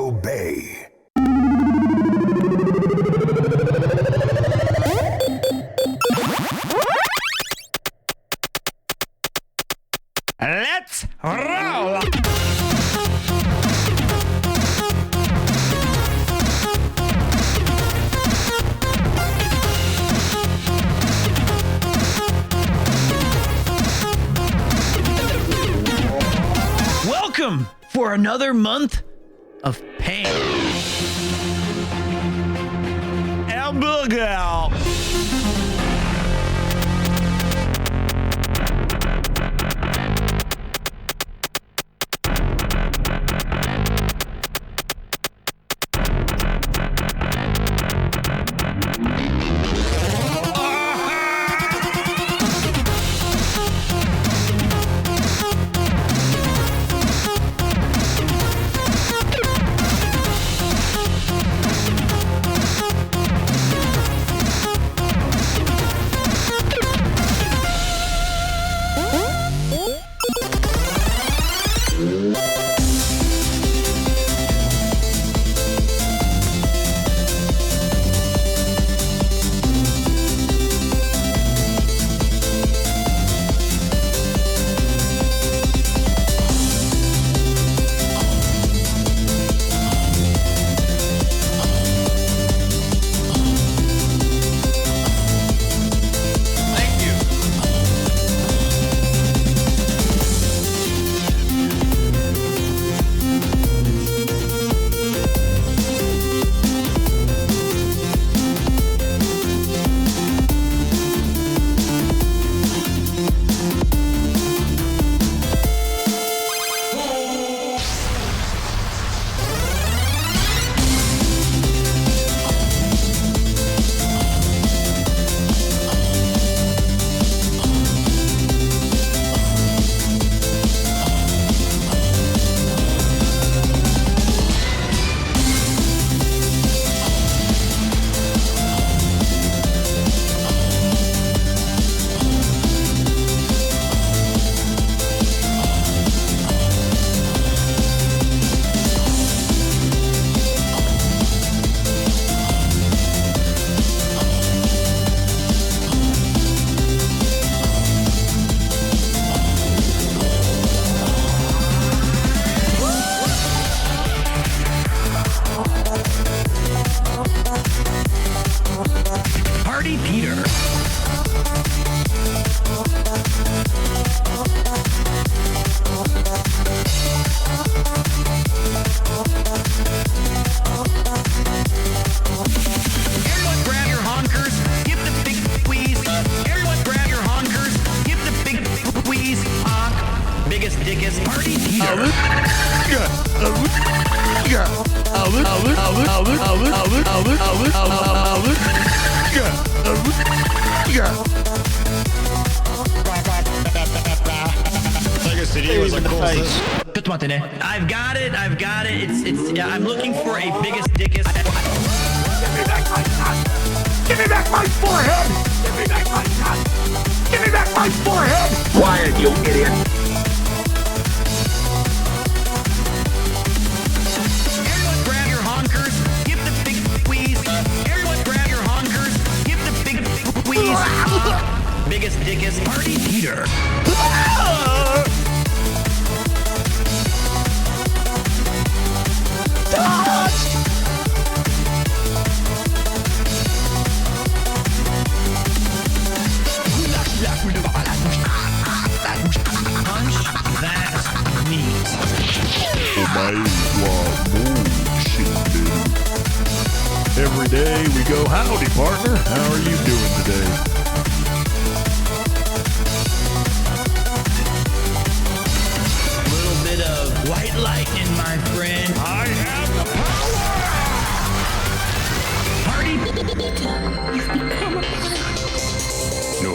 obey. Let's roll! Welcome for another month of pain. Hamburger. Party Peter. Everyone grab your honkers, give the big squeeze. Everyone grab your honkers, give the big squeeze. Honk. Biggest dickest Party Peter. I've got it. Yeah, I'm looking for a biggest dickest. Give me back my gun! Give me back my forehead! Give me back my gun! Give me back my forehead! Quiet, you idiot! Everyone grab your honkers, give the big squeeze. Everyone grab your honkers, give the big squeeze. Biggest dickest Party Peter. Punch that meat. Every day we go, howdy partner, how are you doing today? Little bit of white lightning, my friend. I have the Party. No,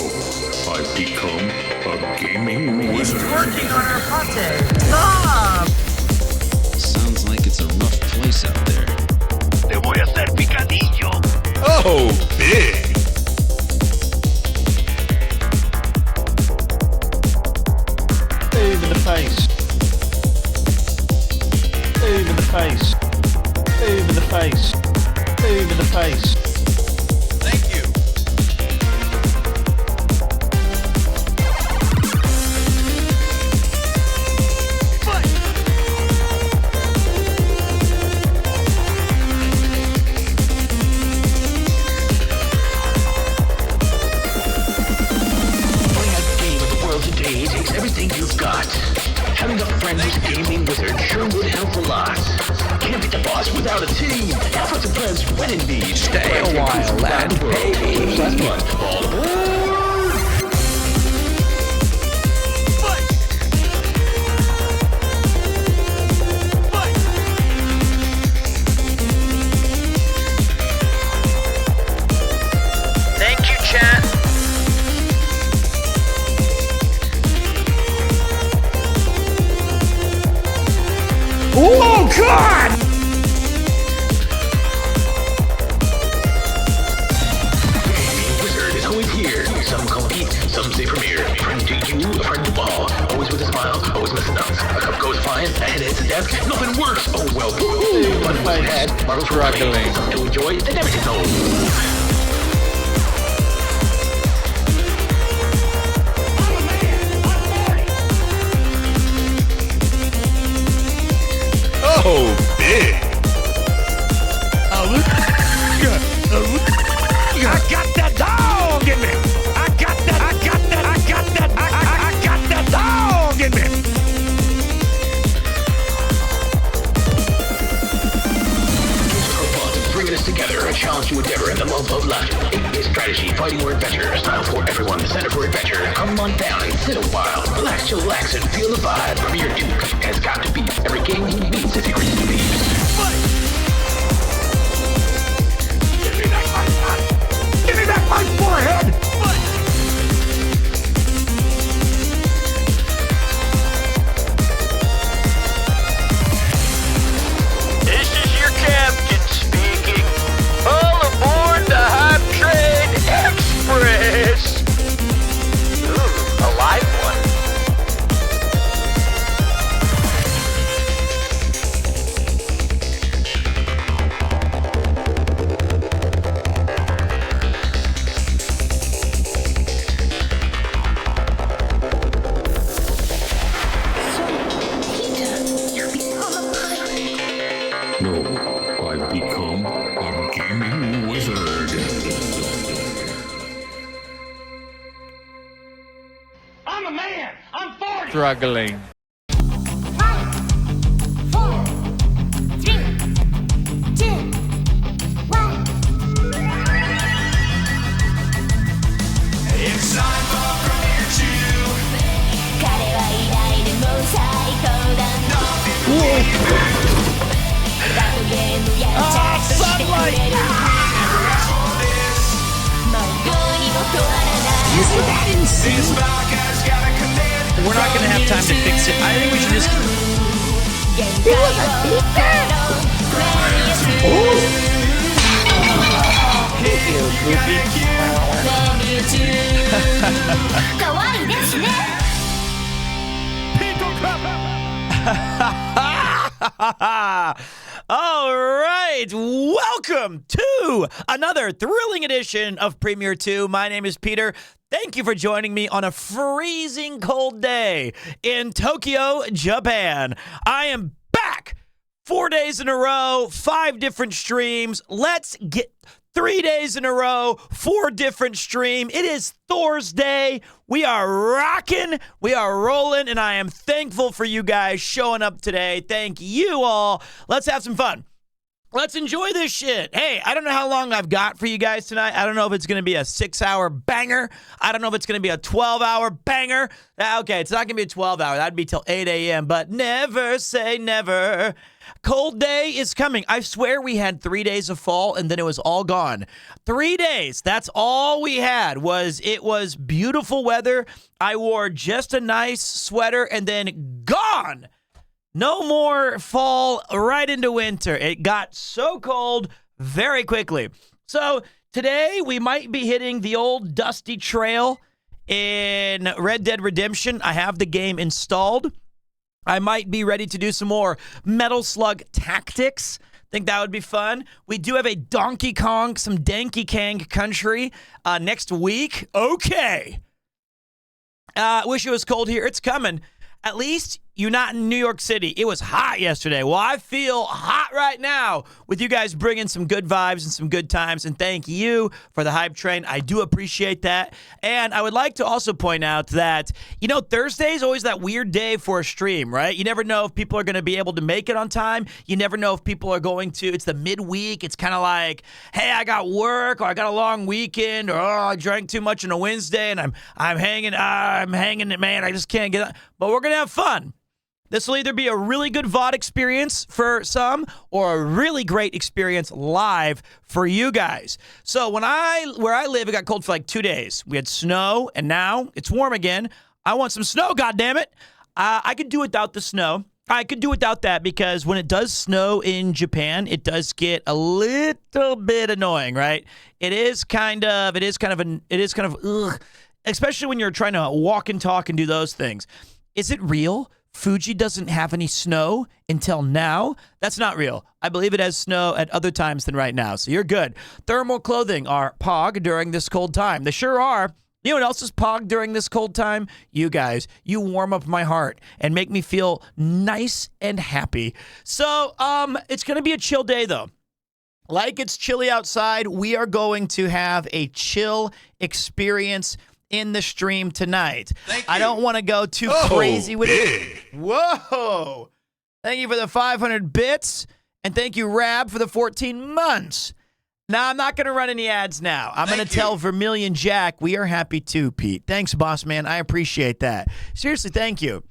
I've become a gaming He's wizard. working on our pate. Stop! Sounds like it's a rough place out there. Te voy a hacer picadillo. Oh, big! Boom in the face. Boom in the face. Boom in the face. Boom in the face. Thank you. Playing a game of the world today takes everything you've got. Having a friend who's a gaming wizard sure would help a lot. Can't beat the boss without a team. Have lots of friends when in need. Stay a while, lad, baby. That's fun. All aboard! Thank you, chat. Oh, God! Gaming wizard is always here. Some call him Pete, some say Premier. A friend to you, a friend to all. Always with a smile, always messing up. A cup goes flying, a head hits the desk, nothing works. Oh well, fun in my head. Marbles struggling. Something to enjoy, they never get old. Oh, big. I got that dog in me. I got that dog in me. Bringing us together, a challenge to endeavor and the love of laughter. A strategy, fighting, or adventure. Style for everyone, the center for adventure. Come on down and sit a while. Relax, chillax, and feel the vibe. PremierTwo has got to beat every game he beats if he reaches the beats. Give me back my gun. Give me back my forehead. This is your captain speaking. All aboard the Hype Train Express. Ooh, a live one. No, I've become a gaming wizard. I'm a man. I'm 40. Struggling. 5, 4, 3, 2, 1. It's time for PremierTwo. 彼は偉大でも最高だ。ラブゲームやチャットしてくれる。もうどうにも止まらない。 This podcast got a command. We're not gonna have time to fix it. I think we should just. 現在をプレミアかわいいですね。 All right, welcome to another thrilling edition of PremierTwo. My name is Peter. Thank you for joining me on a freezing cold day in Tokyo, Japan. I am back 4 days in a row, 5 different streams. Let's get 3 days in a row, 4 different stream. It is Thursday. We are rocking. We are rolling. And I am thankful for you guys showing up today. Thank you all. Let's have some fun. Let's enjoy this shit. Hey, I don't know how long I've got for you guys tonight. I don't know if it's going to be a 6-hour banger. I don't know if it's going to be a 12-hour banger. Okay, it's not going to be a 12-hour. That'd be till 8 a.m., but never say never. Cold day is coming. I swear we had 3 days of fall, and then it was all gone. 3 days. That's all we had. It was beautiful weather. I wore just a nice sweater, and then gone. No more fall, right into winter. It got so cold very quickly. So today we might be hitting the old dusty trail in Red Dead Redemption. I have the game installed. I might be ready to do some more Metal Slug Tactics. Think that would be fun. We do have a Donkey Kong, some Danky Kang country next week. Okay. Wish it was cold here. It's coming. At least you're not in New York City. It was hot yesterday. Well, I feel hot right now with you guys bringing some good vibes and some good times. And thank you for the hype train. I do appreciate that. And I would like to also point out that, Thursday is always that weird day for a stream, right? You never know if people are going to be able to make it on time. You never know if people are going to. It's the midweek. It's kind of like, hey, I got work, or I got a long weekend, or I drank too much on a Wednesday and I'm hanging it, man. I just can't get on. But we're going to have fun. This will either be a really good VOD experience for some or a really great experience live for you guys. So where I live, it got cold for like 2 days. We had snow, and now it's warm again. I want some snow, goddammit. I could do without the snow. I could do without that because when it does snow in Japan, it does get a little bit annoying, right? It is kind of, ugh, especially when you're trying to walk and talk and do those things. Is it real? Fuji doesn't have any snow until now? That's not real. I believe it has snow at other times than right now, so you're good. Thermal clothing are pog during this cold time. They sure are. You know what else is pog during this cold time? You guys. You warm up my heart and make me feel nice and happy. So, it's going to be a chill day, though. Like it's chilly outside, we are going to have a chill experience in the stream tonight. I don't want to go too crazy with it. Whoa! Thank you for the 500 bits, and thank you, Rab, for the 14 months. Now, I'm not going to run any ads now. I'm going to tell Vermilion Jack we are happy too, Pete. Thanks, boss man. I appreciate that. Seriously, thank you.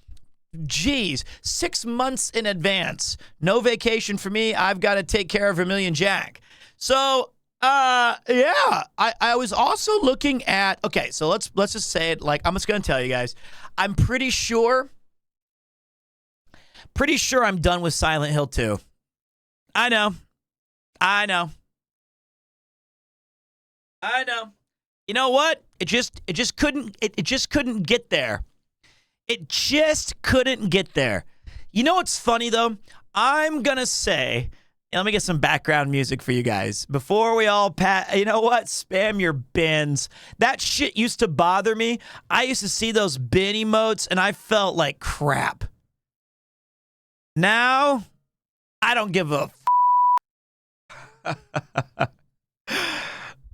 Jeez, 6 months in advance. No vacation for me. I've got to take care of Vermilion Jack. So, yeah, I was also looking at, okay, so let's just say it like, I'm just going to tell you guys, I'm pretty sure I'm done with Silent Hill 2. I know. You know what? It just couldn't get there. It just couldn't get there. You know what's funny though? I'm going to say, let me get some background music for you guys. Before we all you know what? Spam your bins. That shit used to bother me. I used to see those bin emotes and I felt like crap. Now, I don't give a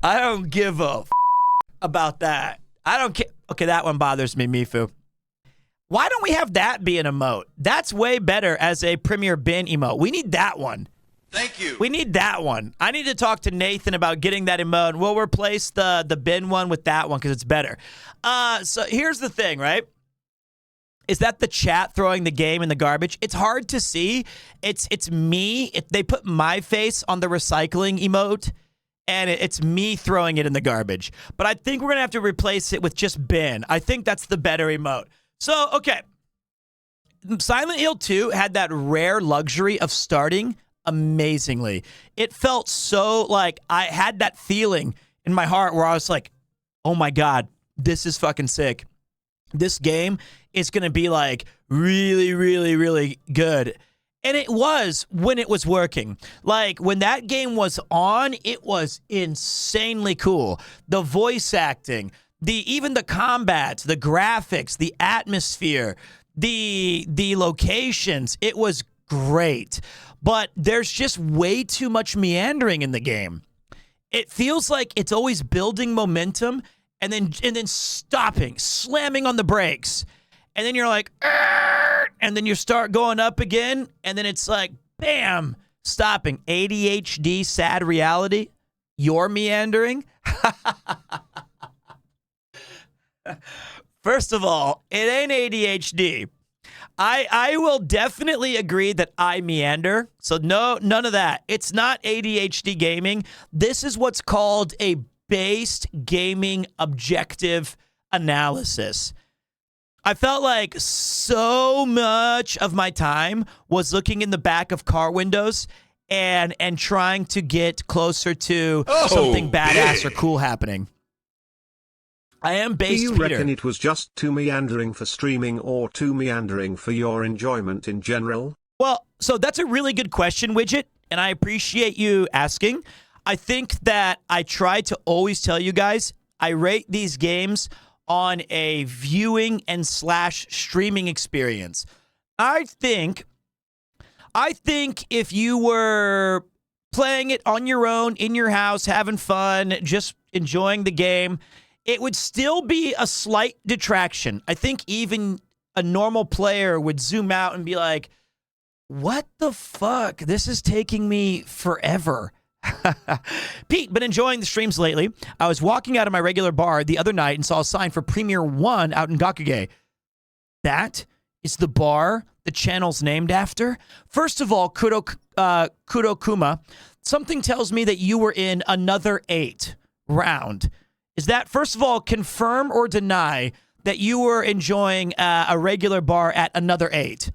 I don't give a about that. I don't care. Okay, that one bothers me, Mifu. Why don't we have that be an emote? That's way better as a Premier Bin emote. We need that one. Thank you. We need that one. I need to talk to Nathan about getting that emote. We'll replace the bin one with that one because it's better. So here's the thing, right? Is that the chat throwing the game in the garbage? It's hard to see. It's me. They put my face on the recycling emote, and it's me throwing it in the garbage. But I think we're going to have to replace it with just bin. I think that's the better emote. So, okay. Silent Hill 2 had that rare luxury of starting amazingly. It felt so like I had that feeling in my heart where I was like, oh my God, this is fucking sick. This game is going to be like really, really, really good. And it was when it was working. Like when that game was on, it was insanely cool. The voice acting, even the combat, the graphics, the atmosphere, the locations, it was great. But there's just way too much meandering in the game. It feels like it's always building momentum and then stopping, slamming on the brakes. And then you're like, "Arr!" And then you start going up again, and then it's like, bam, stopping. ADHD, sad reality. You're meandering. First of all, it ain't ADHD. I will definitely agree that I meander. So no, none of that. It's not ADHD gaming. This is what's called a based gaming objective analysis. I felt like so much of my time was looking in the back of car windows and trying to get closer to something badass or cool happening. I am based, Do you Peter. reckon it was just too meandering for streaming or too meandering for your enjoyment in general? Well, so that's a really good question, Widget. and I appreciate you asking. I think that I try to always tell you guys, I rate these games on a viewing and / streaming experience. I think if you were playing it on your own, in your house, having fun, just enjoying the game, it would still be a slight detraction. I think even a normal player would zoom out and be like, what the fuck? This is taking me forever. Pete, been enjoying the streams lately. I was walking out of my regular bar the other night and saw a sign for PremierTwo out in Gakugei. That is the bar the channel's named after? First of all, Kurokuma, something tells me that you were in Another 8 round. Is that, first of all, confirm or deny that you were enjoying a regular bar at Another 8?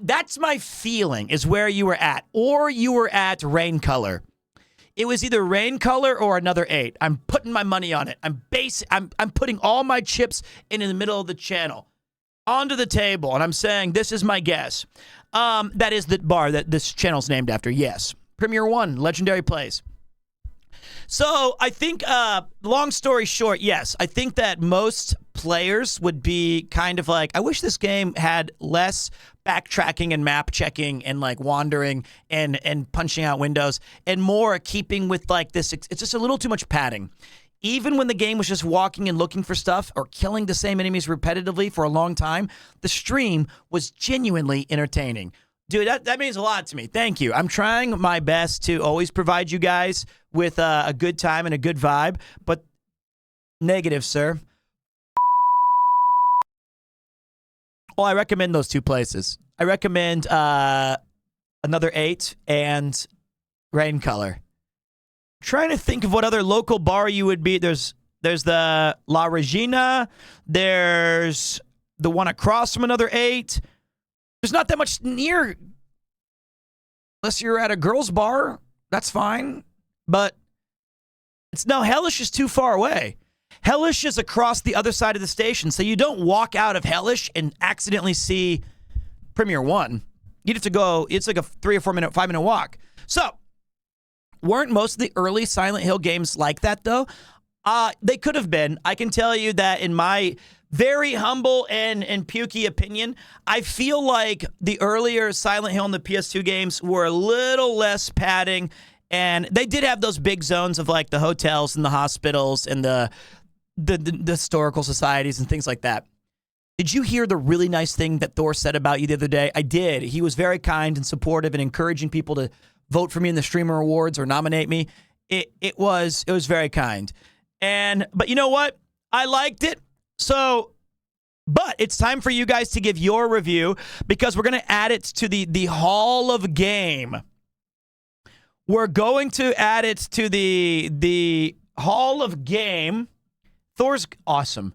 That's my feeling, is where you were at. Or you were at Rain Color. It was either Rain Color or Another 8. I'm putting my money on it. I'm putting all my chips in the middle of the channel onto the table, and I'm saying this is my guess. That is the bar that this channel's named after. Yes. PremierTwo, Legendary Plays. So I think, long story short, yes, I think that most players would be kind of like, I wish this game had less backtracking and map checking and like wandering and punching out windows and more keeping with like this. It's just a little too much padding. Even when the game was just walking and looking for stuff or killing the same enemies repetitively for a long time, the stream was genuinely entertaining. Dude, that means a lot to me. Thank you. I'm trying my best to always provide you guys with a good time and a good vibe, but negative, sir. Well, I recommend those two places. I recommend Another 8 and Rain Color. Trying to think of what other local bar you would be. There's the La Regina. There's the one across from Another 8. There's not that much near, unless you're at a girls' bar. That's fine. But Hellish is too far away. Hellish is across the other side of the station, so you don't walk out of Hellish and accidentally see PremierTwo. You'd have to go, it's like a 3 or 4 minute, 5 minute walk. So, weren't most of the early Silent Hill games like that, though? They could have been. I can tell you that in my very humble and pukey opinion, I feel like the earlier Silent Hill and the PS2 games were a little less padding, and they did have those big zones of like the hotels and the hospitals and the historical societies and things like that. Did you hear the really nice thing that Thor said about you the other day? I did. He was very kind and supportive and encouraging people to vote for me in the Streamer Awards or nominate me. It was very kind. But you know what? I liked it. So, but it's time for you guys to give your review because we're going to add it to the Hall of Game. We're going to add it to the Hall of Game. Thor's awesome.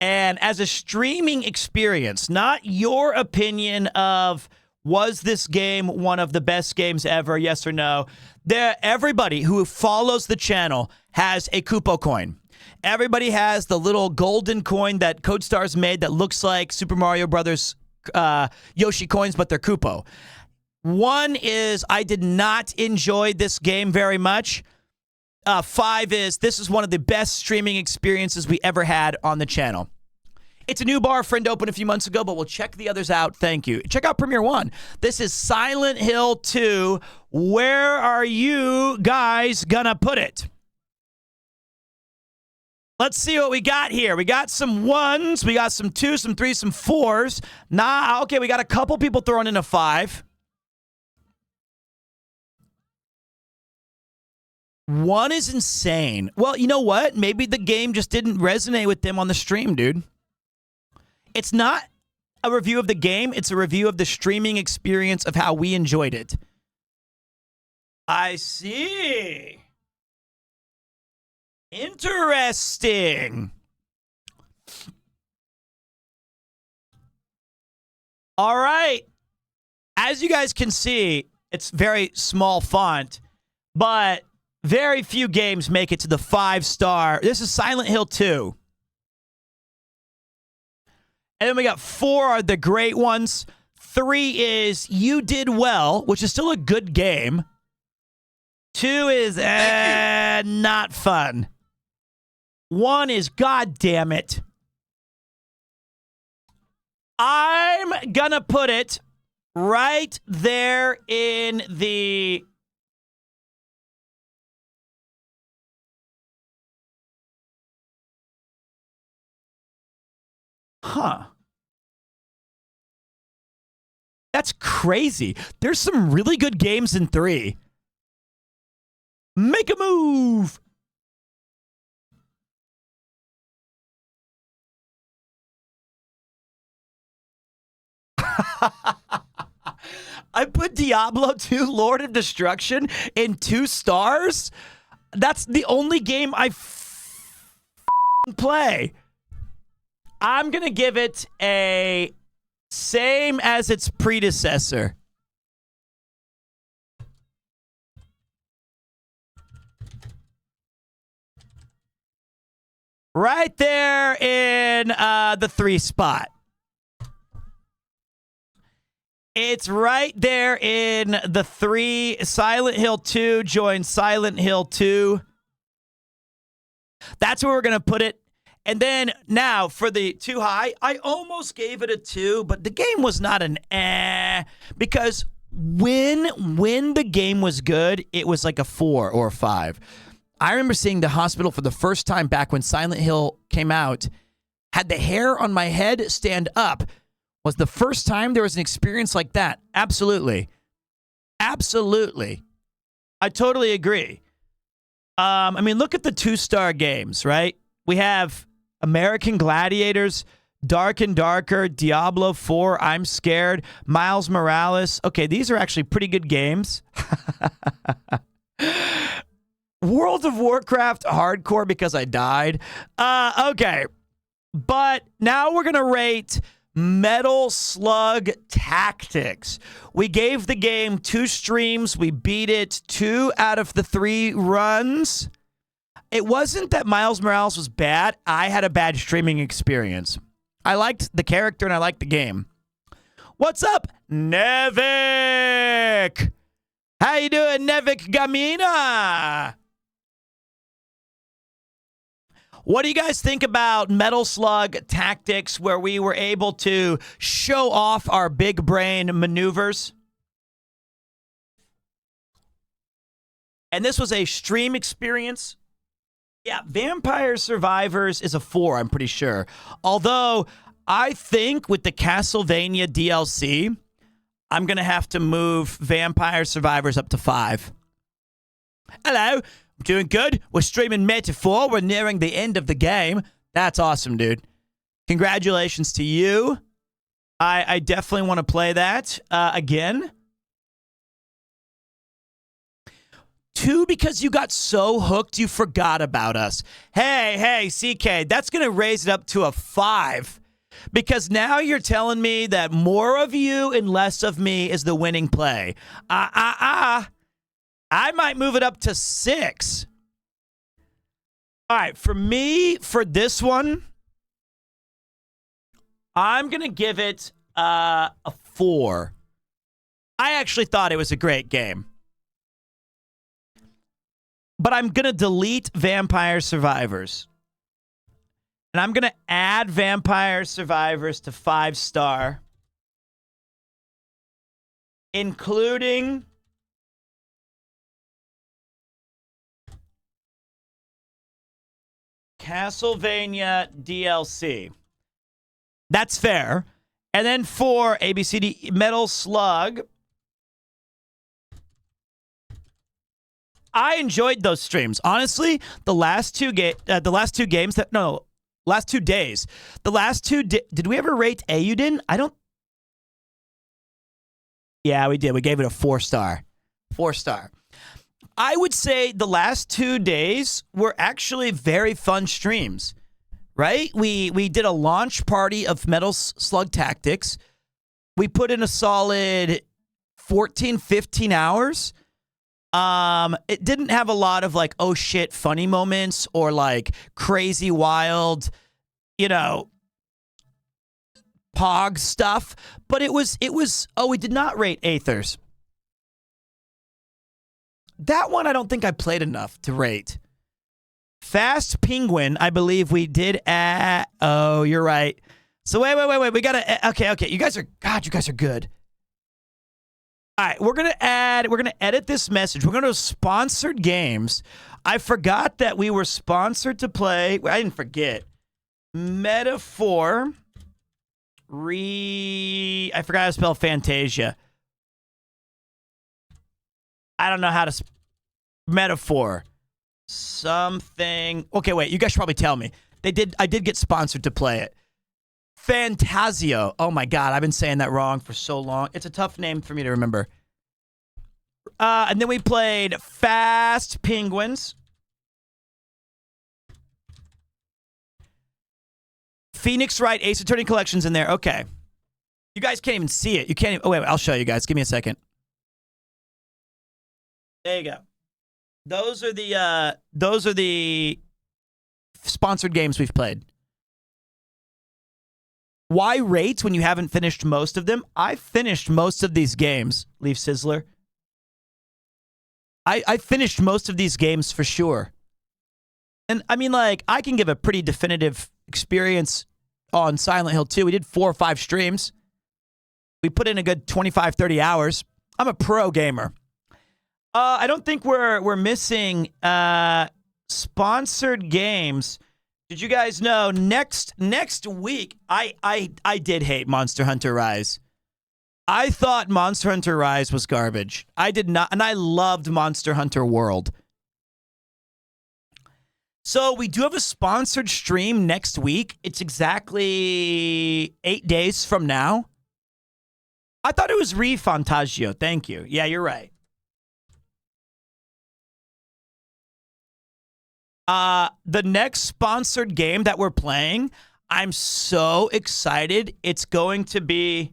And as a streaming experience, not your opinion of was this game one of the best games ever, yes or no. Everybody who follows the channel has a Koopo coin. Everybody has the little golden coin that CodeStars made that looks like Super Mario Brothers Yoshi coins, but they're Koopo. One is, I did not enjoy this game very much. 5 is, this is one of the best streaming experiences we ever had on the channel. It's a new bar, friend opened a few months ago, but we'll check the others out. Thank you. Check out PremierTwo. This is Silent Hill 2. Where are you guys gonna put it? Let's see what we got here. We got some 1s, we got some 2s, some 3s, some 4s. Okay, we got a couple people throwing in a 5. 1 is insane. Well, you know what? Maybe the game just didn't resonate with them on the stream, dude. It's not a review of the game. It's a review of the streaming experience of how we enjoyed it. I see. Interesting. All right. As you guys can see, it's very small font, but very few games make it to the 5-star. This is Silent Hill 2. And then we got 4 are the great ones. 3 is You Did Well, which is still a good game. 2 is not fun. 1 is God damn it. I'm gonna put it right there in the That's crazy. There's some really good games in 3. Make a move. I put Diablo 2 Lord of Destruction in 2 stars. That's the only game I play. I'm going to give it a same as its predecessor. Right there in the 3 spot. It's right there in the 3. Silent Hill 2 joins Silent Hill 2. That's where we're going to put it. And then now for the too high, I almost gave it a 2, but the game was not an because when the game was good, it was like a 4 or a 5. I remember seeing The Hospital for the first time back when Silent Hill came out. Had the hair on my head stand up. Was the first time there was an experience like that. Absolutely. Absolutely. I totally agree. I mean, look at the 2-star games, right? We have American Gladiators, Dark and Darker, Diablo 4, I'm Scared, Miles Morales. Okay, these are actually pretty good games. World of Warcraft Hardcore because I died. Okay. But now we're going to rate Metal Slug Tactics. We gave the game 2 streams. We beat it 2 out of the 3 runs. It wasn't that Miles Morales was bad. I had a bad streaming experience. I liked the character and I liked the game. What's up, Nevik? How you doing, Nevik Gamina? What do you guys think about Metal Slug Tactics, where we were able to show off our big brain maneuvers? And this was a stream experience. Yeah, Vampire Survivors is a 4, I'm pretty sure. Although, I think with the Castlevania DLC, I'm going to have to move Vampire Survivors up to 5. Hello, I'm doing good. We're streaming Meta 4. We're nearing the end of the game. That's awesome, dude. Congratulations to you. I definitely want to play that again. 2, because you got so hooked you forgot about us. Hey, CK, that's going to raise it up to a 5. Because now you're telling me that more of you and less of me is the winning play. I might move it up to 6. All right, for me, for this one, I'm going to give it a 4. I actually thought it was a great game. But I'm going to delete Vampire Survivors. And I'm going to add Vampire Survivors to 5-star. Including Castlevania DLC. That's fair. And then for ABCD Metal Slug, I enjoyed those streams. Honestly, the last 2 days. The last 2 did we ever rate Ayuden? I don't. Yeah, we did. We gave it a 4-star. 4-star. I would say the last 2 days were actually very fun streams, right? We did a launch party of Metal Slug Tactics. We put in a solid 14, 15 hours. It didn't have a lot of like, oh shit, funny moments or like crazy wild, Pog stuff, but it was, oh, we did not rate Aethers. That one I don't think I played enough to rate. Fast Penguin, I believe we did at, oh, you're right. So wait. We gotta, okay. You guys are good. All right, we're gonna edit this message. We're gonna go sponsored games. I forgot that we were sponsored to play. I didn't forget. Metaphor. I forgot how to spell Fantasia. I don't know how to metaphor. Something. Okay, wait. You guys should probably tell me. I did get sponsored to play it. Fantasio. Oh my God, I've been saying that wrong for so long. It's a tough name for me to remember. And then we played Fast Penguins. Phoenix Wright Ace Attorney Collection's in there. Okay. You guys can't even see it. You can't even, oh wait, I'll show you guys. Give me a second. There you go. Those are the sponsored games we've played. Why rate when you haven't finished most of them? I finished most of these games, Leaf Sizzler. I finished most of these games for sure. And I mean, like, I can give a pretty definitive experience on Silent Hill 2. We did 4 or 5 streams. We put in a good 25, 30 hours. I'm a pro gamer. I don't think we're missing sponsored games. Did you guys know next week I did hate Monster Hunter Rise. I thought Monster Hunter Rise was garbage. I did not, and I loved Monster Hunter World. So we do have a sponsored stream next week. It's exactly 8 days from now. I thought it was Fantagio. Thank you. Yeah, you're right. The next sponsored game that we're playing, I'm so excited. It's going to be...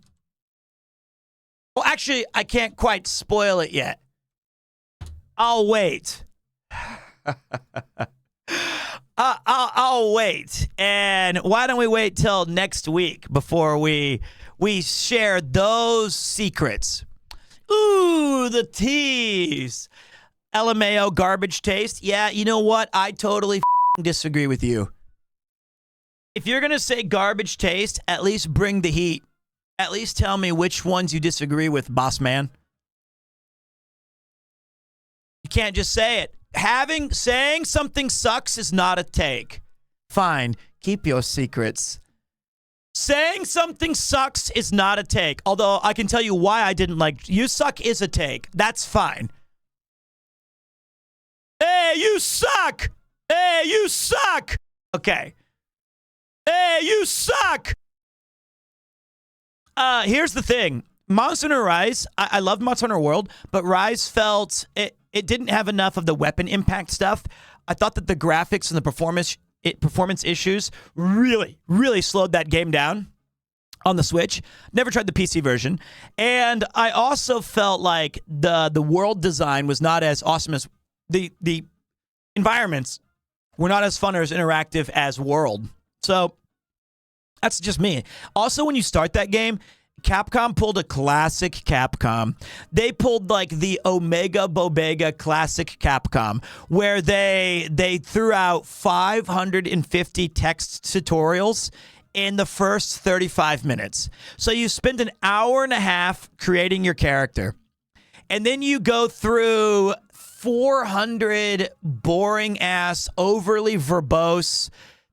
Well, actually, I can't quite spoil it yet. I'll wait. I'll wait. And why don't we wait till next week before we share those secrets? Ooh, the tease. LMAO garbage taste. Yeah, you know what? I totally disagree with you. If you're going to say garbage taste, at least bring the heat. At least tell me which ones you disagree with, boss man. You can't just say it. Saying something sucks is not a take. Fine, keep your secrets. Saying something sucks is not a take. Although I can tell you why I didn't like you suck is a take. That's fine. Hey, you suck! Hey, you suck! Okay. Hey, you suck! Here's the thing. Monster Hunter Rise, I love Monster Hunter World, but Rise felt it didn't have enough of the weapon impact stuff. I thought that the graphics and the performance issues really slowed that game down on the Switch. Never tried the PC version. And I also felt like the world design was not as awesome as the environments were not as fun or as interactive as World. So that's just me. Also, when you start that game, Capcom pulled a classic Capcom. They pulled like the Omega Bobega classic Capcom, where they threw out 550 text tutorials in the first 35 minutes. So you spend an hour and a half creating your character, and then you go through 400 boring-ass, overly verbose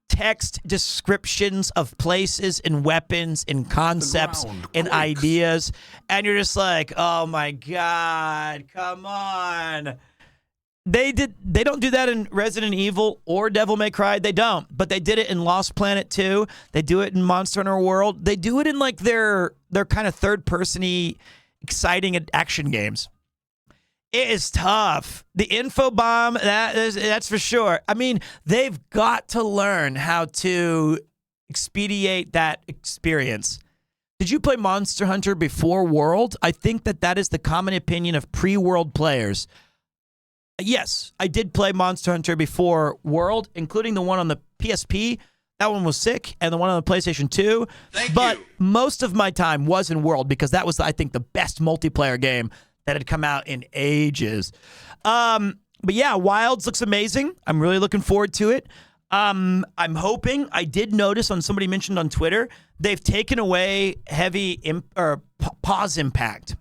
text descriptions of places and weapons and concepts and ideas, and you're just like, oh my God, come on. They don't do that in Resident Evil or Devil May Cry. They don't, but they did it in Lost Planet 2. They do it in Monster Hunter World. They do it in like their kind of third-person-y, exciting action games. It is tough. The info bomb, that's for sure. I mean, they've got to learn how to expedite that experience. Did you play Monster Hunter before World? I think that is the common opinion of pre-World players. Yes, I did play Monster Hunter before World, including the one on the PSP. That one was sick, and the one on the PlayStation 2. But most of my time was in World because that was, I think, the best multiplayer game that had come out in ages. But yeah, Wilds looks amazing. I'm really looking forward to it. I'm hoping, I did notice on somebody mentioned on Twitter, they've taken away pause impact.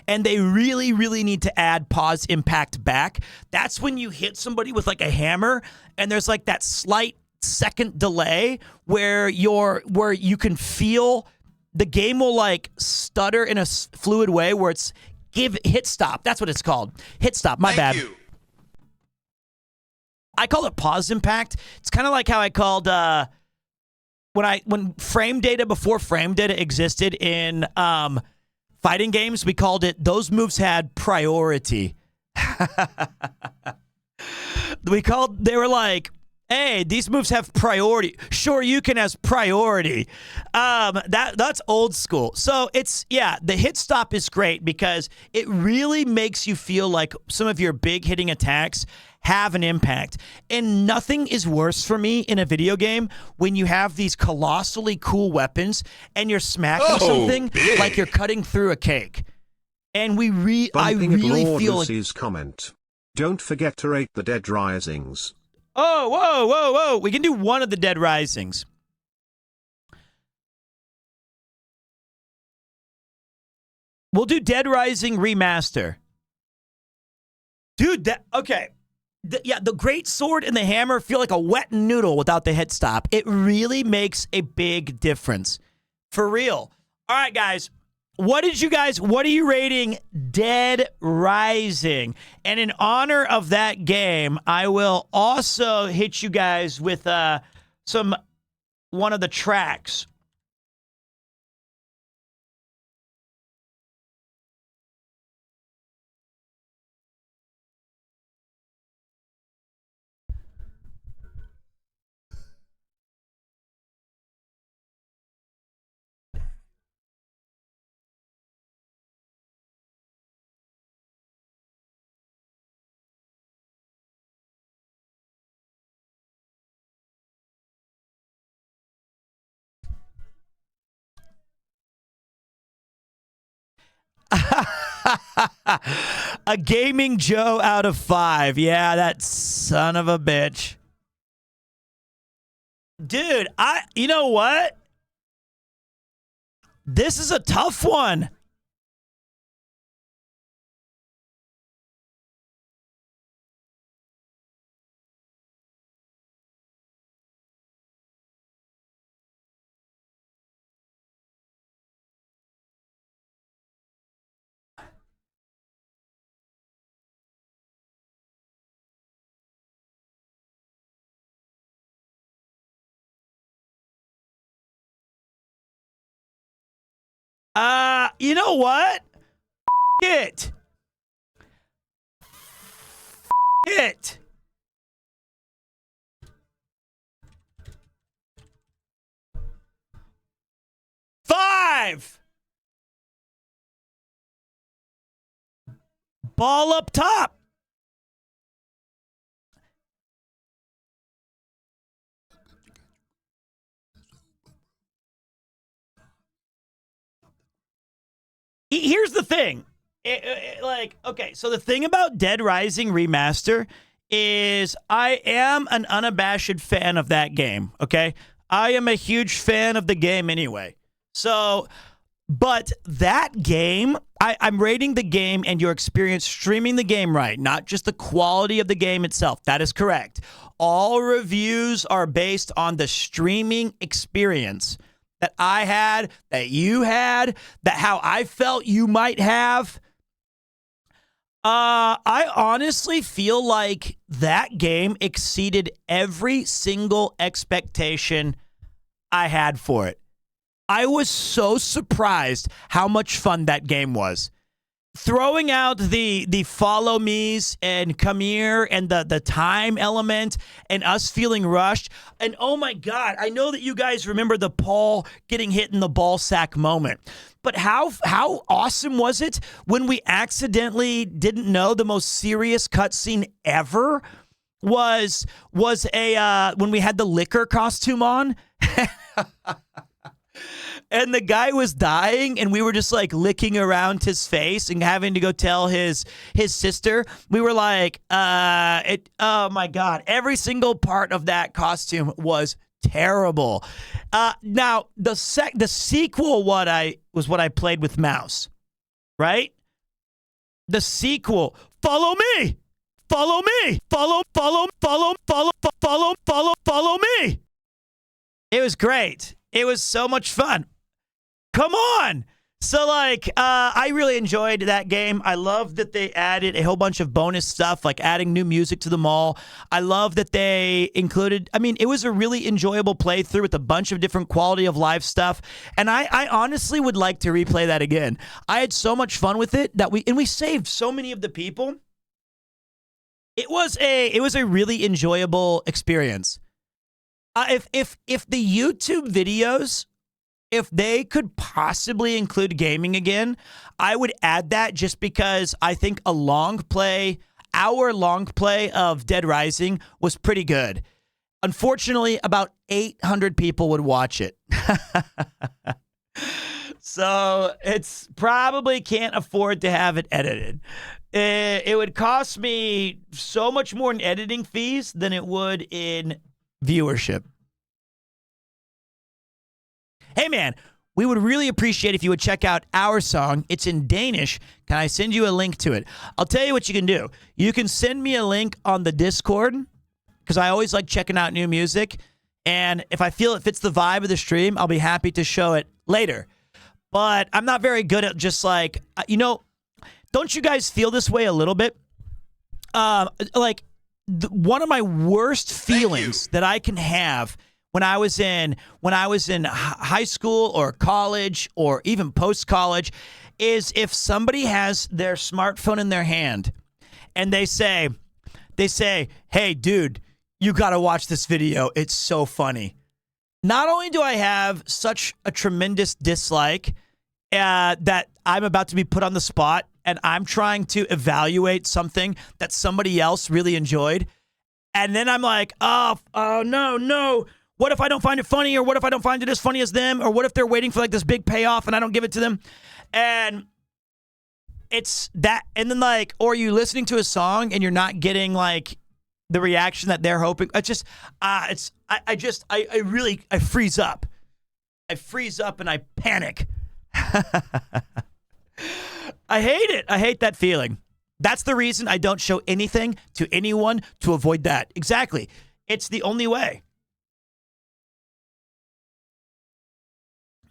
And they really, really need to add pause impact back. That's when you hit somebody with like a hammer and there's like that slight second delay where you can feel the game will like stutter in a fluid way where it's hit stop. That's what it's called. Hit stop. My bad. I call it pause impact. It's kind of like how I called when frame data before frame data existed in fighting games, we called it those moves had priority. They were like, hey, these moves have priority. Sure, you can has priority. That's old school. So the hit stop is great because it really makes you feel like some of your big hitting attacks have an impact. And nothing is worse for me in a video game when you have these colossally cool weapons and you're smacking something like you're cutting through a cake. And I really feel like Lucy's comment. Don't forget to rate the Dead Risings. Oh, whoa. We can do one of the Dead Risings. We'll do Dead Rising Remaster. Dude, okay. The great sword and the hammer feel like a wet noodle without the hit stop. It really makes a big difference. For real. All right, guys. What are you rating Dead Rising? And in honor of that game, I will also hit you guys with one of the tracks. A gaming Joe out of 5. Yeah, that son of a bitch. Dude, you know what? This is a tough one. You know what? It. It. Five. Ball up top. Here's the thing. So the thing about Dead Rising Remaster is I am an unabashed fan of that game, okay? I am a huge fan of the game anyway. So, but that game, I'm rating the game and your experience streaming the game right, not just the quality of the game itself. That is correct. All reviews are based on the streaming experience that I had, that you had, that how I felt you might have. I honestly feel like that game exceeded every single expectation I had for it. I was so surprised how much fun that game was. Throwing out the follow me's and come here and the time element and us feeling rushed. And oh my God, I know that you guys remember the Paul getting hit in the ball sack moment. But how awesome was it when we accidentally didn't know the most serious cutscene ever was a when we had the liquor costume on. And the guy was dying, and we were just like licking around his face and having to go tell his sister. We were like, oh my God. Every single part of that costume was terrible. Now the sequel, what I played with Mouse, right? The sequel, follow me, follow me, follow me. It was great. It was so much fun. Come on. So, like, I really enjoyed that game. I love that they added a whole bunch of bonus stuff, like adding new music to the mall. I love that they included, I mean, it was a really enjoyable playthrough with a bunch of different quality of life stuff. And I honestly would like to replay that again. I had so much fun with it that we saved so many of the people. It was a really enjoyable experience. If the YouTube videos, if they could possibly include gaming again, I would add that just because I think hour long play of Dead Rising was pretty good. Unfortunately, about 800 people would watch it. So it's probably can't afford to have it edited. It would cost me so much more in editing fees than it would in viewership. Hey, man, we would really appreciate if you would check out our song. It's in Danish. Can I send you a link to it? I'll tell you what you can do. You can send me a link on the Discord, because I always like checking out new music. And if I feel it fits the vibe of the stream, I'll be happy to show it later. But I'm not very good at just like, don't you guys feel this way a little bit? One of my worst feelings that I can have when I was in high school or college or even post-college is if somebody has their smartphone in their hand and they say, hey, dude, you got to watch this video. It's so funny. Not only do I have such a tremendous dislike that I'm about to be put on the spot and I'm trying to evaluate something that somebody else really enjoyed, and then I'm like, oh no. What if I don't find it funny? Or what if I don't find it as funny as them? Or what if they're waiting for like this big payoff and I don't give it to them? And it's that. And then like, or you listening to a song and you're not getting like the reaction that they're hoping. I freeze up. I freeze up and I panic. I hate it. I hate that feeling. That's the reason I don't show anything to anyone, to avoid that. Exactly. It's the only way.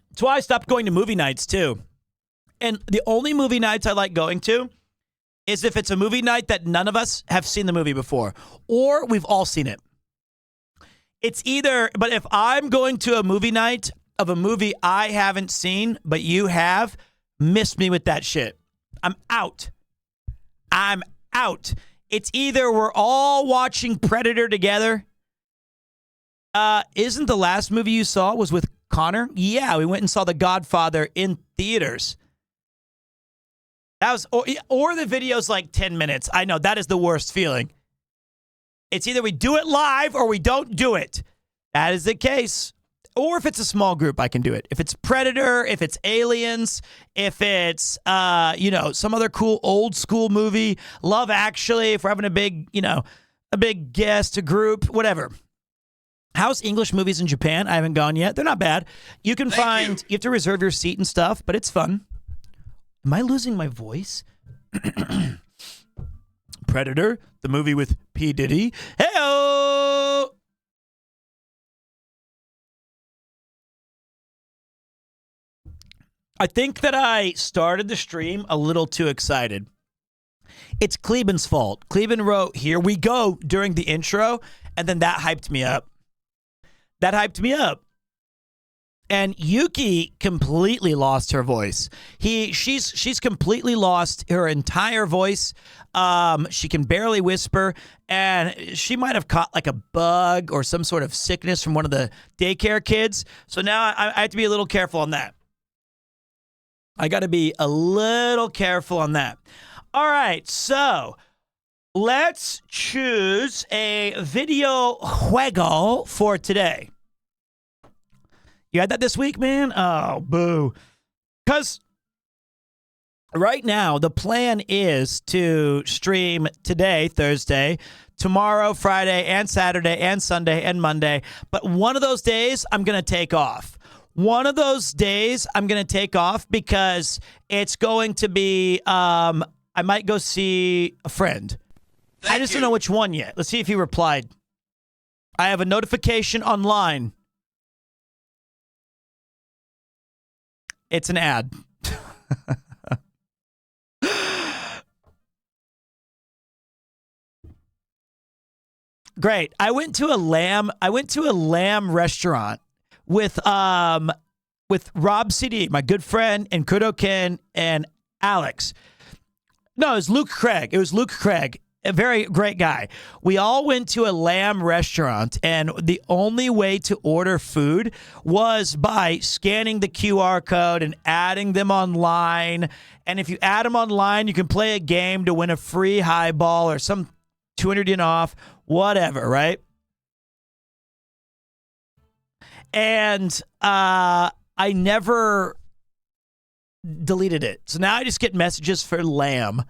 That's why I stopped going to movie nights, too. And the only movie nights I like going to is if it's a movie night that none of us have seen the movie before, or we've all seen it. It's either, but if I'm going to a movie night of a movie I haven't seen, but you have, miss me with that shit. I'm out. It's either we're all watching Predator together. Isn't the last movie you saw was with Connor? Yeah, we went and saw The Godfather in theaters. That was, or the video's like 10 minutes. I know, that is the worst feeling. It's either we do it live or we don't do it. That is the case. Or if it's a small group, I can do it. If it's Predator, if it's Aliens, if it's, some other cool old school movie, Love Actually, if we're having a big guest, a group, whatever. How's English movies in Japan? I haven't gone yet. They're not bad. You can you have to reserve your seat and stuff, but it's fun. Am I losing my voice? Predator, the movie with P. Diddy. Hey-o! I think that I started the stream a little too excited. It's Kleben's fault. Kleben wrote, "Here we go," during the intro, and then that hyped me up. And Yuki completely lost her voice. She's completely lost her entire voice. She can barely whisper, and she might have caught like a bug or some sort of sickness from one of the daycare kids. So now I have to be a little careful on that. I got to be a little careful on that. All right, so Let's choose a video juego for today. You had that this week, man? Oh, boo. Because right now, the plan is to stream today, Thursday, tomorrow, Friday, and Saturday, and Sunday, and Monday. But one of those days, I'm going to take off. One of those days, I'm going to take off because it's going to be, I might go see a friend. I just don't know which one yet. Let's see if he replied. I have a notification online. It's an ad. Great. I went to a lamb restaurant with Rob CD, my good friend, and Kudo Ken and Alex. No, it was Luke Craig. A very great guy. We all went to a lamb restaurant, and the only way to order food was by scanning the QR code and adding them online. And if you add them online, you can play a game to win a free highball or some 200 yen off, whatever, right? And I never deleted it. So now I just get messages for lamb.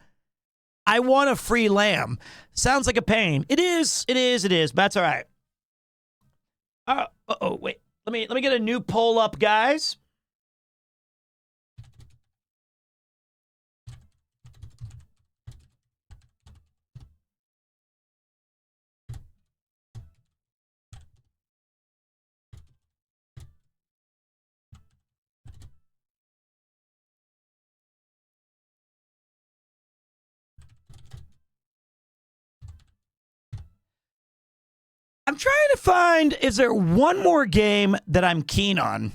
I want a free lamb. Sounds like a pain. It is, but that's all right. Wait. Let me get a new poll up, guys. I'm trying to find, is there one more game that I'm keen on?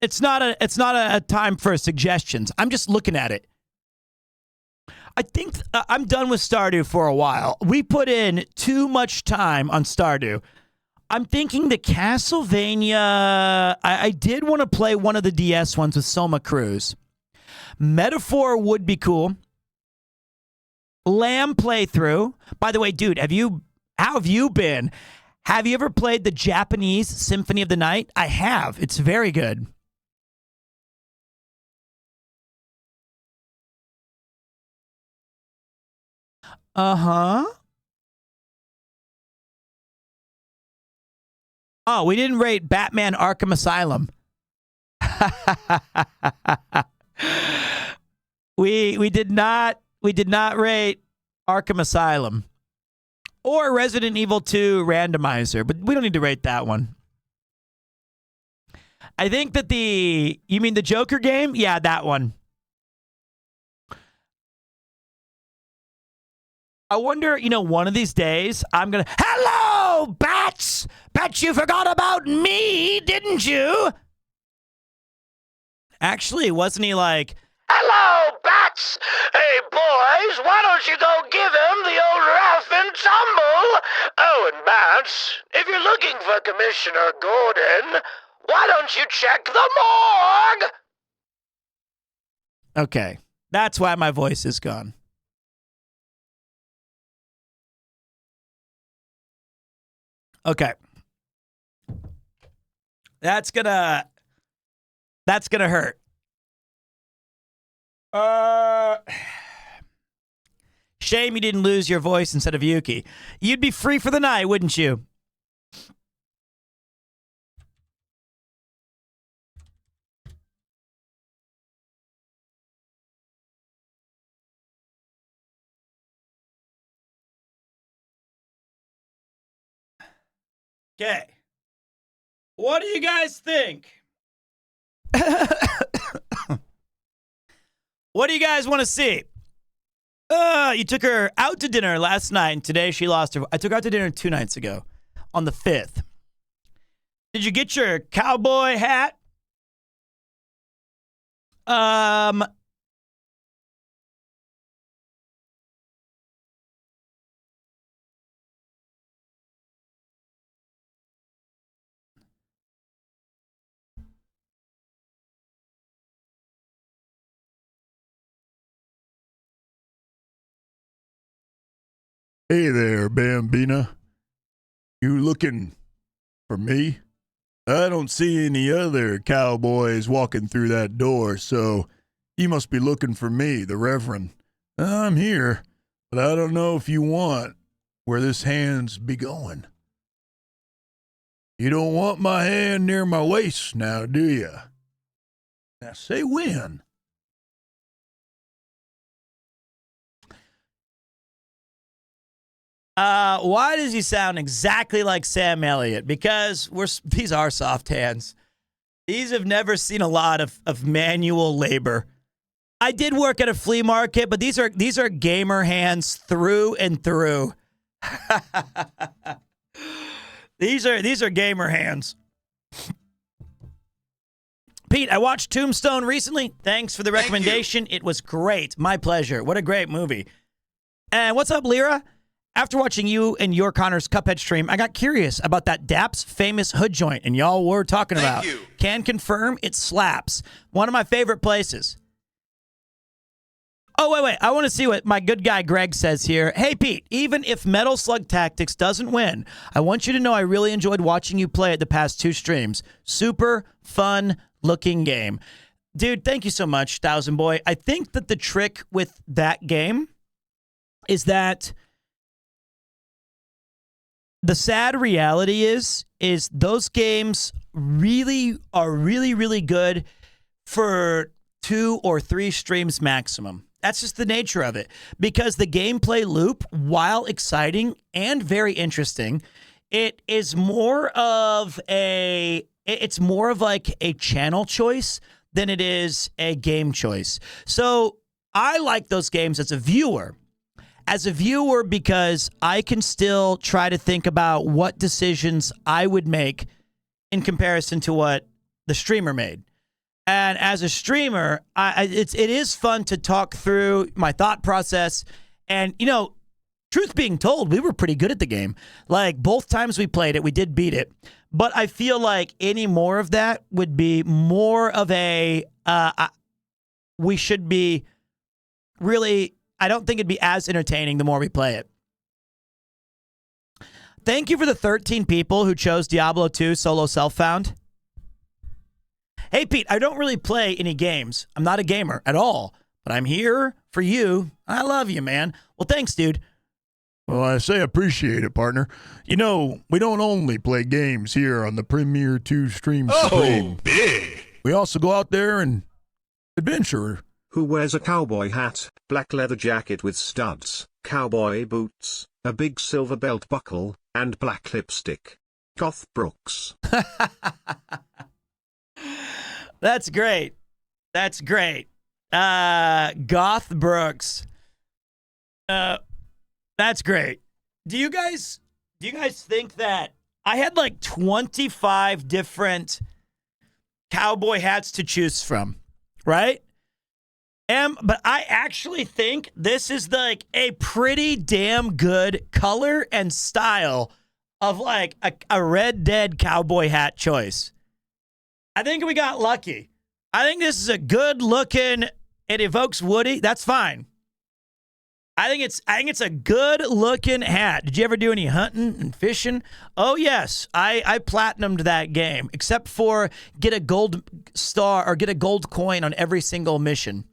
It's not a time for suggestions. I'm just looking at it. I think I'm done with Stardew for a while. We put in too much time on Stardew. I'm thinking the Castlevania. I did want to play one of the DS ones with Soma Cruz. Metaphor would be cool. Lamb playthrough. By the way, dude, how have you been? Have you ever played the Japanese Symphony of the Night? I have. It's very good. Uh-huh. Oh, we didn't rate Batman Arkham Asylum. We did not rate Arkham Asylum or Resident Evil 2 Randomizer, but we don't need to rate that one. I think that you mean the Joker game? Yeah, that one. I wonder, one of these days I'm going to, hello, bats! Bet you forgot about me, didn't you? Actually, wasn't he like, Hello, bats! Hey, boys, why don't you go give him the old rough and tumble? Oh, and bats, if you're looking for Commissioner Gordon, why don't you check the morgue? Okay, that's why my voice is gone. Okay. That's gonna hurt. Shame you didn't lose your voice instead of Yuki. You'd be free for the night, wouldn't you? Okay. What do you guys think? What do you guys want to see? You took her out to dinner last night, and today she lost her. I took her out to dinner 2 nights ago, on the 5th. Did you get your cowboy hat? Hey there, Bambina. You looking for me? I don't see any other cowboys walking through that door, so you must be looking for me, the Reverend. I'm here, but I don't know if you want where this hand's be going. You don't want my hand near my waist now, do you? Now say when. Why does he sound exactly like Sam Elliott? Because these are soft hands. These have never seen a lot of manual labor. I did work at a flea market, but these are gamer hands through and through. These are gamer hands. Pete, I watched Tombstone recently. Thanks for the recommendation. It was great. My pleasure. What a great movie. And what's up, Lyra? After watching you and your Connor's Cuphead stream, I got curious about that Daps famous hood joint, and y'all were talking about. Can confirm it slaps. One of my favorite places. Oh, wait. I want to see what my good guy Greg says here. Hey, Pete, even if Metal Slug Tactics doesn't win, I want you to know I really enjoyed watching you play it the past 2 streams. Super fun looking game. Dude, thank you so much, Thousand Boy. I think that the trick with that game is that the sad reality is those games really are really good for 2 or 3 streams maximum. That's just the nature of it. Because the gameplay loop, while exciting and very interesting, it's more of like a channel choice than it is a game choice. So I like those games as a viewer. Because I can still try to think about what decisions I would make in comparison to what the streamer made. And as a streamer, it is fun to talk through my thought process. And, truth being told, we were pretty good at the game. Like, both times we played it, we did beat it. But I feel like any more of that would be more of we should be really... I don't think it'd be as entertaining the more we play it. Thank you for the 13 people who chose Diablo 2 Solo Self-Found. Hey, Pete, I don't really play any games. I'm not a gamer at all, but I'm here for you. I love you, man. Well, thanks, dude. Well, I say appreciate it, partner. We don't only play games here on the PremierTwo stream. Oh, big. We also go out there and adventure. Who wears a cowboy hat, black leather jacket with studs, cowboy boots, a big silver belt buckle, and black lipstick? Goth Brooks. That's great. Goth Brooks. That's great. Do you guys think that I had like 25 different cowboy hats to choose from, right? But I actually think this is like a pretty damn good color and style of like a Red Dead cowboy hat choice. I think we got lucky. I think this is a good looking, it evokes Woody. That's fine. I think it's a good looking hat. Did you ever do any hunting and fishing? Oh yes, I platinumed that game, except for get a gold star or get a gold coin on every single mission.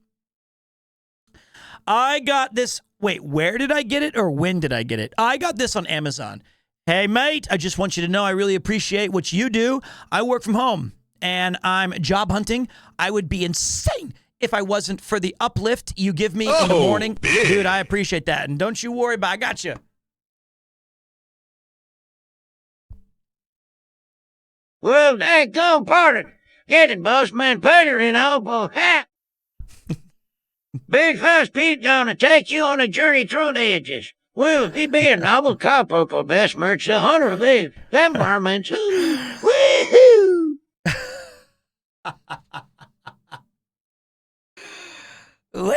I got this. Wait, where did I get it or when did I get it? I got this on Amazon. Hey, mate, I just want you to know I really appreciate what you do. I work from home and I'm job hunting. I would be insane if I wasn't for the uplift you give me in the morning. Big. Dude, I appreciate that. And don't you worry about it. I got you. Well, daggone pardon. Get it, boss man. Put her in elbow hat. Big House Pete gonna take you on a journey through the ages. Will he be a noble cowpoke best merch, the hunter of the environment? Woohoo! Woo!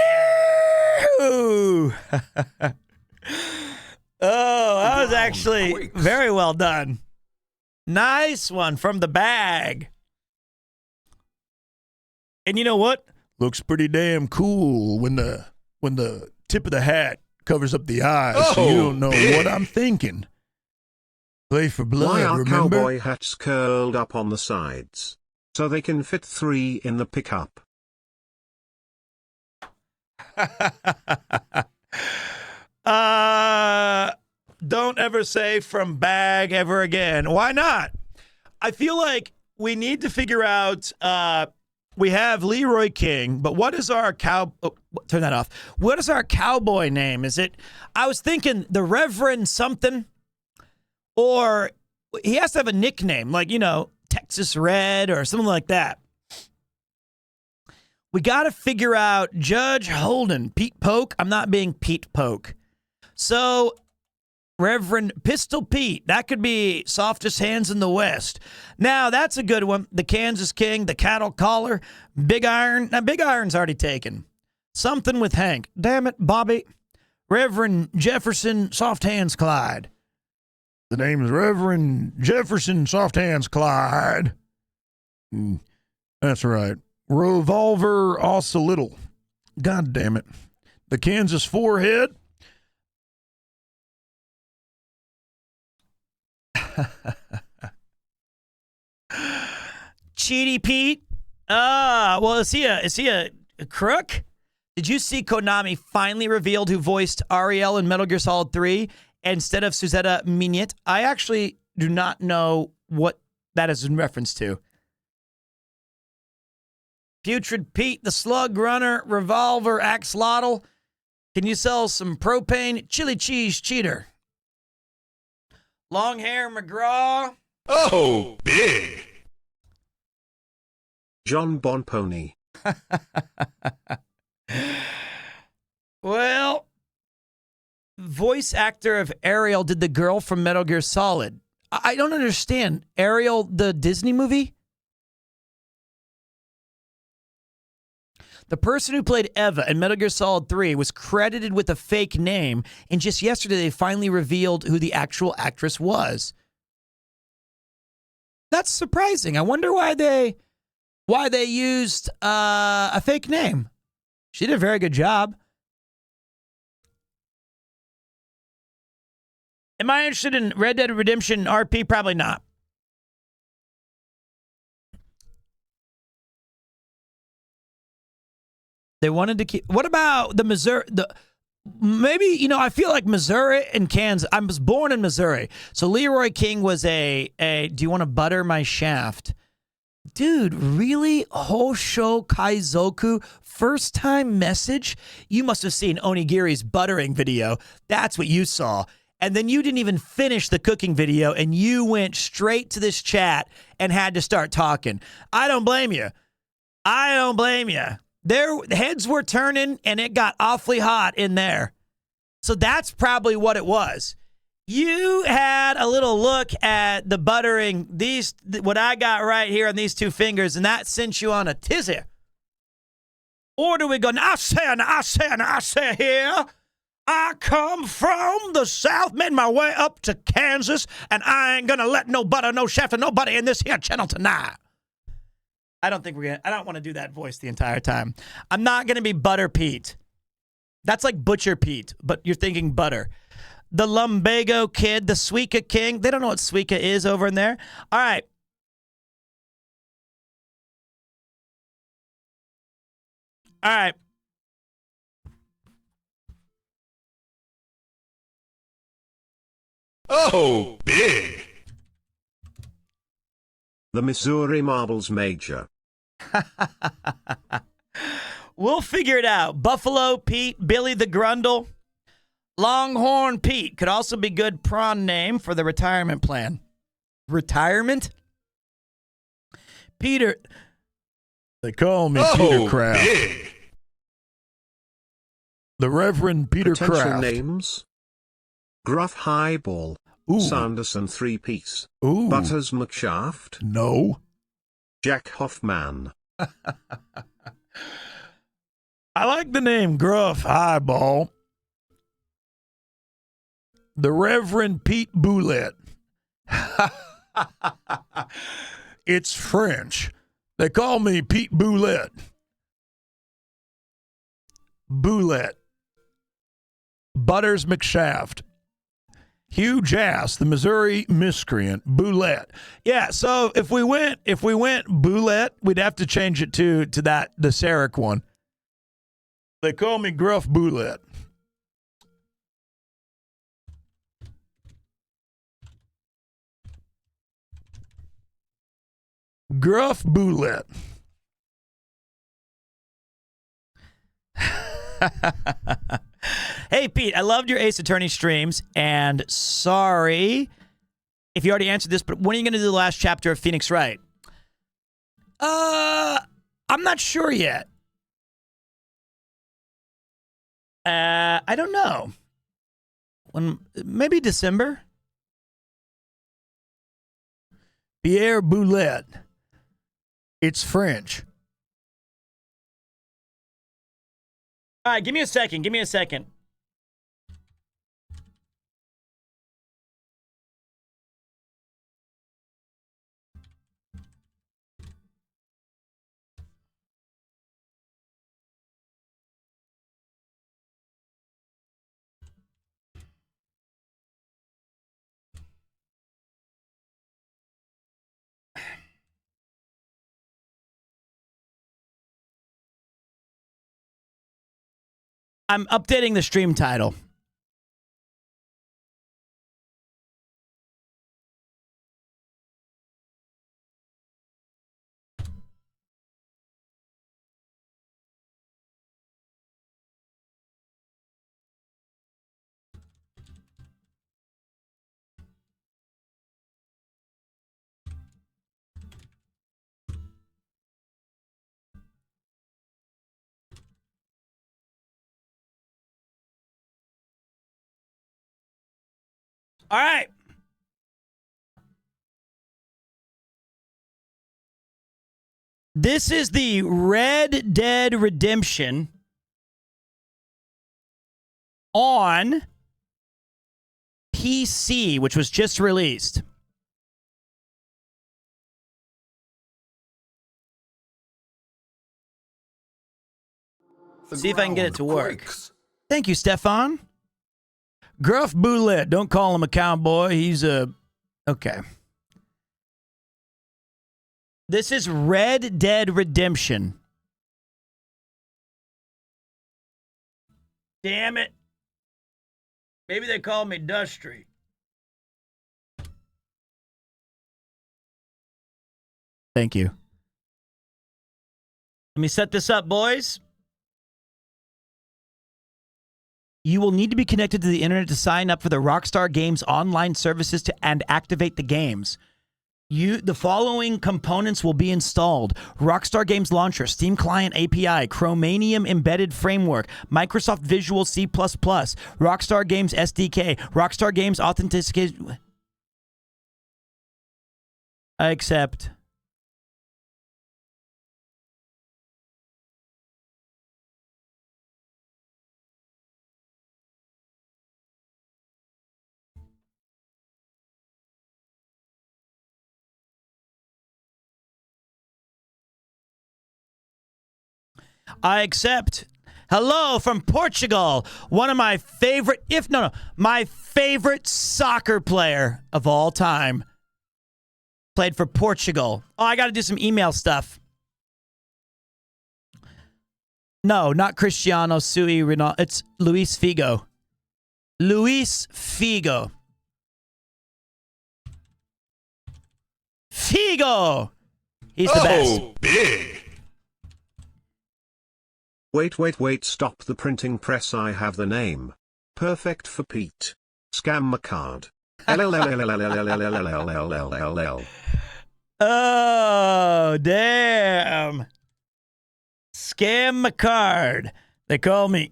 Oh, that was actually very well done. Nice one from the bag. And you know what? Looks pretty damn cool when the tip of the hat covers up the eyes, so you don't know what I'm thinking. Play for blood, Why are remember? cowboy hats curled up on the sides? So they can fit 3 in the pickup. Don't ever say from bag ever again. Why not? I feel like we need to figure out, we have Leroy King, but what is our turn that off. What is our cowboy name? Is it, I was thinking the Reverend something, or he has to have a nickname, like, Texas Red or something like that. We got to figure out Judge Holden, Pete Polk. I'm not being Pete Polk. So, Reverend Pistol Pete. That could be Softest Hands in the West. Now, that's a good one. The Kansas King, the Cattle Caller, Big Iron. Now, Big Iron's already taken. Something with Hank. Damn it, Bobby. Reverend Jefferson Soft Hands Clyde. The name's Reverend Jefferson Soft Hands Clyde. That's right. Revolver Little. God damn it. The Kansas Forehead. Cheaty Pete. Well, is he a crook? Did you see Konami finally revealed who voiced Ariel in Metal Gear Solid 3 instead of Suzetta Mignette? I actually do not know what that is in reference to. Putrid Pete, the Slug Runner, Revolver, Axolotl. Can you sell some propane? Chili Cheese Cheater. Long Hair McGraw. Oh, big. John Bonpony. Well, voice actor of Ariel did the girl from Metal Gear Solid. I don't understand. Ariel, the Disney movie? The person who played Eva in Metal Gear Solid 3 was credited with a fake name, and just yesterday they finally revealed who the actual actress was. That's surprising. I wonder why they used a fake name. She did a very good job. Am I interested in Red Dead Redemption RP? Probably not. They wanted to keep. What about the Missouri? Maybe, I feel like Missouri and Kansas. I was born in Missouri. So Leroy King was a do you want to butter my shaft? Dude, really? Hosho Kaizoku? First time message? You must have seen Onigiri's buttering video. That's what you saw. And then you didn't even finish the cooking video and you went straight to this chat and had to start talking. I don't blame you. I don't blame you. Their heads were turning and it got awfully hot in there. So that's probably what it was. You had a little look at the buttering, what I got right here on these 2 fingers, and that sent you on a tizzy. Or do we go, I say here, I come from the South, made my way up to Kansas, and I ain't gonna let no butter, no shaft, or nobody in this here channel tonight. I don't want to do that voice the entire time. I'm not going to be Butter Pete. That's like Butcher Pete, but you're thinking butter. The Lumbago Kid, the Suica King. They don't know what Suica is over in there. All right. All right. Oh, big. The Missouri Marbles Major. We'll figure it out. Buffalo Pete, Billy the Grundle, Longhorn Pete could also be good prawn name for the retirement plan. Retirement? Peter. They call me Peter Kraft. Big. The Reverend Peter Potential Kraft. names: Gruff Highball, Ooh. Sanderson 3-piece, Ooh. Butters McShaft, No. Jack Hoffman. I like the name Gruff Highball. The Reverend Pete Boulette. It's French. They call me Pete Boulette. Boulette. Butters McShaft. Huge ass, the Missouri miscreant, Boulette. Yeah, so if we went Boulette, we'd have to change it to that, the Sarek one. They call me Gruff Boulette. Gruff Boulette. Hey, Pete, I loved your Ace Attorney streams, and sorry if you already answered this, but when are you going to do the last chapter of Phoenix Wright? I'm not sure yet. I don't know. Maybe December? Pierre Boulette. It's French. All right, give me a second. Give me a second. I'm updating the stream title. All right. This is the Red Dead Redemption on PC, which was just released. See if I can get it to work. Thank you, Stefan. Gruff Boulette. Don't call him a cowboy. He's a... Okay. This is Red Dead Redemption. Damn it. Maybe they call me Dustry. Thank you. Let me set this up, boys. You will need to be connected to the internet to sign up for the Rockstar Games online services and activate the games. The following components will be installed: Rockstar Games Launcher, Steam Client API, Chromium Embedded Framework, Microsoft Visual C++, Rockstar Games SDK, Rockstar Games Authentication. I accept. I accept. Hello from Portugal. One of my favorite, my favorite soccer player of all time. Played for Portugal. Oh, I got to do some email stuff. No, not Cristiano Sui Ronaldo. It's Luis Figo. Luis Figo. Figo! He's the best. Big. Wait, stop the printing press. I have the name. Perfect for Pete. Scam my card. Oh, damn. Scam my card. They call me.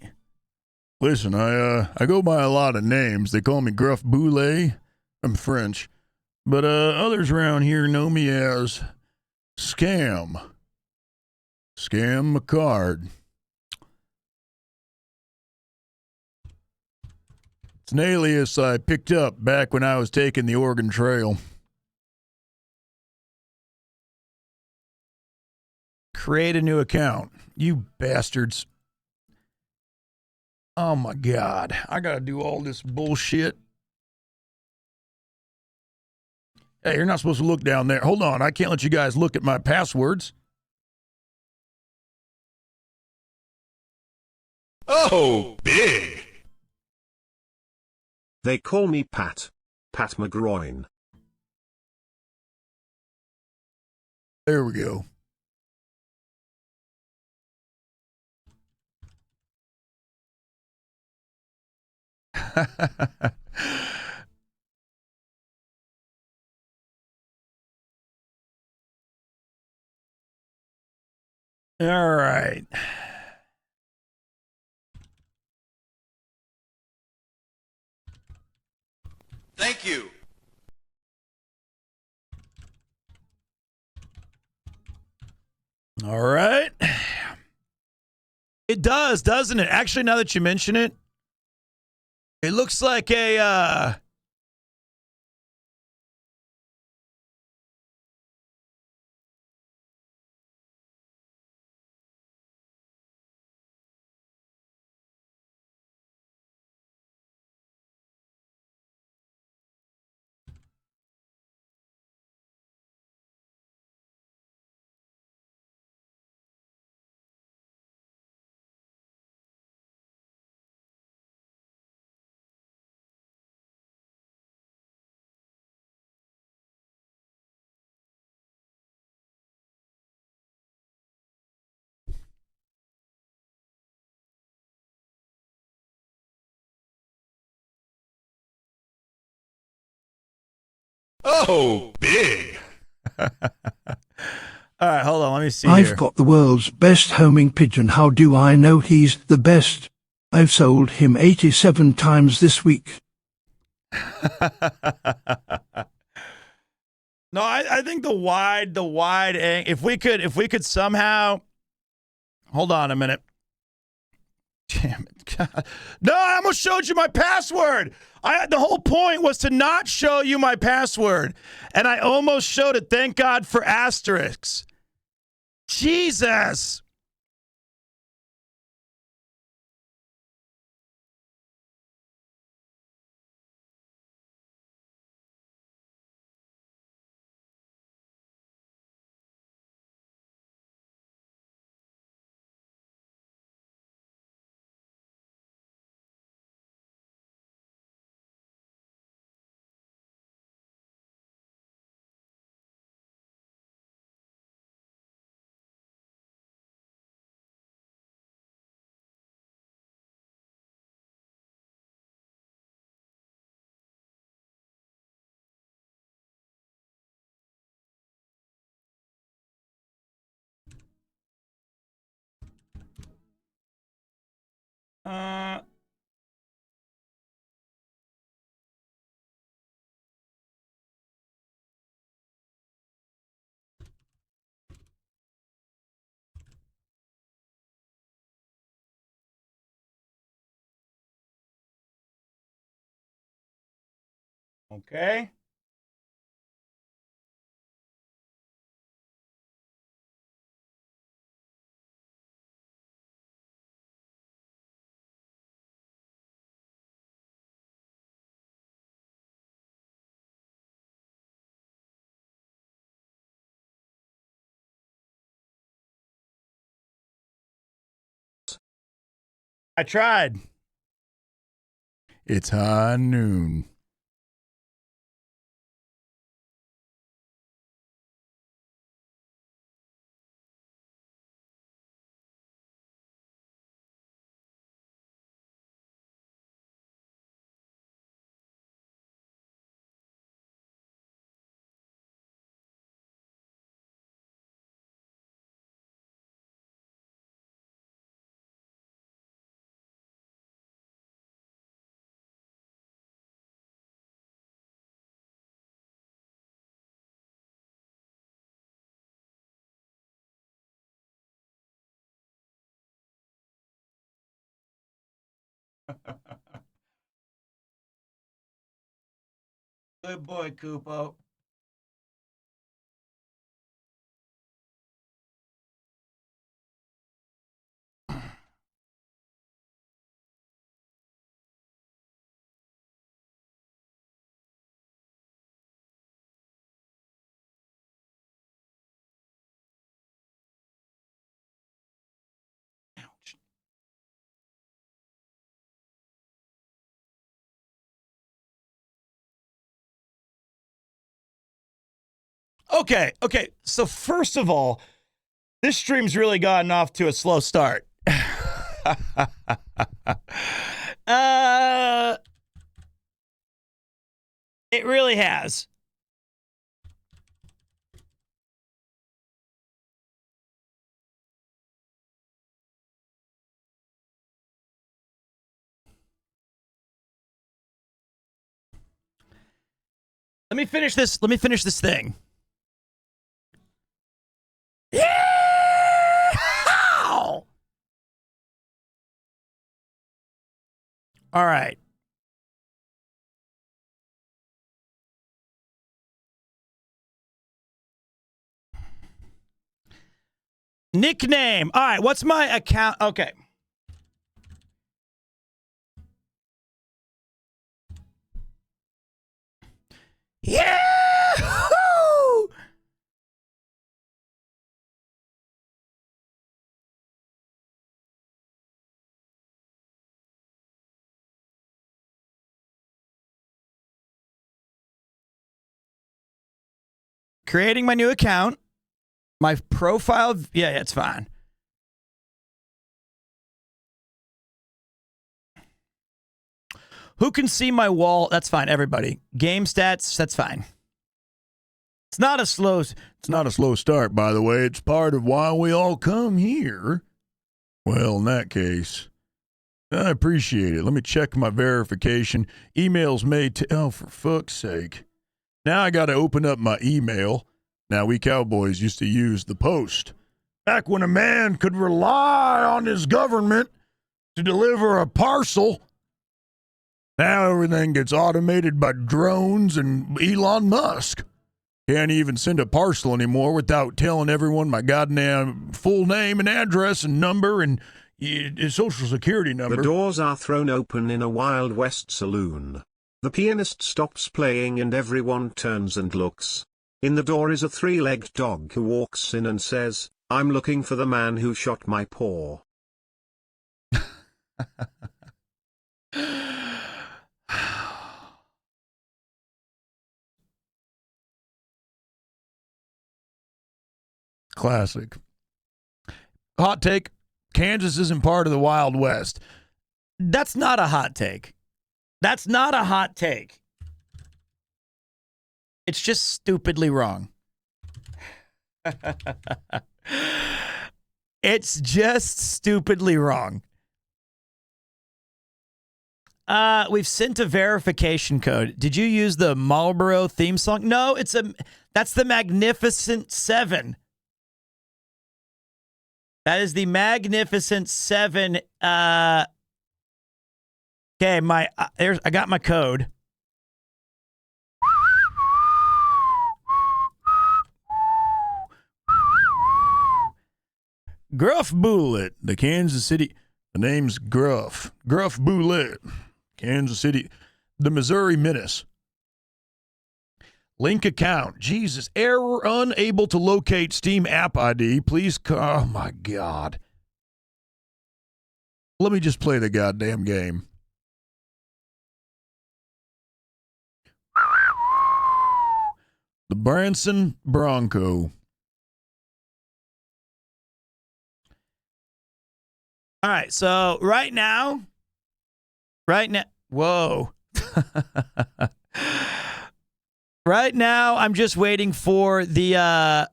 Listen, I go by a lot of names. They call me Gruff Boulette. I'm French. But others around here know me as Scam. Scam my card. It's an alias I picked up back when I was taking the Oregon Trail. Create a new account. You bastards. Oh my God. I gotta do all this bullshit. Hey, you're not supposed to look down there. Hold on. I can't let you guys look at my passwords. Oh, big. They call me Pat. Pat McGroin. There we go. All right. Thank you. All right. It does, doesn't it? Actually, now that you mention it, it looks like a Oh, big. all right, hold on, let me see I've here. got the world's best homing pigeon. How do I know he's the best? I've sold him 87 times this week. No, I think the wide if we could somehow hold on a minute. Damn it. God. No, I almost showed you my password. The whole point was to not show you my password. And I almost showed it. Thank God for asterisks. Jesus. Okay. I tried. It's high noon. Good boy, Koopo. Okay. So first of all, this stream's really gotten off to a slow start. It really has. Let me finish this thing. Yeah! All right. Nickname. All right, what's my account? Okay. Yeah! Creating my new account. My profile. Yeah, it's fine. Who can see my wall? That's fine, everybody. Game stats, that's fine. It's not a slow start, by the way. It's part of why we all come here. Well, in that case, I appreciate it. Let me check my verification. Emails made to... Oh, for fuck's sake. Now I got to open up my email. Now, we cowboys used to use the post. Back when a man could rely on his government to deliver a parcel. Now everything gets automated by drones and Elon Musk. Can't even send a parcel anymore without telling everyone my goddamn full name and address and number and social security number. The doors are thrown open in a Wild West saloon. The pianist stops playing and everyone turns and looks. In the door is a three-legged dog who walks in and says, "I'm looking for the man who shot my paw." Classic. Hot take, Kansas isn't part of the Wild West. That's not a hot take. That's not a hot take. It's just stupidly wrong. It's just stupidly wrong. We've sent a verification code. Did you use the Marlboro theme song? No, that's the Magnificent Seven. That is the Magnificent Seven. Okay, I got my code. Gruff Bullet, the Kansas City. The name's Gruff Bullet, Kansas City, the Missouri Menace. Link account. Jesus, error, unable to locate Steam app ID. Please, oh my God. Let me just play the goddamn game. The Branson Bronco. All right, so right now, whoa. Right now, I'm just waiting for the,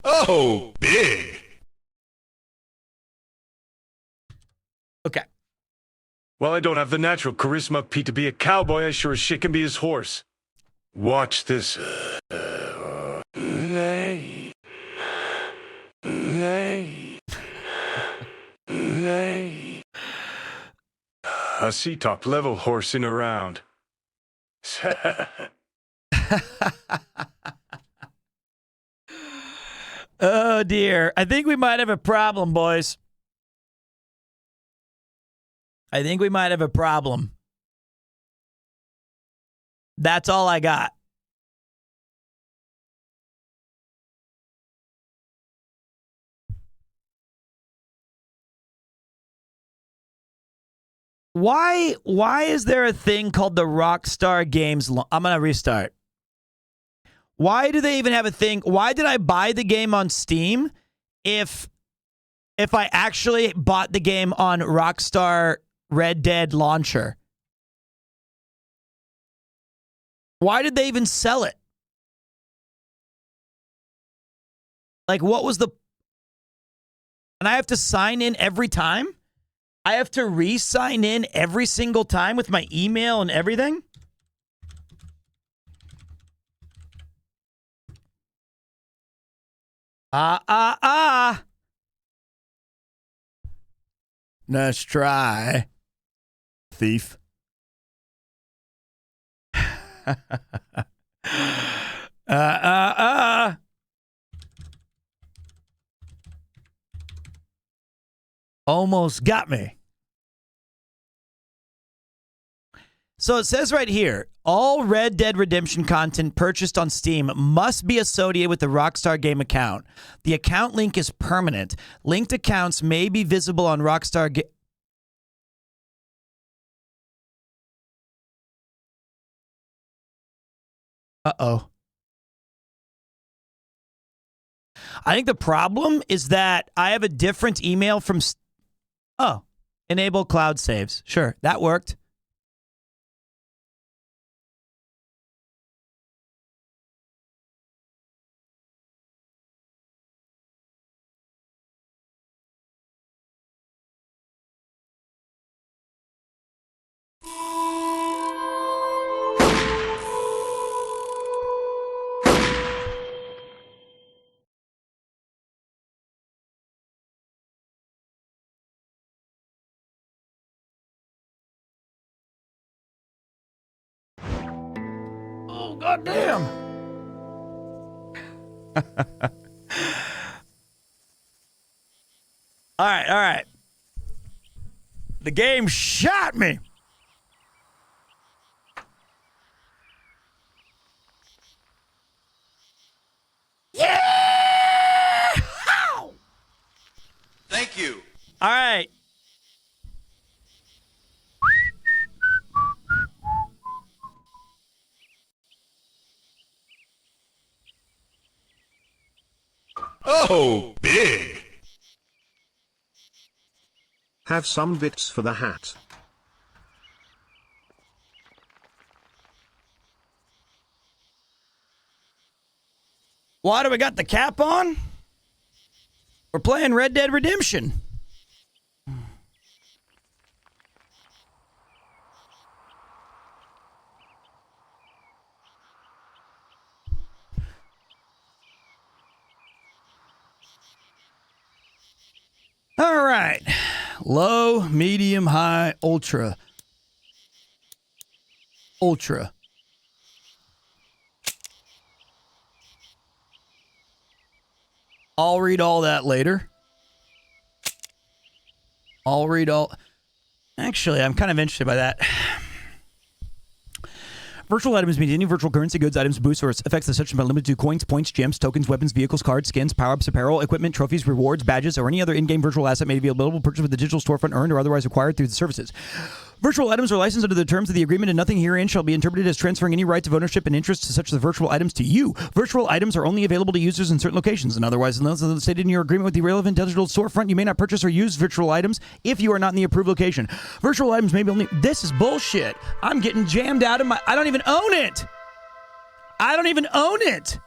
Oh, big. Okay. Well, I don't have the natural charisma, Pete, to be a cowboy. I sure as shit can be his horse. Watch this. I see top level horsing around. Oh dear. I think we might have a problem, boys. I think we might have a problem. That's all I got. Why is there a thing called the Rockstar Games? I'm going to restart. Why do they even have a thing? Why did I buy the game on Steam if I actually bought the game on Rockstar Red Dead launcher? Why did they even sell it? Like, what was the... And I have to sign in every time? I have to re-sign in every single time with my email and everything? Nice try, thief. Almost got me. So it says right here, all Red Dead Redemption content purchased on Steam must be associated with the Rockstar Game account. The account link is permanent. Linked accounts may be visible on Rockstar Game. Uh-oh. I think the problem is that I have a different email from... Oh, enable cloud saves. Sure, that worked. Oh, goddamn. All right. The game shot me. Yeah! Thank you. All right. Oh, big. Have some bits for the hat. Why do we got the cap on? We're playing Red Dead Redemption. All right. Low, medium, high, ultra. Ultra. I'll read all that later. I'll read all... Actually, I'm kind of interested by that. Virtual items mean any virtual currency, goods, items, boosts, or effects that such are limited to coins, points, gems, tokens, weapons, vehicles, cards, skins, power-ups, apparel, equipment, trophies, rewards, badges, or any other in-game virtual asset may be available to purchase with the digital storefront earned or otherwise acquired through the services. Virtual items are licensed under the terms of the agreement, and nothing herein shall be interpreted as transferring any rights of ownership and interest to such the virtual items to you. Virtual items are only available to users in certain locations, and otherwise, unless stated in your agreement with the relevant digital storefront, you may not purchase or use virtual items if you are not in the approved location. Virtual items may be only... This is bullshit. I'm getting jammed out of my... I don't even own it. I don't even own it.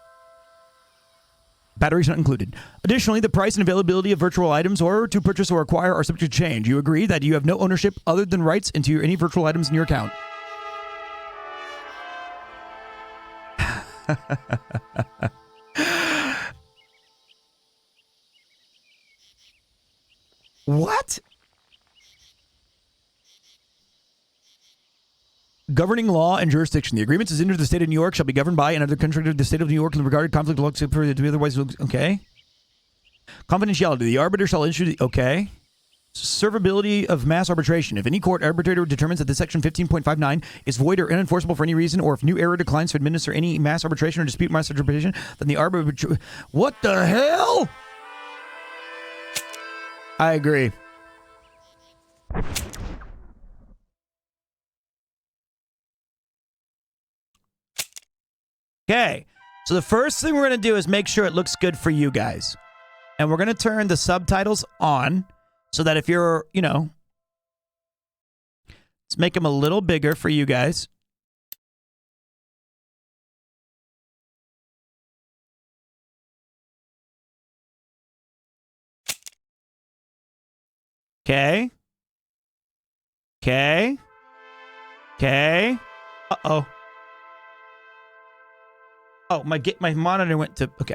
Batteries not included. Additionally, the price and availability of virtual items or to purchase or acquire are subject to change. You agree that you have no ownership other than rights into any virtual items in your account. What? Governing law and jurisdiction. The agreements as entered the state of New York shall be governed by another country of the state of New York in regarded conflict law except for to be otherwise. Okay. Confidentiality. The arbiter shall issue the... Okay. Servability of mass arbitration. If any court arbitrator determines that the section 15.59 is void or unenforceable for any reason, or if new error declines to administer any mass arbitration or dispute mass arbitration, then the arbiter... What the hell? I agree. Okay. So the first thing we're going to do is make sure it looks good for you guys. And we're going to turn the subtitles on so that if you're, let's make them a little bigger for you guys. Okay. Okay. Okay. Uh-oh. Oh, my monitor went to... Okay.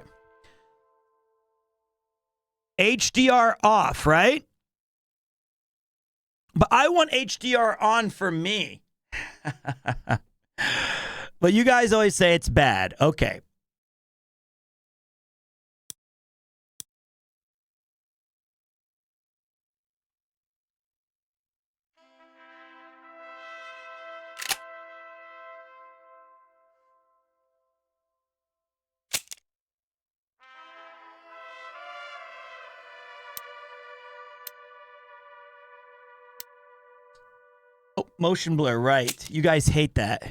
HDR off, right? But I want HDR on for me. But you guys always say it's bad. Okay. Oh, motion blur, right. You guys hate that.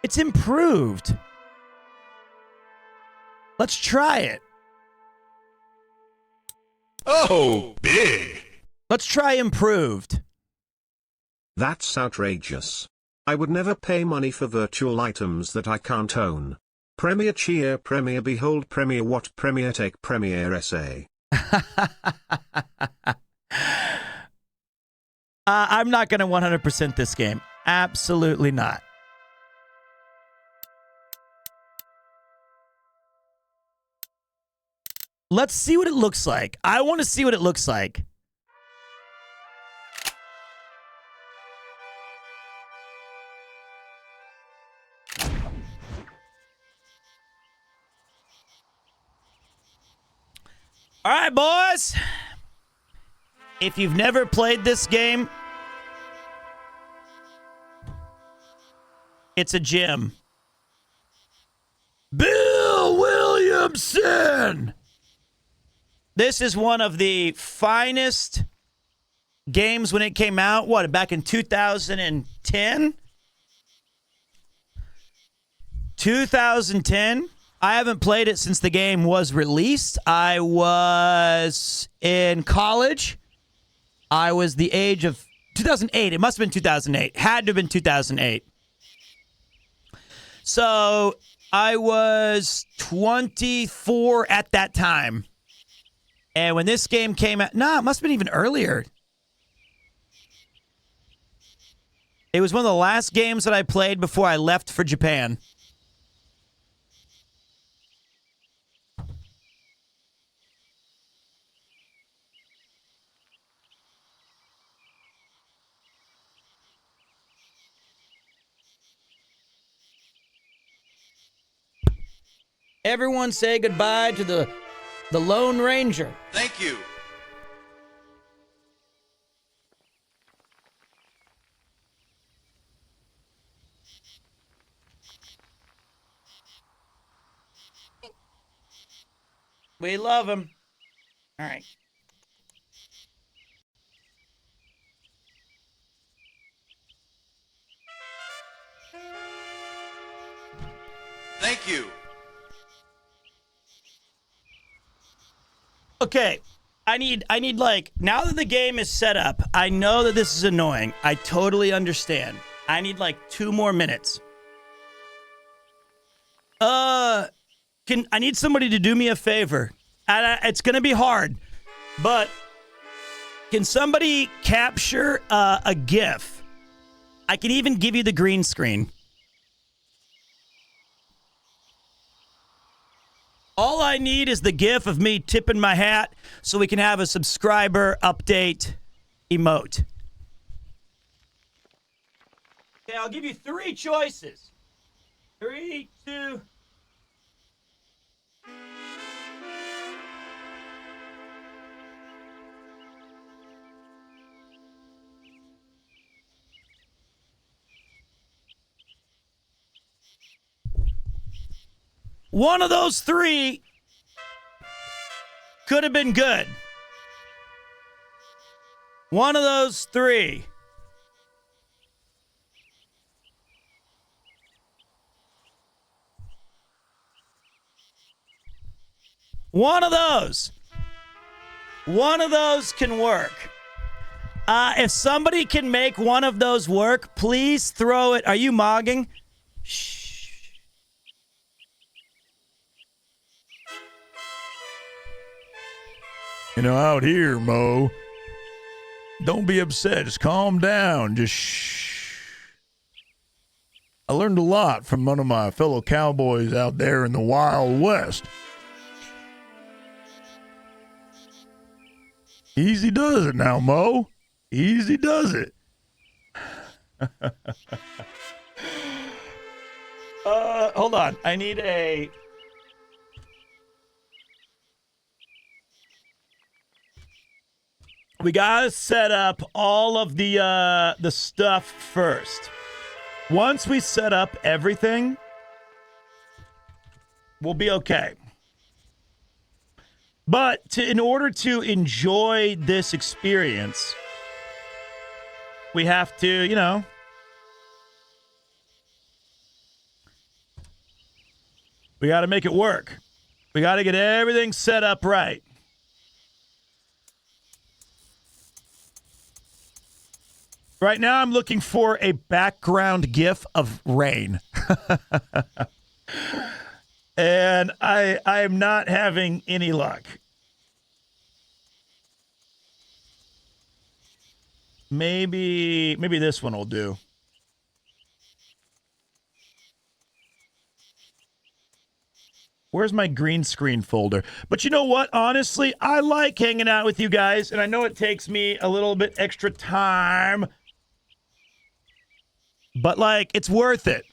It's improved. Let's try it. Oh, big. Let's try improved. That's outrageous. I would never pay money for virtual items that I can't own. Premier cheer, Premier behold, Premier what, Premier take, Premier SA. I'm not going to 100% this game. Absolutely not. Let's see what it looks like. I want to see what it looks like. All right, boys. If you've never played this game, it's a gem. Bill Williamson! This is one of the finest games when it came out. What, back in 2010? 2010? I haven't played it since the game was released. I was in college. I was the age of 2008. It must have been 2008. Had to have been 2008. So I was 24 at that time. And when this game came out, it must have been even earlier. It was one of the last games that I played before I left for Japan. Everyone say goodbye to the Lone Ranger. Thank you. We love him. All right. Thank you. Okay. I need like, now that the game is set up, I know that this is annoying. I totally understand. I need like 2 more minutes. I need somebody to do me a favor. It's going to be hard, but can somebody capture a GIF? I can even give you the green screen. All I need is the GIF of me tipping my hat so we can have a subscriber update emote. Okay, I'll give you 3 choices. 3, 2... One of those 3 could have been good. One of those 3. One of those. One of those can work. If somebody can make one of those work, please throw it. Are you mogging? Shh. You know, out here, Mo, don't be upset. Just calm down. Just shh. I learned a lot from one of my fellow cowboys out there in the Wild West. Easy does it now, Mo. Easy does it. Hold on. I need a... We gotta set up all of the stuff first. Once we set up everything, we'll be okay. But in order to enjoy this experience, we have to, you know, we got to make it work. We got to get everything set up right. Right now, I'm looking for a background GIF of rain. And I am not having any luck. Maybe this one will do. Where's my green screen folder? But you know what? Honestly, I like hanging out with you guys, and I know it takes me a little bit extra time. But, like, it's worth it.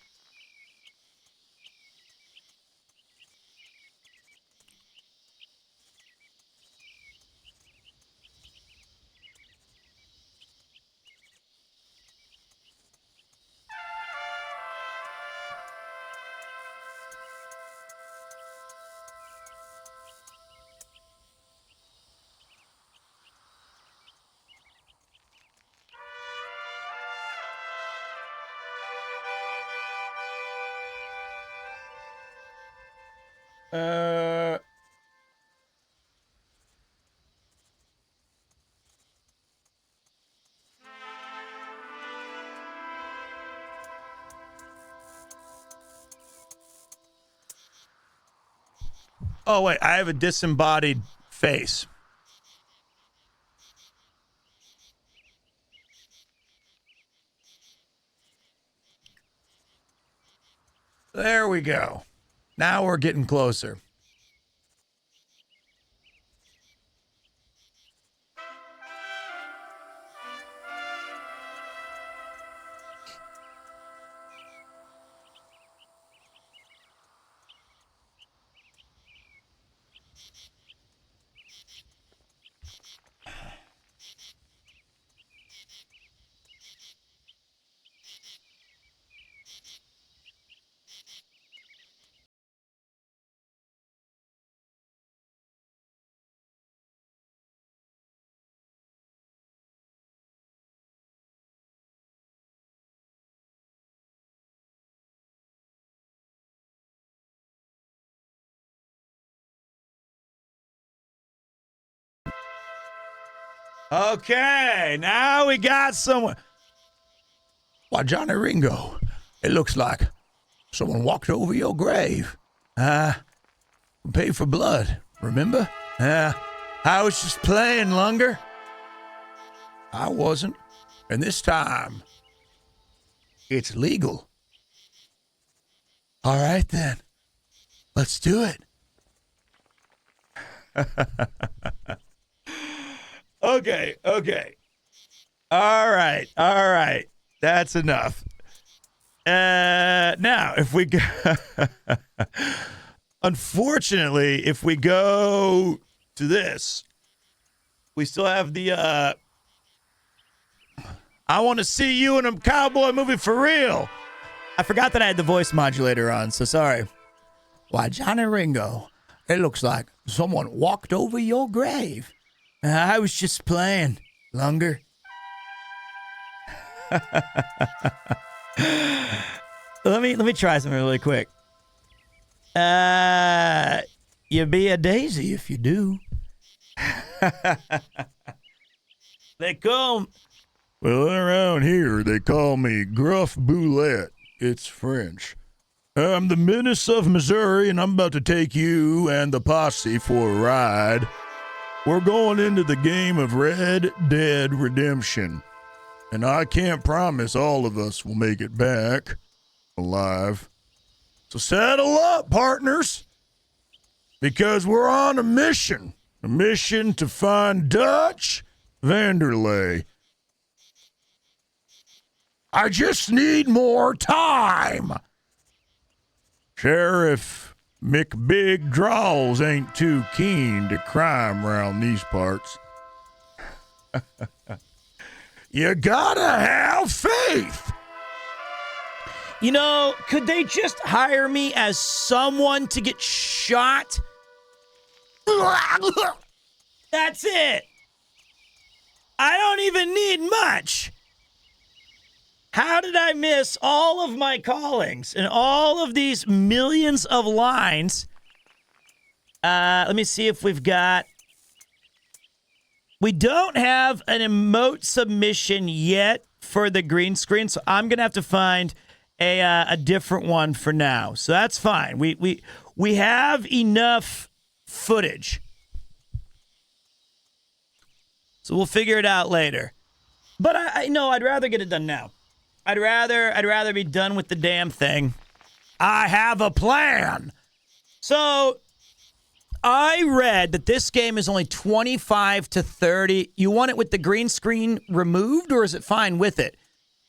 Oh, wait, I have a disembodied face. There we go. Now we're getting closer. Okay, now we got someone. Why, Johnny Ringo, it looks like someone walked over your grave. Pay for blood, remember? I was just playing, Lunger. I wasn't. And this time, it's legal. All right, then. Let's do it. Okay. All right. That's enough. Now, if we go... Unfortunately, if we go to this, we still have the, I want to see you in a cowboy movie for real. I forgot that I had the voice modulator on, so sorry. Why, Johnny Ringo, it looks like someone walked over your grave. I was just playing, Lunger. Let me try something really quick. You be a daisy if you do. They call. Well, around here, they call me Gruff Boulette. It's French. I'm the menace of Missouri, and I'm about to take you and the posse for a ride. We're going into the game of Red Dead Redemption, and I can't promise all of us will make it back alive. So saddle up, partners, because we're on a mission to find Dutch Vanderlei. I just need more time. Sheriff McBig Draws ain't too keen to crime around these parts. You gotta have faith. You know, could they just hire me as someone to get shot? That's it. I don't even need much. How did I miss all of my callings and all of these millions of lines? Let me see if we've got... We don't have an emote submission yet for the green screen, so I'm going to have to find a different one for now. So that's fine. We have enough footage. So we'll figure it out later. But I know I'd rather get it done now. I'd rather be done with the damn thing. I have a plan. So I read that this game is only 25 to 30. You want it with the green screen removed, or is it fine with it?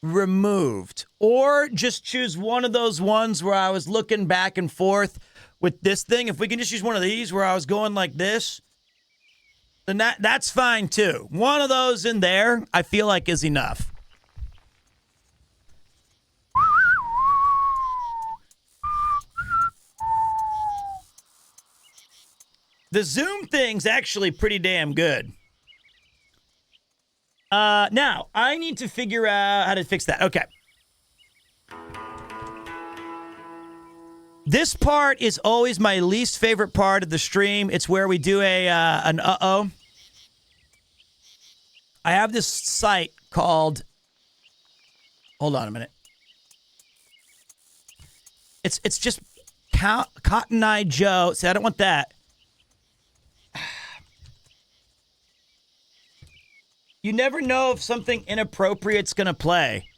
Removed. Or just choose one of those ones where I was looking back and forth with this thing. If we can just use one of these where I was going like this, then that's fine too. One of those in there, I feel like is enough. The zoom thing's actually pretty damn good. Now, I need to figure out how to fix that. Okay. This part is always my least favorite part of the stream. It's where we do an uh-oh. I have this site called... Hold on a minute. It's just Cotton Eye Joe. See, I don't want that. You never know if something inappropriate's gonna play.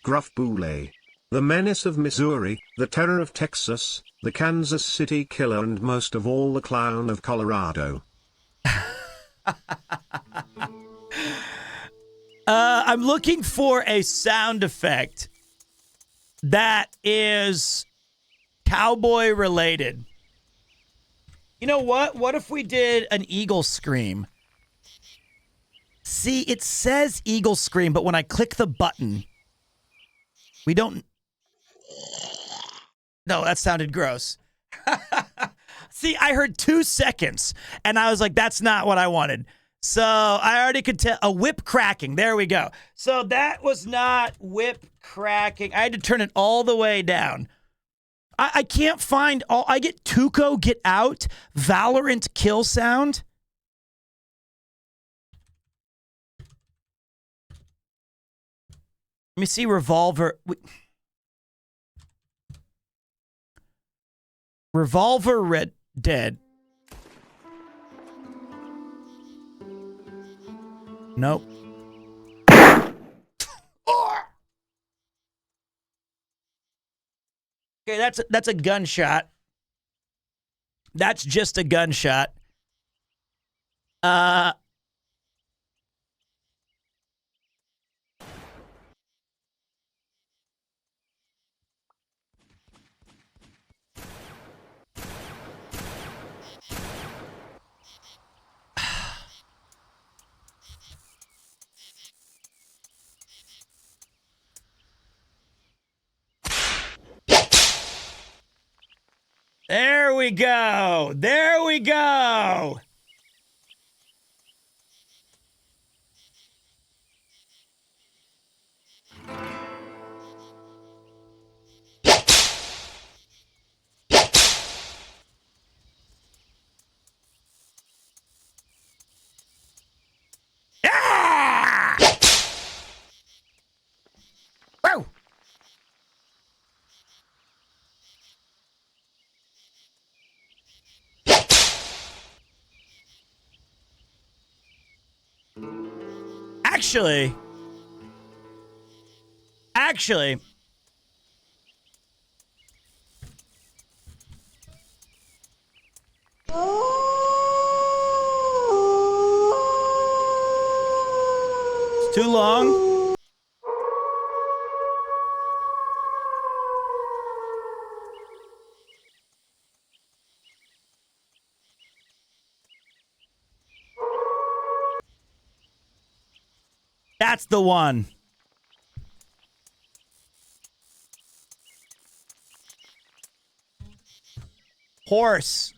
Gruff Boulay. The menace of Missouri, the terror of Texas, the Kansas City killer, and most of all the clown of Colorado. I'm looking for a sound effect that is cowboy related. You know what? What if we did an eagle scream? See, it says eagle scream, but when I click the button, we don't... No, that sounded gross. See, I heard 2 seconds, and I was like, that's not what I wanted. So I already could tell. A whip cracking. There we go. So that was not whip cracking. I had to turn it all the way down. I can't find all... I get Tuco, Get Out, Valorant kill sound. Let me see Revolver. Revolver Red Dead. Nope. Okay, that's a gunshot. That's just a gunshot. There we go. There we go. Actually, it's too long. That's the one. Horse.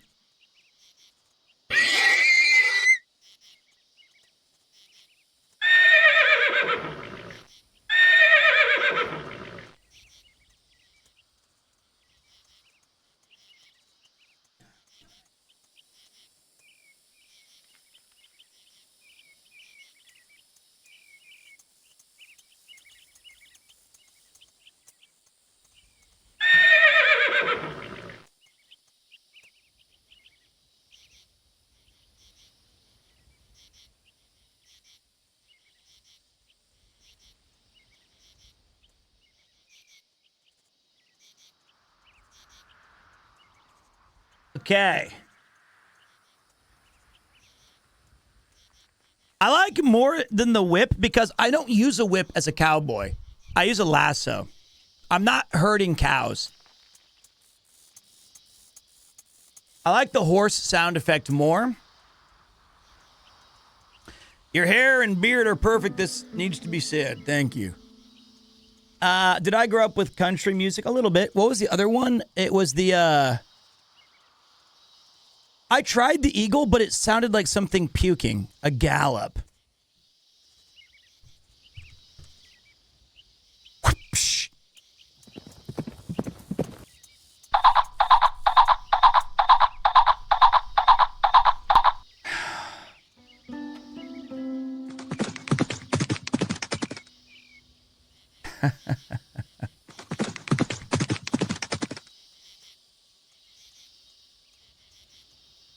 Okay. I like more than the whip because I don't use a whip as a cowboy. I use a lasso. I'm not herding cows. I like the horse sound effect more. Your hair and beard are perfect. This needs to be said. Thank you. Did I grow up with country music? A little bit. What was the other one? It was the, I tried the eagle, but it sounded like something puking. A gallop. Whoopsh.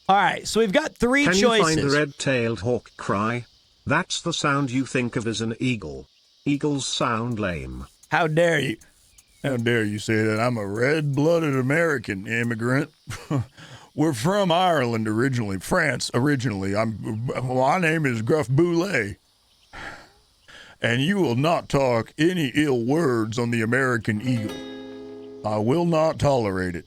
All right, so we've got three choices. Can you find the red-tailed hawk cry? That's the sound you think of as an eagle. Eagles sound lame. How dare you? How dare you say that? I'm a red-blooded American immigrant. We're from Ireland originally, France originally. My name is Gruff Boulay. And you will not talk any ill words on the American eagle. I will not tolerate it.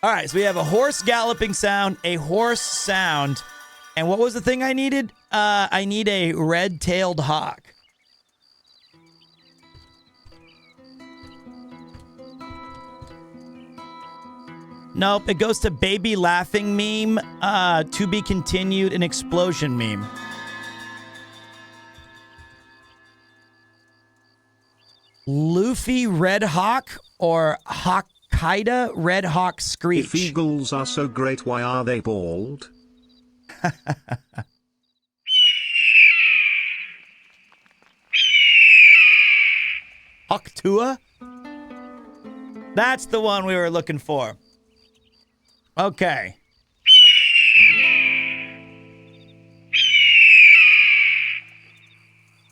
All right, so we have a horse galloping sound, a horse sound, and what was the thing I needed? I need a red-tailed hawk. Nope, it goes to baby laughing meme, to be continued, an explosion meme. Luffy Red Hawk or Hokkaido Red Hawk Screech. If eagles are so great, why are they bald? Hokkaido? That's the one we were looking for. Okay.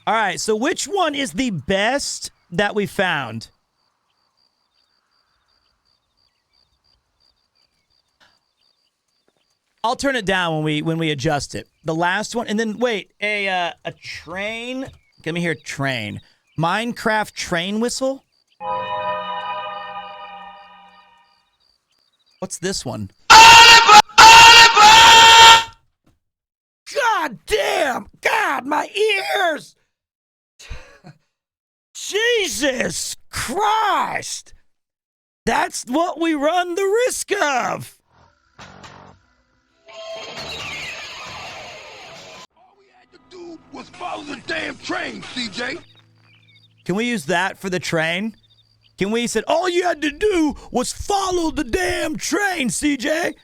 All right, so which one is the best that we found? I'll turn it down when we adjust it. The last one, and then wait, a train. Let me hear train. Minecraft train whistle. What's this one? God damn! God, my ears! Jesus Christ! That's what we run the risk of. All we had to do was follow the damn train, CJ. Can we use that for the train? Can we say, all you had to do was follow the damn train, CJ?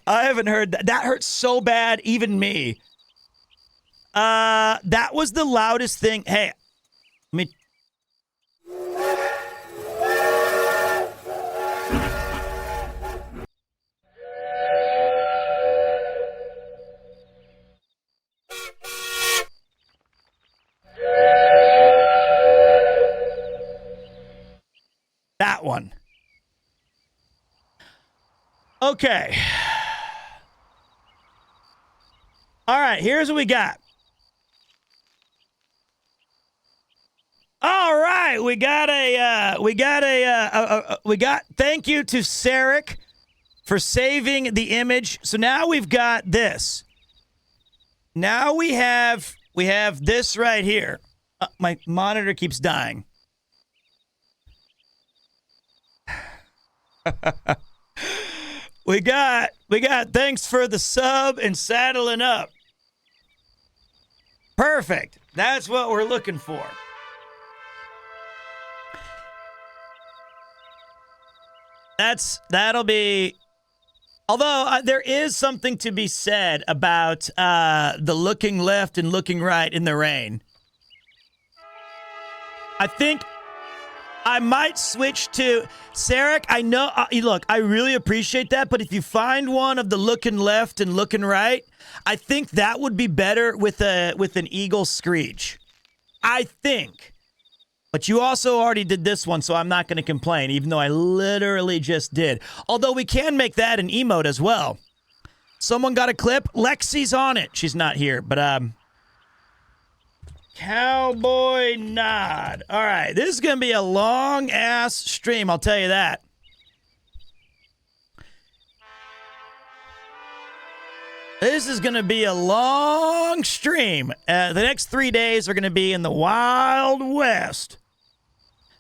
I haven't heard that. That hurts so bad, even me. That was the loudest thing. Hey, let me... That one. Okay. All right, here's what we got. All right, thank you to Sarek for saving the image. So now we've got this. Now we have this right here. My monitor keeps dying. We got thanks for the sub and saddling up. Perfect. That's what we're looking for. That'll be. Although there is something to be said about the looking left and looking right in the rain. I think I might switch to Sarek. I know. Look, I really appreciate that, but if you find one of the looking left and looking right, I think that would be better with an eagle screech. I think. But you also already did this one, so I'm not going to complain, even though I literally just did. Although we can make that an emote as well. Someone got a clip? Lexi's on it. She's not here, but cowboy nod. All right, this is going to be a long-ass stream, I'll tell you that. This is going to be a long stream. The next 3 days are going to be in the Wild West.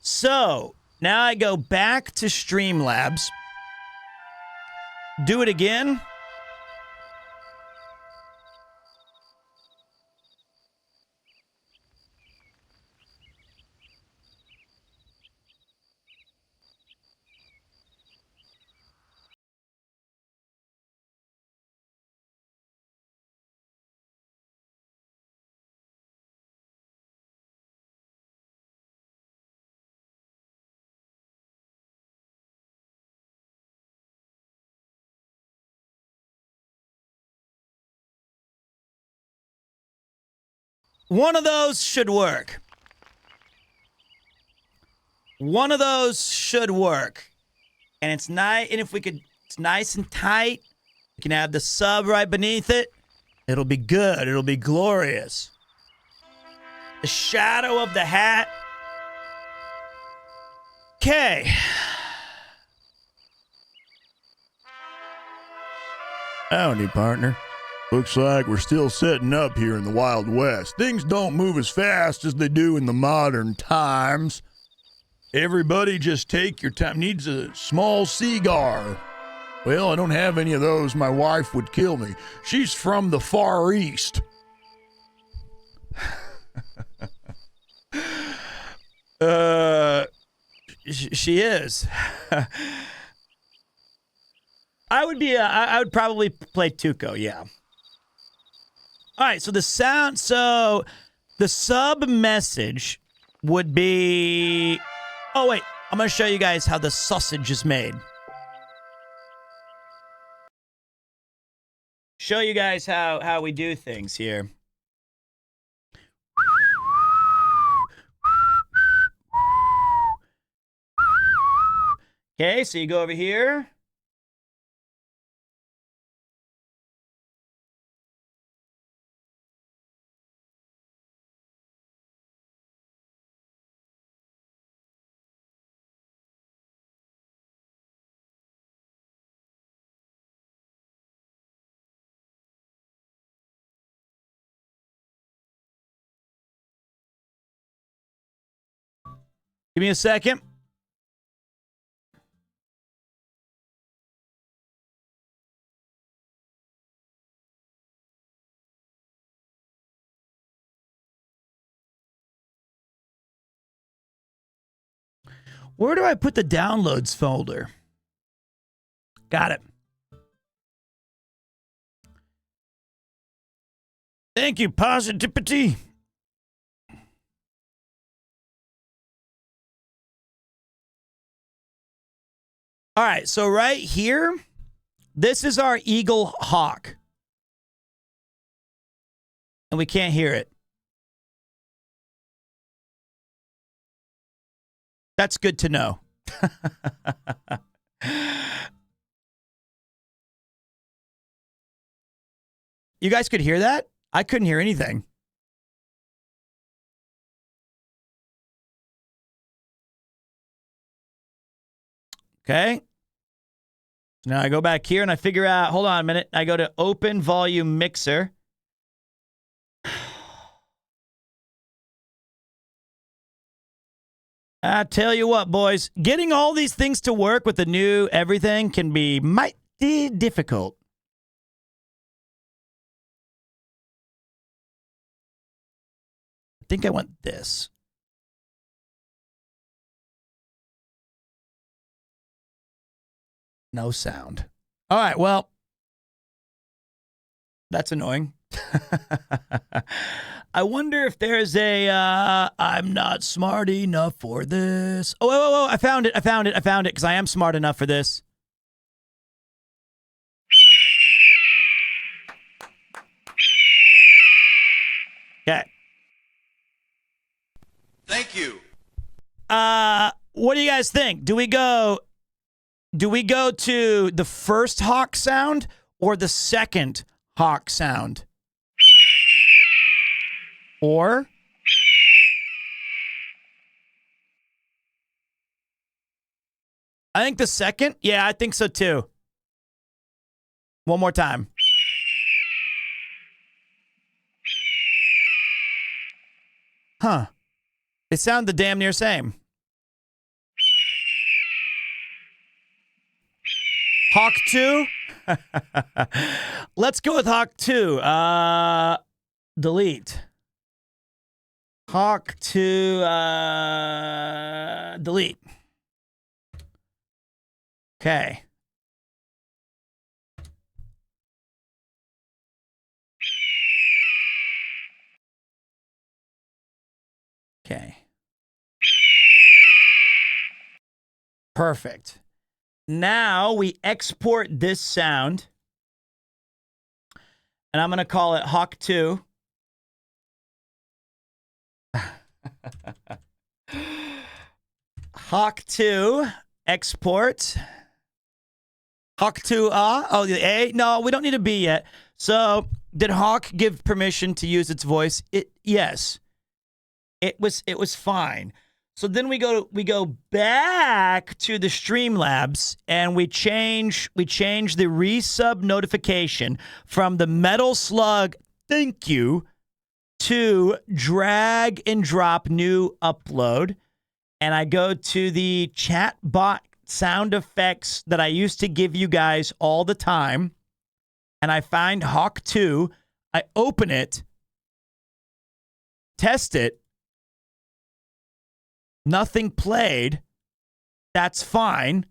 So, now I go back to Streamlabs. Do it again. One of those should work. One of those should work. And it's nice. And if we could, it's nice and tight. We can have the sub right beneath it. It'll be good. It'll be glorious. The shadow of the hat. Okay. Howdy, partner. Looks like we're still setting up here in the Wild West. Things don't move as fast as they do in the modern times. Everybody just take your time. Needs a small cigar. Well, I don't have any of those. My wife would kill me. She's from the Far East. She is. I would probably play Tuco, yeah. All right, so the sub message would be, oh wait, I'm going to show you guys how the sausage is made. Show you guys how we do things here. Okay, so you go over here. Give me a second. Where do I put the downloads folder? Got it. Thank you, Positivity. All right, so right here, this is our Eagle Hawk. And we can't hear it. That's good to know. You guys could hear that? I couldn't hear anything. Okay. So now I go back here and I figure out, hold on a minute. I go to open volume mixer. I tell you what, boys, getting all these things to work with the new everything can be mighty difficult. I think I want this. No sound. All right, well, that's annoying. I wonder if there's a, I'm not smart enough for this. Oh, whoa, I found it, because I am smart enough for this. Okay. Thank you. What do you guys think? Do we go to the first hawk sound or the second hawk sound? Or I think the second. Yeah, I think so too. One more time. Huh. They sound the damn near same. Hawk 2? Let's go with Hawk 2. Delete. Hawk 2, delete. Okay. Okay. Perfect. Now we export this sound. And I'm going to call it Hawk 2. Hawk 2, export. Hawk 2, oh, the A? No, we don't need a B yet. So, did Hawk give permission to use its voice? Yes. It was fine. So then we go back to the Streamlabs and we change the resub notification from the Metal Slug thank you to drag and drop new upload. And I go to the chat bot sound effects that I used to give you guys all the time. And I find Hawk 2. I open it, test it. Nothing played. That's fine.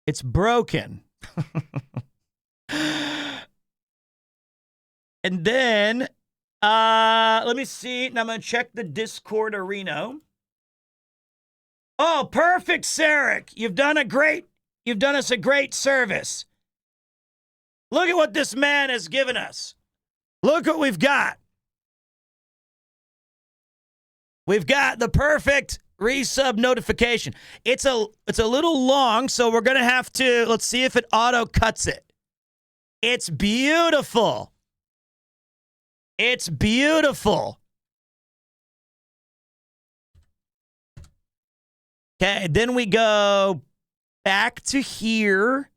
It's broken. And then, let me see. And I'm going to check the Discord arena. Oh, perfect, Sarek. You've done us a great service. Look at what this man has given us. Look what we've got. We've got the perfect resub notification. It's a little long, so we're going to have to, let's see if it auto cuts it. It's beautiful. It's beautiful. Okay, then we go back to here.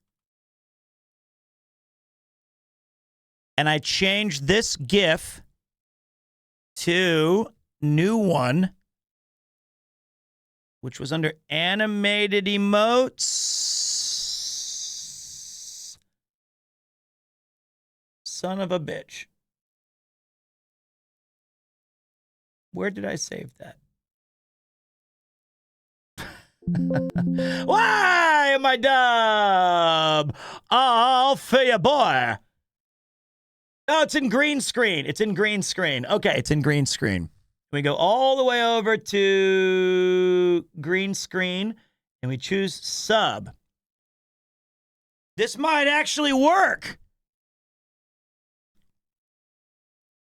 And I change this GIF to new one, which was under animated emotes. Son of a bitch. Where did I save that? Why am I dumb? All for you, boy. Oh, it's in green screen. It's in green screen. Okay, it's in green screen. We go all the way over to green screen, and we choose sub. This might actually work.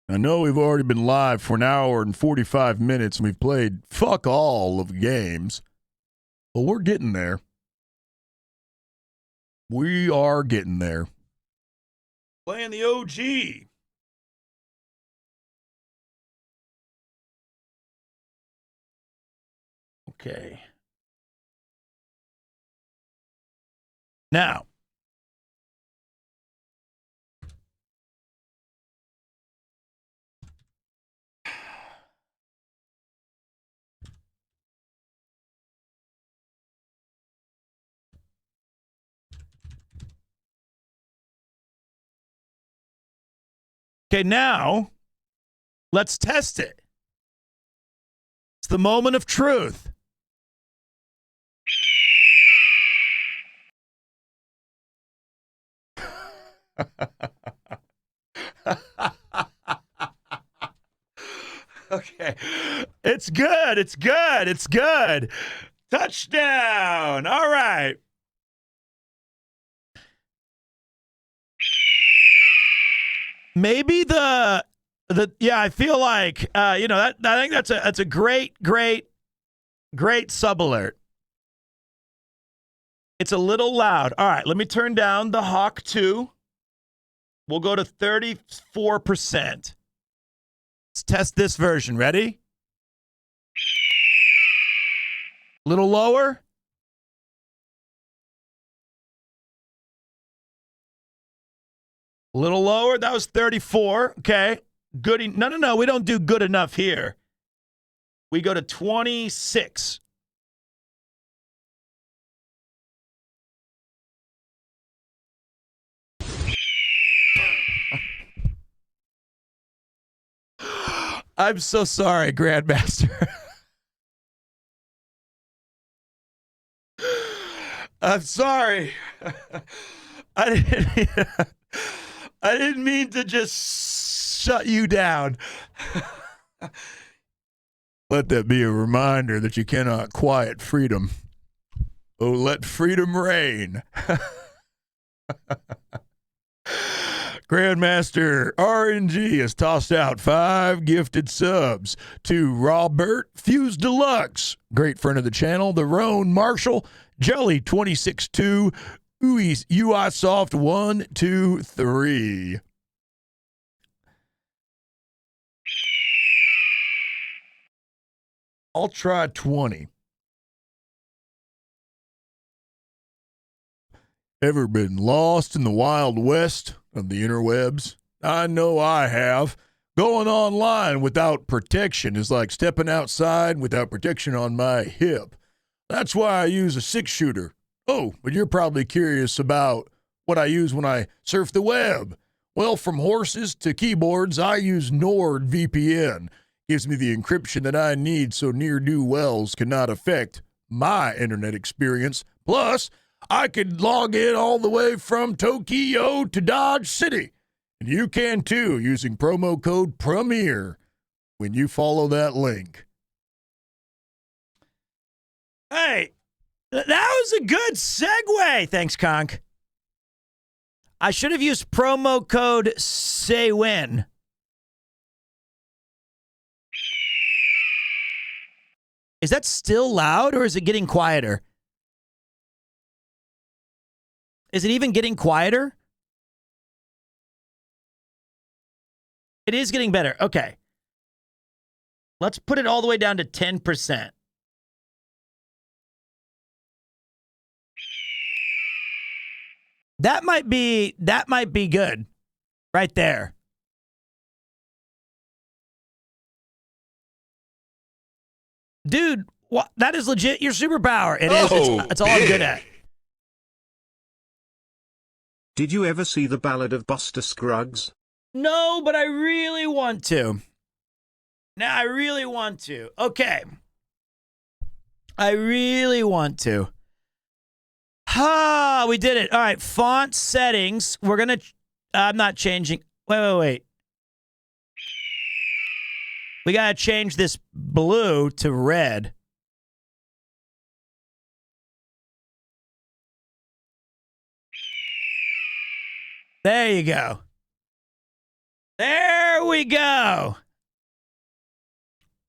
I know we've already been live for an hour and 45 minutes, and we've played fuck all of the games, but we're getting there. We are getting there. Playing the OG. Okay. Now, now let's test it. It's the moment of truth. Okay. It's good. It's good. It's good. Touchdown. All right. Maybe yeah, I feel like I think that's a great sub alert. It's a little loud. All right, let me turn down the Hawk 2. We'll go to 34%. Let's test this version. Ready? A little lower. A little lower. That was 34. Okay. Good. No. We don't do good enough here. We go to 26. I'm so sorry, Grandmaster. I'm sorry. I didn't mean to just shut you down. Let that be a reminder that you cannot quiet freedom. Oh, let freedom reign. Grandmaster RNG has tossed out 5 gifted subs to Robert Fuse Deluxe, great friend of the channel, the Roan Marshall, Jelly 262, UI Soft 123. I'll try 20. Ever been lost in the Wild West of the interwebs? I know I have. Going online without protection is like stepping outside without protection on my hip. That's why I use a 6-shooter. Oh, but you're probably curious about what I use when I surf the web. Well, from horses to keyboards, I use NordVPN. Gives me the encryption that I need so ne'er-do-wells cannot affect my internet experience. Plus, I could log in all the way from Tokyo to Dodge City. And you can too using promo code PREMIER when you follow that link. Hey, that was a good segue. Thanks, Conk. I should have used promo code SAYWIN. Is that still loud or is it getting quieter? Is it even getting quieter? It is getting better. Okay. Let's put it all the way down to 10%. That might be good. Right there. Dude, that is legit your superpower. It is. It's all I'm good at. Did you ever see the Ballad of Buster Scruggs? No, but I really want to. Now, I really want to. Okay. I really want to. We did it. All right, font settings. We're going to... I'm not changing... Wait. We got to change this blue to red. There you go. There we go.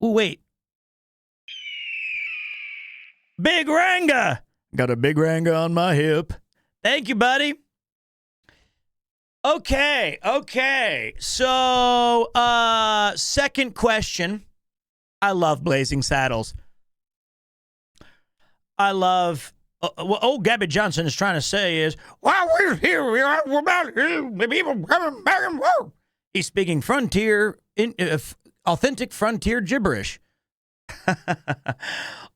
Ooh, wait. Big Ranga. Got a big Ranga on my hip. Thank you, buddy. Okay. So, second question. I love Blazing Saddles. I love... what old Gabby Johnson is trying to say is, while we're here, we're about the people coming back and forth. He's speaking authentic frontier gibberish.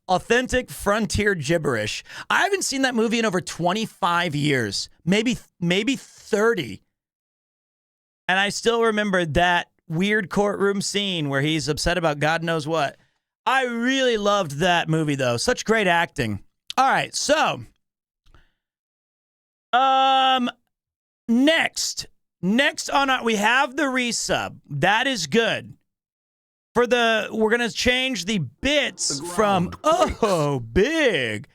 Authentic frontier gibberish. I haven't seen that movie in over 25 years, maybe 30. And I still remember that weird courtroom scene where he's upset about God knows what. I really loved that movie, though. Such great acting. All right, so next on our, we have the resub. That is good. We're gonna change the bits from big.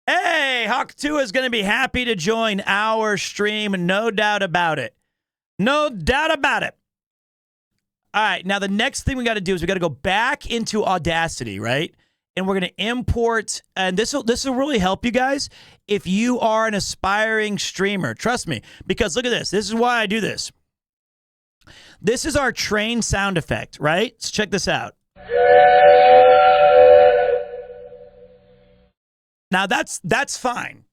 Hey, Hawk2 is gonna be happy to join our stream, no doubt about it. No doubt about it. All right, now the next thing we got to do is we got to go back into Audacity, right? And we're going to import, and this will really help you guys if you are an aspiring streamer. Trust me, because look at this. This is why I do this. This is our train sound effect, right? So check this out. Now that's fine.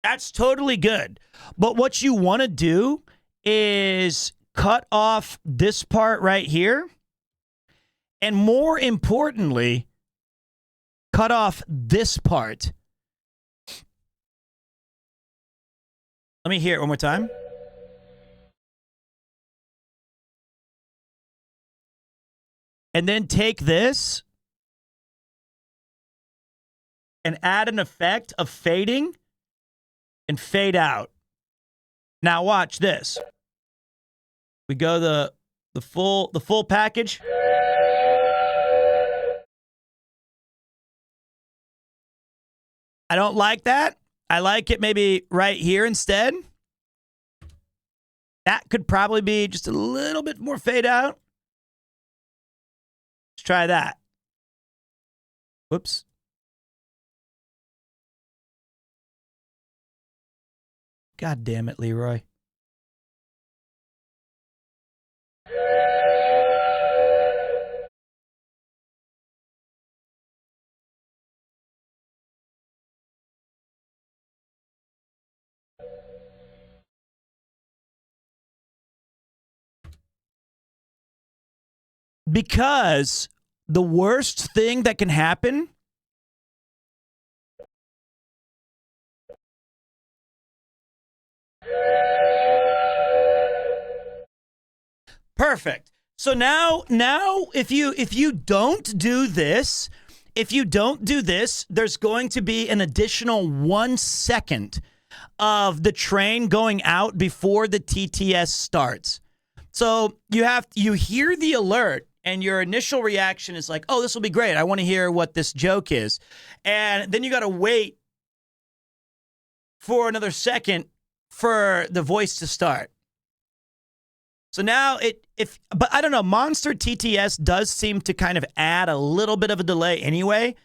That's totally good. But what you want to do is cut off this part right here. And more importantly, cut off this part. Let me hear it one more time. And then take this and add an effect of fading and fade out. Now watch this. We go the full package. I don't like that. I like it maybe right here instead. That could probably be just a little bit more fade out. Let's try that. Whoops. God damn it, Leroy. Because the worst thing that can happen perfect. So now if you don't do this, there's going to be an additional 1 second of the train going out before the TTS starts. So you hear the alert and your initial reaction is like, oh, this will be great. I want to hear what this joke is. And then you got to wait for another second for the voice to start. So now but I don't know, Monster TTS does seem to kind of add a little bit of a delay anyway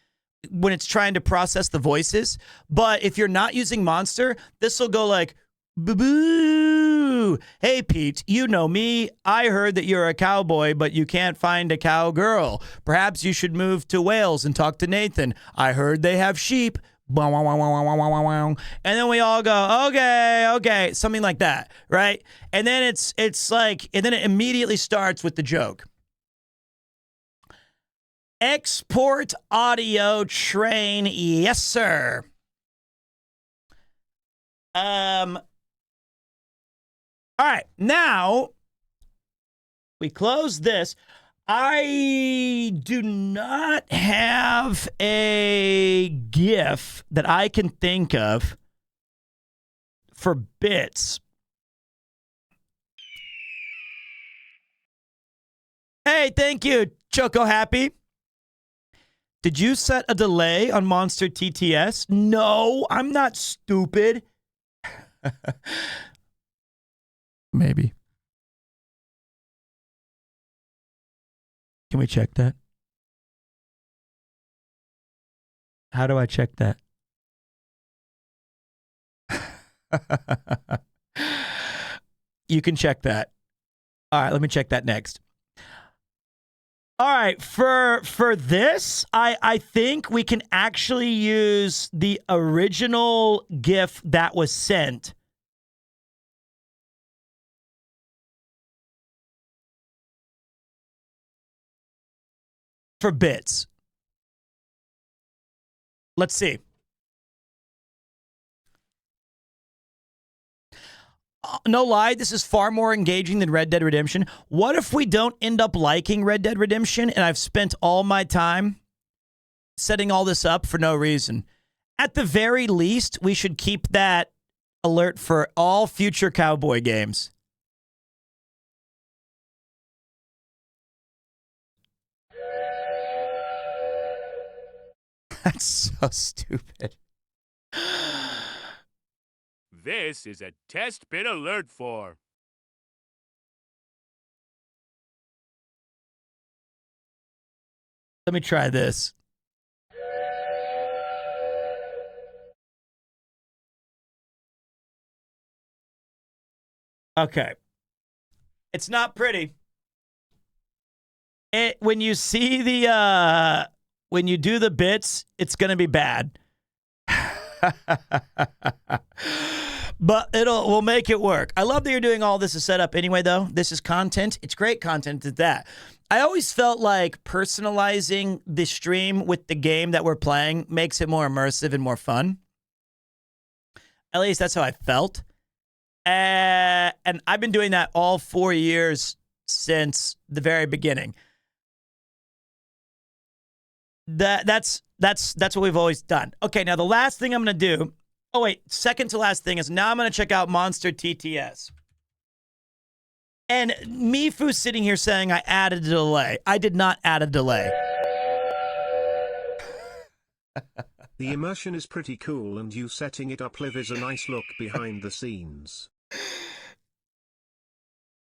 when it's trying to process the voices. But if you're not using Monster, this will go like, boo-boo. Hey, Pete, you know me. I heard that you're a cowboy, but you can't find a cowgirl. Perhaps you should move to Wales and talk to Nathan. I heard they have sheep. And then we all go, okay, something like that, right? And then it's like, and then it immediately starts with the joke. Export audio train, yes, sir. All right, now we close this. I do not have a GIF that I can think of for bits. Hey, thank you, Choco Happy. Did you set a delay on Monster TTS? No, I'm not stupid. Maybe. Can we check that? How do I check that? You can check that. All right, let me check that next. All right, for this, I think we can actually use the original GIF that was sent. For bits. Let's see. No lie, this is far more engaging than Red Dead Redemption. What if we don't end up liking Red Dead Redemption and I've spent all my time setting all this up for no reason? At the very least, we should keep that alert for all future cowboy games. That's so stupid. This is a test bit alert for. Let me try this. Okay. It's not pretty. When you see the when you do the bits, it's going to be bad. But we'll make it work. I love that you're doing all this to set up anyway, though. This is content. It's great content at that. I always felt like personalizing the stream with the game that we're playing makes it more immersive and more fun. At least that's how I felt. And I've been doing that all 4 years since the very beginning. That's what we've always done. Okay, now the last thing I'm going to do. Oh, wait. Second to last thing is now I'm going to check out Monster TTS. And Mifu's sitting here saying I added a delay. I did not add a delay. The immersion is pretty cool, and you setting it up live is a nice look behind the scenes.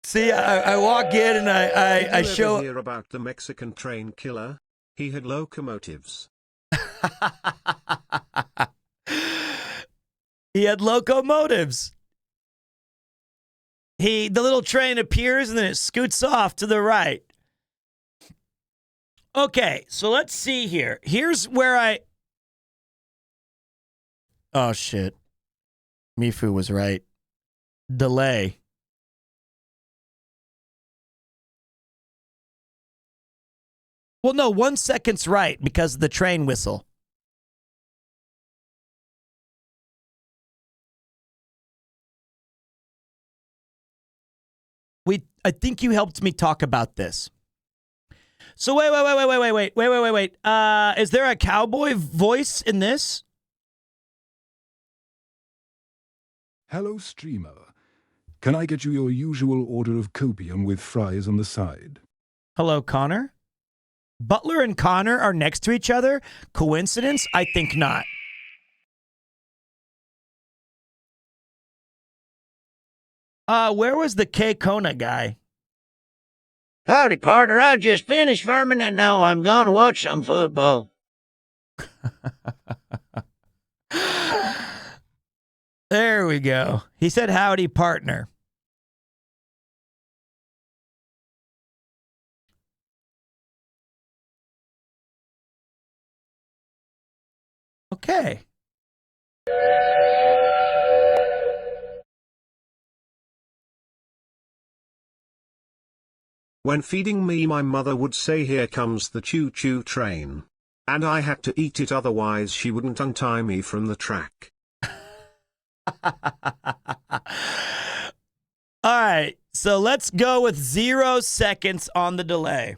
See, I walk in and I show. Did you ever hear about the Mexican train killer? He had locomotives. He had locomotives. The little train appears and then it scoots off to the right. Okay, so let's see here. Here's where oh, shit. Mifu was right. Delay. Well, no, 1 second's right because of the train whistle. I think you helped me talk about this. So wait. Is there a cowboy voice in this? Hello, streamer. Can I get you your usual order of copium with fries on the side? Hello, Connor? Butler and Connor are next to each other? Coincidence? I think not. Where was the K-Kona guy? Howdy, partner. I just finished farming and now I'm gonna watch some football. There we go. He said howdy, partner. Okay. When feeding me, my mother would say, "Here comes the choo-choo train." And I had to eat it, otherwise she wouldn't untie me from the track. All right, so let's go with 0 seconds on the delay.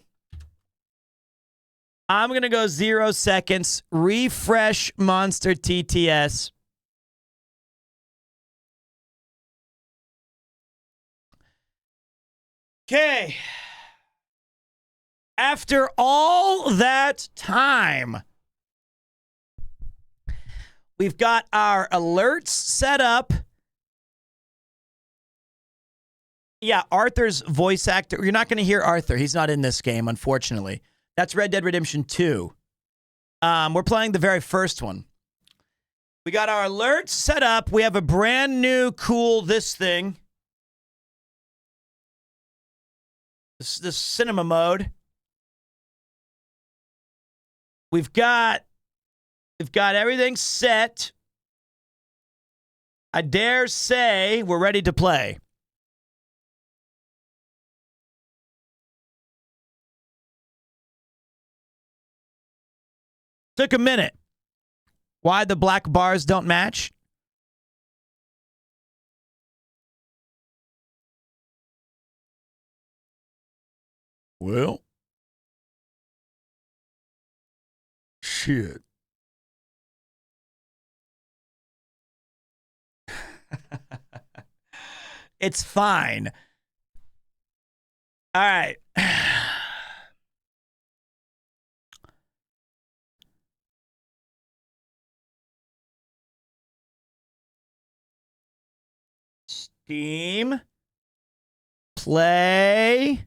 I'm going to go 0 seconds. Refresh Monster TTS. Okay. After all that time, we've got our alerts set up. Yeah, Arthur's voice actor. You're not going to hear Arthur. He's not in this game, unfortunately. That's Red Dead Redemption 2. We're playing the very first one. We got our alerts set up. We have a brand new cool this thing. This cinema mode. We've got everything set. I dare say we're ready to play. Took a minute. Why the black bars don't match? Well, shit. It's fine. All right. Steam. Play.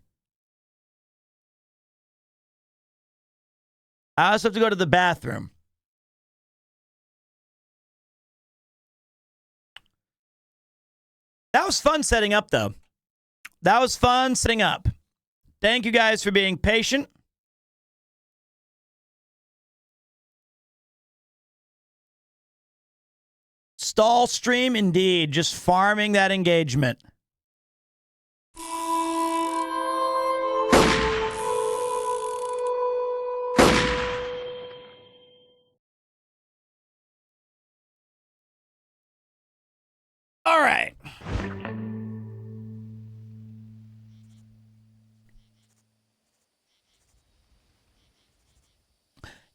I also have to go to the bathroom. That was fun setting up, though. That was fun setting up. Thank you guys for being patient. Stall stream, indeed. Just farming that engagement. All right.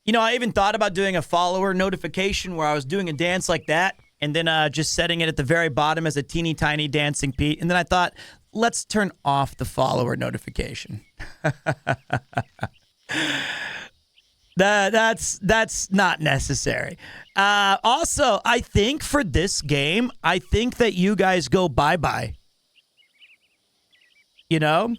You know, I even thought about doing a follower notification where I was doing a dance like that and then just setting it at the very bottom as a teeny tiny dancing Pete. And then I thought, let's turn off the follower notification. That's not necessary. Also, I think for this game, I think that you guys go bye-bye. You know?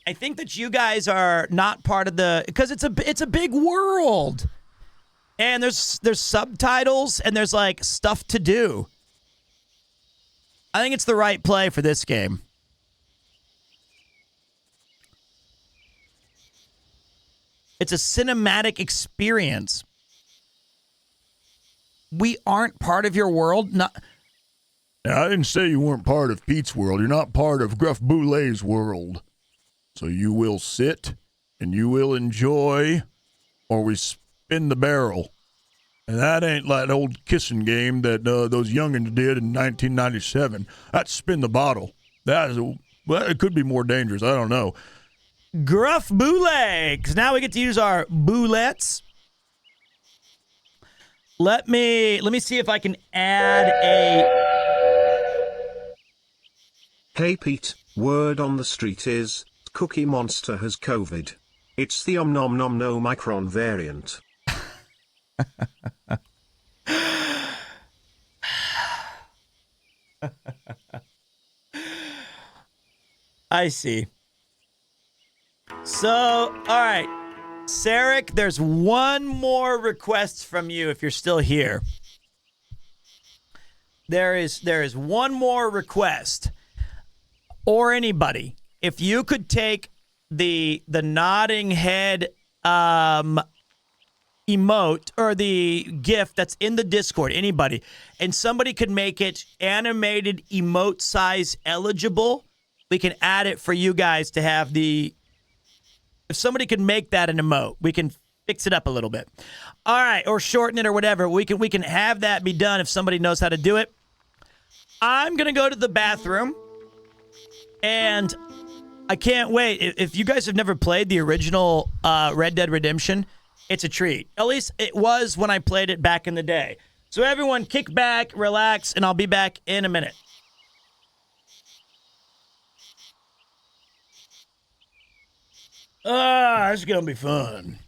I think that you guys are not part of the, because it's a big world, and there's subtitles and there's like stuff to do. I think it's the right play for this game. It's a cinematic experience. We aren't part of your world. Not. Now, I didn't say you weren't part of Pete's world. You're not part of Gruff Boulet's world. So you will sit and you will enjoy, or we spin the barrel. And that ain't like the old kissing game that those youngins did in 1997. That's spin the bottle. Well, it could be more dangerous. I don't know. Gruff Boulet, because now we get to use our boulettes. Let me see if I can add a... Hey Pete, word on the street is, Cookie Monster has COVID. It's the nom nom no Omicron variant. I see. So, all right. Sarek, there's one more request from you if you're still here. There is one more request. Or anybody. If you could take the nodding head emote or the GIF that's in the Discord, anybody, and somebody could make it animated emote size eligible, we can add it for you guys to have the... If somebody could make that an emote, we can fix it up a little bit. All right, or shorten it or whatever. We can have that be done if somebody knows how to do it. I'm going to go to the bathroom, and I can't wait. If you guys have never played the original Red Dead Redemption, it's a treat. At least it was when I played it back in the day. So everyone kick back, relax, and I'll be back in a minute. It's going to be fun.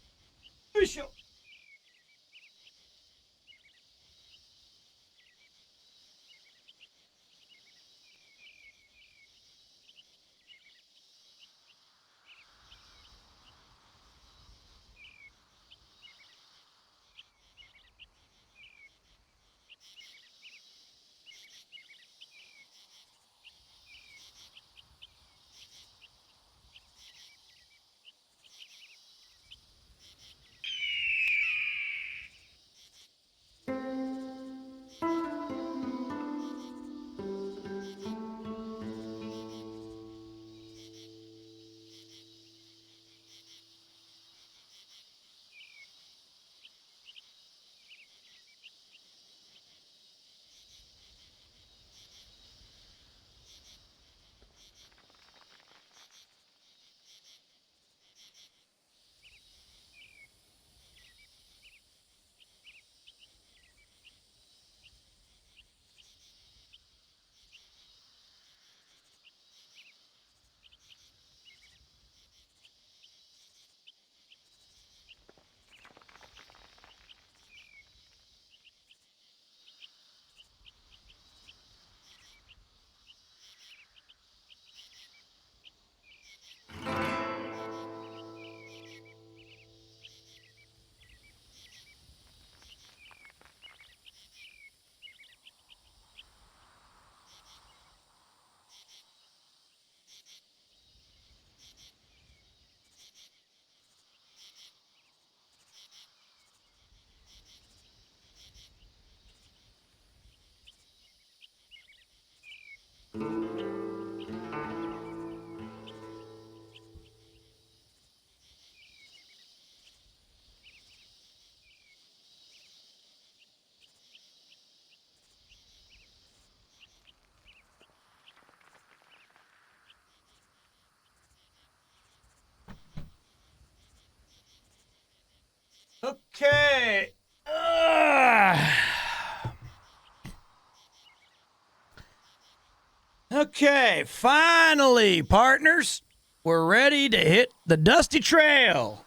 Okay. Okay, finally, partners, we're ready to hit the dusty trail.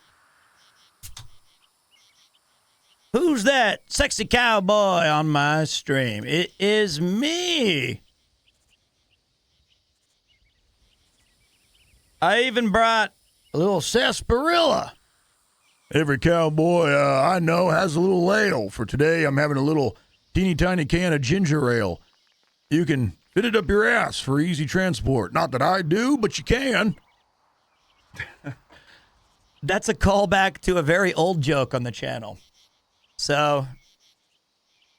Who's that sexy cowboy on my stream? It is me. I even brought a little sarsaparilla. Every cowboy I know has a little ale. For today, I'm having a little teeny tiny can of ginger ale. You can fit it up your ass for easy transport. Not that I do, but you can. That's a callback to a very old joke on the channel. So,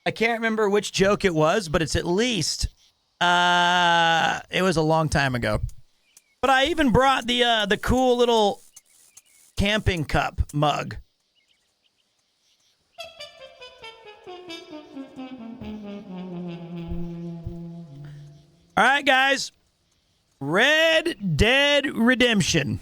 I can't remember which joke it was, but it's at least, it was a long time ago. But I even brought the cool little camping cup mug. All right, guys. Red Dead Redemption.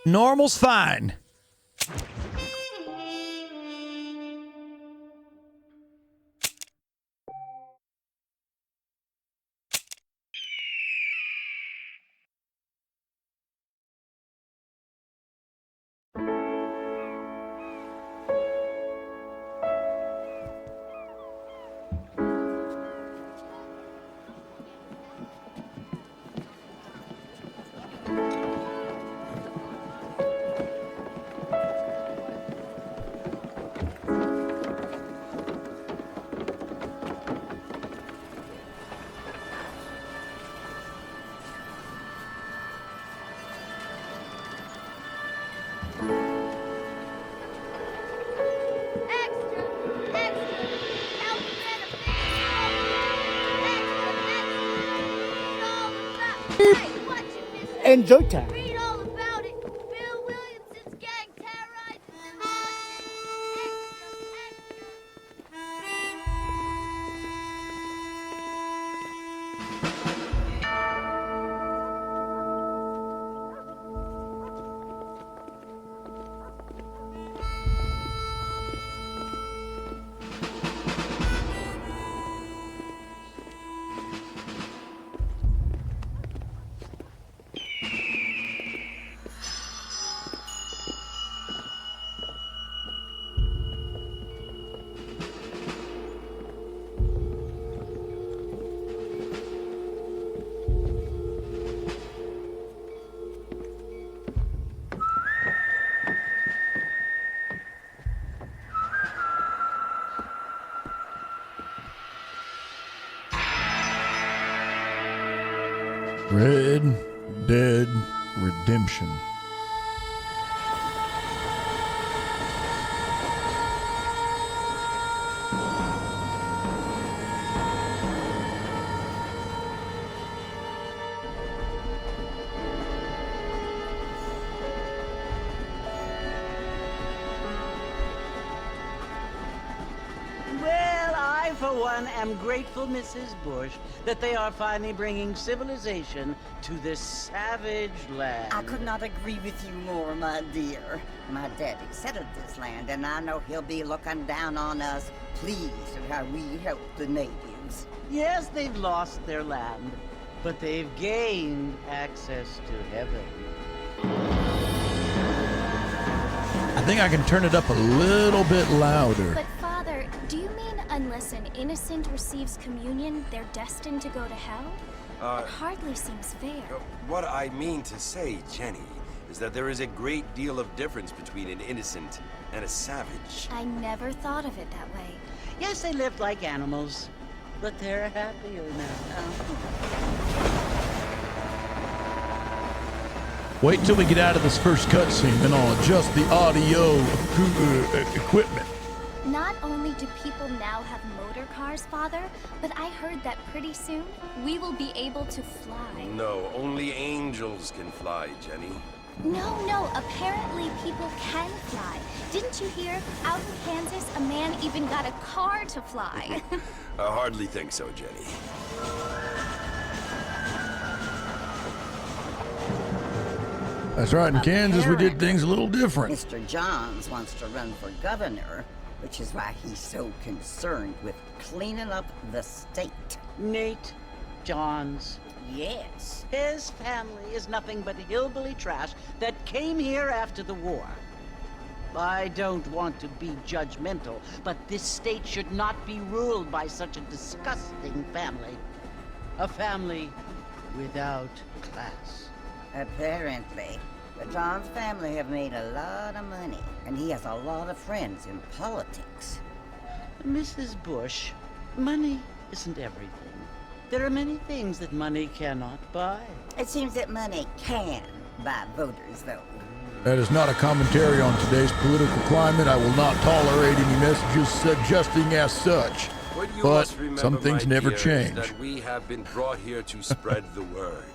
Normal's fine. Enjoy time. Red Dead Redemption. Well, I, for one, am grateful, Mrs. Bush, that they are finally bringing civilization to this savage land. I could not agree with you more, my dear. My daddy settled this land, and I know he'll be looking down on us, pleased at how we help the natives. Yes, they've lost their land, but they've gained access to heaven. I think I can turn it up a little bit louder. But Father, do you mean unless an innocent receives communion, they're destined to go to hell? It hardly seems fair. What I mean to say, Jenny, is that there is a great deal of difference between an innocent and a savage. I never thought of it that way. Yes, they lived like animals, but they're happier now. Wait till we get out of this first cutscene, then I'll adjust the audio equipment. Not only do people now have motor cars, Father, but I heard that pretty soon we will be able to fly. No, only angels can fly, Jenny. No, apparently people can fly. Didn't you hear? Out in Kansas, a man even got a car to fly. I hardly think so, Jenny. That's right, in Kansas we did things a little different. Mr. Johns wants to run for governor, which is why he's so concerned with cleaning up the state. Nate Johns. Yes. His family is nothing but hillbilly trash that came here after the war. I don't want to be judgmental, but this state should not be ruled by such a disgusting family. A family without class. Apparently. The Johns family have made a lot of money, and he has a lot of friends in politics. Mrs. Bush, money isn't everything. There are many things that money cannot buy. It seems that money can buy voters, though. That is not a commentary on today's political climate. I will not tolerate any messages suggesting as such. What you But must remember, some things my never dear, is change. that we have been brought here to spread the word.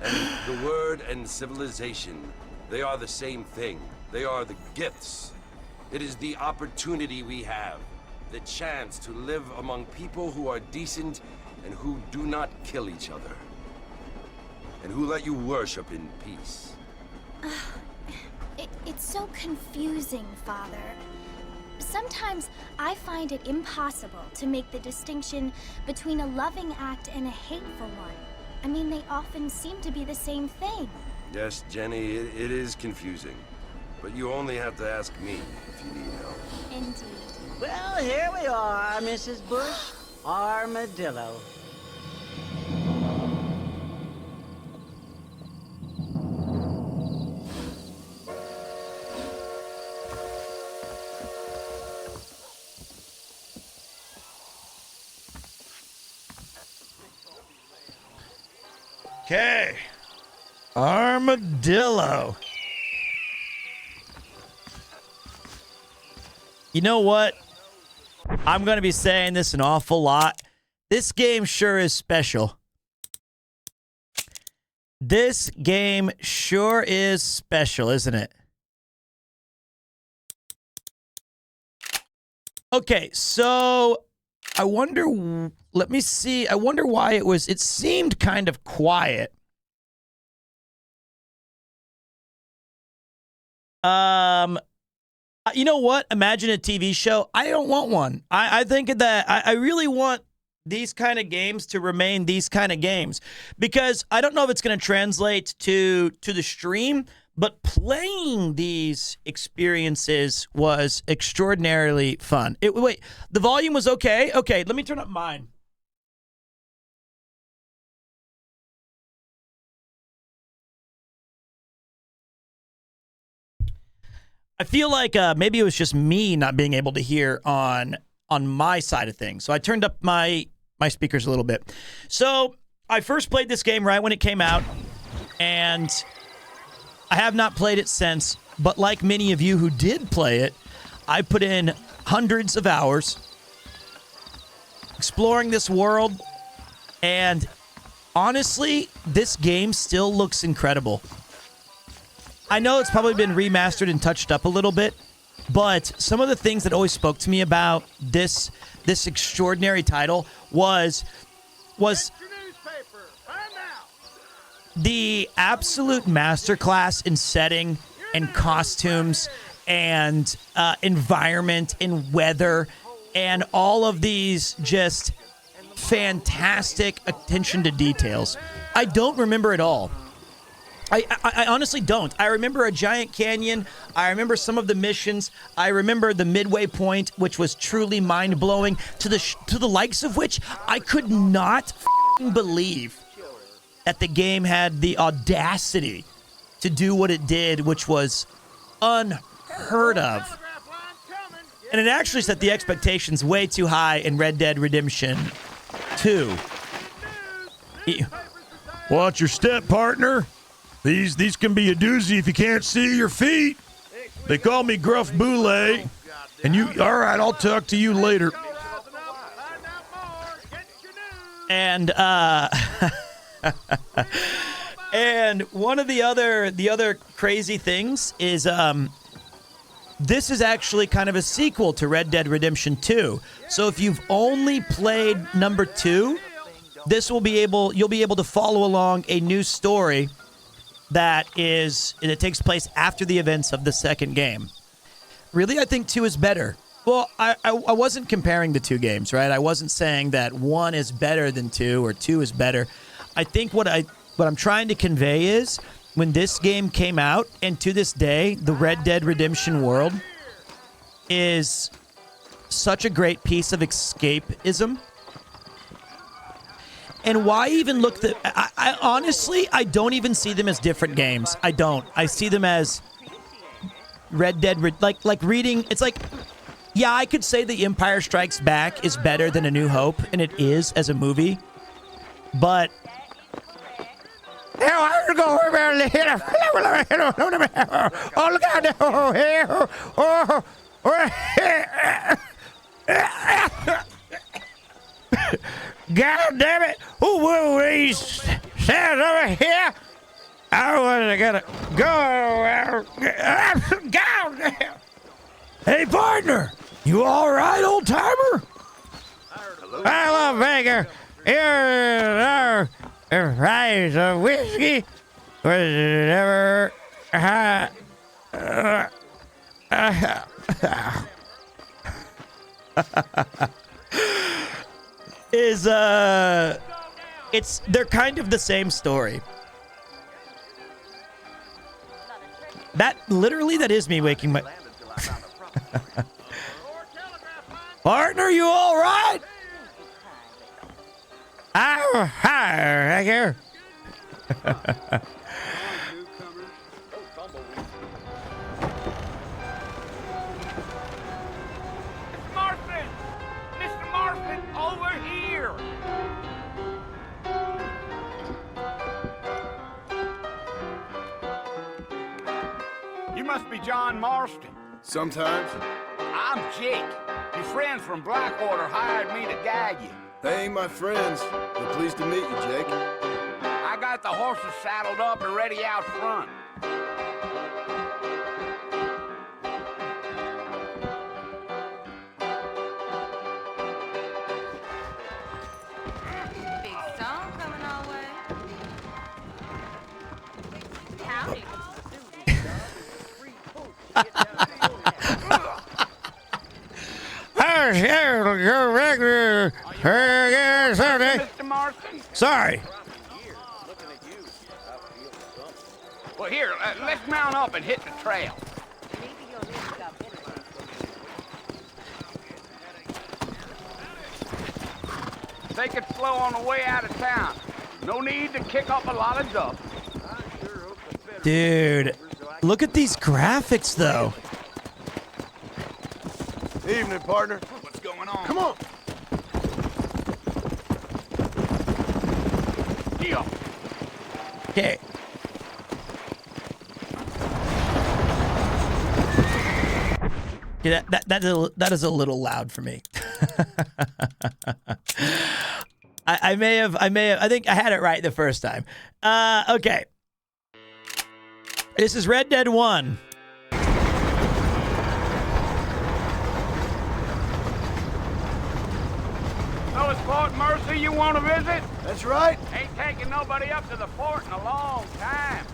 And the word and civilization, they are the same thing. They are the gifts. It is the opportunity we have, the chance to live among people who are decent and who do not kill each other, and who let you worship in peace. It's so confusing, Father. Sometimes I find it impossible to make the distinction between a loving act and a hateful one. I mean, they often seem to be the same thing. Yes, Jenny, it is confusing. But you only have to ask me if you need help. Indeed. Well, here we are, Mrs. Bush. Armadillo. Okay. Armadillo. You know what? I'm going to be saying this an awful lot. This game sure is special. This game sure is special, isn't it? Okay, so I wonder, let me see. I wonder why it seemed kind of quiet. You know what? Imagine a TV show. I don't want one. I think that I really want these kind of games to remain these kind of games, because I don't know if it's going to translate to the stream, but playing these experiences was extraordinarily fun. Wait, the volume was okay? Okay, let me turn up mine. I feel like maybe it was just me not being able to hear on my side of things. So I turned up my speakers a little bit. So I first played this game right when it came out, and I have not played it since. But like many of you who did play it, I put in hundreds of hours exploring this world, and honestly, this game still looks incredible. I know it's probably been remastered and touched up a little bit, but some of the things that always spoke to me about this extraordinary title was the absolute masterclass in setting and costumes and environment and weather and all of these just fantastic attention to details. I don't remember it all. I honestly don't. I remember a giant canyon. I remember some of the missions. I remember the midway point, which was truly mind-blowing, to the likes of which I could not believe that the game had the audacity to do what it did, which was unheard of. And it actually set the expectations way too high in Red Dead Redemption 2. Watch your step, partner. These can be a doozy if you can't see your feet. They call me Gruff Boulay. And you, all right, I'll talk to you later. And, And one of the other crazy things is this is actually kind of a sequel to Red Dead Redemption 2. So if you've only played number 2, you'll be able to follow along a new story that takes place after the events of the second game. Really, I think 2 is better. Well, I wasn't comparing the two games, right? I wasn't saying that 1 is better than 2 or 2 is better. I think what I'm trying to convey is when this game came out, and to this day, the Red Dead Redemption world is such a great piece of escapism. And why even look at... I honestly, I don't even see them as different games. I don't. I see them as Red Dead... Like reading... It's like... Yeah, I could say The Empire Strikes Back is better than A New Hope, and it is as a movie. But... Oh, look out there. God damn it. Who these stairs over here? I wasn't gonna go. God damn. Hey, partner. You all right, old timer? I love Baker. Here's our price of whiskey. Was it ever... they're kind of the same story. That is me waking my... Partner, you all right? I'm hired, here. Mr. Marston, over here. You must be John Marston. Sometimes. I'm Jake. Your friends from Blackwater hired me to guide you. They ain't my friends. They're pleased to meet you, Jake. I got the horses saddled up and ready out front. Big storm coming our way. Howdy. Mr. Marston? Sorry. Well, here, let's mount up and hit the trail. Take it slow on the way out of town. No need to kick up a lot of dust. Dude, look at these graphics, though. Evening, partner. What's going on? Come on. Deal. Okay. Yeah, that is a little loud for me. I think I had it right the first time. Okay. This is Red Dead 1. So it's Fort Mercy you want to visit? That's right. Ain't taking nobody up to the fort in a long time.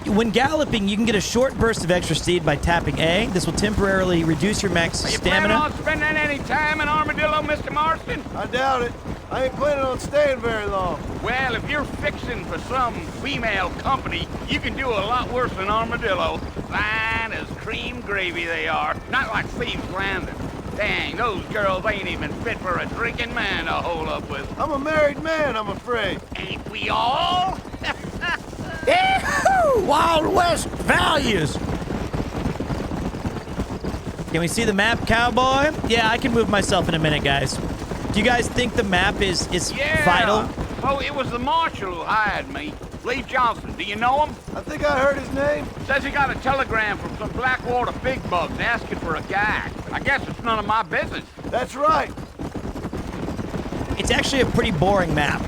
When galloping, you can get a short burst of extra speed by tapping A. This will temporarily reduce your max stamina. Are you planning on spending any time in Armadillo, Mr. Marston? I doubt it. I ain't planning on staying very long. Well, if you're fixing for some female company, you can do a lot worse than Armadillo. Fine as cream gravy they are. Not like Thieves Landing. Dang, those girls ain't even fit for a drinking man to hold up with. I'm a married man, I'm afraid. Ain't we all? Yahoo! Wild West values. Can we see the map, cowboy? Yeah, I can move myself in a minute, guys. Do you guys think the map is vital? Oh, it was the marshal who hired me. Lee Johnson, do you know him? I think I heard his name. Says he got a telegram from some Blackwater big bugs asking for a guy. I guess it's none of my business. That's right. It's actually a pretty boring map.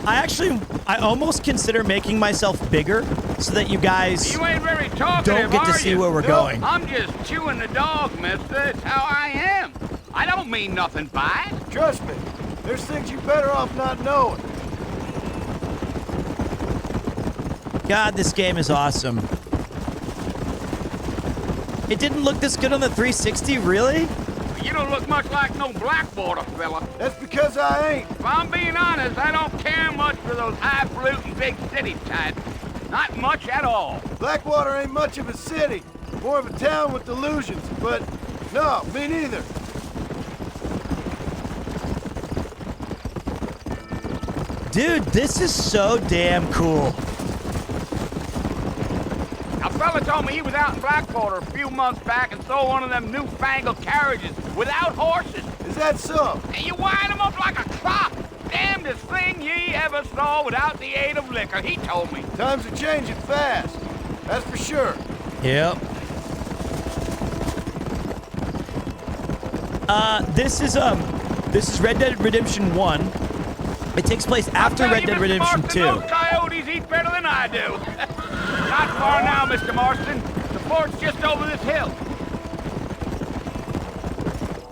I almost consider making myself bigger so that you guys You ain't very talkative, don't get to are see you? where we're going. I'm just chewing the dog, mister. It's how I am. I don't mean nothing by it. Trust me, there's things you're better off not knowing. God, this game is awesome. It didn't look this good on the 360, really? You don't look much like no Blackwater fella. That's because I ain't. If I'm being honest, I don't care much for those highfalutin big city types. Not much at all. Blackwater ain't much of a city. More of a town with delusions, but no, me neither. Dude, this is so damn cool. A fella told me he was out in Blackwater a few months back and saw one of them newfangled carriages without horses. Is that so? And you wind them up like a clock. Damnedest thing ye ever saw without the aid of liquor, he told me. Times are changing fast. That's for sure. Yep. This is Red Dead Redemption 1. It takes place after Red Dead Redemption 2. Those coyotes eat better than I do. Not far now, Mr. Marston. The fort's just over this hill.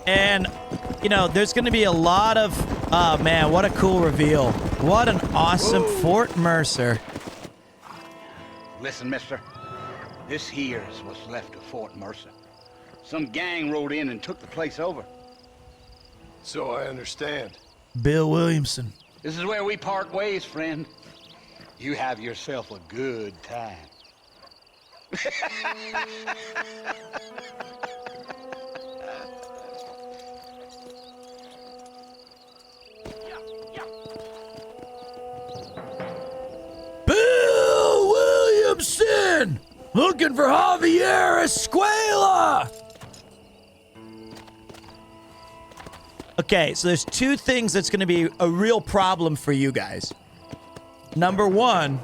And, you know, there's going to be a lot of... Oh, man, what a cool reveal. What an awesome Fort Mercer. Listen, mister. This here's what's left of Fort Mercer. Some gang rode in and took the place over. So I understand. Bill Williamson. This is where we part ways, friend. You have yourself a good time. Bill Williamson! Looking for Javier Escuela! Okay, so there's two things that's going to be a real problem for you guys. Number one,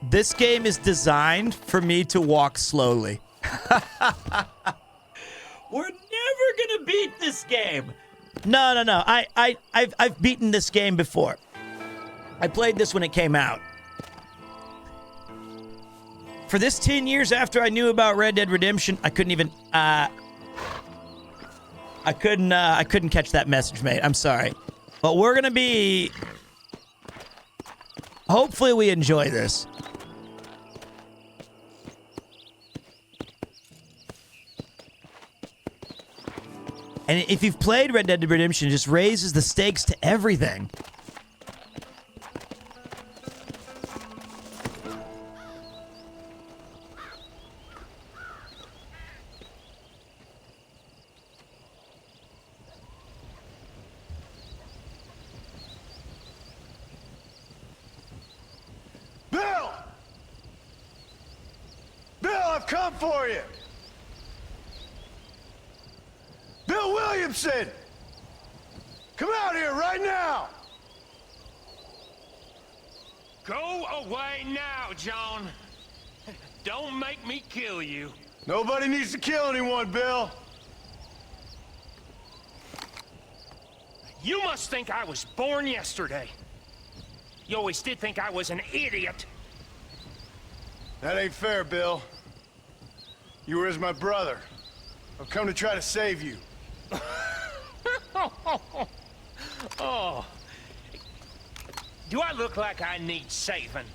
this game is designed for me to walk slowly. We're never going to beat this game. No. I've beaten this game before. I played this when it came out. For this 10 years after I knew about Red Dead Redemption, I couldn't even... I couldn't catch that message, mate. I'm sorry. But we're gonna be... Hopefully we enjoy this. And if you've played Red Dead Redemption, it just raises the stakes to everything. I've come for you! Bill Williamson! Come out here right now! Go away now, John. Don't make me kill you. Nobody needs to kill anyone, Bill. You must think I was born yesterday. You always did think I was an idiot. That ain't fair, Bill. You were as my brother. I've come to try to save you. Oh. Do I look like I need saving?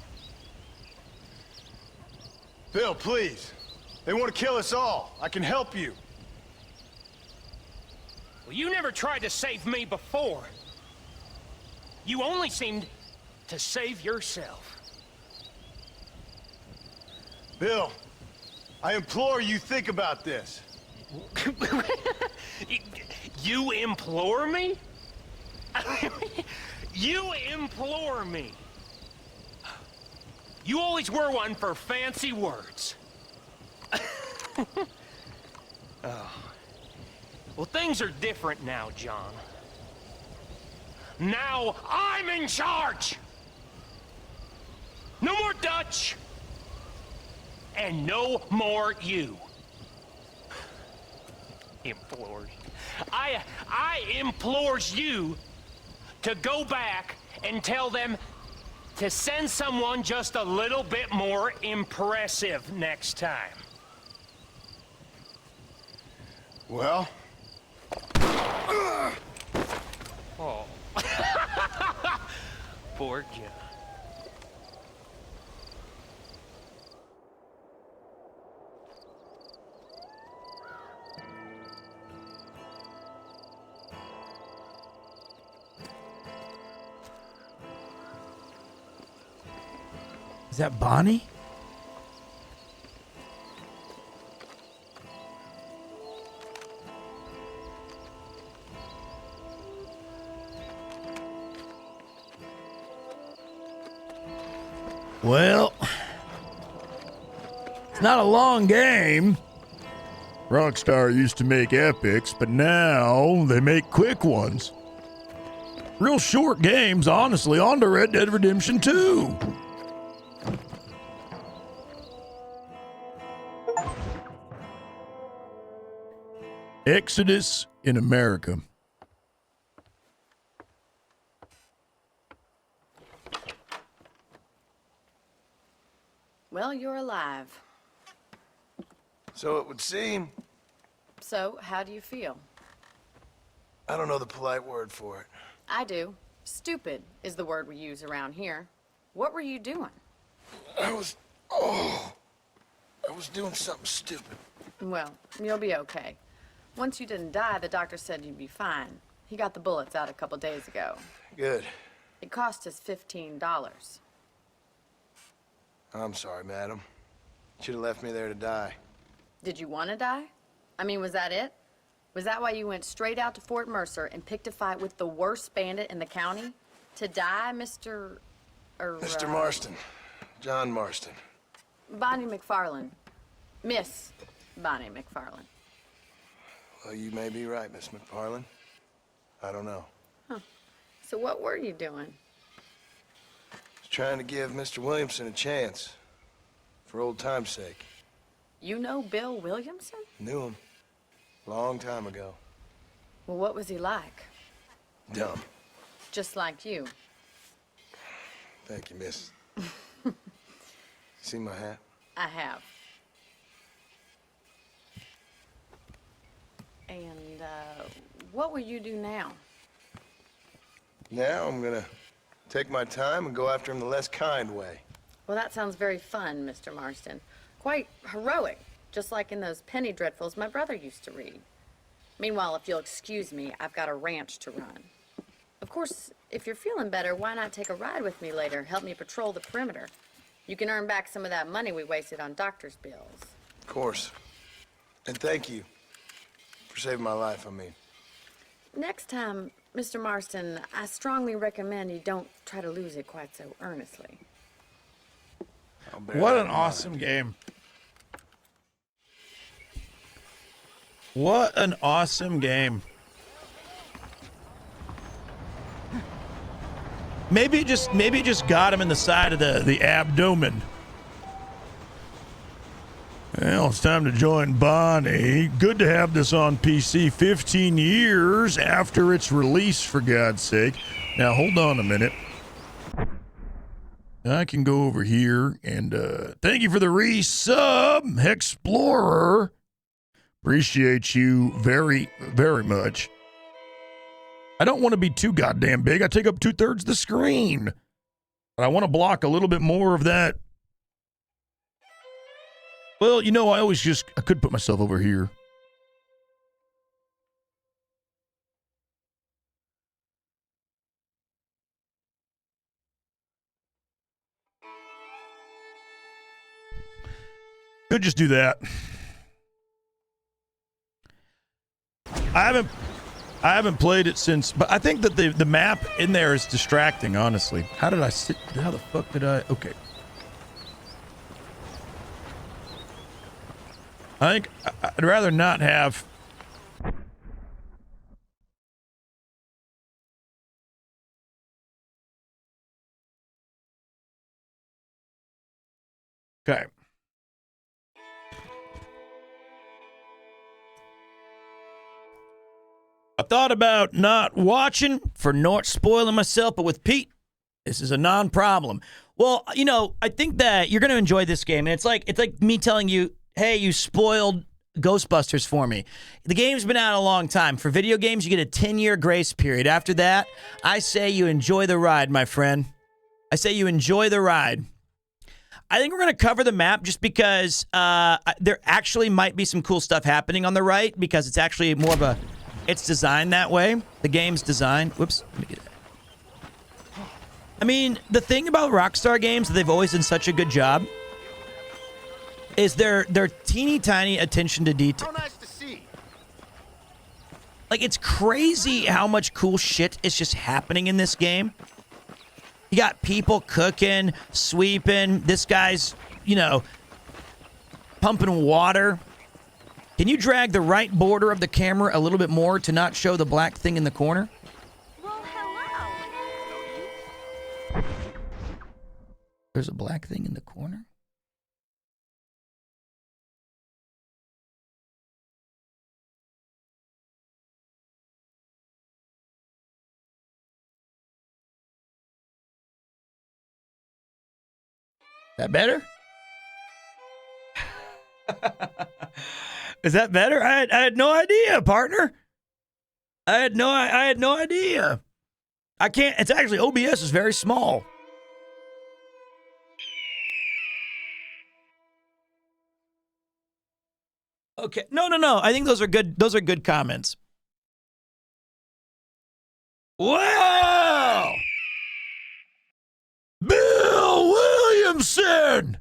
Bill, please. They want to kill us all. I can help you. Well, you never tried to save me before. You only seemed to save yourself. Bill, I implore you think about this. You implore me? You implore me? You always were one for fancy words. Oh. Well, things are different now, John. Now I'm in charge! No more Dutch! And no more you. Implores. I implores you to go back and tell them to send someone just a little bit more impressive next time. Well? Oh. Poor John. Is that Bonnie? Well, it's not a long game. Rockstar used to make epics, but now they make quick ones. Real short games, honestly, on to Red Dead Redemption 2. Exodus in America. Well, you're alive. So it would seem. So, how do you feel? I don't know the polite word for it. I do. Stupid is the word we use around here. What were you doing? I was doing something stupid. Well, you'll be okay. Once you didn't die, the doctor said you'd be fine. He got the bullets out a couple days ago. Good. It cost us $15. I'm sorry, madam. Should have left me there to die. Did you want to die? I mean, was that it? Was that why you went straight out to Fort Mercer and picked a fight with the worst bandit in the county? To die, Mr. Mr. Marston. John Marston. Bonnie McFarland. Miss Bonnie McFarland. Well, you may be right, Miss McFarland. I don't know. Huh. So what were you doing? Was trying to give Mr. Williamson a chance. For old time's sake. You know Bill Williamson? Knew him. Long time ago. Well, what was he like? Dumb. Just like you. Thank you, miss. See my hat? I have. And, what will you do now? Now I'm gonna take my time and go after him the less kind way. Well, that sounds very fun, Mr. Marston. Quite heroic, just like in those penny dreadfuls my brother used to read. Meanwhile, if you'll excuse me, I've got a ranch to run. Of course, if you're feeling better, why not take a ride with me later? Help me patrol the perimeter. You can earn back some of that money we wasted on doctor's bills. Of course. And thank you for saving my life, I mean. Next time, Mr. Marston, I strongly recommend you don't try to lose it quite so earnestly. What an awesome game. What an awesome game. Maybe it just got him in the side of the abdomen. Well, it's time to join Bonnie. Good to have this on PC 15 years after its release, for God's sake. Now, hold on a minute. I can go over here and thank you for the resub, Explorer. Appreciate you very, very much. I don't want to be too goddamn big. I take up 2/3 the screen. But I want to block a little bit more of that. Well, you know, I could put myself over here. Could just do that. I haven't played it since, but I think that the map in there is distracting, honestly. How the fuck did I? Okay. I think I'd rather not have. Okay. I thought about not watching for not spoiling myself, but with Pete, this is a non-problem. Well, you know, I think that you're going to enjoy this game, and it's like me telling you, hey, you spoiled Ghostbusters for me. The game's been out a long time. For video games, you get a 10-year grace period. After that, I say you enjoy the ride, my friend. I say you enjoy the ride. I think we're going to cover the map just because there actually might be some cool stuff happening on the right because it's actually more of a... It's designed that way. The game's designed. Whoops. Let me get it. I mean, the thing about Rockstar games that they've always done such a good job is their teeny tiny attention to detail. How nice to see. Like, it's crazy how much cool shit is just happening in this game. You got people cooking, sweeping. This guy's, you know, pumping water. Can you drag the right border of the camera a little bit more to not show the black thing in the corner? Well, hello. There's a black thing in the corner? That better? Is that better? I had no idea, partner. I had no idea. I can't. It's actually OBS is very small. Okay. No. I think those are good. Those are good comments. Wow. Bill Williamson,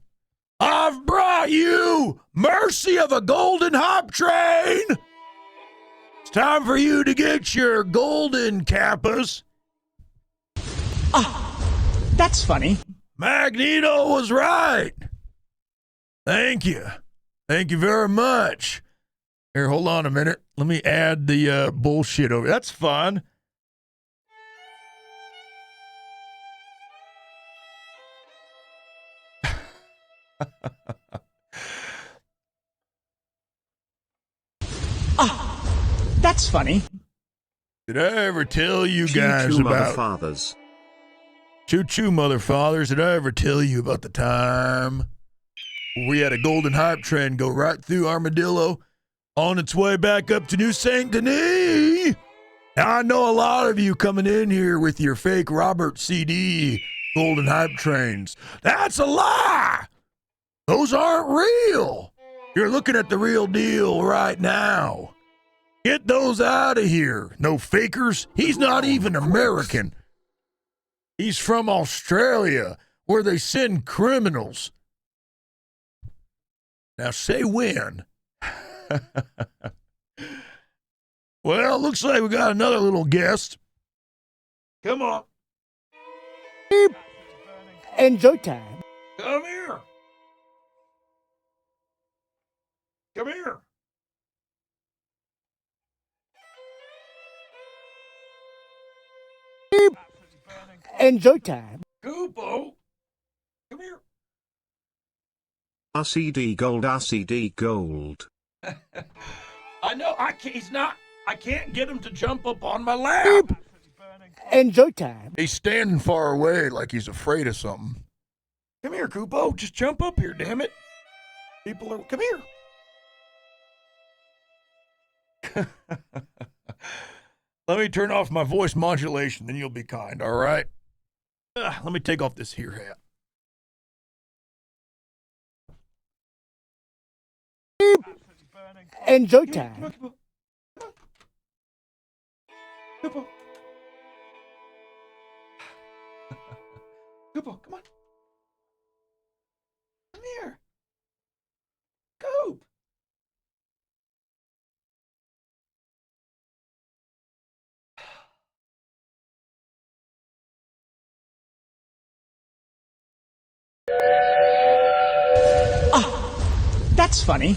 I've brought you Mercy of a Golden Hop Train. It's time for you to get your golden kappas. That's funny. Magneto was right. Thank you. Thank you very much. Here, hold on a minute. Let me add the bullshit over. That's fun. That's funny. Did I ever tell you guys Choo-choo, about Motherfathers? Choo-choo, Motherfathers. Did I ever tell you about the time we had a golden hype train go right through Armadillo on its way back up to New Saint Denis? Now, I know a lot of you coming in here with your fake Robert CD golden hype trains. That's a lie. Those aren't real. You're looking at the real deal right now. Get those out of here. No fakers. He's not even American. He's from Australia, where they send criminals. Now say when. Well, looks like we got another little guest. Come on. Enjoy time. Come here. Come here. Enjoy time. Goopo. Come here. RCD Gold, RCD Gold. I know. I can't get him to jump up on my lap. Enjoy time. He's standing far away like he's afraid of something. Come here, Goopo. Just jump up here, damn it. People are... Come here. Let me turn off my voice modulation, then you'll be kind, all right? Let me take off this here hat. Enjoy time. Goopo. Goopo, come on. Come here. Goop. That's funny.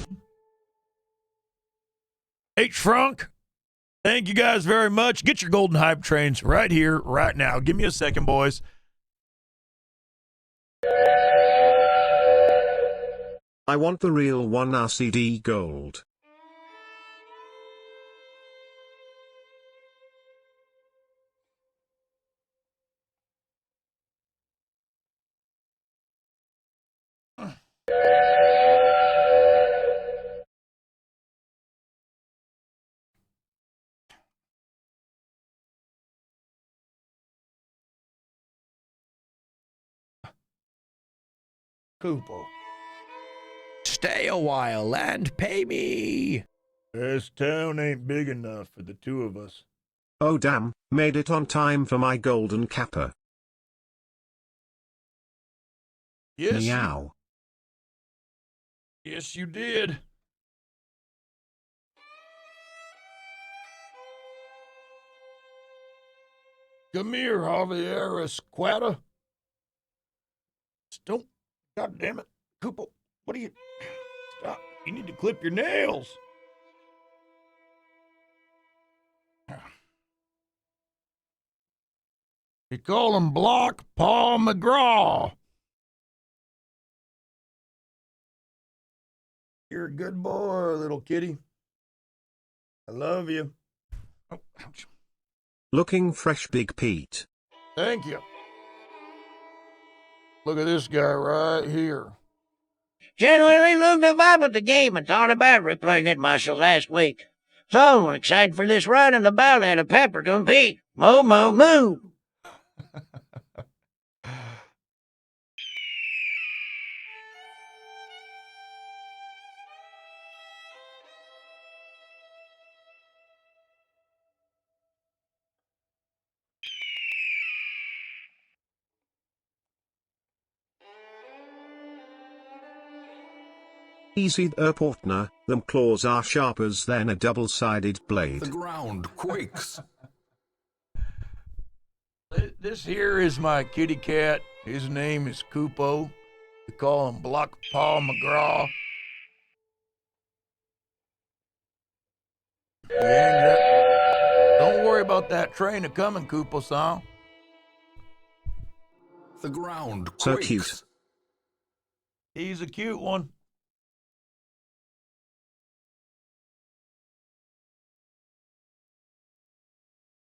H-Frunk, thank you guys very much. Get your golden hype trains right here, right now. Give me a second, boys. I want the real one, RCD Gold. Kupo. Stay a while and pay me. This town ain't big enough for the two of us. Oh damn, made it on time for my golden kappa. Yes. Meow. Yes, you did. Come here, Javier Esquada. Don't. God damn it. Kupo, what are you. Stop. You need to clip your nails. You call him Block Paul McGraw. You're a good boy, little kitty. I love you. Oh, ouch. Looking fresh, Big Pete. Thank you. Look at this guy right here. Genuinely loved the vibe of the game and thought about replaying it myself last week. So excited for this run in the ballad of Peppercorn Pete. Moo, moo, moo. Easy partner, them claws are sharper than a double-sided blade. The ground quakes. This here is my kitty cat. His name is Kupo. We call him Block Paul McGraw. Don't worry about that train a coming, Kupo-san. The ground quakes. So cute. He's a cute one.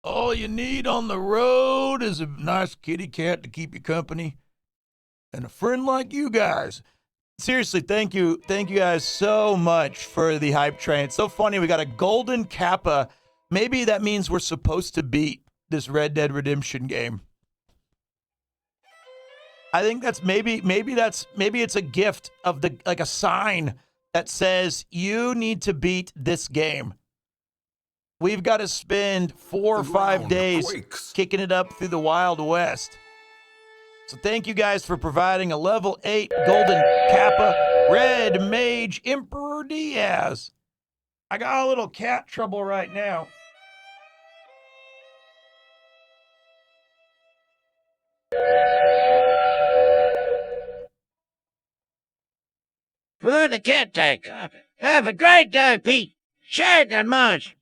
All you need on the road is a nice kitty cat to keep you company and a friend like you guys. Seriously, thank you guys so much for the hype train. It's so funny. We got a golden kappa. Maybe that means we're supposed to beat this Red Dead Redemption game. I think that's maybe it's a gift of like a sign that says you need to beat this game. We've got to spend 4 or 5 days kicking it up through the Wild West. So thank you guys for providing a level 8 golden kappa red mage Emperor Diaz. I got a little cat trouble right now. For the cat take. Have a great day, Pete. Share it that much.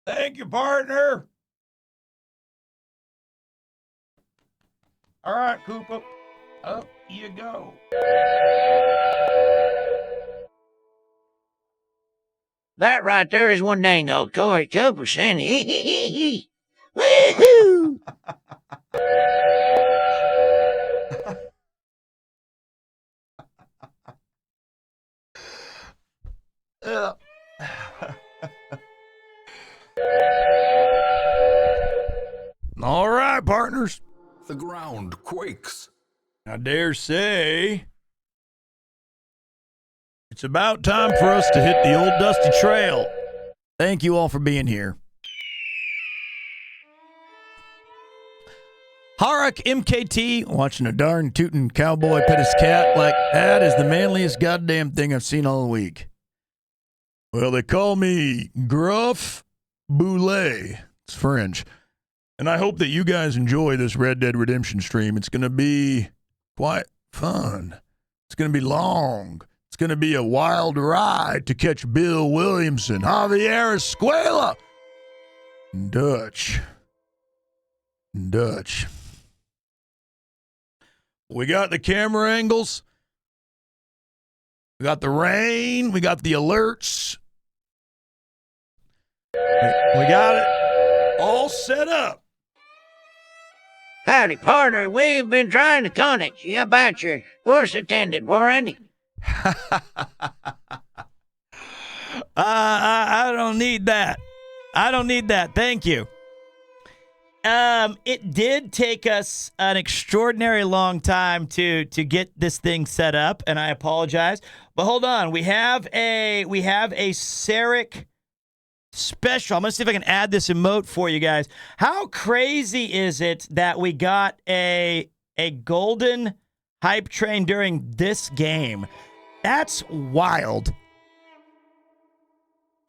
Thank you, partner. All right, Cooper. Up you go. That right there is one dang old Corey Cooper saying, hee hee hee hee. Woohoo! All right, partners. The ground quakes. I dare say it's about time for us to hit the old dusty trail. Thank you all for being here. Harak MKT watching a darn tootin' cowboy pet his cat like that is the manliest goddamn thing I've seen all week. Well, they call me Gruff Boulet. It's French. And I hope that you guys enjoy this Red Dead Redemption stream. It's going to be quite fun. It's going to be long. It's going to be a wild ride to catch Bill Williamson, Javier Esquela, and Dutch. We got the camera angles. We got the rain. We got the alerts. We got it all set up. Howdy, partner. We've been trying to contact you about your horse attendant warranty. I don't need that. Thank you. It did take us an extraordinary long time to get this thing set up, and I apologize. But hold on, we have a Sarek special. I'm gonna see if I can add this emote for you guys. How crazy is it that we got a golden hype train during this game? That's wild.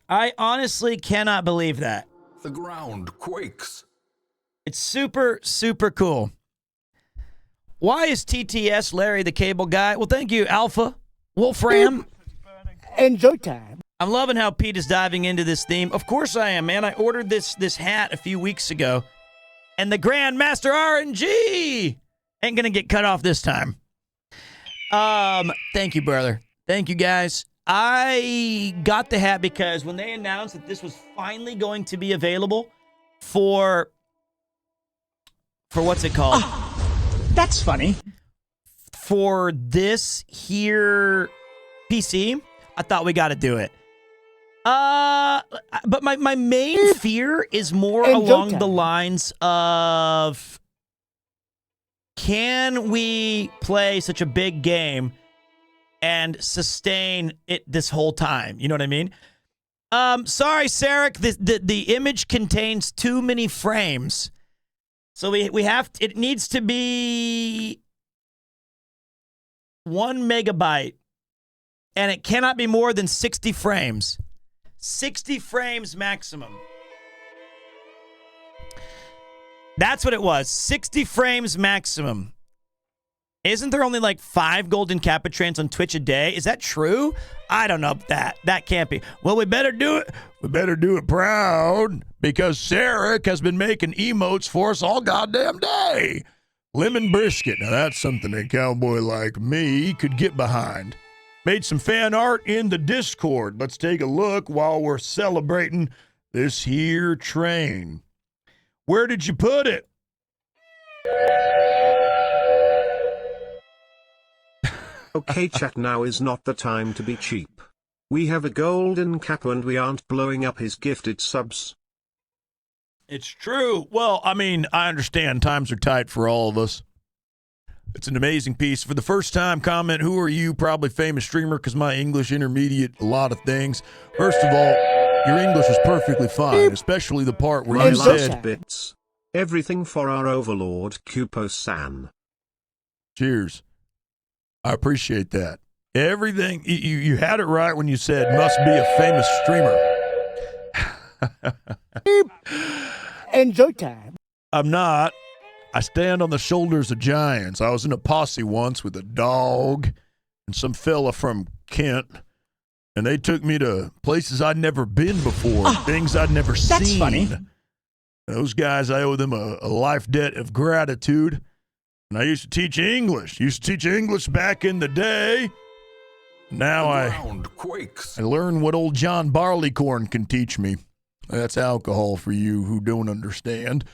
I honestly cannot believe that. The ground quakes. It's super, super cool. Why is TTS Larry the Cable Guy? Well, thank you, Alpha Wolfram. Enjoy time. I'm loving how Pete is diving into this theme. Of course I am, man. I ordered this hat a few weeks ago, and the Grandmaster RNG ain't gonna get cut off this time. Thank you, brother. Thank you, guys. I got the hat because when they announced that this was finally going to be available for what's it called? That's funny. For this here PC, I thought we got to do it. But my main fear is more along the lines of, can we play such a big game and sustain it this whole time? You know what I mean? Sorry, Sarek, the image contains too many frames. So we have to, it needs to be 1 megabyte, and it cannot be more than 60 frames. 60 frames maximum. That's what it was. 60 frames maximum. Isn't there only like 5 golden Kappa trains on Twitch a day? Is that true? I don't know that. That can't be. Well, we better do it. We better do it proud, because Sarek has been making emotes for us all goddamn day. Lemon brisket. Now that's something a cowboy like me could get behind. Made some fan art in the Discord. Let's take a look while we're celebrating this here train. Where did you put it? Okay, chat, now is not the time to be cheap. We have a golden Kappa and we aren't blowing up his gifted subs. It's true. Well, I mean, I understand times are tight for all of us. It's an amazing piece. For the first time, comment, who are you? Probably famous streamer, because my English intermediate, a lot of things. First of all, your English was perfectly fine, especially the part where you said... bits. Everything for our overlord, Kupo-san. Cheers. I appreciate that. Everything, you had it right when you said, must be a famous streamer. Enjoy time. I'm not. I stand on the shoulders of giants. I was in a posse once with a dog and some fella from Kent, and they took me to places I'd never been before, things I'd never seen. That's funny. Those guys, I owe them a life debt of gratitude. And I used to teach English. Back in the day. Now I learn what old John Barleycorn can teach me. That's alcohol for you who don't understand.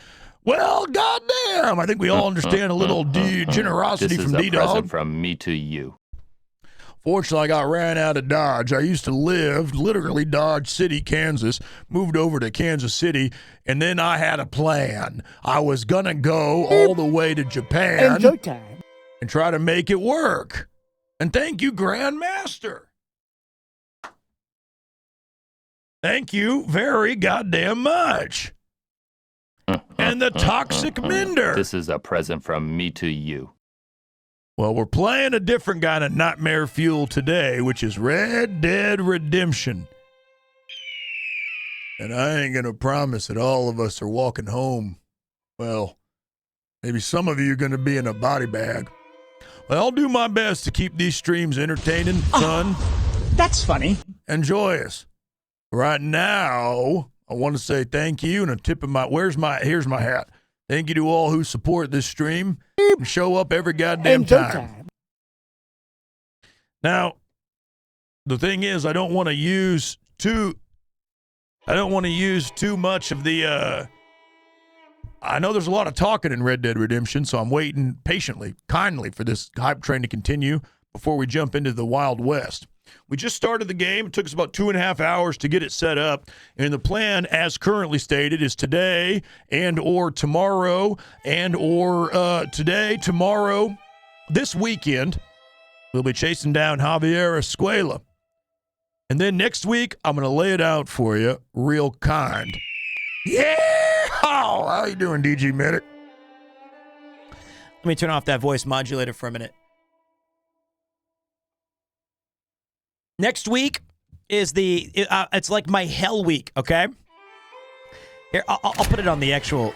Well, goddamn, I think we all understand a little generosity from D-Dog. This is a present from me to you. Fortunately, I got ran out of Dodge. I used to live literally Dodge City, Kansas, moved over to Kansas City, and then I had a plan. I was going to go all the way to Japan Enjoy time. and try to make it work. And thank you, Grandmaster. Thank you very goddamn much. And the Toxic Mender. This is a present from me to you. Well, we're playing a different kind of nightmare fuel today, which is Red Dead Redemption. And I ain't going to promise that all of us are walking home. Well, maybe some of you are going to be in a body bag. But I'll do my best to keep these streams entertaining, fun. That's funny. And joyous. Right now, I want to say thank you and a tip of my, here's my hat. Thank you to all who support this stream and show up every goddamn time. Now, the thing is, I don't want to use too much of the, I know there's a lot of talking in Red Dead Redemption, so I'm waiting patiently, kindly for this hype train to continue. before we jump into the Wild West. We just started the game. It took us about 2.5 hours to get it set up. And the plan, as currently stated, is today and or tomorrow and or today, tomorrow, this weekend, we'll be chasing down Javier Escuela. And then next week, I'm going to lay it out for you real kind. Yeah! How you doing, DG Medic? Let me turn off that voice modulator for a minute. Next week is it's like my hell week, okay? Here, I'll put it on the actual,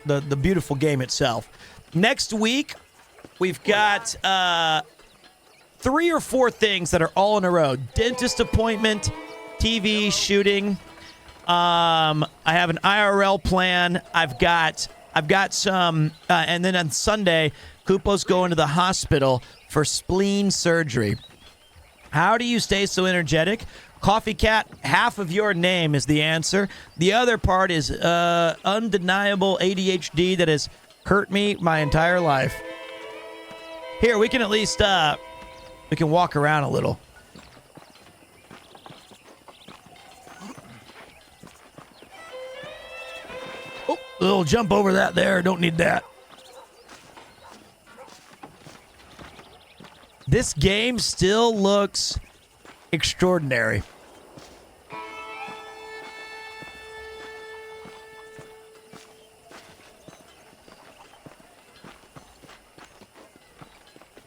the beautiful game itself. Next week, we've got 3 or 4 things that are all in a row. Dentist appointment, TV shooting. I have an IRL plan. I've got some, and then on Sunday, Kupo's going to the hospital for spleen surgery. How do you stay so energetic? Coffee Cat, half of your name is the answer. The other part is undeniable ADHD that has hurt me my entire life. Here, we can at least, we can walk around a little. Oh, a little jump over that there. Don't need that. This game still looks extraordinary.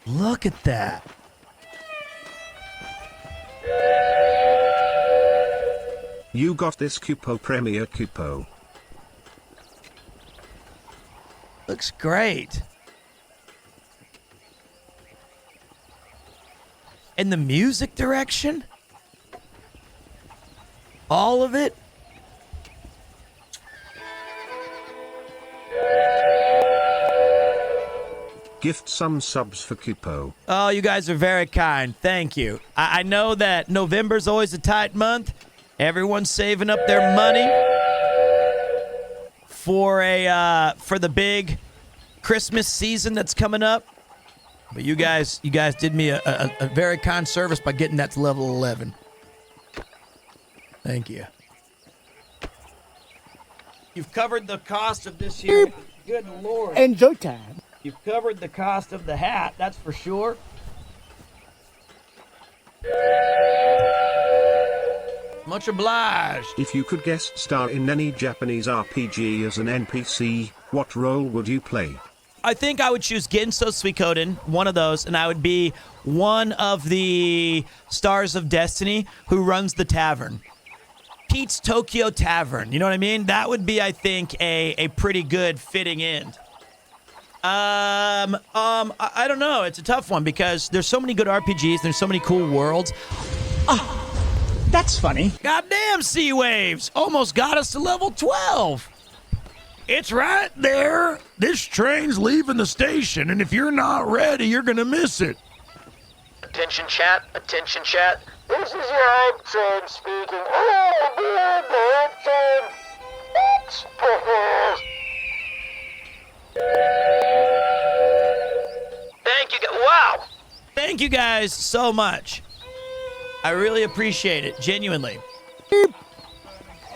Look at that. You got this Cupo Premier Cupo. Looks great. And the music direction? All of it? Gift some subs for Cupo. Oh, you guys are very kind. Thank you. I know that November's always a tight month. Everyone's saving up their money for the big Christmas season that's coming up. But you guys did me a very kind service by getting that to level 11. Thank you. You've covered the cost of this year. Good Lord. Enjoy time. You've covered the cost of the hat, that's for sure. Much obliged. If you could guest star in any Japanese RPG as an NPC, what role would you play? I think I would choose Genso Suikoden, one of those, and I would be one of the Stars of Destiny who runs the tavern. Pete's Tokyo Tavern, you know what I mean? That would be, I think, a pretty good fitting end. I don't know. It's a tough one because there's so many good RPGs, there's so many cool worlds. Oh, that's funny. Goddamn, Sea Waves! Almost got us to level 12. It's right there. This train's leaving the station, and if you're not ready, you're going to miss it. Attention chat, attention chat. This is your hype train speaking. Oh, dear, the hype train. Thank you. Wow. Thank you guys so much. I really appreciate it, genuinely.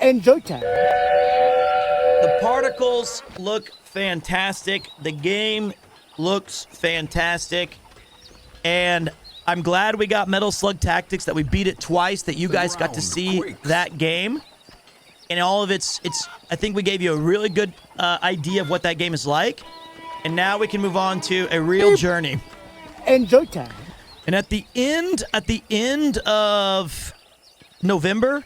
Enjoy time. The particles look fantastic. The game looks fantastic. And I'm glad we got Metal Slug Tactics, that we beat it twice, that you guys got to see that game. And all of it's I think we gave you a really good idea of what that game is like. And now we can move on to a real journey. Enjoy time. And at the end of November,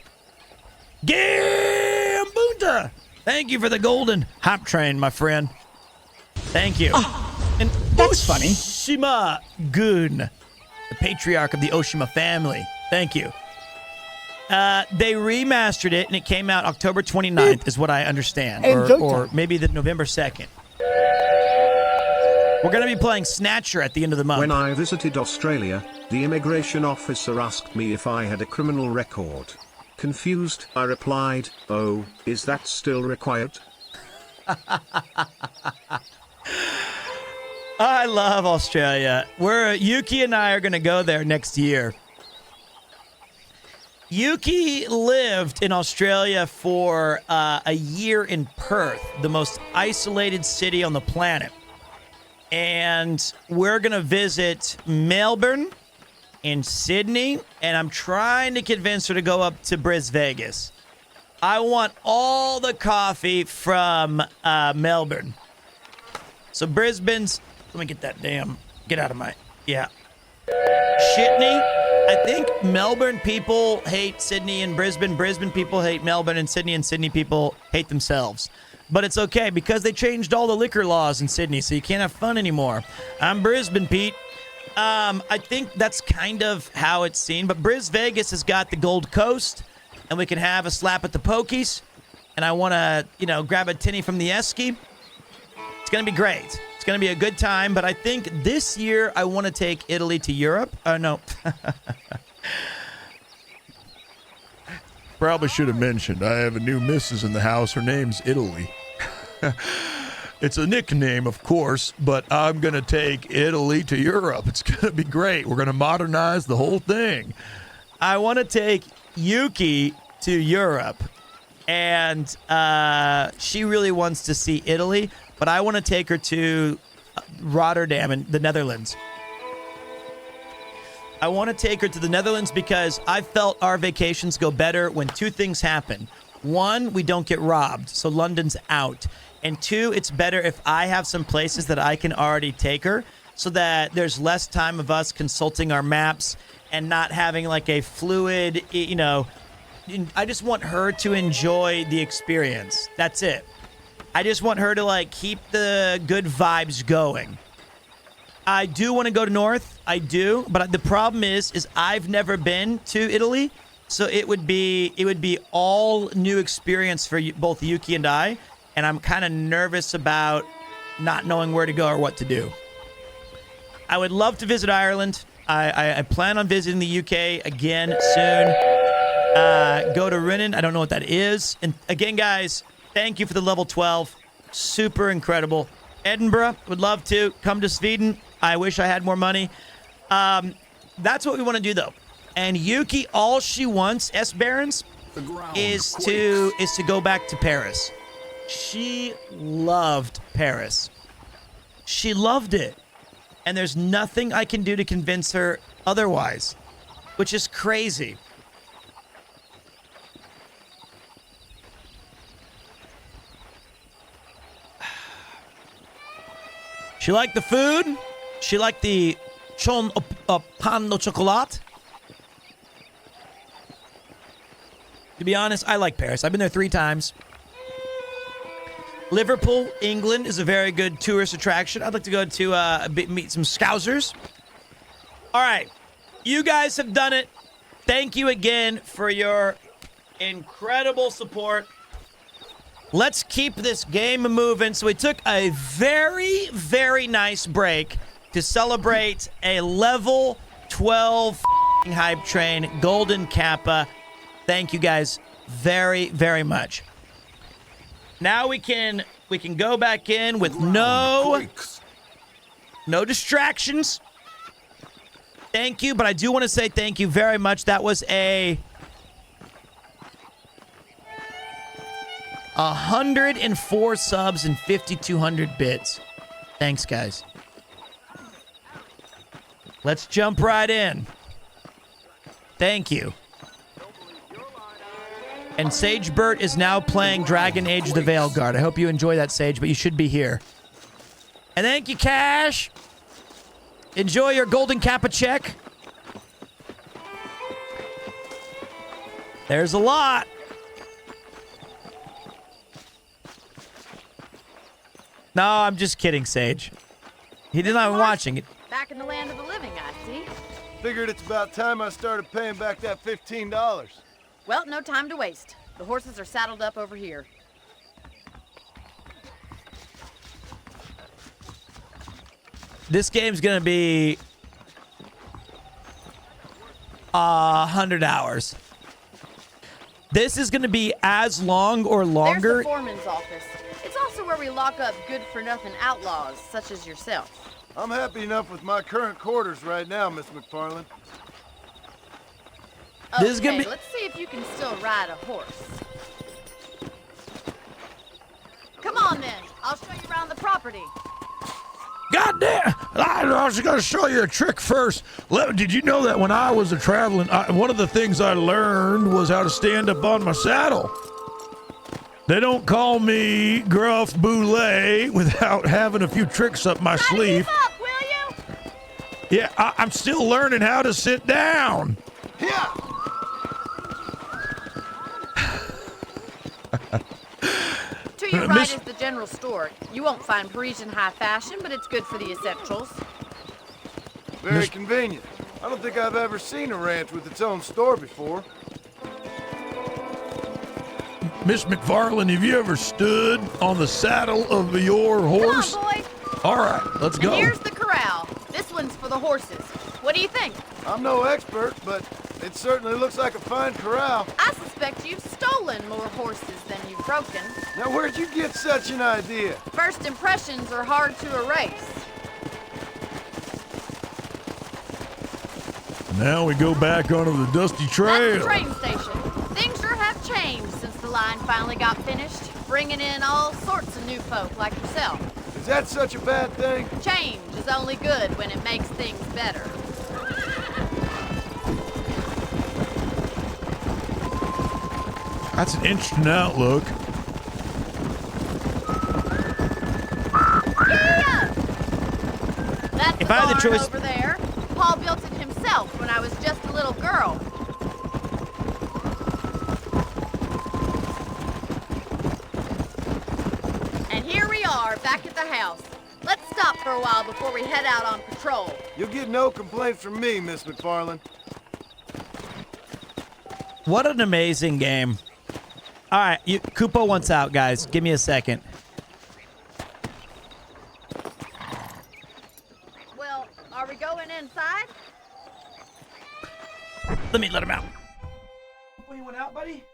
Gambunta! Thank you for the golden hype train, my friend. Thank you. And that's funny. Oshima Gun, the patriarch of the Oshima family. Thank you. They remastered it, and it came out October 29th, is what I understand. Or maybe the November 2nd. We're going to be playing Snatcher at the end of the month. When I visited Australia, the immigration officer asked me if I had a criminal record. Confused, I replied, "Oh, is that still required?" I love Australia. Yuki and I are going to go there next year. Yuki lived in Australia for a year in Perth, the most isolated city on the planet. And we're going to visit Melbourne and Sydney, and I'm trying to convince her to go up to Vegas. I want all the coffee from Melbourne. So Brisbane's... Let me get that damn... Get out of my... Yeah. Shitney. I think Melbourne people hate Sydney and Brisbane. Brisbane people hate Melbourne and Sydney people hate themselves. But it's okay because they changed all the liquor laws in Sydney, so you can't have fun anymore. I'm Brisbane, Pete. I think that's kind of how it's seen. But Vegas has got the Gold Coast, and we can have a slap at the pokies. And I want to, grab a tinny from the esky. It's going to be great. It's going to be a good time. But I think this year I want to take Italy to Europe. No. Probably should have mentioned I have a new missus in the house. Her name's Italy. It's a nickname, of course, but I'm going to take Italy to Europe. It's going to be great. We're going to modernize the whole thing. I want to take Yuki to Europe, and she really wants to see Italy, but I want to take her to Rotterdam in the Netherlands. I want to take her to the Netherlands because I felt our vacations go better when two things happen. One, we don't get robbed, so London's out. And two, it's better if I have some places that I can already take her so that there's less time of us consulting our maps and not having like a fluid, I just want her to enjoy the experience. That's it. I just want her to keep the good vibes going. I do want to go to North. I do. But the problem is I've never been to Italy. So it would be all new experience for both Yuki and I. And I'm kind of nervous about not knowing where to go or what to do. I would love to visit Ireland. I plan on visiting the UK again soon. Go to Rinnan. I don't know what that is. And again, guys, thank you for the level 12. Super incredible. Edinburgh, would love to. Come to Sweden. I wish I had more money. That's what we want to do, though. And Yuki, all she wants, S-Barons, is to go back to Paris. She loved Paris. She loved it. And there's nothing I can do to convince her otherwise, which is crazy. She liked the food. She liked the pain au chocolat. To be honest, I like Paris. I've been there 3 times. Liverpool, England is a very good tourist attraction. I'd like to go to meet some Scousers. All right. You guys have done it. Thank you again for your incredible support. Let's keep this game moving. So we took a very, very nice break to celebrate a level 12 hype train, Golden Kappa. Thank you guys very, very much. Now we can go back in with no distractions. Thank you, but I do want to say thank you very much. That was a 104 subs and 5,200 bits. Thanks, guys. Let's jump right in. Thank you. And Sagebert is now playing Dragon Age the Veilguard. I hope you enjoy that, Sage, but you should be here. And thank you, Cash. Enjoy your Golden Kappa check. There's a lot. No, I'm just kidding, Sage. He did not even watching it. Back in the land of the living, I see. Figured it's about time I started paying back that $15. Well, no time to waste. The horses are saddled up over here. This game's gonna be 100 hours. This is gonna be as long or longer. There's the foreman's office. It's also where we lock up good-for-nothing outlaws, such as yourself. I'm happy enough with my current quarters right now, Miss McFarland. Okay, This is gonna be... let's see if you can still ride a horse. Come on, then. I'll show you around the property. God damn! I was going to show you a trick first. Did you know that when I was traveling, one of the things I learned was how to stand up on my saddle? They don't call me Gruff Boulay without having a few tricks up my sleeve. Keep up, will you? Yeah, I'm still learning how to sit down. Yeah. To your right is the general store. You won't find Parisian high fashion, but it's good for the essentials. Very convenient. I don't think I've ever seen a ranch with its own store before. Miss McFarland, have you ever stood on the saddle of your horse? Come on, boy. All right, let's go. And here's the corral. This one's for the horses. What do you think? I'm no expert, but it certainly looks like a fine corral. I suspect you've stolen more horses than you've broken. Now, where'd you get such an idea? First impressions are hard to erase. Now we go back onto the dusty trail. That's the train station. Things sure have changed since the line finally got finished, bringing in all sorts of new folk like yourself. Is that such a bad thing? Change is only good when it makes things better. That's an interesting outlook. Yeah! That's the If I had the barn choice- over there. Paul built it himself when I was just a little girl. And here we are, back at the house. Let's stop for a while before we head out on patrol. You'll get no complaints from me, Miss McFarland. What an amazing game. All right, Kupo wants out, guys. Give me a second. Well, are we going inside? Let me let him out. Kupo, you went out, buddy?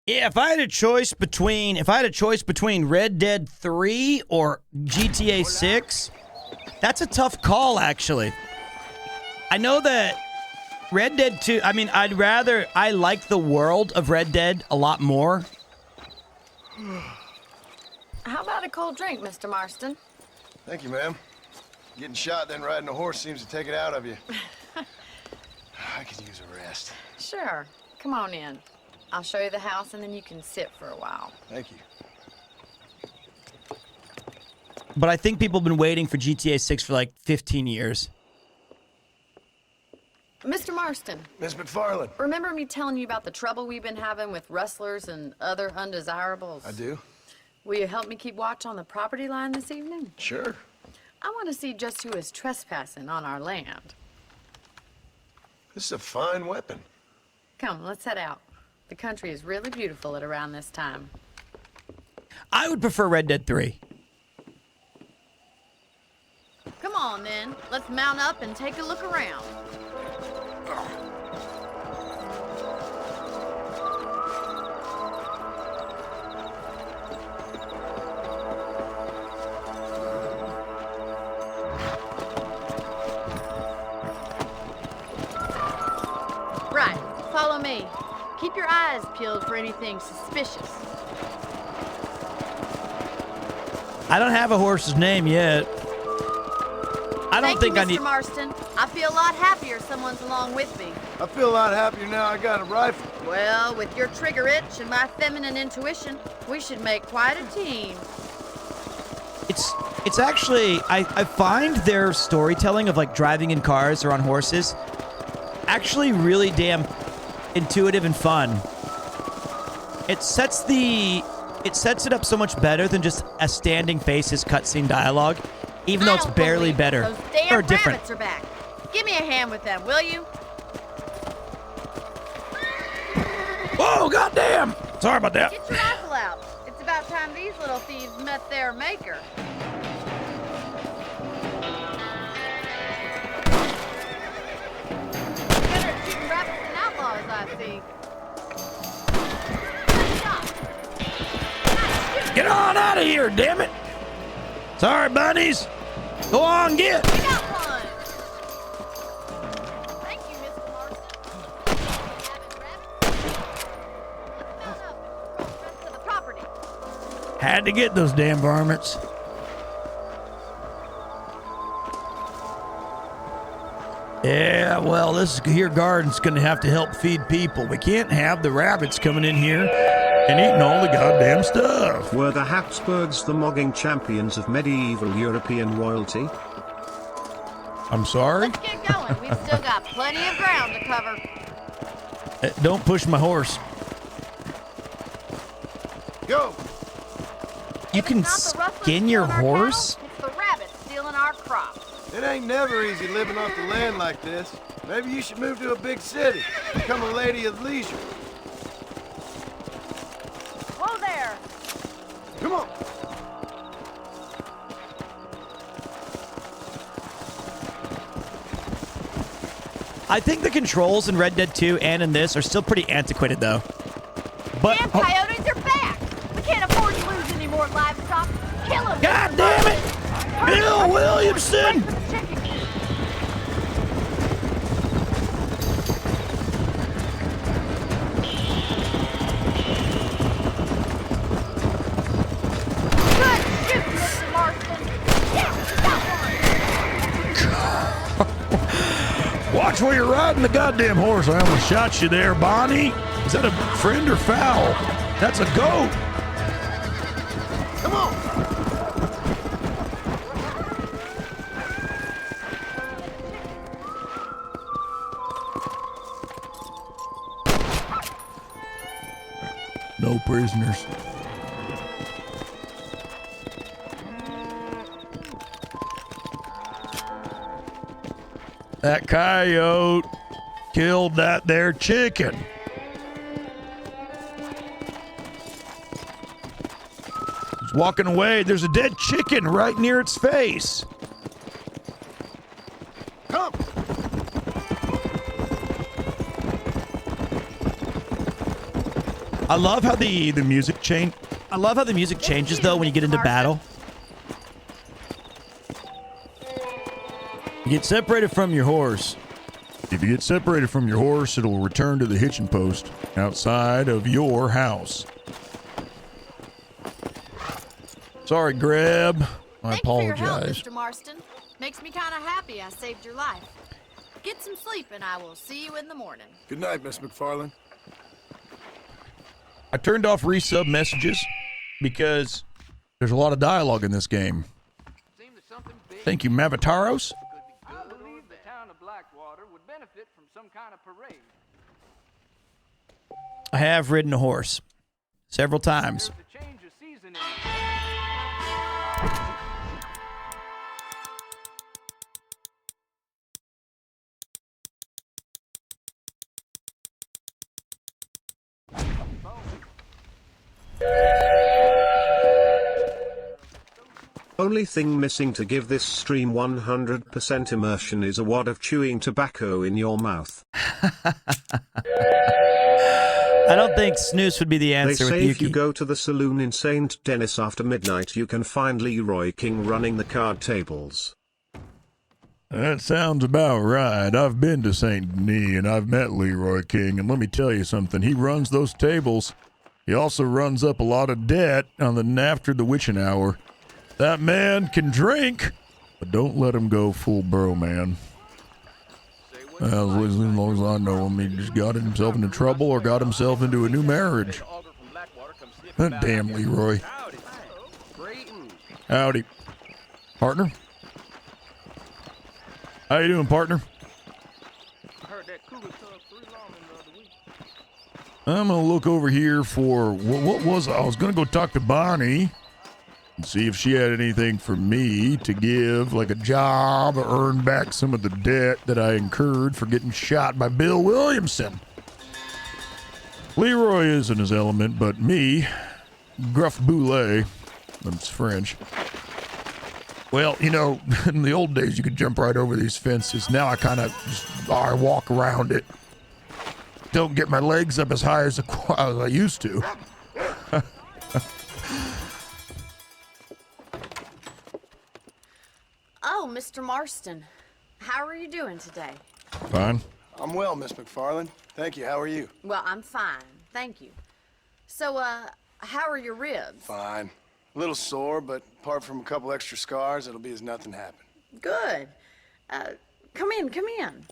Yeah, if I had a choice between Red Dead 3 or GTA 6, that's a tough call, actually. I know that Red Dead 2, I like the world of Red Dead a lot more. How about a cold drink, Mr. Marston? Thank you, ma'am. Getting shot then riding a horse seems to take it out of you. I could use a rest. Sure. Come on in. I'll show you the house and then you can sit for a while. Thank you. But I think people have been waiting for GTA 6 for like 15 years. Mr. Marston. Miss McFarland. Remember me telling you about the trouble we've been having with rustlers and other undesirables? I do. Will you help me keep watch on the property line this evening? Sure. I want to see just who is trespassing on our land. This is a fine weapon. Come, let's head out. The country is really beautiful at around this time. I would prefer Red Dead 3. Come on, then. Let's mount up and take a look around. Right. Follow me. Keep your eyes peeled for anything suspicious. I don't have a horse's name yet. I don't think I need... Mr. Marston. I feel a lot happier someone's along with me. I feel a lot happier now I got a rifle. Well, with your trigger itch and my feminine intuition, we should make quite a team. It's actually, I find their storytelling of like driving in cars or on horses actually really damn intuitive and fun. It sets it up so much better than just a standing faces cutscene dialogue, even though it's barely better. Those damn or different. rabbits are back. Give me a hand with them, will you? Whoa, goddamn! Sorry about that. Get your rifle out. It's about time these little thieves met their maker. Better at shooting rabbits than outlaws, I see. Get on out of here, damn it! Sorry, bunnies. Go on, get. I got one. Thank you, Mr. Marston. To the property. Had to get those damn varmints. Yeah, well, this here garden's gonna have to help feed people. We can't have the rabbits coming in here and eating all the goddamn stuff. Were the Habsburgs the mogging champions of medieval European royalty? I'm sorry? Let's get going. We've still got plenty of ground to cover. Don't push my horse. Go! You can skin your horse? It's the rabbits stealing our crops. It ain't never easy living off the land like this. Maybe you should move to a big city. Become a lady of leisure. Whoa there! Come on! I think the controls in Red Dead 2 and in this are still pretty antiquated, though. But Damn coyotes are back! We can't afford to lose any more livestock. Kill them! God damn it! Bill Williamson! Good shoot, Mr. Marston. Yeah, got one. Watch where you're riding the goddamn horse. I almost shot you there, Bonnie. Is that a friend or foul? That's a goat. Come on! No prisoners. That coyote killed that there chicken. He's walking away. There's a dead chicken right near its face. Come! I love how the music change. I love how the music changes though when you get into battle. You get separated from your horse. If you get separated from your horse, it'll return to the hitching post outside of your house. Sorry, Greb. I Thank you for your help, apologize. Mr. Marston. Makes me kind of happy I saved your life. Get some sleep and I will see you in the morning. Good night, Miss McFarland. I turned off resub messages because there's a lot of dialogue in this game. Thank you, Mavataros. I believe the town of Blackwater would benefit from some kind of parade. I have ridden a horse several times. Only thing missing to give this stream 100% immersion is a wad of chewing tobacco in your mouth. I don't think snooze would be the They answer with say if you Yuki. go to the saloon in St. Denis after midnight you can find Leroy King running the card tables. That sounds about right. I've been to St. Denis and I've met Leroy King, and let me tell you something. He runs those tables. He also runs up a lot of debt on the after the witching hour. That man can drink, but don't let him go full bro, man. As long as I know him, he just got himself into trouble or got himself into a new marriage. That damn Leroy. Howdy. Partner? How you doing, partner? I heard that cougar tub 3 long the other week. I'm gonna look over here for what was I was gonna go talk to Bonnie and see if she had anything for me to give, like a job or earn back some of the debt that I incurred for getting shot by Bill Williamson. Leroy is in his element, but me, Gruff Boulet, that's French. Well, you know, in the old days, you could jump right over these fences. Now I walk around it. Don't get my legs up as high as I used to. Oh, Mr. Marston. How are you doing today? Fine. I'm well, Miss McFarland. Thank you. How are you? Well, I'm fine. Thank you. So, how are your ribs? Fine. A little sore, but apart from a couple extra scars, it'll be as nothing happened. Good. Come in, come in.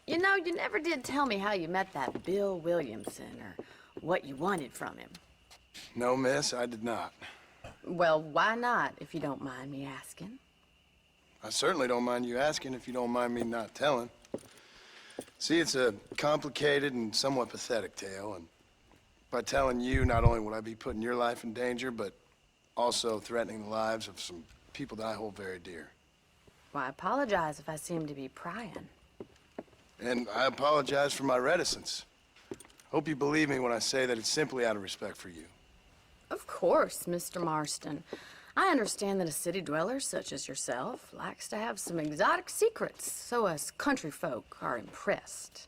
You know, you never did tell me how you met that Bill Williamson or what you wanted from him. No, miss, I did not. Well, why not, if you don't mind me asking? I certainly don't mind you asking if you don't mind me not telling. See, it's a complicated and somewhat pathetic tale, and by telling you, not only will I be putting your life in danger, but also threatening the lives of some people that I hold very dear. Well, I apologize if I seem to be prying. And I apologize for my reticence. Hope you believe me when I say that it's simply out of respect for you. Of course, Mr. Marston. I understand that a city dweller such as yourself likes to have some exotic secrets, so us country folk are impressed.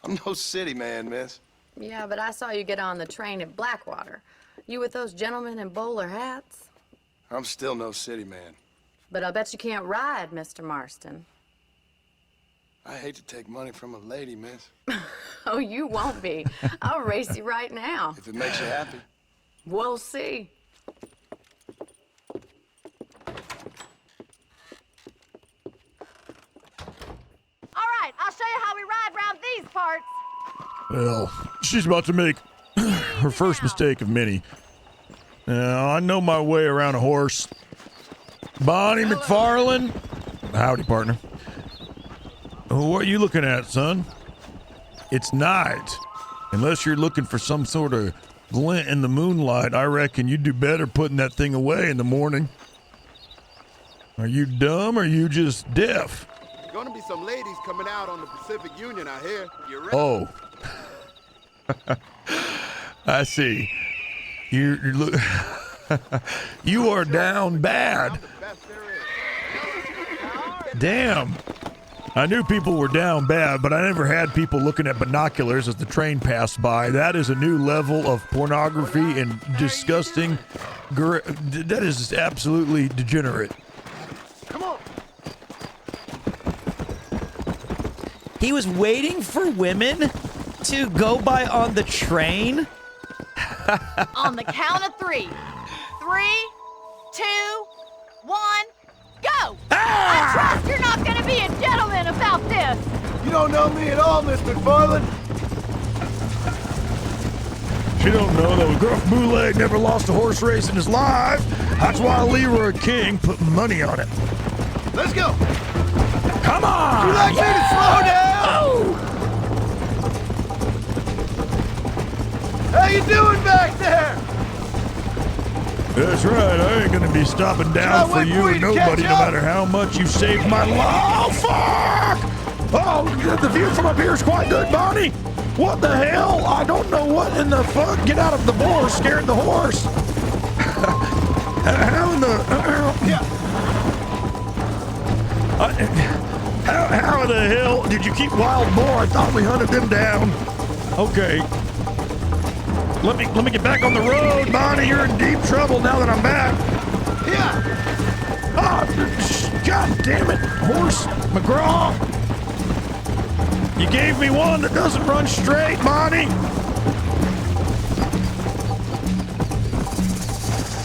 I'm no city man, miss. Yeah, but I saw you get on the train at Blackwater. You with those gentlemen in bowler hats? I'm still no city man. But I bet you can't ride, Mr. Marston. I hate to take money from a lady, miss. Oh, you won't be. I'll race you right now. If it makes you happy. We'll see. All right, I'll show you how we ride around these parts. Well, she's about to make her first mistake of many. Now, I know my way around a horse. Bonnie McFarland. Howdy, partner. What are you looking at, son? It's night. Unless you're looking for some sort of glint in the moonlight, I reckon you'd do better putting that thing away in the morning. Are you dumb or are you just deaf? There's gonna be some ladies coming out on the Pacific Union, I hear. You ready? Oh. I see. You look. You are down bad. Damn. I knew people were down bad, but I never had people looking at binoculars as the train passed by. That is a new level of pornography and disgusting. That is absolutely degenerate. Come on. He was waiting for women to go by on the train? On the count of 3. 3, 2, 1, go! I trust you're not gonna be a gentleman about this! You don't know me at all, Miss McFarland. She don't know that Gruff Boulet never lost a horse race in his life. That's why Leroy King put money on it. Let's go. Come on! You like me to slow down? How you doing back there? That's right. I ain't gonna be stopping down for you or nobody, no matter how much you saved my life. Oh, fuck! Oh, the view from up here is quite good, Bonnie. What the hell? I don't know what in the fuck. Get out of the boar. Scared the horse. How in the... How the hell did you keep wild boar? I thought we hunted them down. Okay. Let me get back on the road, Bonnie. You're in deep trouble now that I'm back. Yeah. Oh, God damn it, horse McGraw. You gave me one that doesn't run straight, Bonnie.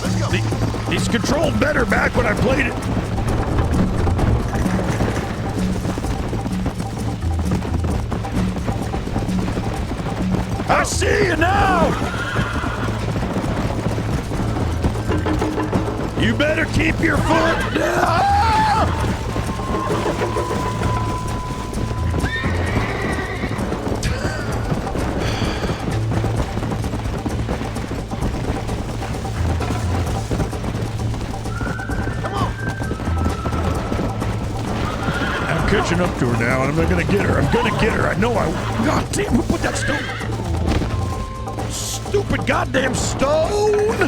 Let's go. He's controlled better back when I played it. I see you now! You better keep your foot down. I'm catching up to her now, and I'm gonna get her. I'm gonna get her. I know I. God damn! Who put that stone? Stupid goddamn stone!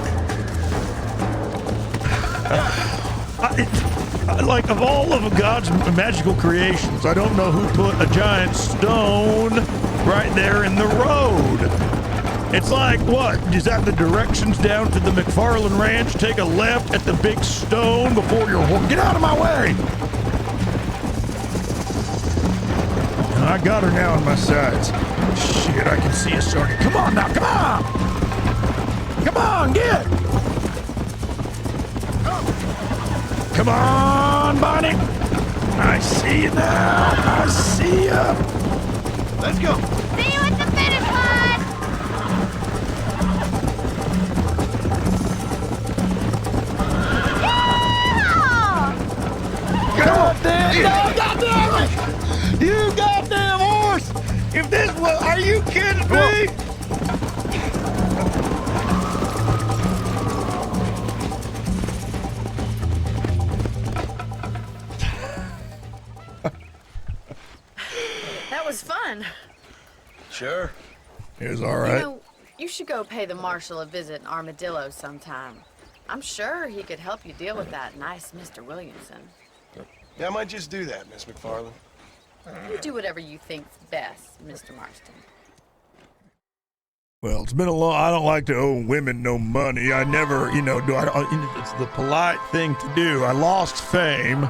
Like, of all of God's magical creations, I don't know who put a giant stone right there in the road. It's like, what? Is that the directions down to the McFarland Ranch? Take a left at the big stone before your horse. Get out of my way! I got her now on my sides. Shit, I can see us starting. Come on now, come on! Come on, get! Come on, Bonnie! I see you now! I see ya! Let's go! See you at the finish line! Yeah! Goddamn! No, goddamn it! You goddamn horse! If this was... Are you kidding me? That was fun. Sure. It was all right. You know, you should go pay the marshal a visit in Armadillo sometime. I'm sure he could help you deal with that nice Mr. Williamson. Yeah, I might just do that, Miss McFarland. You do whatever you think's best, Mr. Marston. Well, it's been a long... I don't like to owe women no money. I never, you know, do. It's the polite thing to do. I lost fame.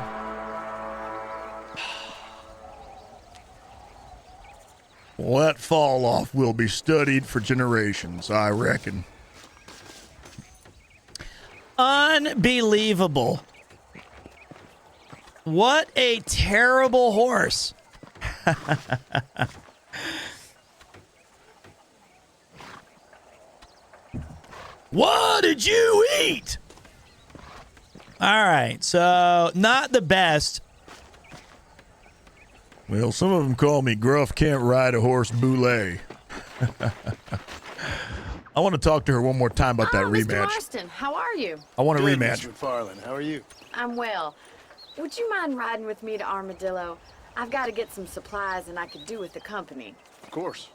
Well, that fall off will be studied for generations, I reckon. Unbelievable. What a terrible horse. What did you eat? All right, so not the best. Well, some of them call me Gruff Can't Ride a Horse Boule. I want to talk to her one more time about that Mr. rematch. Marston, how are you? I want a Good, rematch. Mr. McFarland, how are you? I'm well. Would you mind riding with me to Armadillo? I've got to get some supplies and I could do with the company. Of course.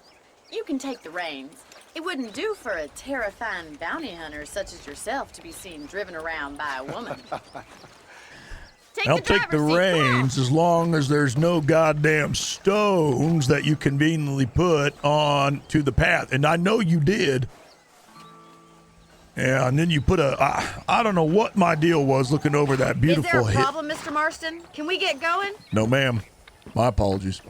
You can take the reins. It wouldn't do for a terrifying bounty hunter such as yourself to be seen driven around by a woman. I'll take the reins as long as there's no goddamn stones that you conveniently put on to the path. And I know you did. Yeah, and then you put I don't know what my deal was looking over that beautiful Is there a problem, Mr. Marston? Can we get going? No, ma'am. My apologies.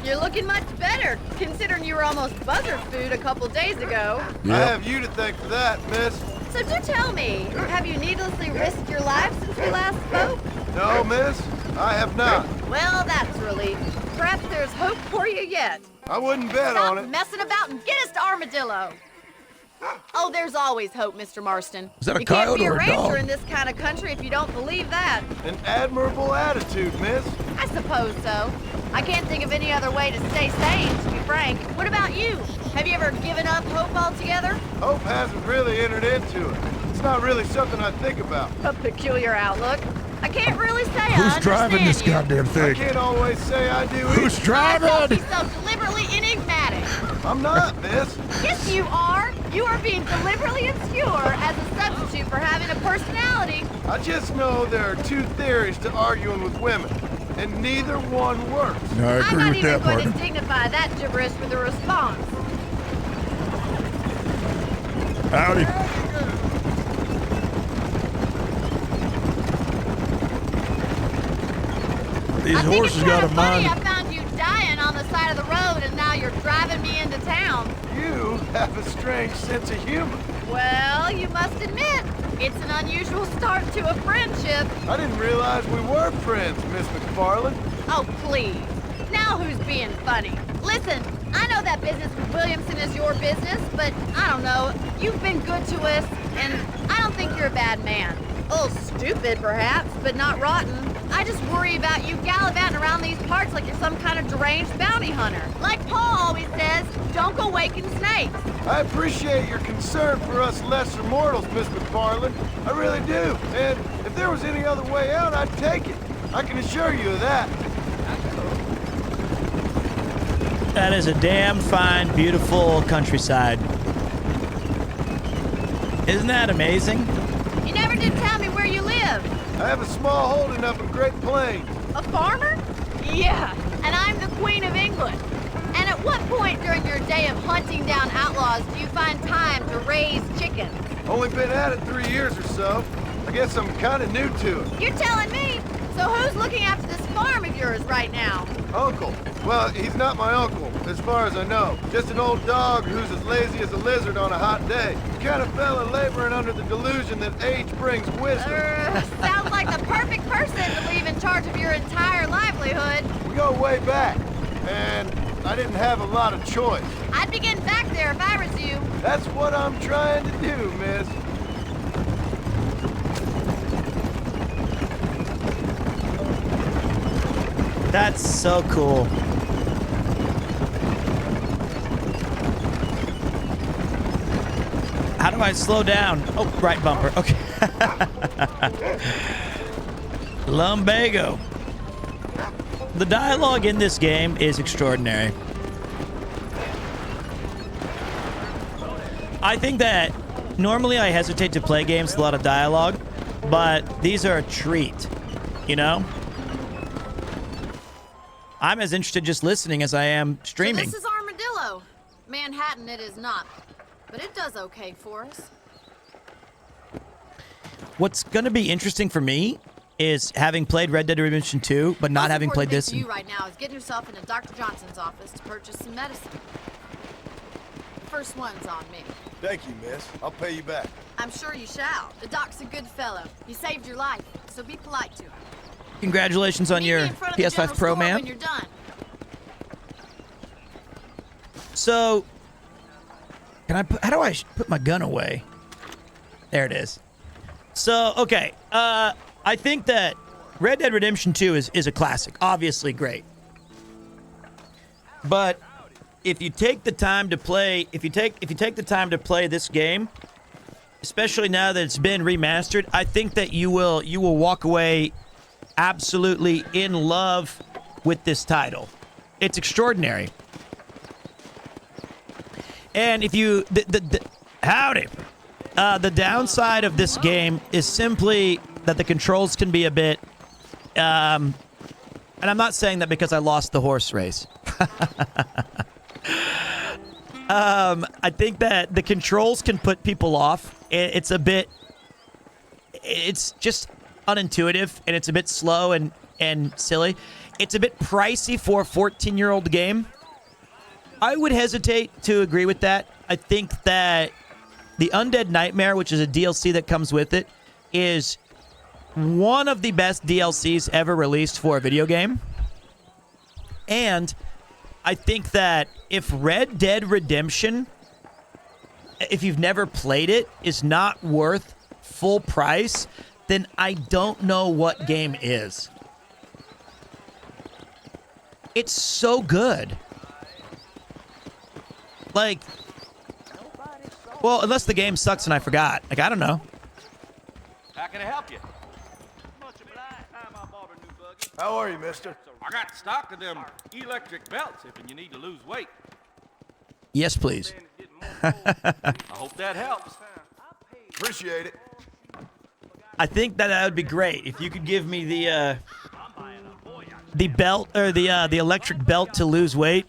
You're looking much better, considering you were almost buzzer food a couple days ago. I have you to thank for that, miss. So do tell me, have you needlessly risked your life since we last spoke? No, miss, I have not. Well, that's a relief. Perhaps there's hope for you yet. I wouldn't bet on it. Stop messing about and get us to Armadillo. Oh, there's always hope, Mr. Marston. Is that a you can't coyote be a or a ranger dog? in this kind of country if you don't believe that. An admirable attitude, miss. I suppose so. I can't think of any other way to stay sane, to be frank. What about you? Have you ever given up hope altogether? Hope hasn't really entered into it. It's not really something I think about. A peculiar outlook. I can't really say I Who's driving this understand you. goddamn thing? I can't always say I do Who's either. driving? Don't be so deliberately enigmatic. I'm not, miss. Yes, you are. You are being deliberately obscure as a substitute for having a personality. I just know there are two theories to arguing with women, and neither one works. No, I I'm agree not with even that going part. to dignify that gibberish with a response. Howdy. These horses got a mind. I found you dying on the side of the road, and now you're driving me into town. You have a strange sense of humor. Well, you must admit, it's an unusual start to a friendship. I didn't realize we were friends, Miss McFarland. Oh, please. Now who's being funny? Listen, I know that business with Williamson is your business, but I don't know. You've been good to us, and I don't think you're a bad man. A little stupid, perhaps, but not rotten. I just worry about you gallivanting around these parts like you're some kind of deranged bounty hunter. Like Paul always says, don't go waking snakes. I appreciate your concern for us lesser mortals, Miss McFarland. I really do. And if there was any other way out, I'd take it. I can assure you of that. That is a damn fine, beautiful countryside. Isn't that amazing? You never did tell me where you live. I have a small holding up in Great Plains. A farmer? Yeah, and I'm the Queen of England. And at what point during your day of hunting down outlaws do you find time to raise chickens? Only been at it 3 years or so. I guess I'm kind of new to it. You're telling me? So who's looking after this farm of yours right now? Uncle. Well, he's not my uncle, as far as I know. Just an old dog who's as lazy as a lizard on a hot day. The kind of fella laboring under the delusion that age brings wisdom. Sounds like the perfect person to leave in charge of your entire livelihood. We go way back, and I didn't have a lot of choice. I'd be getting back there if I was you. That's what I'm trying to do, miss. That's so cool. How do I slow down? Oh, right bumper. Okay. Lumbago. The dialogue in this game is extraordinary. I think that normally I hesitate to play games with a lot of dialogue, but these are a treat, you know? I'm as interested just listening as I am streaming. So this is Armadillo. Manhattan it is not, but it does okay for us. What's going to be interesting for me is having played Red Dead Redemption 2, but not having played this. Most important thing for you right now is getting yourself into Dr. Johnson's office to purchase some medicine. First one's on me. Thank you, miss. I'll pay you back. I'm sure you shall. The doc's a good fellow. He saved your life, so be polite to him. Congratulations on your PS5 Pro, man. When you're done. So, can I put, how do I put my gun away? There it is. So, okay. I think that Red Dead Redemption 2 is a classic. Obviously great. But if you take the time to play, if you take the time to play this game, especially now that it's been remastered, I think that you will walk away absolutely in love with this title. It's extraordinary. And if you howdy, the downside of this game is simply that the controls can be a bit and I'm not saying that because I lost the horse race. I think that the controls can put people off. It's just unintuitive, and it's a bit slow and silly. It's a bit pricey for a 14-year-old game. I would hesitate to agree with that. I think that the Undead Nightmare, which is a DLC that comes with it, is one of the best DLCs ever released for a video game. And I think that if Red Dead Redemption, if you've never played it, is not worth full price, then I don't know what game is. It's so good. Like, well, unless the game sucks and I forgot. Like, I don't know. How can I help you? How are you, mister? I got stock of them electric belts if you need to lose weight. Yes, please. I hope that helps. Appreciate it. I think that would be great if you could give me the belt or the electric belt to lose weight.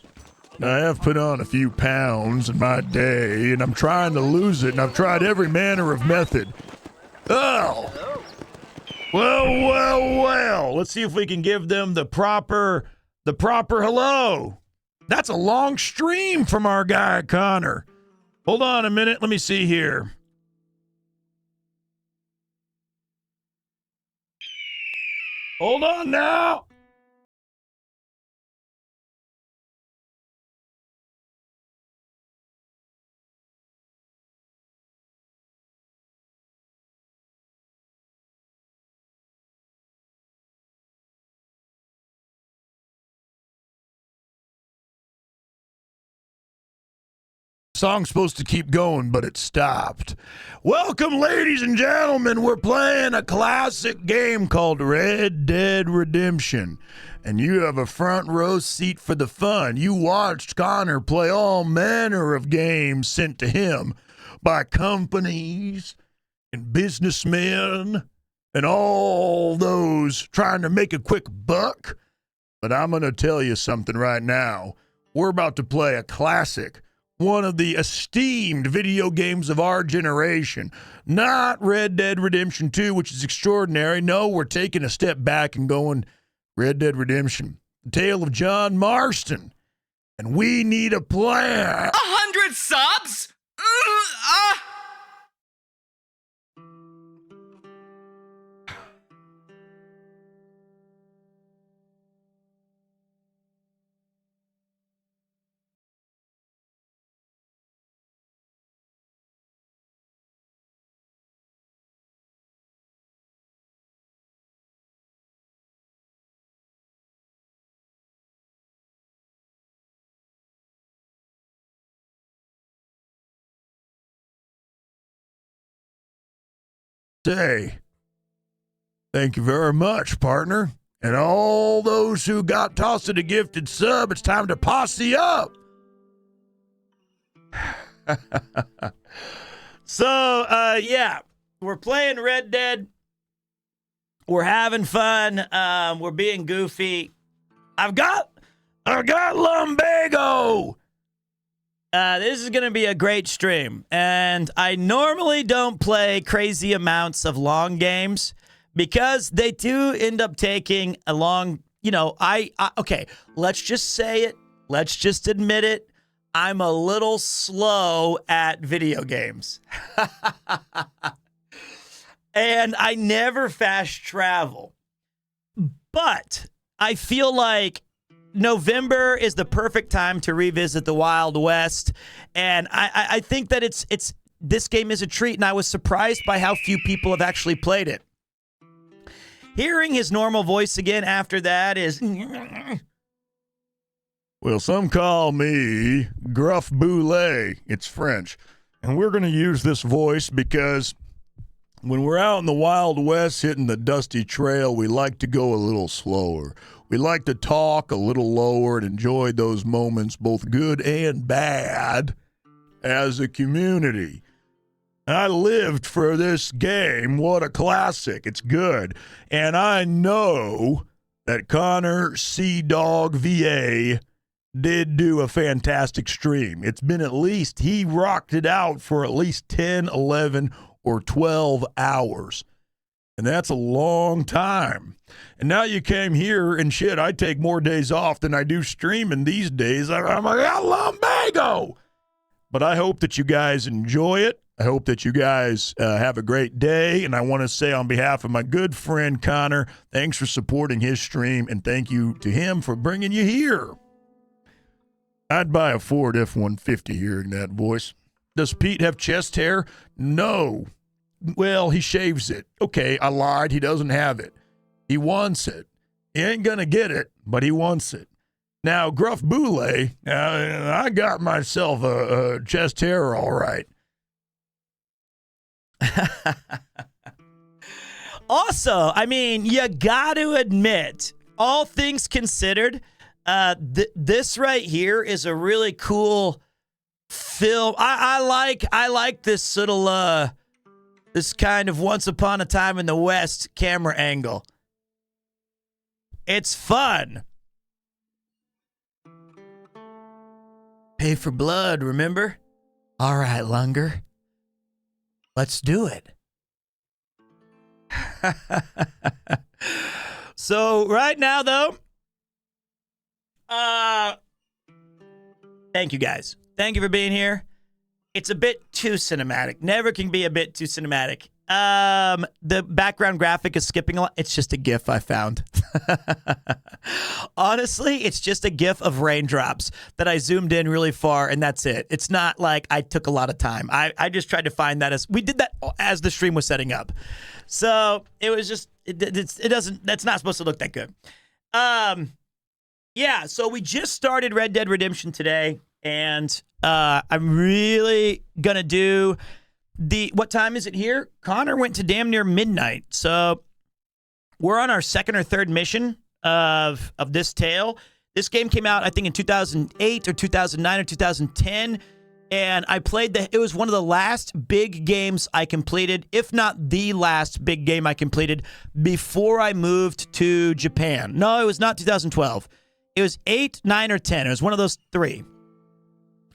I have put on a few pounds in my day, and I'm trying to lose it, and I've tried every manner of method. Oh! Well. Let's see if we can give them the proper hello. That's a long stream from our guy, Connor. Hold on a minute. Let me see here. Hold on now. Song's supposed to keep going, but it stopped. Welcome, ladies and gentlemen. We're playing a classic game called Red Dead Redemption. And you have a front row seat for the fun. You watched Connor play all manner of games sent to him by companies and businessmen and all those trying to make a quick buck. But I'm going to tell you something right now. We're about to play a classic, one of the esteemed video games of our generation. Not Red Dead Redemption 2, which is extraordinary. No, we're taking a step back and going Red Dead Redemption, the tale of John Marston. And we need a plan. 100 subs? Say, thank you very much, partner. And all those who got tossed a gifted sub, it's time to posse up. So, yeah, we're playing Red Dead. We're having fun. We're being goofy. I've got lumbago. This is going to be a great stream, and I normally don't play crazy amounts of long games because they do end up taking a long, okay, let's just say it. Let's just admit it. I'm a little slow at video games. And I never fast travel. But I feel like November is the perfect time to revisit the Wild West, and I think that this game is a treat, and I was surprised by how few people have actually played it. Hearing his normal voice again after that is... Well, some call me Gruff Boulet. It's French. And we're going to use this voice because when we're out in the Wild West hitting the dusty trail, we like to go a little slower. We like to talk a little lower and enjoy those moments, both good and bad, as a community. I lived for this game. What a classic. It's good. And I know that Connor Sea Dog VA did do a fantastic stream. It's been he rocked it out for at least 10, 11, or 12 hours. And that's a long time. And now you came here and shit, I take more days off than I do streaming these days. I'm like, I lumbago. But I hope that you guys enjoy it. I hope that you guys have a great day. And I want to say on behalf of my good friend Connor, thanks for supporting his stream. And thank you to him for bringing you here. I'd buy a Ford F-150 hearing that voice. Does Pete have chest hair? No. Well, he shaves it. Okay, I lied. He doesn't have it. He wants it. He ain't going to get it, but he wants it. Now, Gruff Boulet, I got myself a chest hair all right. Also, I mean, you got to admit, all things considered, this right here is a really cool film. I like this little... this kind of Once Upon a Time in the West camera angle. It's fun. Pay for blood, remember? All right, Lunger. Let's do it. So right now, though, thank you guys. Thank you for being here. It's a bit too cinematic. Never can be a bit too cinematic. The background graphic is skipping a lot. It's just a GIF I found. Honestly, it's just a GIF of raindrops that I zoomed in really far, and that's it. It's not like I took a lot of time. I just tried to find that we did that as the stream was setting up. So it was just, that's not supposed to look that good. Yeah, so we just started Red Dead Redemption today. And I'm really going to do what time is it here? Connor went to damn near midnight. So we're on our second or third mission of this tale. This game came out, I think, in 2008 or 2009 or 2010. And I played it was one of the last big games I completed, if not the last big game I completed before I moved to Japan. No, it was not 2012. It was 8, 9, or 10. It was one of those three.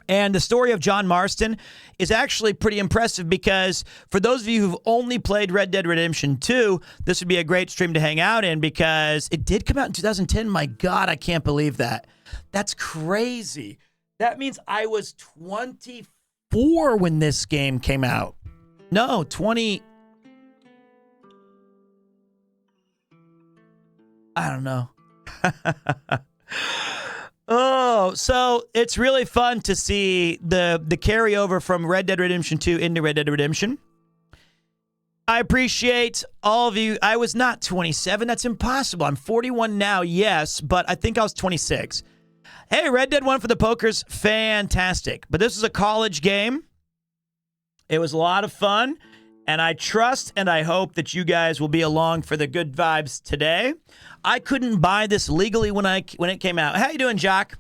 And the story of John Marston is actually pretty impressive because for those of you who've only played Red Dead Redemption 2, this would be a great stream to hang out in because it did come out in 2010. My God, I can't believe that. That's crazy. That means I was 24 when this game came out. No, 20. I don't know. Oh, so it's really fun to see the carryover from Red Dead Redemption 2 into Red Dead Redemption. I appreciate all of you. I was not 27. That's impossible. I'm 41 now, yes, but I think I was 26. Hey, Red Dead 1 for the pokers, fantastic. But this is a college game. It was a lot of fun, and I trust and I hope that you guys will be along for the good vibes today. I couldn't buy this legally when it came out. How you doing, Jock?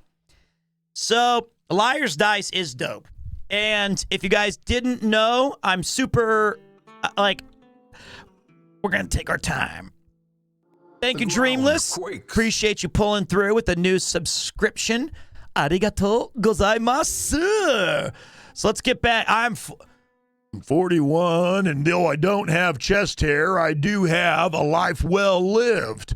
So, Liar's Dice is dope. And if you guys didn't know, I'm super, we're going to take our time. Thank you, Dreamless. Appreciate you pulling through with a new subscription. Arigato gozaimasu. So let's get back. I'm 41, and though I don't have chest hair, I do have a life well lived.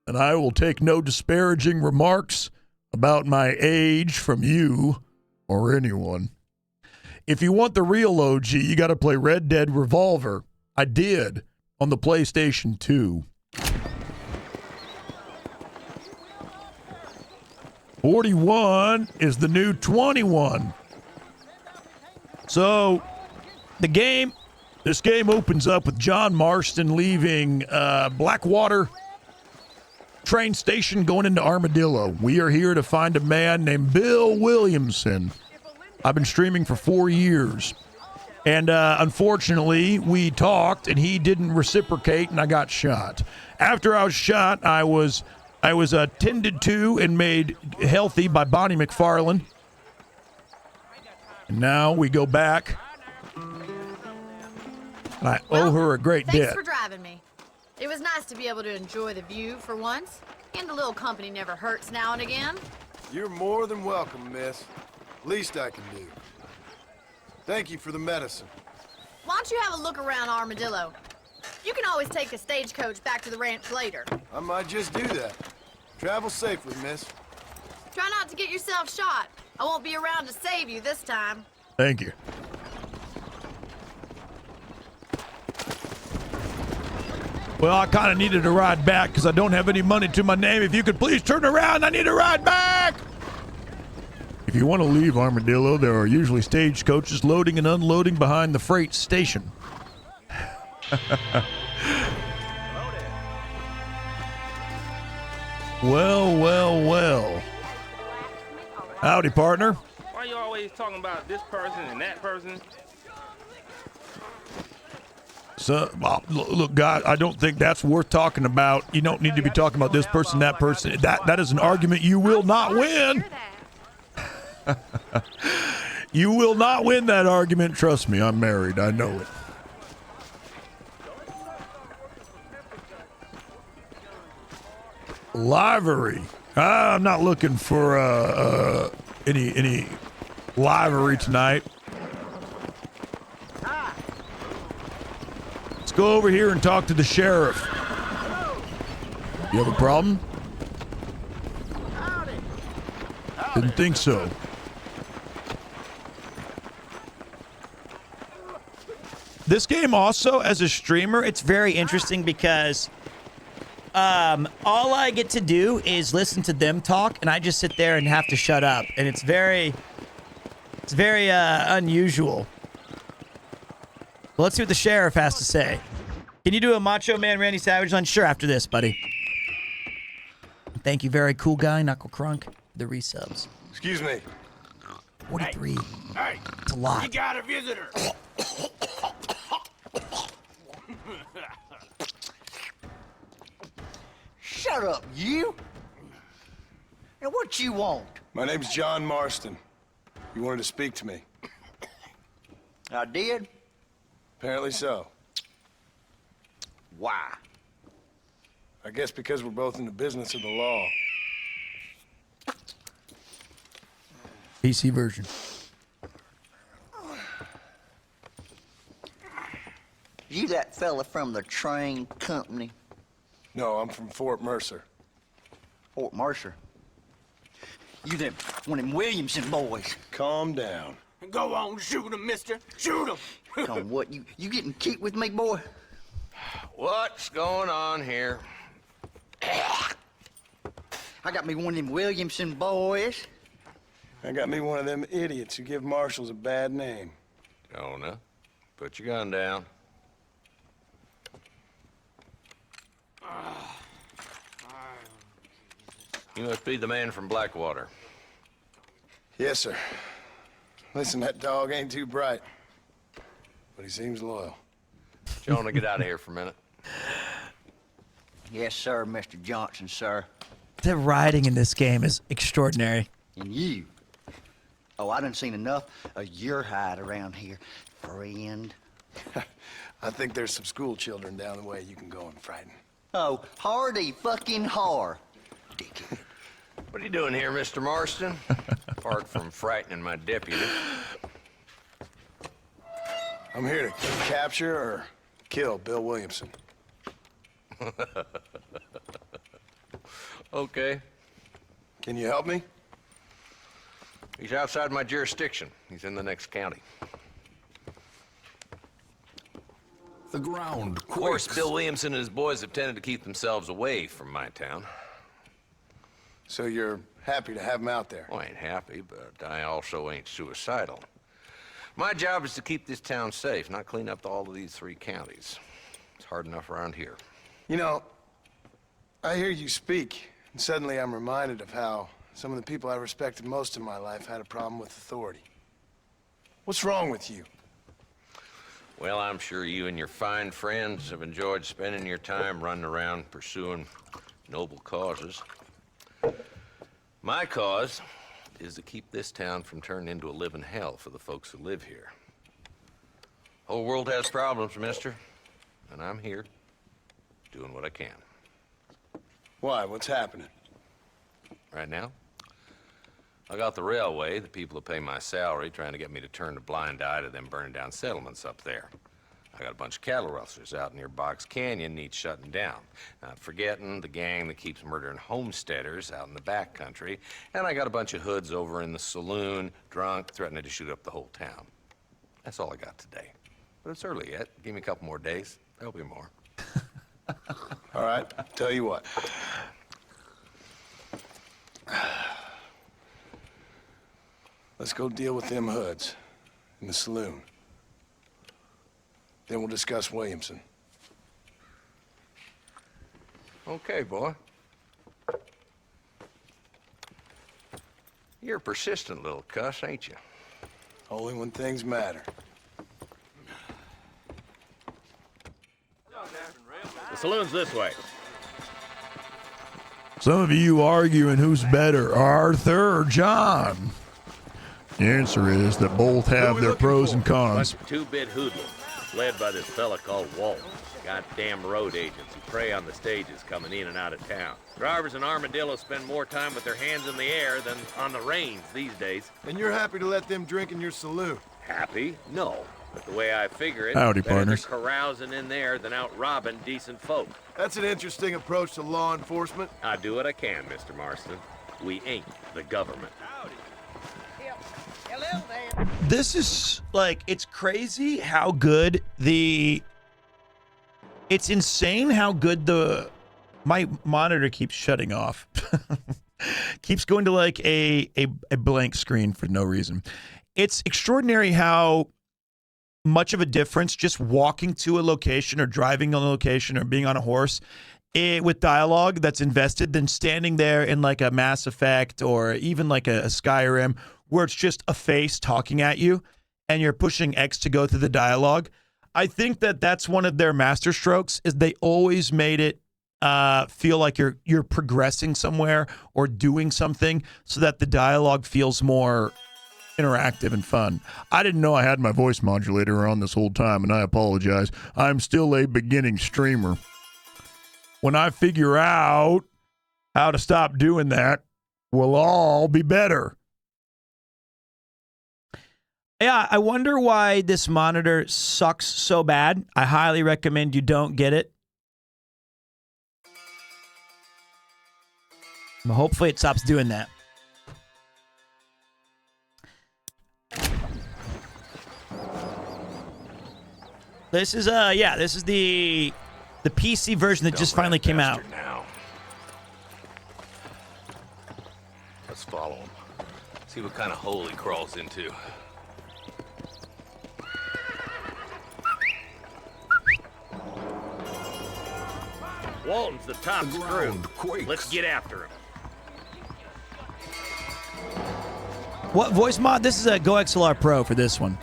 And I will take no disparaging remarks about my age from you or anyone. If you want the real OG, you got to play Red Dead Revolver. I did on the PlayStation 2. 41 is the new 21. So this game opens up with John Marston leaving Blackwater train station going into Armadillo. We are here to find a man named Bill Williamson. I've been streaming for 4 years. And unfortunately, we talked and he didn't reciprocate and I got shot. After I was shot, I was tended to and made healthy by Bonnie McFarlane. And now we go back. And I owe her a great debt. Thanks for driving me. It was nice to be able to enjoy the view for once. And a little company never hurts now and again. You're more than welcome, miss. Least I can do. Thank you for the medicine. Why don't you have a look around Armadillo? You can always take a stagecoach back to the ranch later. I might just do that. Travel safely, miss. Try not to get yourself shot. I won't be around to save you this time. Thank you. Well, I kind of needed a ride back because I don't have any money to my name. If you could please turn around, I need a ride back. If you want to leave Armadillo, there are usually stagecoaches loading and unloading behind the freight station. Well. Howdy, partner. Why are you always talking about this person and that person? So, look, God, I don't think that's worth talking about. You don't need to be talking about this person, that person. That is an argument you will not win. You will not win that argument. Trust me, I'm married. I know it. Livery. I'm not looking for any livery tonight. Let's go over here and talk to the sheriff. You have a problem? Didn't think so. This game also, as a streamer, it's very interesting because all I get to do is listen to them talk, and I just sit there and have to shut up. And it's very unusual. Well, let's see what the sheriff has to say. Can you do a Macho Man Randy Savage lunch? Sure, after this, buddy. Thank you, very cool guy, Knuckle Crunk, the resubs. Excuse me. 43. Hey, It's a lot. You got a visitor. Shut up, you! And what you want? My name's John Marston. You wanted to speak to me. I did? Apparently so. Why? I guess because we're both in the business of the law. PC version. You that fella from the train company? No, I'm from Fort Mercer. Fort Mercer? You them one of them Williamson boys. Calm down. Go on, shoot him, mister. Shoot him. Come on, what, you getting kicked with me, boy? What's going on here? I got me one of them Williamson boys. I got me one of them idiots who give marshals a bad name. Jonah, put your gun down. You must be the man from Blackwater. Yes, sir. Listen, that dog ain't too bright, but he seems loyal. Jonah, get out of here for a minute. Yes, sir, Mr. Johnson, sir. The writing in this game is extraordinary. And you? Oh, I done seen enough of your hide around here, friend. I think there's some school children down the way you can go and frighten. Oh, hardy fucking har. What are you doing here, Mr. Marston? Apart from frightening my deputy. I'm here to capture or kill Bill Williamson. Okay. Can you help me? He's outside my jurisdiction. He's in the next county. The ground Of course, Bill Williamson and his boys have tended to keep themselves away from my town. So you're happy to have him out there? Well, I ain't happy, but I also ain't suicidal. My job is to keep this town safe, not clean up all of these 3 counties. It's hard enough around here. You know, I hear you speak, and suddenly I'm reminded of how some of the people I respected most in my life had a problem with authority. What's wrong with you? Well, I'm sure you and your fine friends have enjoyed spending your time running around pursuing noble causes. My cause is to keep this town from turning into a living hell for the folks who live here. Whole world has problems, mister, and I'm here doing what I can. Why? What's happening? Right now, I got the railway, the people who pay my salary, trying to get me to turn a blind eye to them burning down settlements up there. I got a bunch of cattle rustlers out near Box Canyon needs shutting down. Not forgetting the gang that keeps murdering homesteaders out in the back country. And I got a bunch of hoods over in the saloon, drunk, threatening to shoot up the whole town. That's all I got today. But it's early yet. Give me a couple more days. There'll be more. All right, tell you what. Let's go deal with them hoods in the saloon. Then we'll discuss Williamson. Okay, boy. You're a persistent little cuss, ain't you? Only when things matter. The saloon's this way. Some of you arguing who's better, Arthur or John? The answer is that both have their pros and cons. Bunch of two-bit hoodlums, led by this fella called Walt. Goddamn road agents who prey on the stages coming in and out of town. Drivers in Armadillo spend more time with their hands in the air than on the reins these days. And you're happy to let them drink in your saloon? Happy? No. But the way I figure it, Howdy, better partners. they're carousing in there than out robbing decent folk. That's an interesting approach to law enforcement. I do what I can, Mr. Marston. We ain't the government. Hello there. This is like, it's crazy how good it's insane how good my monitor keeps shutting off. Keeps going to like a blank screen for no reason. It's extraordinary how much of a difference just walking to a location or driving on a location or being on a horse with dialogue that's invested than standing there in like a Mass Effect or even like a Skyrim where it's just a face talking at you and you're pushing X to go through the dialogue. I think that that's one of their master strokes, is they always made it feel like you're progressing somewhere or doing something so that the dialogue feels more interactive and fun. I didn't know I had my voice modulator on this whole time, and I apologize. I'm still a beginning streamer. When I figure out how to stop doing that, we'll all be better. Yeah, I wonder why this monitor sucks so bad. I highly recommend you don't get it. But hopefully it stops doing that. This is this is the PC version that just finally came out. Now. Let's follow him. See what kind of hole he crawls into. Walton's the top screw. Let's get after him. What voice mod? This is a Go XLR Pro for this one.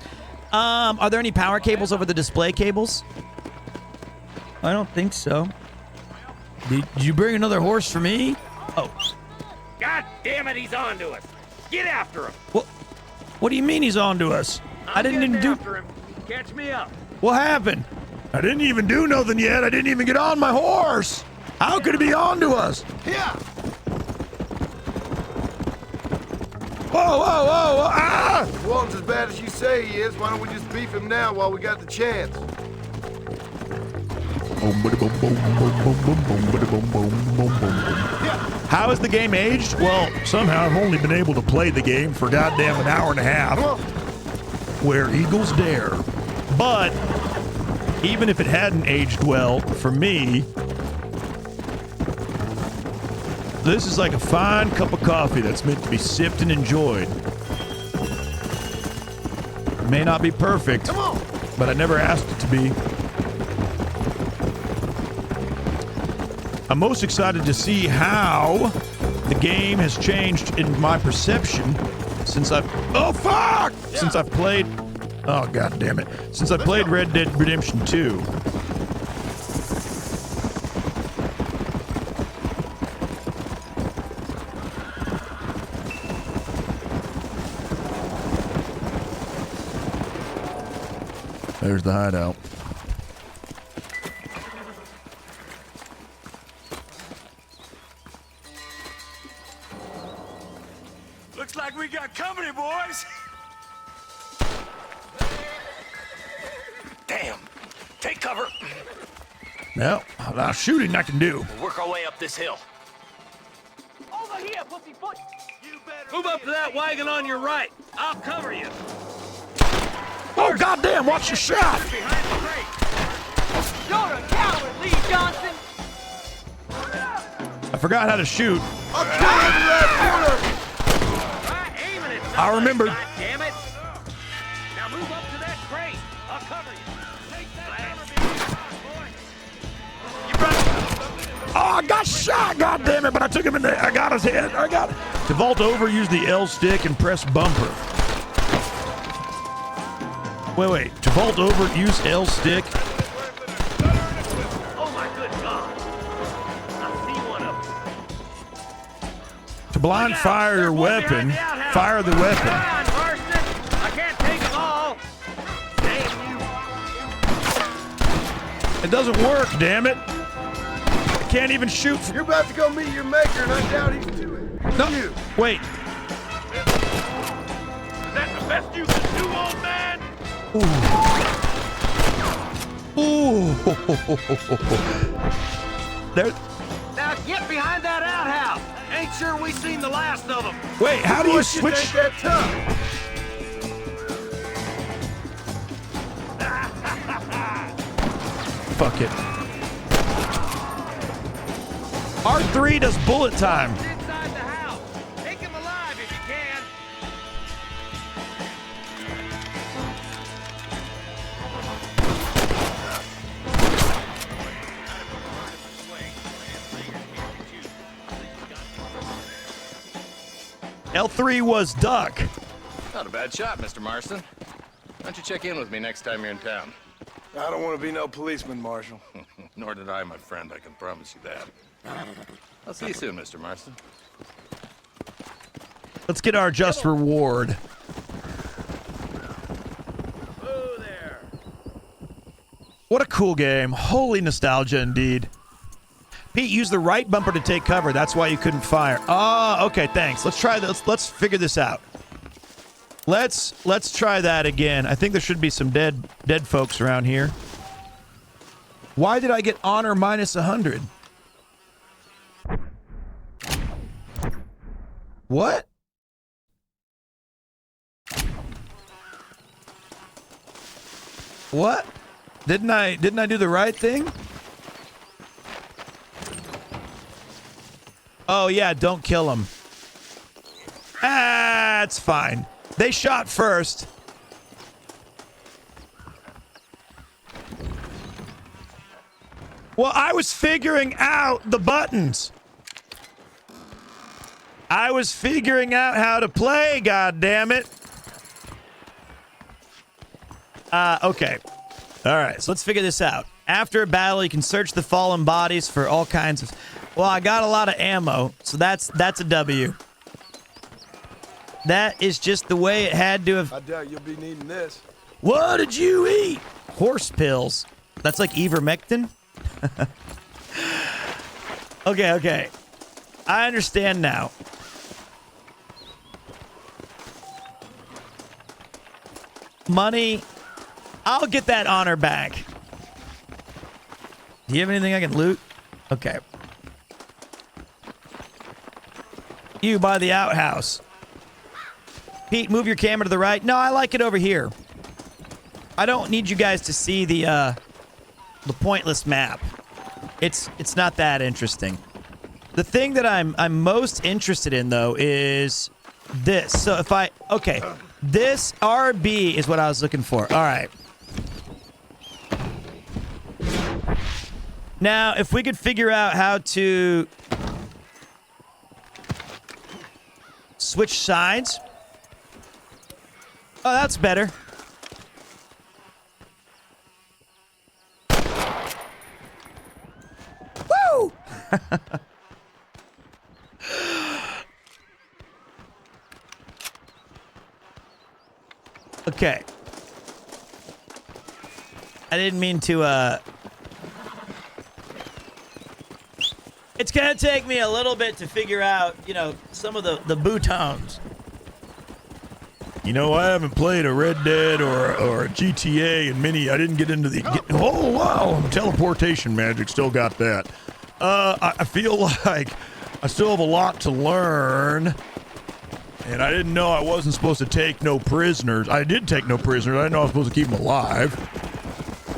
Are there any power cables over the display cables? I don't think so. Did you bring another horse for me? Oh. God damn it, he's on to us. Get after him. What do you mean he's on to us? I didn't even do... After him. Catch me up. What happened? I didn't even do nothing yet. I didn't even get on my horse. How could it be on to us? Yeah. Whoa, whoa, whoa, whoa, ah! If Walton's as bad as you say he is, why don't we just beef him now while we got the chance? How has the game aged? Well, somehow I've only been able to play the game for goddamn an hour and a half. Where Eagles dare. But even if it hadn't aged well, for me, this is like a fine cup of coffee that's meant to be sipped and enjoyed. It may not be perfect, but I never asked it to be. I'm most excited to see how the game has changed in my perception since I've... Oh, fuck! Yeah. Since I've played... Oh, god damn it. Since I played Red Dead Redemption 2. There's the hideout. Looks like we got company, boys. Damn. Take cover. Well, now shooting I can do. We'll work our way up this hill. Over here, pussyfoot. Move up to that wagon on your right. I'll cover you. Oh, goddamn, watch your shot! You're a coward, Lee Johnson. I forgot how to shoot. I'll kill you that I remember. God damn it. Now move up to that crate. I'll cover you. Take that Oh, I got shot, god damn it, but I took him in the... I got his head. I got it. To vault over, use the L stick and press bumper. Wait. To vault over, use L stick. Oh my good God. I see one of them. To blind fire your weapon, fire the weapon. I can't take them all. Damn you. It doesn't work, damn it. I can't even shoot. You're about to go meet your maker, and I doubt he's doing it. No, you. Wait. Is that the best you can do, old man? Ooh. There. Now get behind that outhouse. Ain't sure we seen the last of them. Wait, how do you switch? Ain't that tough. Fuck it. R3 does bullet time. Inside the house. Take him alive if you can. L3 was duck. Not a bad shot, Mr. Marston. Why don't you check in with me next time you're in town? I don't want to be no policeman, Marshal. Nor did I, my friend. I can promise you that. I'll see you soon, Mr. Marston. Let's get our just reward. Whoa there. What a cool game. Holy nostalgia indeed. Pete, use the right bumper to take cover. That's why you couldn't fire. Oh, okay, thanks. Let's try this. Let's figure this out. Let's try that again. I think there should be some dead folks around here. Why did I get honor minus 100? What? What? Didn't I do the right thing? Oh yeah, don't kill him. Ah, it's fine. They shot first. Well, I was figuring out the buttons. I was figuring out how to play, goddammit. Okay. All right, so let's figure this out. After a battle, you can search the fallen bodies for all kinds of... Well, I got a lot of ammo, so that's a W. That is just the way it had to have... I doubt you'll be needing this. What did you eat? Horse pills. That's like ivermectin? Okay. I understand now. Money. I'll get that honor back. Do you have anything I can loot? Okay. You by the outhouse. Pete, move your camera to the right. No, I like it over here. I don't need you guys to see the pointless map. It's not that interesting. The thing that I'm most interested in though is this. So if okay, this RB is what I was looking for. All right. Now, if we could figure out how to switch sides. Oh, that's better. Woo! Okay. I didn't mean to, It's gonna take me a little bit to figure out, you know, some of the boutons. You know, I haven't played a Red Dead or a GTA and many. I didn't get into the... oh, wow. Teleportation magic. Still got that. I feel like I still have a lot to learn. And I didn't know I wasn't supposed to take no prisoners. I did take no prisoners. I didn't know I was supposed to keep them alive.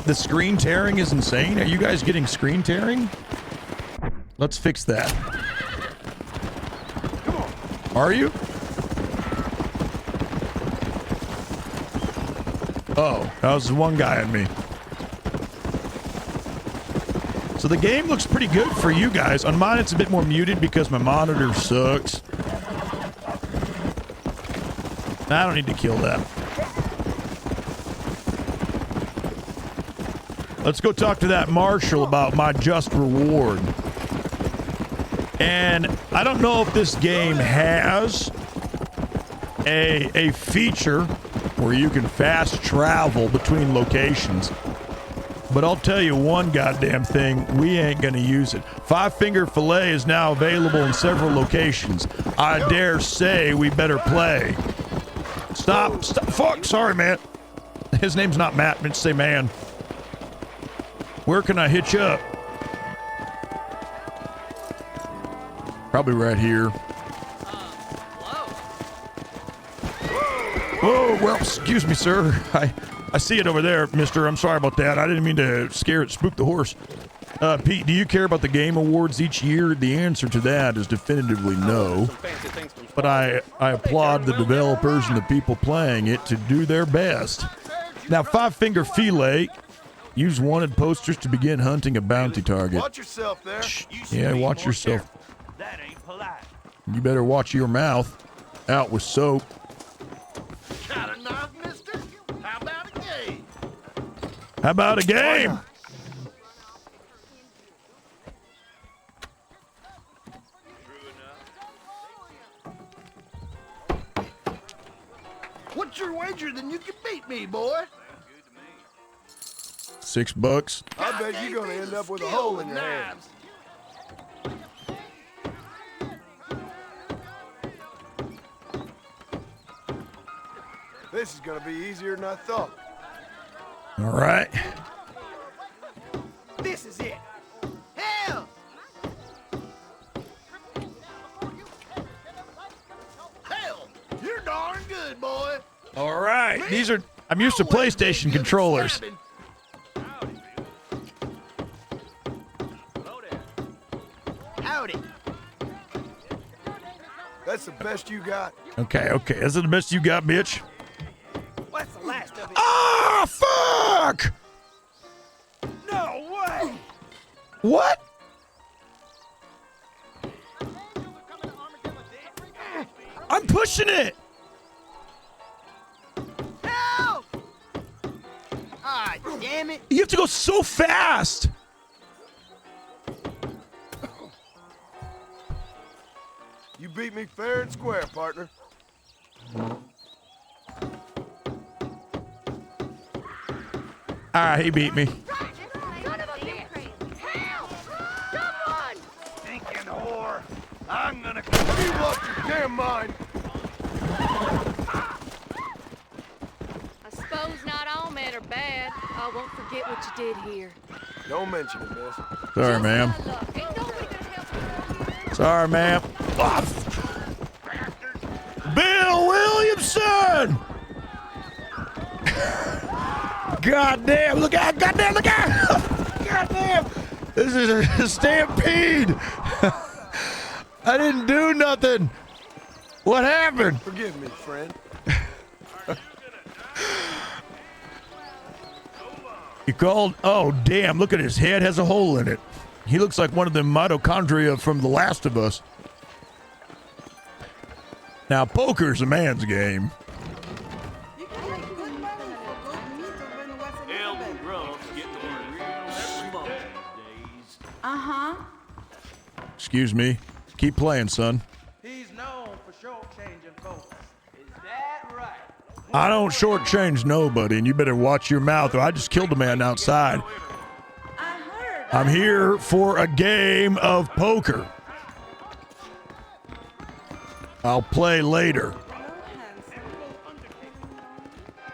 The screen tearing is insane. Are you guys getting screen tearing? Let's fix that. Are you? Oh, that was one guy on me. So the game looks pretty good for you guys. On mine, it's a bit more muted because my monitor sucks. I don't need to kill that. Let's go talk to that marshal about my just reward. And I don't know if this game has a feature where you can fast travel between locations. But I'll tell you one goddamn thing, we ain't gonna use it. Five Finger Filet is now available in several locations. I dare say we better play. Stop. Fuck, sorry, man. His name's not Matt, but say man. Where can I hitch up? Probably right here. Whoa, well, excuse me, sir. I see it over there, mister. I'm sorry about that. I didn't mean to spook the horse. Pete, do you care about the game awards each year? The answer to that is definitively no. But I applaud the developers and the people playing it to do their best. Now, Five Finger Filet, use wanted posters to begin hunting a bounty target. Watch yourself there. Yeah, watch yourself. That ain't polite. You better watch your mouth. Out with soap. How about a game? What's your wager? Then you can beat me, boy. $6. I bet you're gonna end up with a hole in your hand. This is gonna be easier than I thought. All right. This is it. Hell! Hell! You're darn good, boy. All right. These are, I'm used to PlayStation controllers. Howdy. That's the best you got. Okay. Is it the best you got, bitch? What's the last of it? Ah, fuck! No way! What? I'm pushing it. Help! Ah, damn it. You have to go so fast. You beat me fair and square, partner. All right, he beat me. Stinking whore. I'm gonna... You lost your damn mind. I suppose not all men are bad. I won't forget what you did here. Don't mention it, miss. Sorry, ma'am. Sorry, ma'am. Bill Williamson! Goddamn, look out, goddamn, look out! Goddamn! This is a stampede! I didn't do nothing! What happened? Forgive me, friend. You called? Oh, damn, look at his head, has a hole in it. He looks like one of the mitochondria from The Last of Us. Now, poker's a man's game. Excuse me. Keep playing, son. He's known for short-changing folks. Is that right? I don't shortchange nobody, and you better watch your mouth, or I just killed a man outside. I'm here for a game of poker. I'll play later.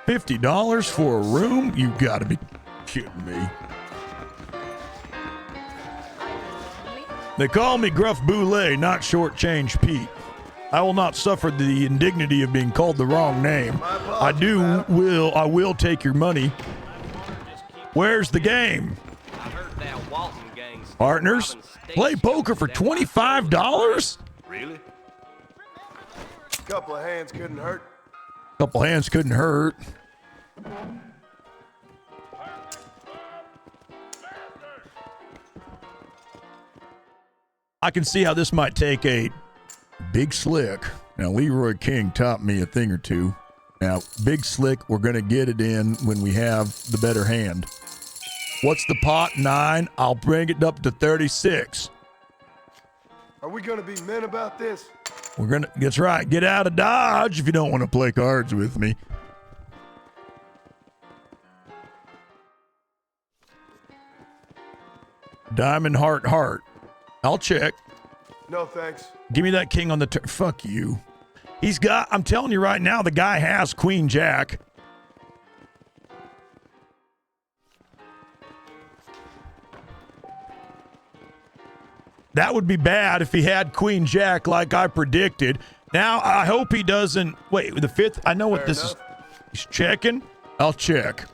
$50 for a room? You gotta be kidding me. They call me Gruff Boulay, not Shortchange Pete. I will not suffer the indignity of being called the wrong name. I will take your money. Where's the game? Partners, play poker for $25? Really? Couple of hands couldn't hurt. Couple hands couldn't hurt. I can see how this might take a Big Slick. Now, Leroy King taught me a thing or two. Now, Big Slick, we're going to get it in when we have the better hand. What's the pot? 9. I'll bring it up to 36. Are we gonna be men about this? That's right. Get out of Dodge if you don't want to play cards with me. Diamond, heart, heart. I'll check. No, thanks. Give me that king on the turn. Fuck you. I'm telling you right now, the guy has Queen Jack. That would be bad if he had Queen Jack like I predicted. Now, I hope he doesn't. Wait, the 5th? I know what this is. He's checking. I'll check.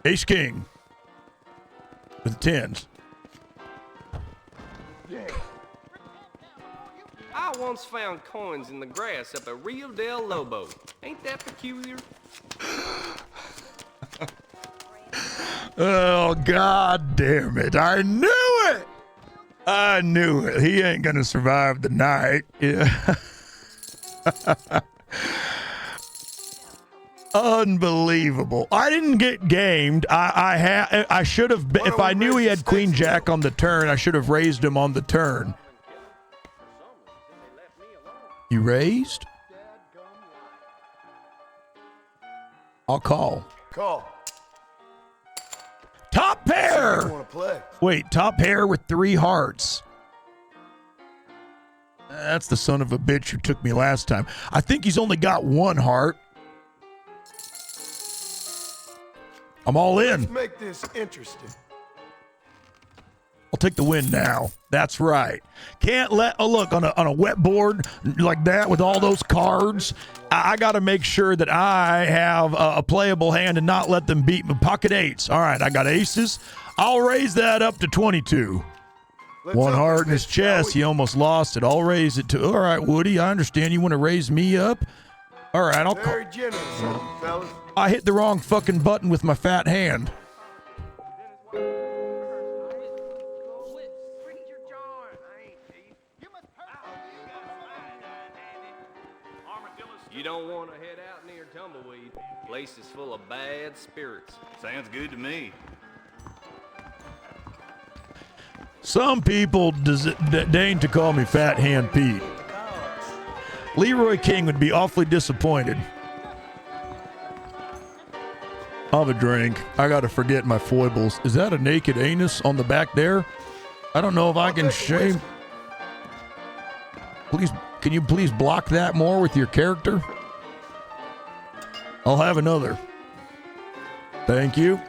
Ace King. With 10s. I once found coins in the grass up at Rio del Lobo. Ain't that peculiar? Oh, God damn it. I knew it. I knew it. He ain't going to survive the night. Yeah. Unbelievable. I didn't get gamed. I should have, if I knew he had Queen Jack on the turn, I should have raised him on the turn. You raised? I'll call. Call. Top pair! You want to play? Wait, top pair with 3 hearts. That's the son of a bitch who took me last time. I think he's only got 1 heart. I'm all in. Let's make this interesting. I'll take the win now. That's right. Can't let, oh look, on a wet board like that with all those cards, I got to make sure that I have a playable hand and not let them beat me. Pocket 8s. All right, I got aces. I'll raise that up to 22. One heart in his chest. He almost lost it. I'll raise it to, all right, Woody, I understand you want to raise me up. All right, I'll call. Very generous, fellas. I hit the wrong fucking button with my fat hand. You don't want to head out near Tumbleweed. Place is full of bad spirits. Sounds good to me. Some people deign to call me Fat Hand Pete. Leroy King would be awfully disappointed. I'll have a drink. I gotta forget my foibles. Is that a naked anus on the back there? I don't know if I can shame. Please, can you please block that more with your character? I'll have another. Thank you.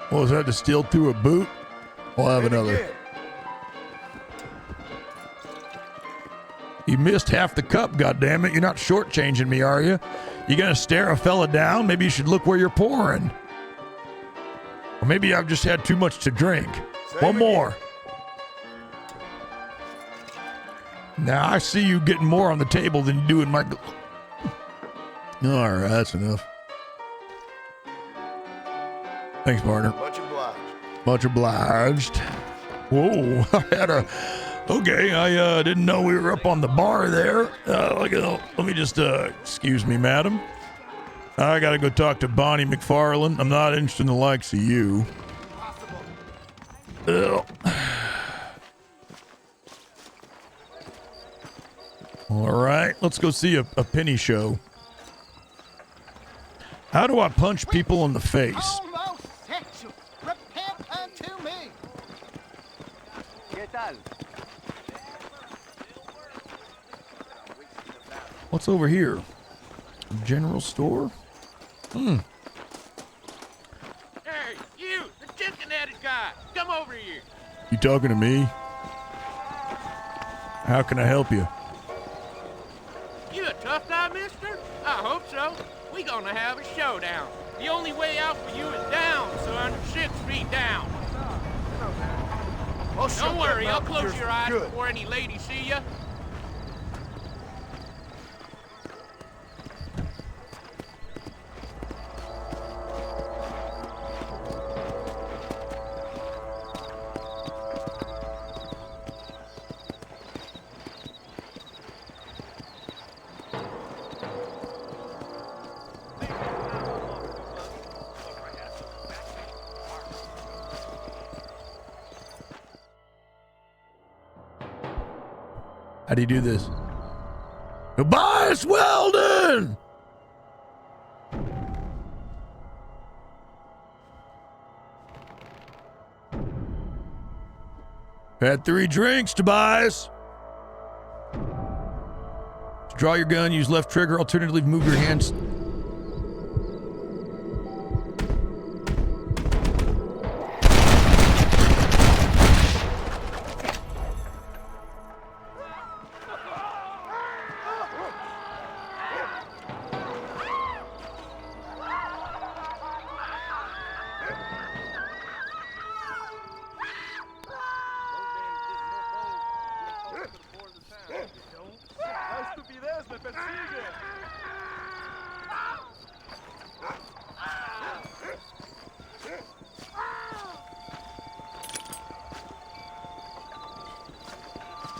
What was that, distilled through a boot? I'll have another. You missed half the cup, goddammit. You're not shortchanging me, are you? You gonna stare a fella down? Maybe you should look where you're pouring. Or maybe I've just had too much to drink. One more. Now I see you getting more on the table than you do in my... All right, that's enough. Thanks, partner. Much obliged. Much obliged. Whoa, I had a... Okay, I didn't know we were up on the bar there. Let me just, excuse me, madam. I gotta go talk to Bonnie McFarlane. I'm not interested in the likes of you. All right, let's go see a penny show. How do I punch people in the face? Homosexual, repent unto me. ¿Qué tal? What's over here? General store? Hey, you, the chicken-headed guy, come over here. You talking to me? How can I help you? You a tough guy, mister? I hope so. We gonna have a showdown. The only way out for you is down, son. 6 feet down. Don't worry, I'll close your eyes before any ladies see you. How do you do this? Tobias Weldon! Had 3 drinks, Tobias. Draw your gun, use left trigger, alternatively move your hands.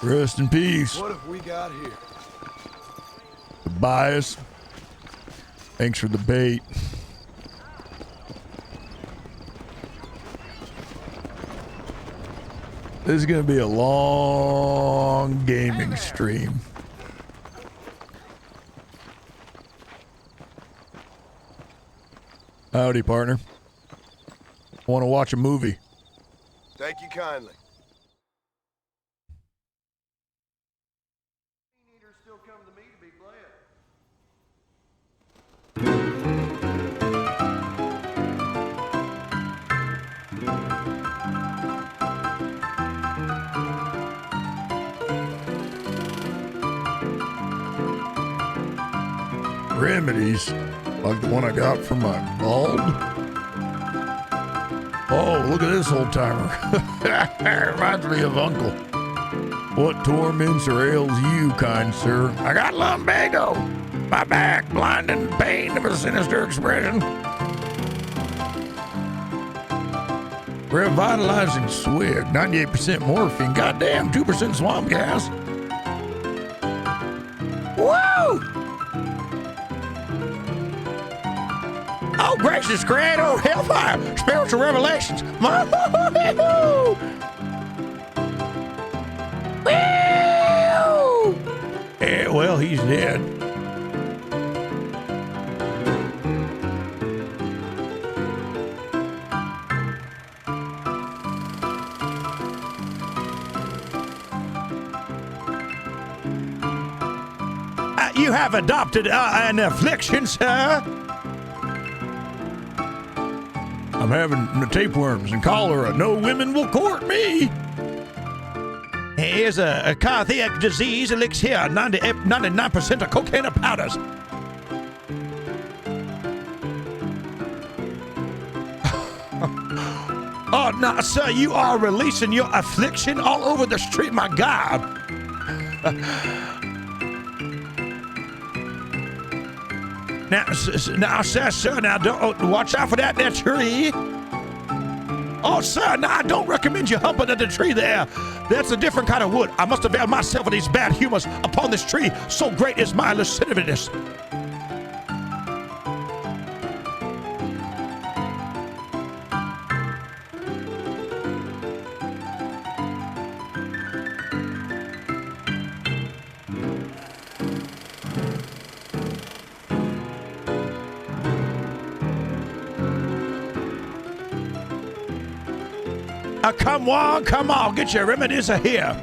Rest in peace. What have we got here? Tobias. Thanks for the bait. This is going to be a long gaming stream. Howdy, partner. Want to watch a movie? Thank you kindly. Remedies, like the one I got for my bald. Oh, look at this old timer. Reminds me of Uncle. What torments or ails you, kind sir? I got lumbago. My back, blinding pain of a sinister expression. Revitalizing swig, 98% morphine, goddamn, 2% swamp gas. Woo! Oh, gracious, creator, hellfire, spiritual revelations. Woo! Yeah, well, he's dead. You have adopted an affliction, sir. I'm having tapeworms and cholera. No women will court me. Here's a cardiac disease elixir, 99% of cocaine powders. Oh, no, sir, you are releasing your affliction all over the street, my God. Now, sir, now, don't watch out for that tree. Oh, sir, now, I don't recommend you humping at the tree there. That's a different kind of wood. I must avail myself of these bad humors upon this tree. So great is my lasciviousness. Come on, get your remedies here.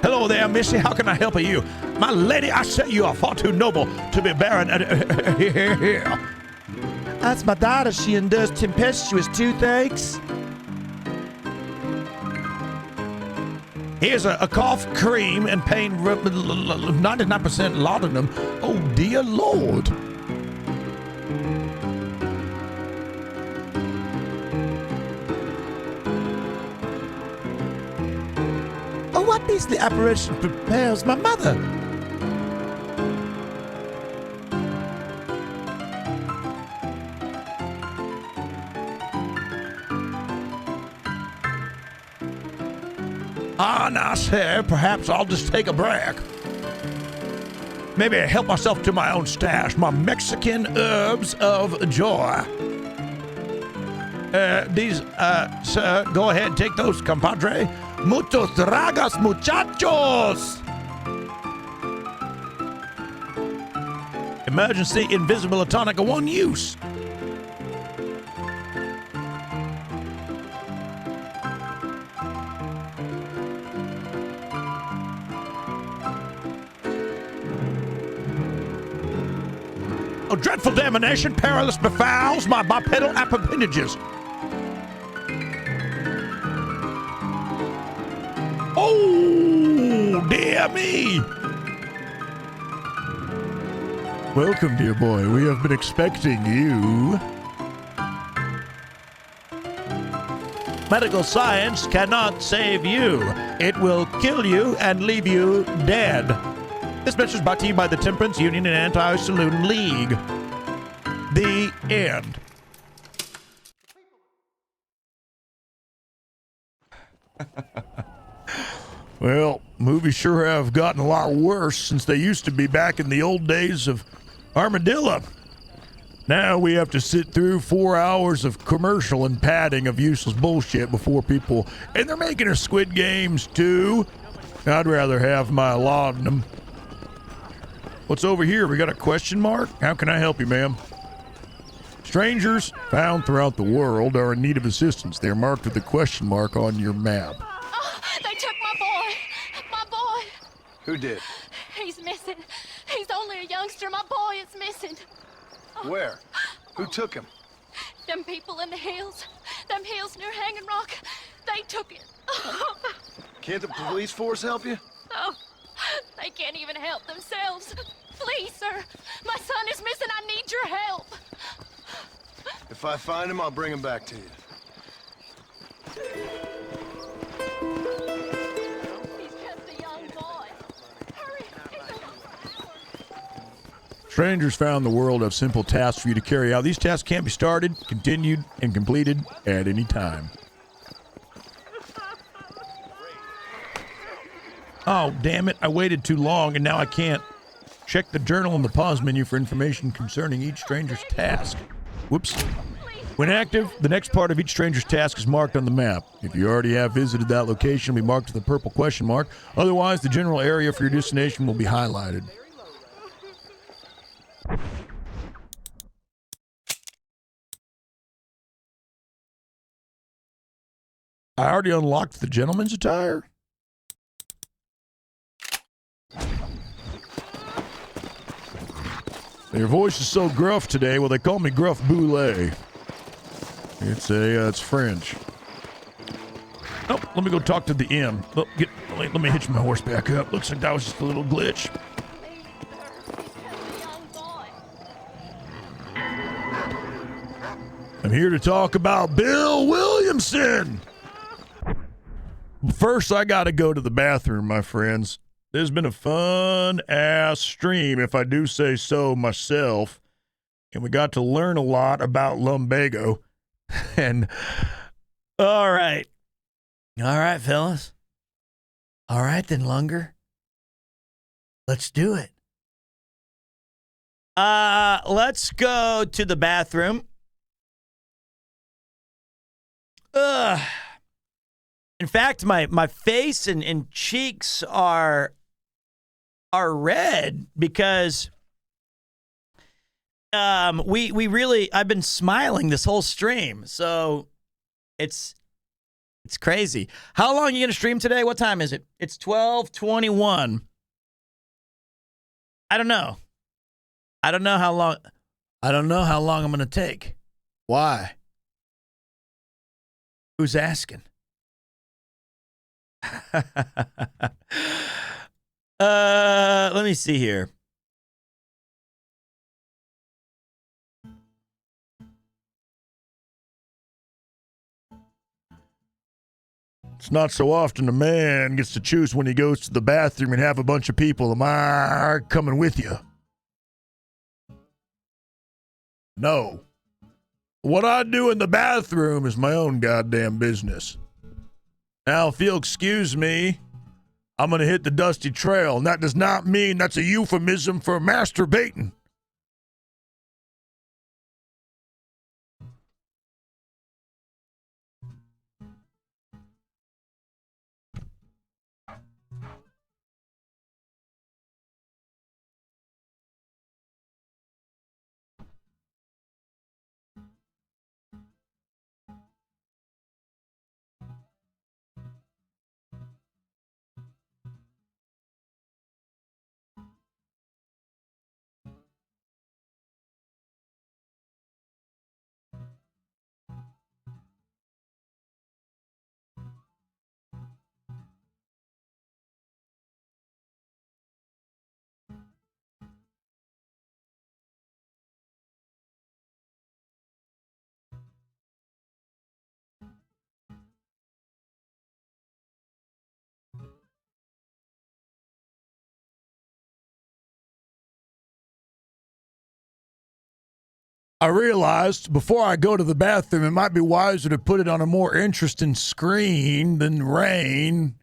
Hello there, missy, how can I help you? My lady, I say you are far too noble to be barren here. That's my daughter, she endures tempestuous toothaches. Here's a cough cream and pain 99% laudanum. Oh, dear Lord. What beastly apparition prepares my mother? Now, sir, perhaps I'll just take a break. Maybe help myself to my own stash, my Mexican herbs of joy. Sir, go ahead and take those, compadre. Muchos dragas, muchachos! Emergency invisible atonica, one use. Oh, dreadful damnation, perilous befouls my bipedal appendages. Oh, dear me. Welcome, dear boy. We have been expecting you. Medical science cannot save you. It will kill you and leave you dead. This message is brought to you by the Temperance Union and Anti-Saloon League. The end. Well, movies sure have gotten a lot worse since they used to be back in the old days of Armadillo. Now we have to sit through 4 hours of commercial and padding of useless bullshit before people, and they're making our Squid Games too. I'd rather have my laudanum. What's over here? We got a question mark? How can I help you, ma'am? Strangers found throughout the world are in need of assistance. They're marked with a question mark on your map. Oh, they took my boy. My boy. Who did? He's missing. He's only a youngster. My boy is missing. Where? Who took him? Them people in the hills. Them hills near Hanging Rock. They took it. Can't the police force help you? Oh, they can't even help themselves. Please, sir. My son is missing. I need your help. If I find him, I'll bring him back to you. He's just a young boy. Hurry. Strangers found the world have simple tasks for you to carry out. These tasks can't be started, continued, and completed at any time. Oh, damn it. I waited too long, and now I can't. Check the journal in the pause menu for information concerning each stranger's task. Whoops. When active, the next part of each stranger's task is marked on the map. If you already have visited that location, it'll be marked with a purple question mark. Otherwise, the general area for your destination will be highlighted. I already unlocked the gentleman's attire. Your voice is so gruff today. Well, they call me Gruff Boulet. It's French. Oh, let me go talk to the M. Oh, let me hitch my horse back up. Looks like that was just a little glitch. I'm here to talk about Bill Williamson. First, I got to go to the bathroom, my friends. This has been a fun-ass stream, if I do say so myself. And we got to learn a lot about lumbago. And, all right. All right, fellas. All right, then, Lunger. Let's do it. Let's go to the bathroom. In fact, my face and cheeks are red because we really, I've been smiling this whole stream, so it's crazy. How long are you gonna stream today? What time is it? It's 12:21. I don't know how long I'm gonna take. Why? Who's asking? Let me see here. It's not so often a man gets to choose when he goes to the bathroom and have a bunch of people coming with you. No. What I do in the bathroom is my own goddamn business. Now, if you'll excuse me, I'm going to hit the dusty trail, and that does not mean that's a euphemism for masturbating. I realized before I go to the bathroom, it might be wiser to put it on a more interesting screen than rain.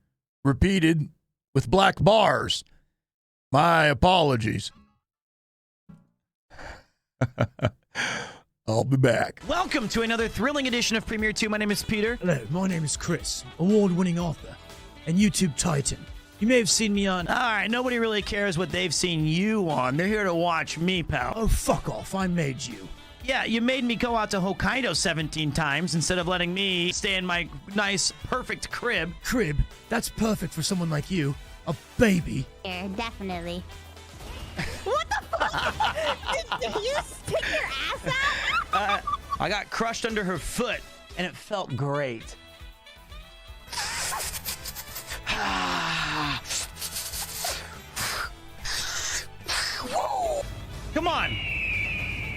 repeated with black bars. My apologies. I'll be back. Welcome to another thrilling edition of PremierTwo. My name is Peter. Hello, my name is Chris, award-winning author and YouTube titan. You may have seen me on... All right, nobody really cares what they've seen you on. They're here to watch me, pal. Oh, fuck off. I made you. Yeah, you made me go out to Hokkaido 17 times instead of letting me stay in my nice, perfect crib. Crib? That's perfect for someone like you. A baby. Yeah, definitely. What the fuck? Did you stick your ass out? I got crushed under her foot, and it felt great. Come on.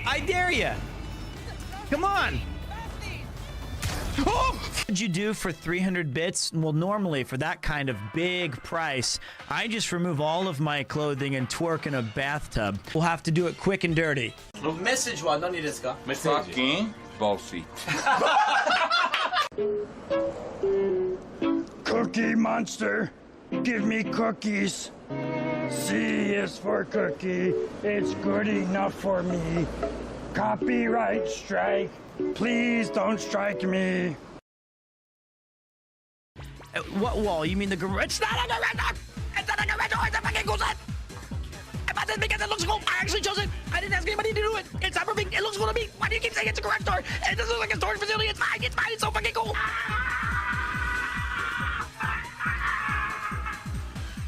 I dare you. Come on. What would you do for 300 bits? Well, normally for that kind of big price, I just remove all of my clothing and twerk in a bathtub. We'll have to do it quick and dirty. Message wa nani desu ka? Fucking bossy. Cookie Monster, give me cookies. C is for cookie, it's good enough for me. Copyright strike, please don't strike me. What wall? You mean the garage? It's not a garage! It's not a garage! It's a fucking closet! I bought this because it looks cool. I actually chose it. I didn't ask anybody to do it. It's not for me. It looks cool to me. Why do you keep saying it's a garage door? It doesn't look like a storage facility. It's fine. It's fine. It's so fucking cool.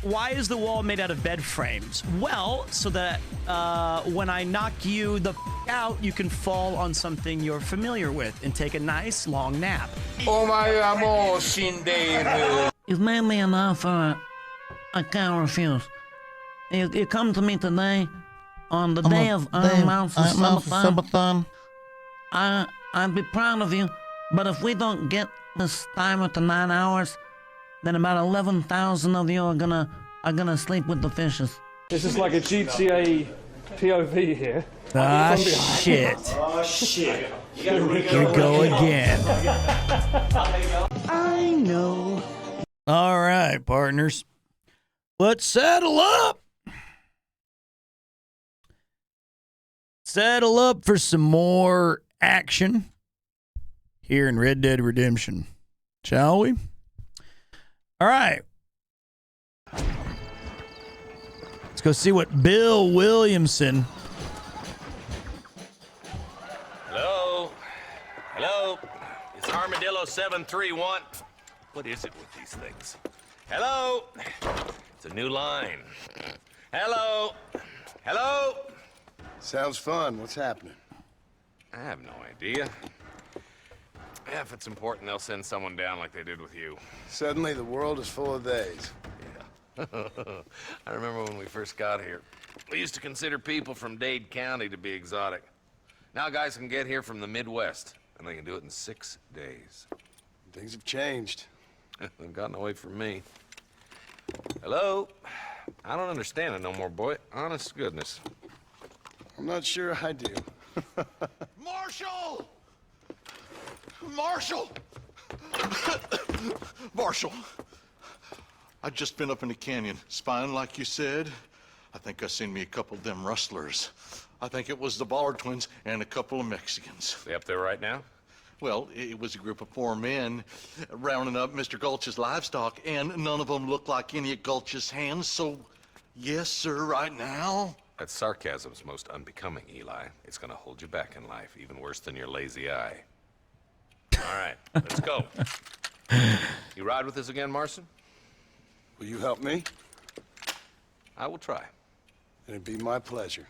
Why is the wall made out of bed frames? Well, so that when I knock you the out, you can fall on something you're familiar with and take a nice long nap. Oh my amor, Shinderu. You've made me an offer I can't refuse. You come to me today on the day of Iron Mouse Subathon. I'd be proud of you, but if we don't get this timer to 9 hours, then about 11,000 of you are gonna sleep with the fishes. This is like a GTA POV here. Ah, shit. Oh, shit. Here we go again. I know. All right, partners. Let's saddle up. Saddle up for some more action here in Red Dead Redemption, shall we? All right. Let's go see what Bill Williamson. Hello? Hello? It's Armadillo 731. What is it with these things? Hello? It's a new line. Hello? Hello? Sounds fun. What's happening? I have no idea. Yeah, if it's important, they'll send someone down like they did with you. Suddenly, the world is full of theys. Yeah. I remember when we first got here. We used to consider people from Dade County to be exotic. Now guys can get here from the Midwest, and they can do it in 6 days. Things have changed. They've gotten away from me. Hello? I don't understand it no more, boy. Honest to goodness. I'm not sure I do. Marshall! Marshall! Marshall! I've just been up in the canyon, spying like you said. I think I seen me a couple of them rustlers. I think it was the Ballard twins and a couple of Mexicans. They up there right now? Well, it was a group of 4 men rounding up Mr. Gulch's livestock, and none of them looked like any of Gulch's hands, so yes, sir, right now. That sarcasm's most unbecoming, Eli. It's gonna hold you back in life, even worse than your lazy eye. All right, let's go. You ride with us again, Marston? Will you help me? I will try. It'd be my pleasure.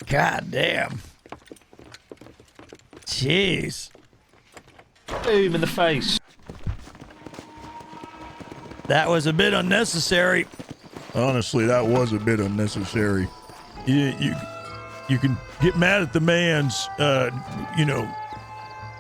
God damn. Jeez. Boom in the face. That was a bit unnecessary. Honestly, that was a bit unnecessary. You can get mad at the man's,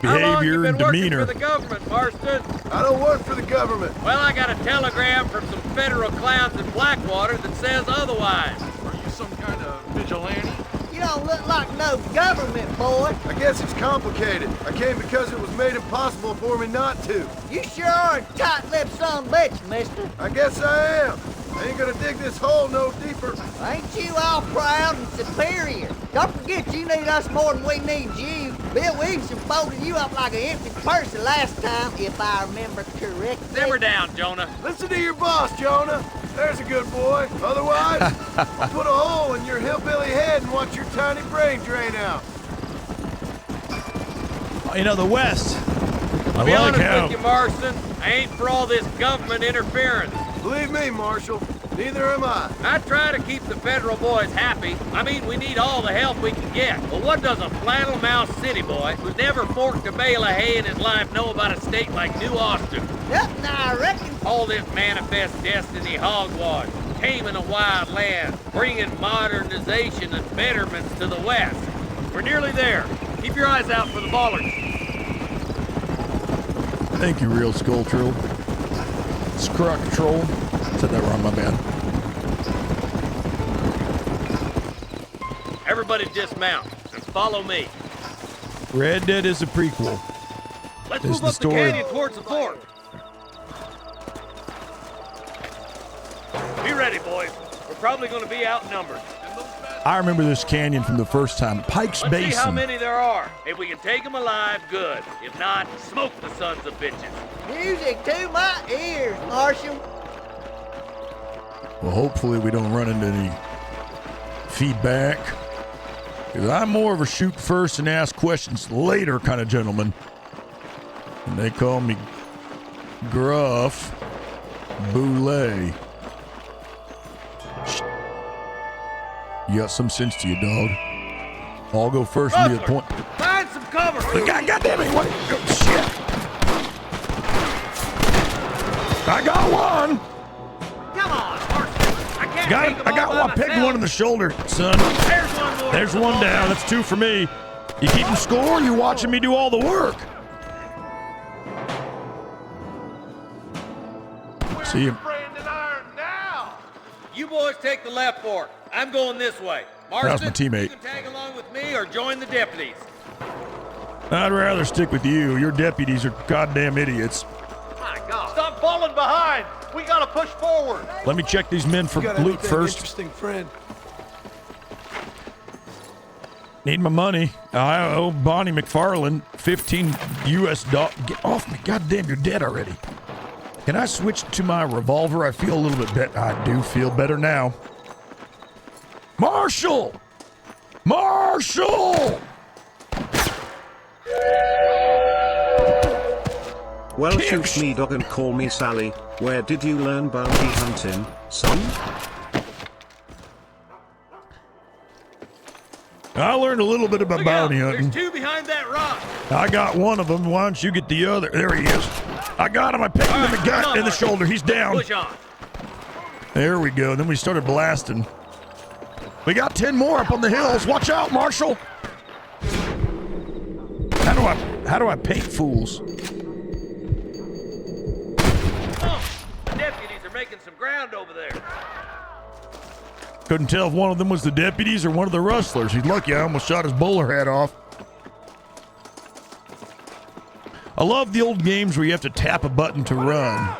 behavior and demeanor. For the government, Marston. I don't work for the government. Well, I got a telegram from some federal clowns in Blackwater that says otherwise. Are you some kind of vigilante? You don't look like no government, boy. I guess it's complicated. I came because it was made impossible for me not to. You sure are a tight-lipped son son of a bitch, mister. I guess I am. I ain't gonna dig this hole no deeper. Ain't you all proud and superior? Don't forget you need us more than we need you. Bill Williamson folded you up like an empty purse the last time, if I remember correctly. Simmer down, Jonah. Listen to your boss, Jonah. There's a good boy. Otherwise, I'll put a hole in your hillbilly head and watch your tiny brain drain out. You know, the West. I'll be honest with you, Marston. I ain't for all this government interference. Believe me, Marshal, neither am I. I try to keep the federal boys happy. I mean, we need all the help we can get. But what does a flannel-mouthed city boy who's never forked a bale of hay in his life know about a state like New Austin? Nothing, I reckon. All this manifest destiny hogwash, taming a wild land, bringing modernization and betterments to the West. We're nearly there. Keep your eyes out for the bollards. Thank you, Real Skull Troll. Scruck Troll. Said that wrong, my bad. Everybody dismount and follow me. Red Dead is a prequel. Let's This is move the up the story. canyon towards the fort. Be ready, boys. We're probably going to be outnumbered. I remember this canyon from the first time. Pike's Let's see how Basin. many there are. If we can take them alive, good. If not, smoke the sons of bitches. Music to my ears, Marshal. Well, hopefully we don't run into any feedback. Because I'm more of a shoot first and ask questions later kind of gentleman. And they call me Gruff Boulay. You got some sense to you, dog. I'll go first and be the point. Find some cover. God damn it! What? Oh, shit! I got one. Come on, Marston. I can't take them I got all by one. Pick myself. one in the shoulder, son. There's one more. There's one down. That's two for me. You keeping score? Or you watching me do all the work? See you. You boys take the left fork. I'm going this way. Marston, That was my teammate. you can tag along with me or join the deputies. I'd rather stick with you. Your deputies are goddamn idiots. My God. Stop falling behind. We gotta push forward. Let me check these men for Got loot anything first. interesting, friend? Need my money. I owe Bonnie McFarland $15 US. Get off me. Goddamn, you're dead already. Can I switch to my revolver? I feel a little bit better. I do feel better now. Marshall! Marshall! Well, shoot me dog and call me Sally. Where did you learn bounty hunting, son? I learned a little bit about bounty hunting. There's two behind that rock. I got one of them. Why don't you get the other? There he is. I got him. I picked him in the gut, in the shoulder. He's down. Push on. There we go. Then we started blasting. We got 10 more up on the hills. Watch out, Marshall. How do I paint fools? Oh, the deputies are making some ground over there. Couldn't tell if one of them was the deputies or one of the rustlers. He's lucky I almost shot his bowler hat off. I love the old games where you have to tap a button to run.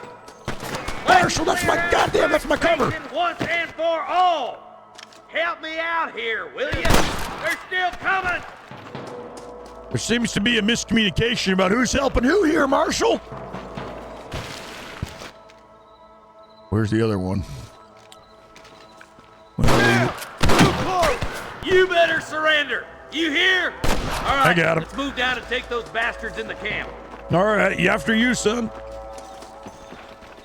Marshall, that's my goddamn, that's my cover. Once and for all. Help me out here, will you? They're still coming. There seems to be a miscommunication about who's helping who here, Marshall. Where's the other one? You better surrender. You hear? All right, I got him. Let's move down and take those bastards in the camp. All right, after you, son.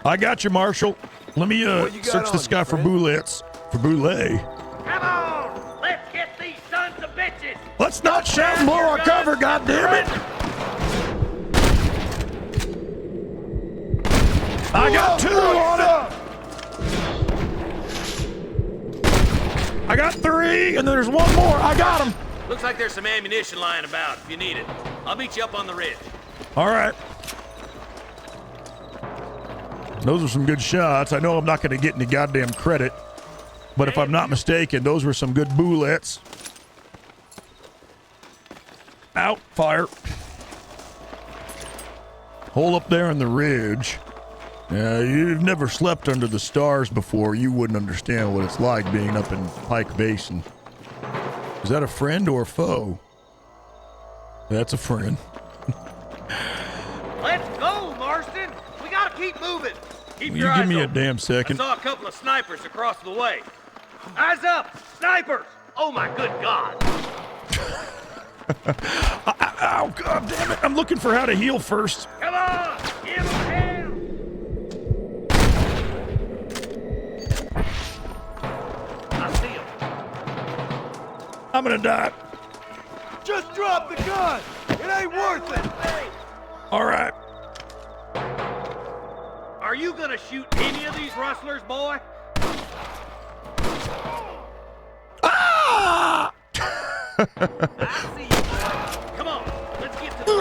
I got you, Marshall. Let me search the sky for bullets. For boulet. Come on, let's get these sons of bitches. Let's not shout and blow our cover, goddammit! I got two on it! I got three, and there's one more. I got him. Looks like there's some ammunition lying about if you need it. I'll meet you up on the ridge. All right. Those are some good shots. I know I'm not going to get any goddamn credit, but if I'm not mistaken, those were some good bullets. Out, fire. Hole up there in the ridge. You've never slept under the stars before. You wouldn't understand what it's like being up in Pike Basin. Is that a friend or a foe? That's a friend. Let's go, Marston. We gotta keep moving. Keep Will your you eyes give me a open. damn second? I saw a couple of snipers across the way. Eyes up! Snipers! Oh my good God! Ow, God damn it. I'm looking for how to heal first. Come on! Give them hell! I see him. I'm gonna die. Just drop the gun! It ain't worth it! All right. Are you gonna shoot any of these rustlers, boy? Ah! I see you, boy. Come on, let's get to the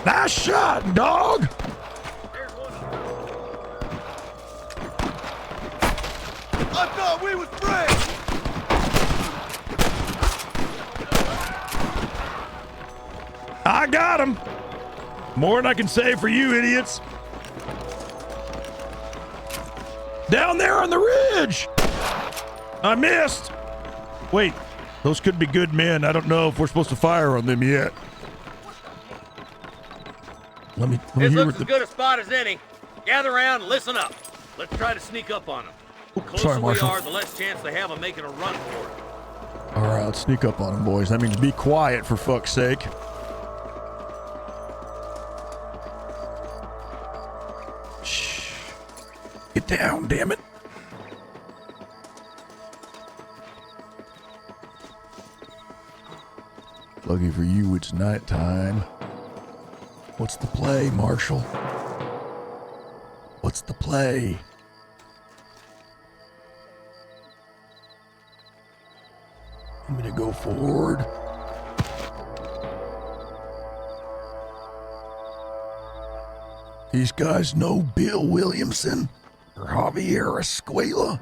Nice shot, dog. I thought we was friends! I got him. More than I can say for you idiots. Down there on the ridge. I missed. Wait, those could be good men. I don't know if we're supposed to fire on them yet. Let me This hear looks what as good a spot as any. Gather around and listen up. Let's try to sneak up on them. The closer sorry, we Marshal. are, the less chance they have of making a run for it. All right, let's sneak up on them, boys. That means be quiet, for fuck's sake. Shh. Get down, damn it. Lucky for you, it's nighttime. What's the play, Marshal? What's the play? I'm gonna go forward. These guys know Bill Williamson or Javier Escuela.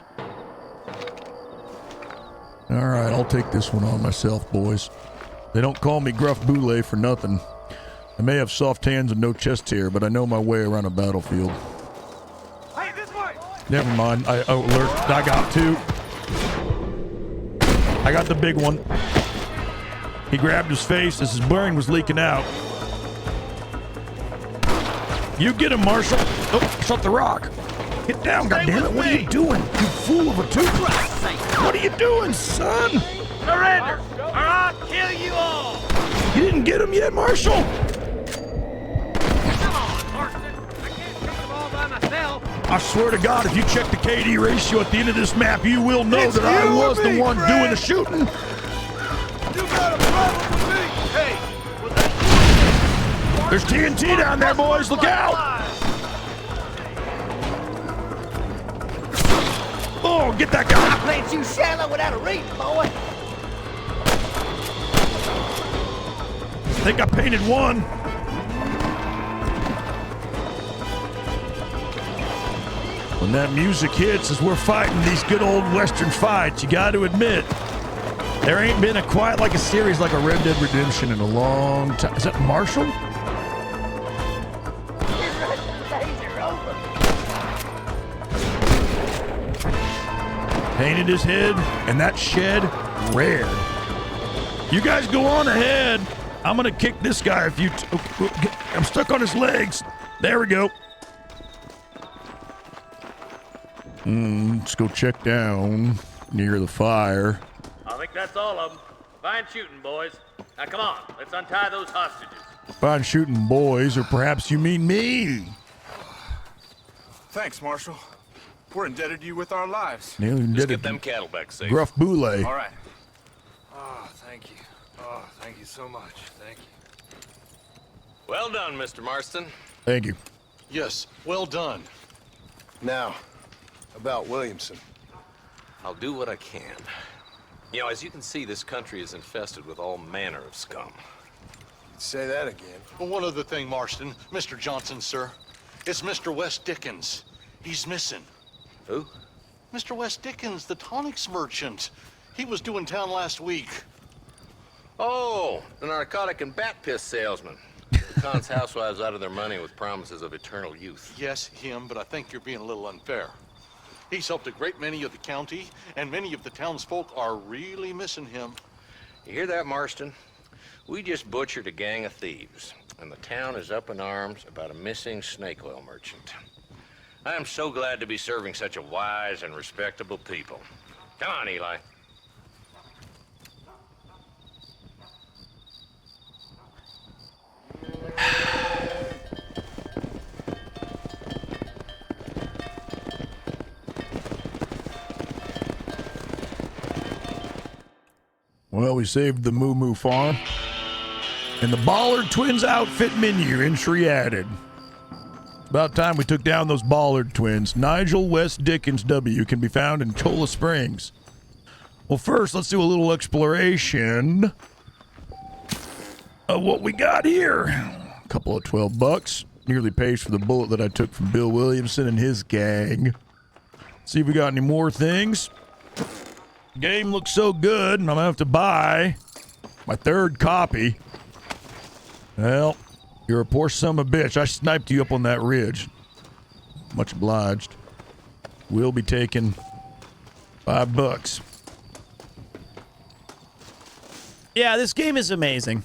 All right, I'll take this one on myself, boys. They don't call me Gruff Boule for nothing. I may have soft hands and no chest hair, but I know my way around a battlefield. Hey, this way! Never mind. I got two. I got the big one. He grabbed his face as his brain was leaking out. You get him, Marshal. Oh, shut the rock. Get down, goddammit. What are you doing, you fool of a tooth? What are you doing, son? Surrender, or I'll kill you all! You didn't get him yet, Marshal? Come on, Marston. I can't take them all by myself. I swear to God, if you check the KD ratio at the end of this map, you will know that I was the one doing the shooting. You got a problem with me? Hey, was that There's TNT down there, boys. Look out! Oh, get that guy! I plant you shallow without a reason, boy. I think I painted one. When that music hits as we're fighting these good old Western fights, you got to admit, there ain't been a quite like a series like a Red Dead Redemption in a long time. Is that Marshall? Painted his head and that shed red. You guys go on ahead. I'm gonna kick this guy if you. I'm stuck on his legs. There we go. Let's go check down near the fire. I think that's all of them. Fine shooting, boys. Now come on, let's untie those hostages. Fine shooting, boys, or perhaps you mean me. Thanks, Marshal. We're indebted to you with our lives. Nearly Just indebted get them to cattle back safe. Gruff Boule. All right. Oh, thank you. Oh, thank you so much. Thank you. Well done, Mr. Marston. Thank you. Yes, well done. Now, about Williamson. I'll do what I can. You know, as you can see, this country is infested with all manner of scum. Say that again. Well, one other thing, Marston. Mr. Johnson, sir. It's Mr. Wes Dickens. He's missing. Who? Mr. Wes Dickens, the tonics merchant. He was due in town last week. Oh, the narcotic and bat piss salesman. The Khan's housewives out of their money with promises of eternal youth. Yes, him, but I think you're being a little unfair. He's helped a great many of the county, and many of the townsfolk are really missing him. You hear that, Marston? We just butchered a gang of thieves, and the town is up in arms about a missing snake oil merchant. I am so glad to be serving such a wise and respectable people. Come on, Eli. Well, we saved the Moo Moo Farm. And the Ballard Twins outfit menu entry added. About time we took down those Ballard twins. Nigel West Dickens W. can be found in Cholla Springs. Well, first, let's do a little exploration of what we got here. A couple of $12. Nearly pays for the bullet that I took from Bill Williamson and his gang. See if we got any more things. Game looks so good, and I'm gonna have to buy my third copy. Well, you're a poor son of a bitch. I sniped you up on that ridge. Much obliged. We'll be taking $5. Yeah, this game is amazing.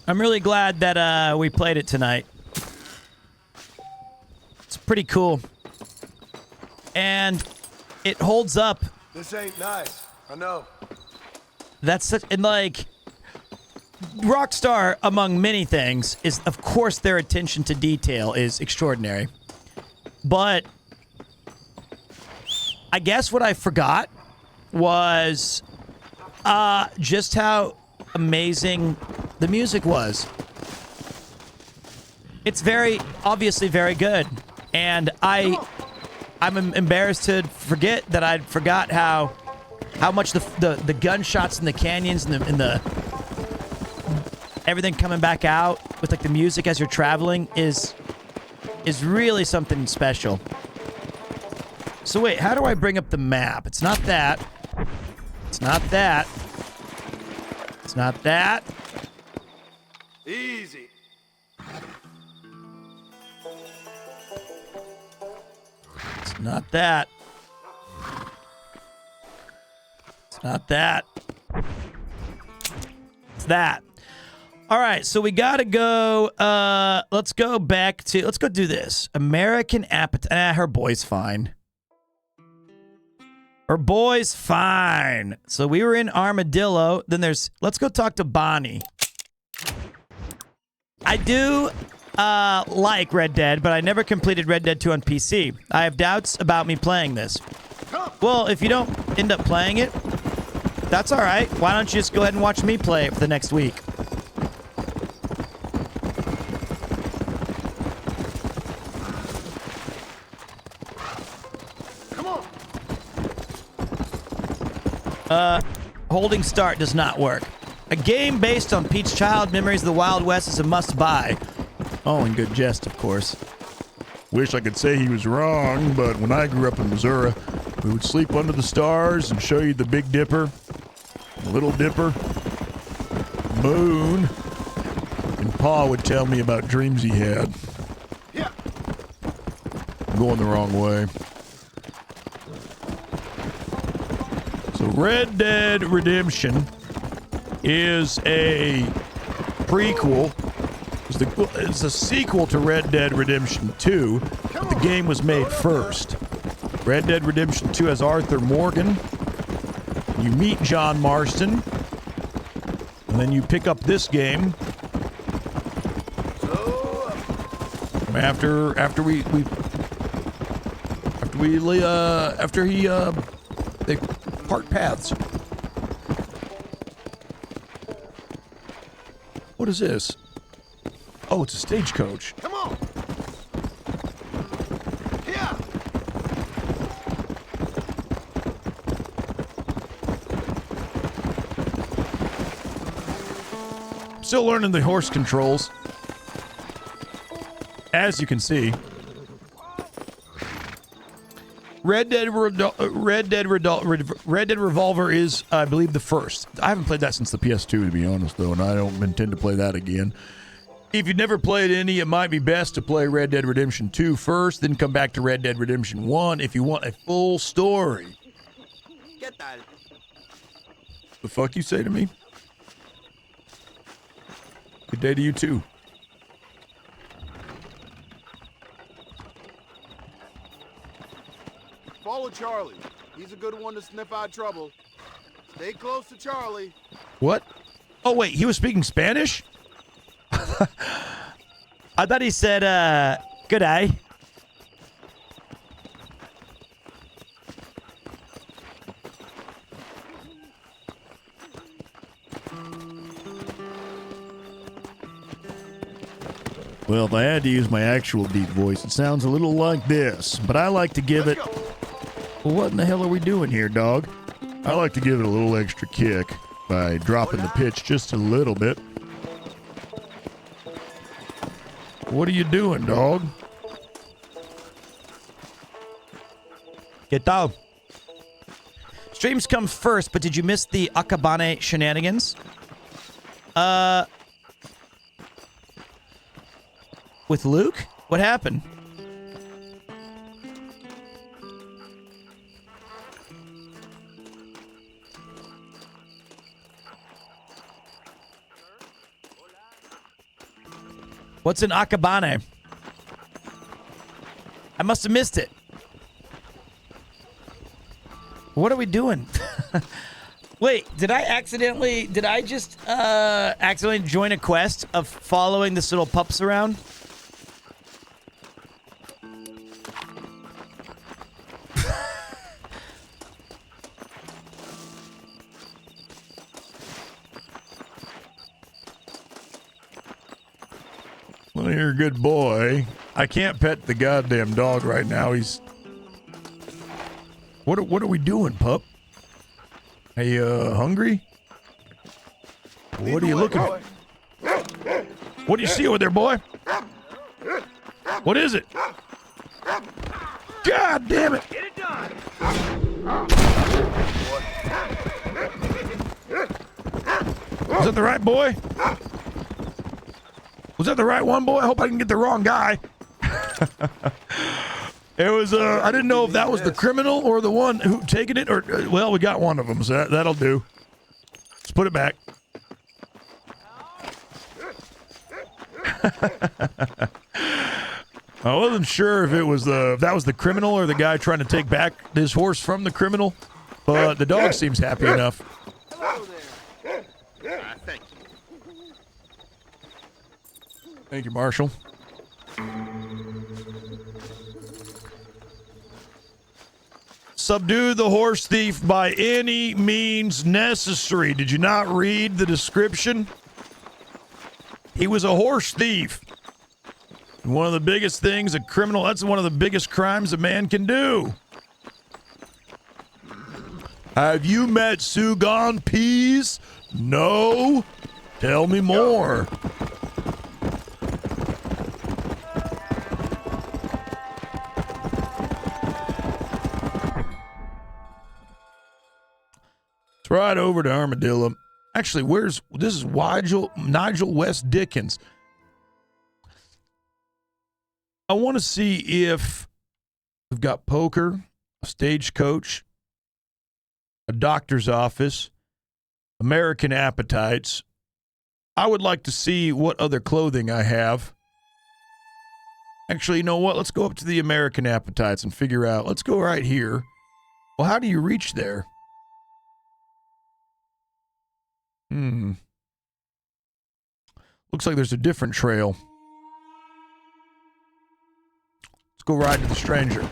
I'm really glad that we played it tonight. It's pretty cool. And it holds up. This ain't nice. I know. That's such, and like, Rockstar, among many things, is, of course, their attention to detail is extraordinary. But I guess what I forgot was just how amazing the music was. It's obviously very good. And I'm embarrassed to forget that I forgot how much the gunshots in the canyons and the everything coming back out with like the music as you're traveling is really something special. So wait, how do I bring up the map? It's not that. It's not that. It's not that. Easy. It's not that. It's not that. It's that. All right, so we gotta go. Let's go do this. American Appetite. Her boy's fine. Her boy's fine. So we were in Armadillo. Then let's go talk to Bonnie. I do like Red Dead, but I never completed Red Dead 2 on PC. I have doubts about me playing this. Well, if you don't end up playing it, that's all right. Why don't you just go ahead and watch me play it for the next week? Holding start does not work. A game based on Pete's child memories of the Wild West is a must-buy. Oh, and good jest, of course. Wish I could say he was wrong, but when I grew up in Missouri, we would sleep under the stars and show you the Big Dipper, the Little Dipper, Moon, and Pa would tell me about dreams he had. Yeah. I'm going the wrong way. So Red Dead Redemption is a prequel. It's a sequel to Red Dead Redemption 2, but the game was made first. Red Dead Redemption 2 has Arthur Morgan. You meet John Marston, and then you pick up this game. They part paths. What is this? Oh, it's a stagecoach. Come on. Yeah. Still learning the horse controls. as you can see, Red Dead Revolver is, I believe, the first. I haven't played that since the PS2, to be honest, though, and I don't intend to play that again. If you've never played any, it might be best to play Red Dead Redemption 2 first, then come back to Red Dead Redemption 1 if you want a full story. The fuck you say to me? Good day to you, too. Follow Charlie. He's a good one to sniff out trouble. Stay close to Charlie. What? Oh, wait, he was speaking Spanish? I thought he said, good day. Well, if I had to use my actual deep voice, it sounds a little like this, but I like to give it... Well, what in the hell are we doing here, dog? I like to give it a little extra kick by dropping the pitch just a little bit. What are you doing, dog? Get down. Streams come first, but did you miss the Akabane shenanigans? With Luke? What happened? What's an Akabane? I must have missed it. What are we doing? Wait, did I just accidentally join a quest of following this little pups around? Well, you're a good boy. I can't pet the goddamn dog right now. He's... What are we doing, pup? Are you hungry? What are you looking at? What do you see over there, boy? What is it? God damn it! Get it done. Was that the right boy? Was that the right one, boy? I hope I didn't get the wrong guy. It was, I didn't know if that was the criminal or the one who taken it, or, well, we got one of them, so that'll do. Let's put it back. I wasn't sure if it was if that was the criminal or the guy trying to take back his horse from the criminal, but the dog seems happy enough. Hello there. Thank you. Thank you, Marshall. Subdue the horse thief by any means necessary. Did you not read the description? He was a horse thief. One of the biggest things a criminal, that's one of the biggest crimes a man can do. Have you met Sugan Peas? No? Tell me more. It's right over to Armadillo. Actually, this is Nigel West Dickens. I want to see if we've got poker, a stagecoach, a doctor's office, American Appetites. I would like to see what other clothing I have. Actually, you know what? Let's go up to the American Appetites and figure out. Let's go right here. Well, how do you reach there? Looks like there's a different trail. Let's go ride to the stranger.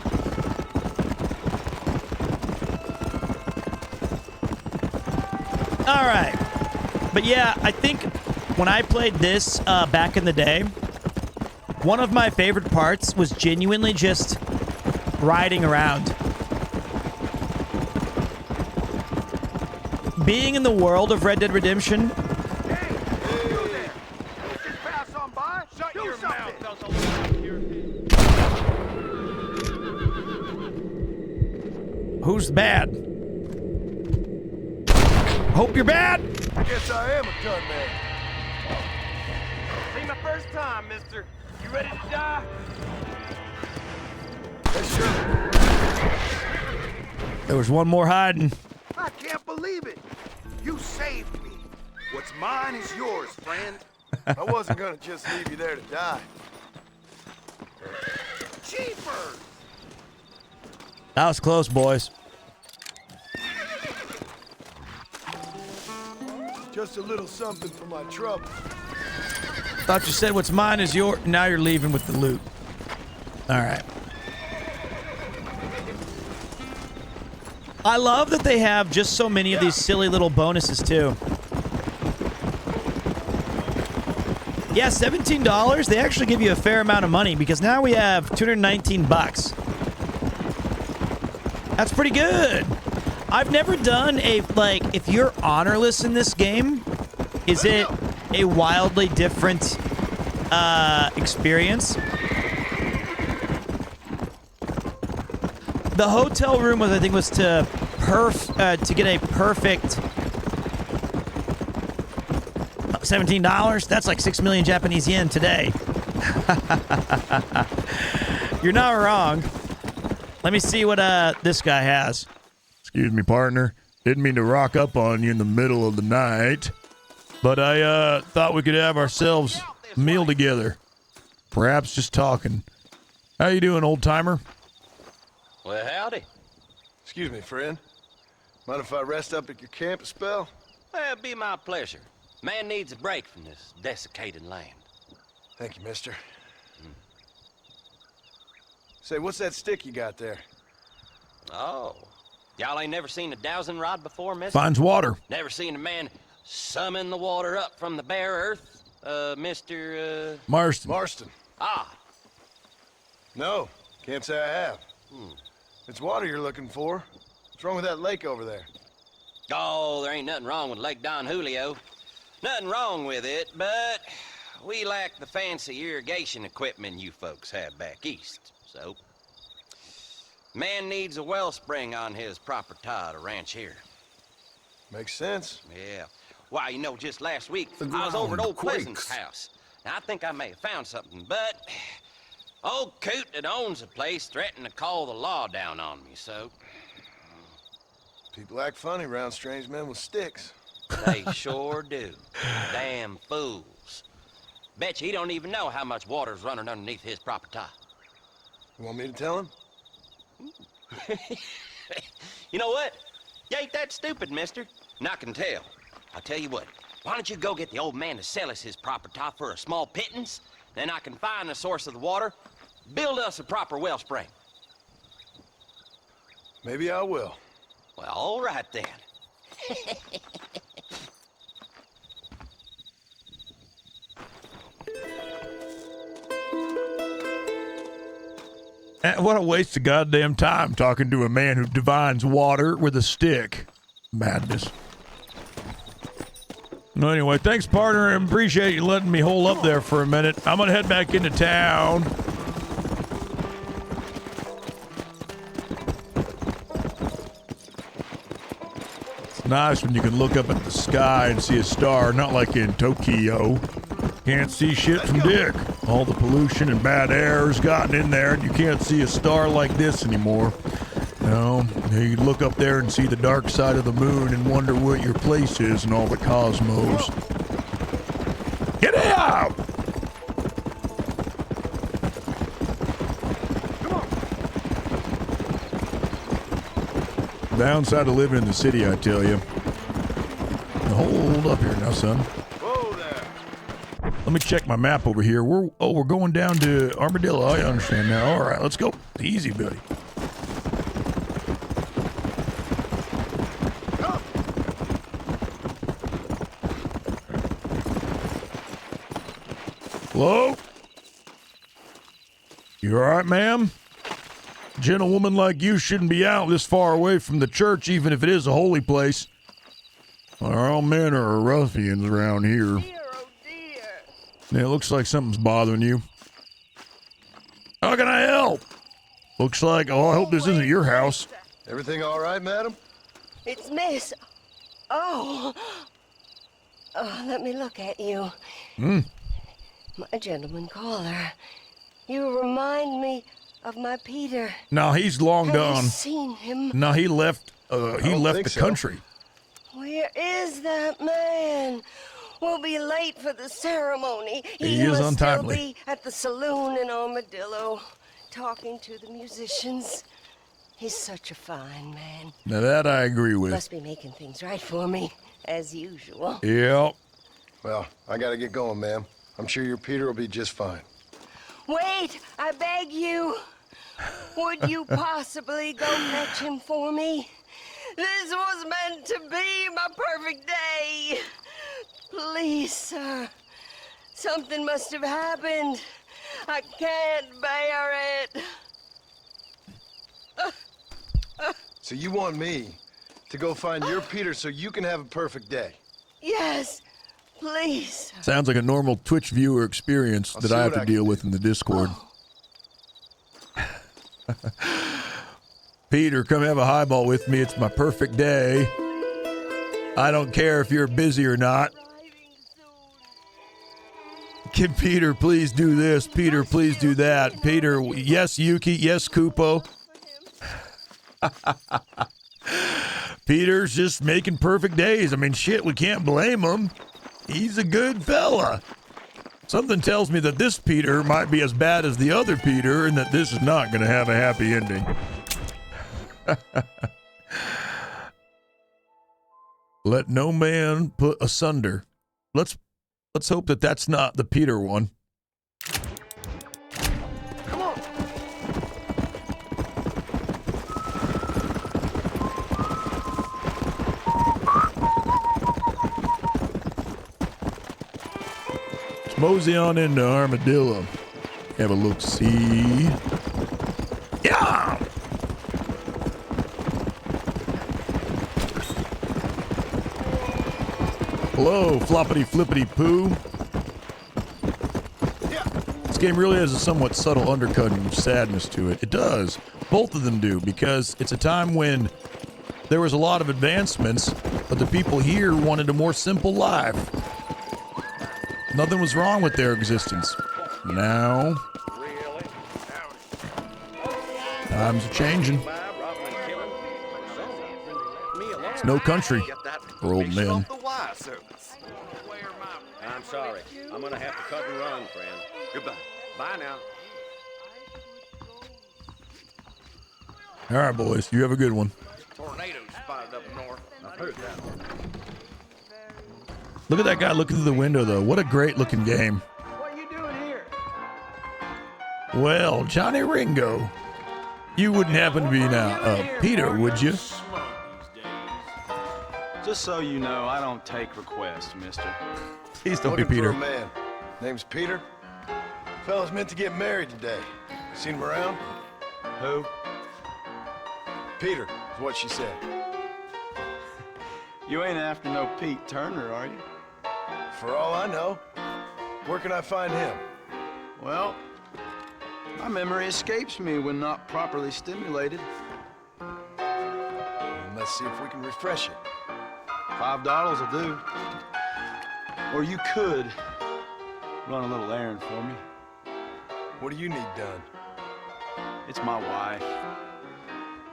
All right. But yeah, I think when I played this back in the day, one of my favorite parts was genuinely just riding around. Being in the world of Red Dead Redemption. Who's bad? Hope you're bad. I guess I am a gun man. See my first time, mister. You ready to die? There was one more hiding. I can't believe it. You saved me. What's mine is yours, friend. I wasn't gonna just leave you there to die. Cheapers! That was close, boys. Just a little something for my trouble. Thought you said what's mine is yours. Now you're leaving with the loot. All right. I love that they have just so many of these silly little bonuses, too. Yeah, $17. They actually give you a fair amount of money because now we have 219 bucks. That's pretty good. I've never done a, like, if you're honorless in this game, is it a wildly different experience? The hotel room was, I think, was to get a perfect $17. That's like 6 million Japanese yen today. You're not wrong. Let me see what this guy has. Excuse me, partner. Didn't mean to rock up on you in the middle of the night, but I thought we could have ourselves a meal together. Perhaps just talking. How you doing, old timer? Well, howdy. Excuse me, friend. Mind if I rest up at your camp a spell? Well, it'd be my pleasure. Man needs a break from this desiccated land. Thank you, mister. Say, what's that stick you got there? Oh. Y'all ain't never seen a dowsing rod before, mister? Finds water. Never seen a man summon the water up from the bare earth? Mr. Marston. Marston. Ah. No, can't say I have. It's water you're looking for. What's wrong with that lake over there? Oh, there ain't nothing wrong with Lake Don Julio. Nothing wrong with it, but we lack the fancy irrigation equipment you folks have back east, so... Man needs a wellspring on his property to ranch here. Makes sense. Yeah. Why, you know, just last week, I was over at old Pleasant's house. Now, I think I may have found something, but... Old coot that owns the place threatened to call the law down on me, so... People act funny around strange men with sticks. They sure do. Damn fools. Bet you he don't even know how much water's running underneath his property. You want me to tell him? You know what? You ain't that stupid, mister. And I can tell. I'll tell you what. Why don't you go get the old man to sell us his property for a small pittance? Then I can find the source of the water, build us a proper wellspring. Maybe I will. Well, all right then. What a waste of goddamn time talking to a man who divines water with a stick. Madness. Well, anyway, thanks, partner. I appreciate you letting me hole up there for a minute. I'm going to head back into town. It's nice when you can look up at the sky and see a star, not like in Tokyo. Can't see shit from dick. All the pollution and bad air has gotten in there, and you can't see a star like this anymore. No, you look up there and see the dark side of the moon and wonder what your place is in all the cosmos. Get out! Downside of living in the city, I tell you. Hold up here now, son. Let me check my map over here. We're going down to Armadillo. I understand now. All right, let's go. Easy, buddy. Hello? You all right, ma'am? A gentlewoman like you shouldn't be out this far away from the church, even if it is a holy place. All men are ruffians around here. Yeah, it looks like something's bothering you. How can I help? Looks like, oh, I hope this isn't your house. Everything all right, madam? It's Miss. Oh. Oh, let me look at you. My gentleman caller. You remind me of my Peter. No, he's long Have gone. you seen him? No, he left. He left the country. Where is that man? We'll be late for the ceremony. He is must untimely. still be at the saloon in Armadillo, talking to the musicians. He's such a fine man. Now that I agree with. Must be making things right for me, as usual. Yep. Well, I gotta get going, ma'am. I'm sure your Peter will be just fine. Wait, I beg you. Would you possibly go fetch him for me? This was meant to be my perfect day. Please, sir. Something must have happened. I can't bear it. So you want me to go find your Peter so you can have a perfect day? Yes, please. Sounds like a normal Twitch viewer experience that see I have what to I can deal with in the Discord. Peter, come have a highball with me. It's my perfect day. I don't care if you're busy or not. Can Peter please do this? Peter, please do that. Peter, yes, Yuki. Yes, Kupo. Peter's just making perfect days. I mean, shit, we can't blame him. He's a good fella. Something tells me that this Peter might be as bad as the other Peter and that this is not going to have a happy ending. Let no man put asunder. Let's hope that that's not the Peter one. Come on. Let's mosey on into Armadillo. Have a look, see. Yeah! Hello, floppity flippity poo. This game really has a somewhat subtle undercutting of sadness to it. It does. Both of them do, because it's a time when there was a lot of advancements, but the people here wanted a more simple life. Nothing was wrong with their existence. Now, times are changing. It's no country for old men. I'm sorry. I'm gonna have to cut and run, friend. Goodbye. Bye now. All right, boys. You have a good one. Tornadoes spotted up north. I've heard that. Look at that guy looking through the window, though. What a great-looking game. What are you doing here? Well, Johnny Ringo, you wouldn't happen to be now Peter, would you? Just so you know, I don't take requests, mister. Please don't be Looking Peter. for a man. Name's Peter. Fella's meant to get married today. Seen him around? Who? Peter, is what she said. You ain't after no Pete Turner, are you? For all I know. Where can I find him? Well, my memory escapes me when not properly stimulated. Let's see if we can refresh it. $5 will do. Or you could run a little errand for me. What do you need done? It's my wife.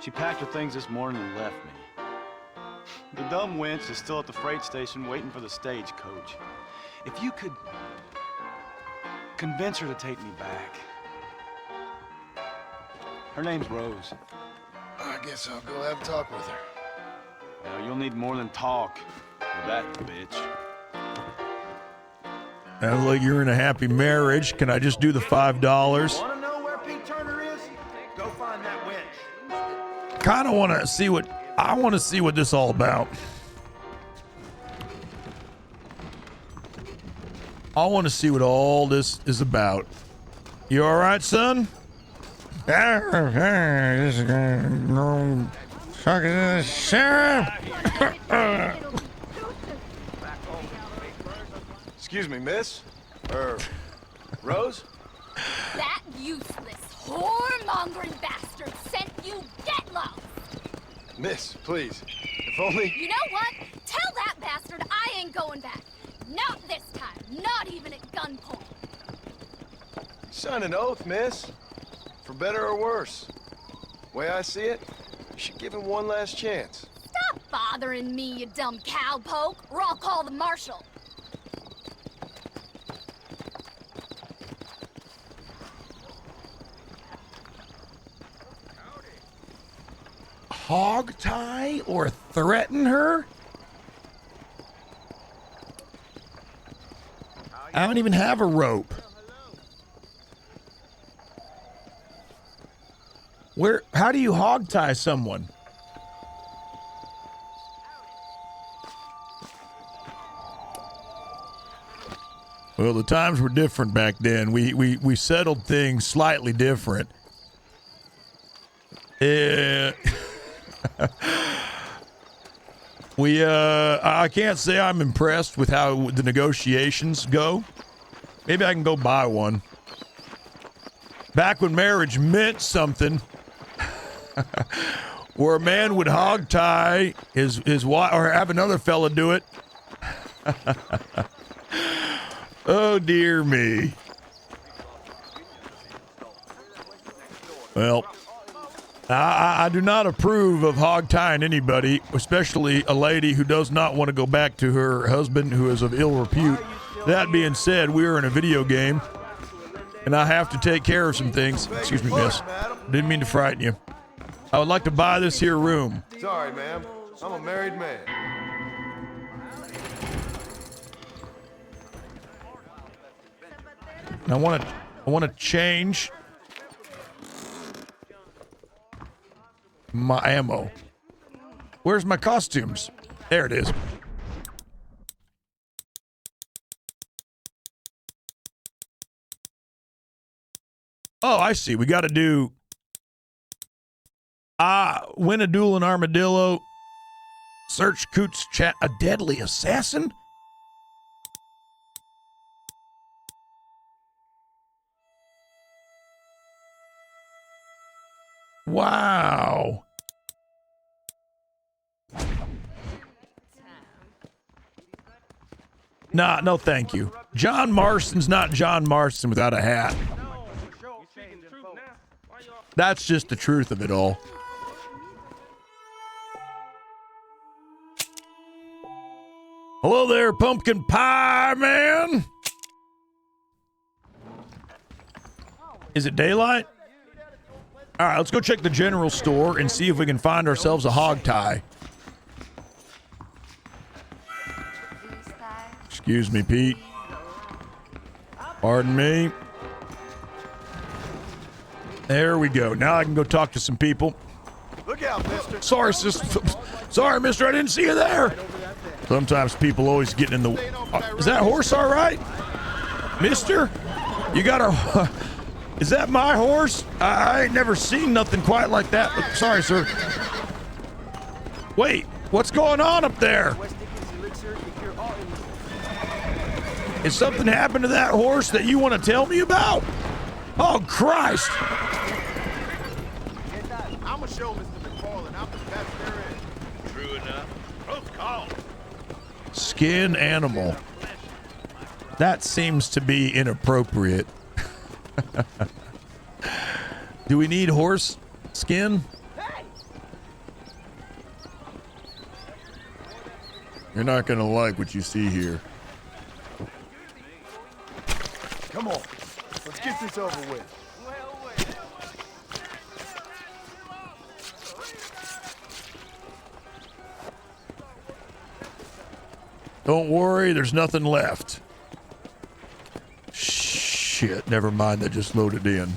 She packed her things this morning and left me. The dumb wench is still at the freight station waiting for the stagecoach. If you could convince her to take me back. Her name's Rose. I guess I'll go have a talk with her. Now, you'll need more than talk with that bitch. Sounds like you're in a happy marriage. Can I just do the $5? Want to know where Pete Turner is? Go find that winch. Kind of want to see what I want to see what this all about. I want to see what all this is about. You all right, son? Excuse me, miss? Rose? That useless, whoremongering bastard sent you get lost. Miss, please. If only... You know what? Tell that bastard I ain't going back. Not this time. Not even at gunpoint. Sign an oath, miss. For better or worse. Way I see it, you should give him one last chance. Stop bothering me, you dumb cowpoke, or I'll call the marshal. Hog tie or threaten her? I don't even have a rope. How do you hog tie someone? Well, the times were different back then. We settled things slightly different. I can't say I'm impressed with how the negotiations go. Maybe I can go buy one. Back when marriage meant something, where a man would hog tie his wife or have another fella do it. Oh dear me. Well, I do not approve of hog tying anybody, especially a lady who does not want to go back to her husband who is of ill repute. That being said, we are in a video game, and I have to take care of some things. Excuse me, miss. Didn't mean to frighten you. I would like to buy this here room. Sorry, ma'am. I'm a married man. And I want to change my ammo. Where's my costumes? There it is. Oh, I see. We got to do win a duel in Armadillo. Search Coots chat. A deadly assassin? Wow. Nah, no thank you. John Marston's not John Marston without a hat. That's just the truth of it all. Hello there, pumpkin pie man. Is it daylight? All right, let's go check the general store and see if we can find ourselves a hog tie. Excuse me, Pete. Pardon me. There we go. Now I can go talk to some people. Look out, mister. Sorry, sorry, mister. I didn't see you there. Sometimes people always getting in the... is that horse all right? Mister? You got a... Is that my horse? I ain't never seen nothing quite like that. Sorry, sir. Wait, what's going on up there? Is something happened to that horse that you want to tell me about? Oh, Christ. I'm a show, Mr. McFarland. I'm the best there is. True enough. Close call. Skin animal. That seems to be inappropriate. Do we need horse skin? You're not gonna like what you see here. Come on. Let's get this over with. Don't worry, there's nothing left. Shit, never mind, that just loaded in.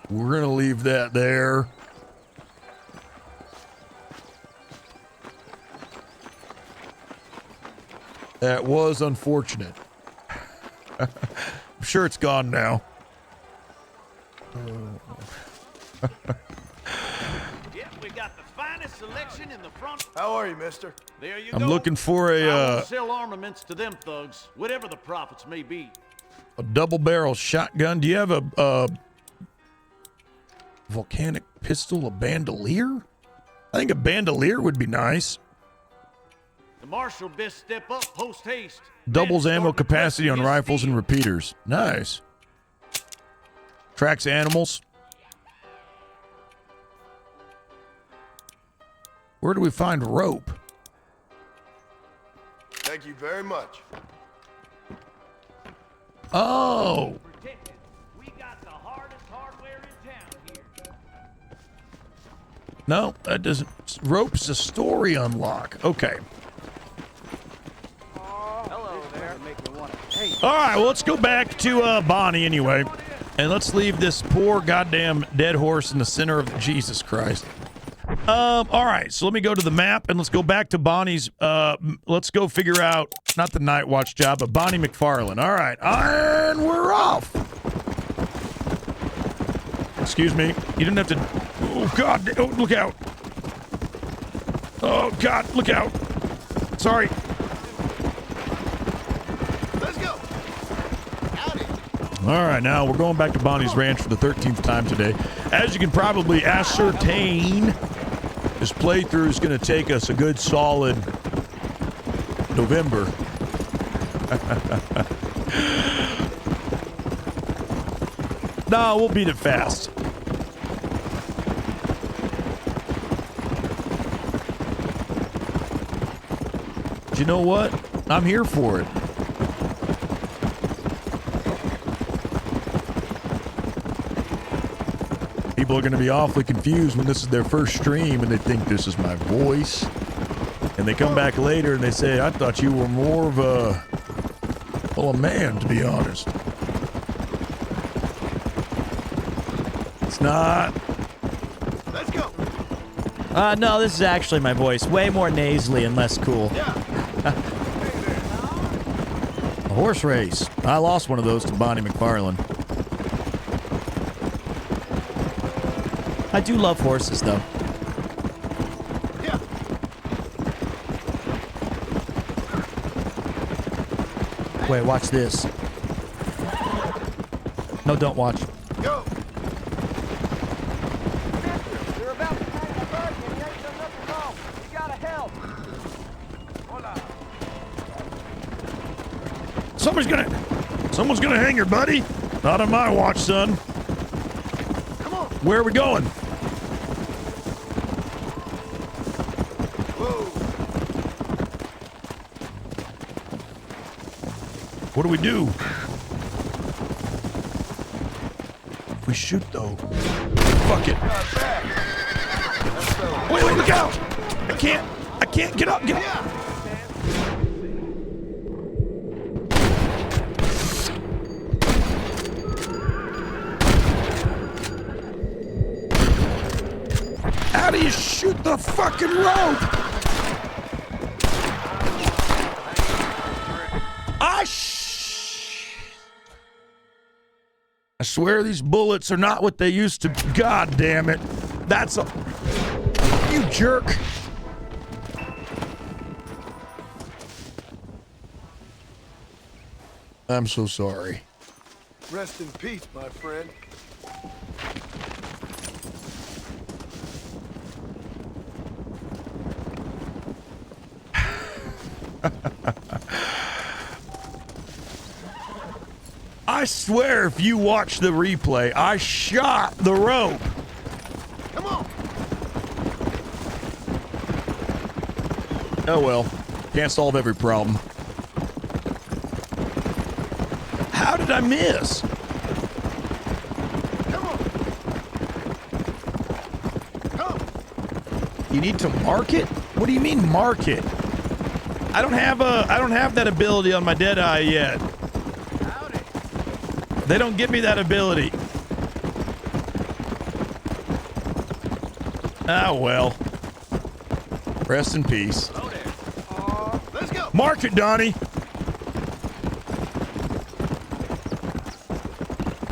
We're gonna leave that there. That was unfortunate. I'm sure it's gone now. Yep, we got the finest selection in the front. How are you, mister? There you I'm go. looking for I a won't sell armaments to them thugs, whatever the profits may be. double barrel shotgun. Do you have a volcanic Pistol, a bandolier? I think a bandolier would be nice. The marshal best step up post haste. Doubles ammo capacity on rifles and repeaters. Nice. Tracks animals. Where do we find rope? Thank you very much. Oh. We got the hardest hardware in town here. No, that doesn't. Rope's a story unlock. Okay. Hello there. All right, well, let's go back to Bonnie anyway. And let's leave this poor goddamn dead horse in the center of Jesus Christ. All right, so let me go to the map and let's go back to Bonnie's. Let's go figure out, not the night watch job, but Bonnie McFarlane. All right, and we're off. Excuse me. You didn't have to. Oh, God. Oh, look out. Oh, God. Look out. Sorry. Let's go. All right, now we're going back to Bonnie's Ranch for the 13th time today. As you can probably ascertain, this playthrough is going to take us a good solid November. No, we'll beat it fast. But you know what? I'm here for it. People are going to be awfully confused when this is their first stream and they think this is my voice. And they come back later and they say, I thought you were more of a, well, a man, to be honest. It's not. Let's go. No, this is actually my voice. Way more nasally and less cool. A horse race. I lost one of those to Bonnie McFarlane. I do love horses, though. Yeah. Wait, watch this. No, don't watch. Go. You're about to hang a bird and you ain't done nothing wrong. You gotta help. Hold on. Someone's gonna hang her, buddy. Not on my watch, son. Come on. Where are we going? Whoa. What do we do? If we shoot, though. Fuck it. Wait, look out! I can't get up, get up! How do you shoot the fucking rope? I swear these bullets are not what they used to. God damn it. That's a... You jerk. I'm so sorry. Rest in peace, my friend. I swear if you watch the replay, I shot the rope. Come on. Oh well. Can't solve every problem. How did I miss? Come on. Come. You need to mark it? What do you mean mark it? I don't have that ability on my Deadeye yet. They don't give me that ability. Ah, well. Rest in peace. Let's go. Mark it, Donnie.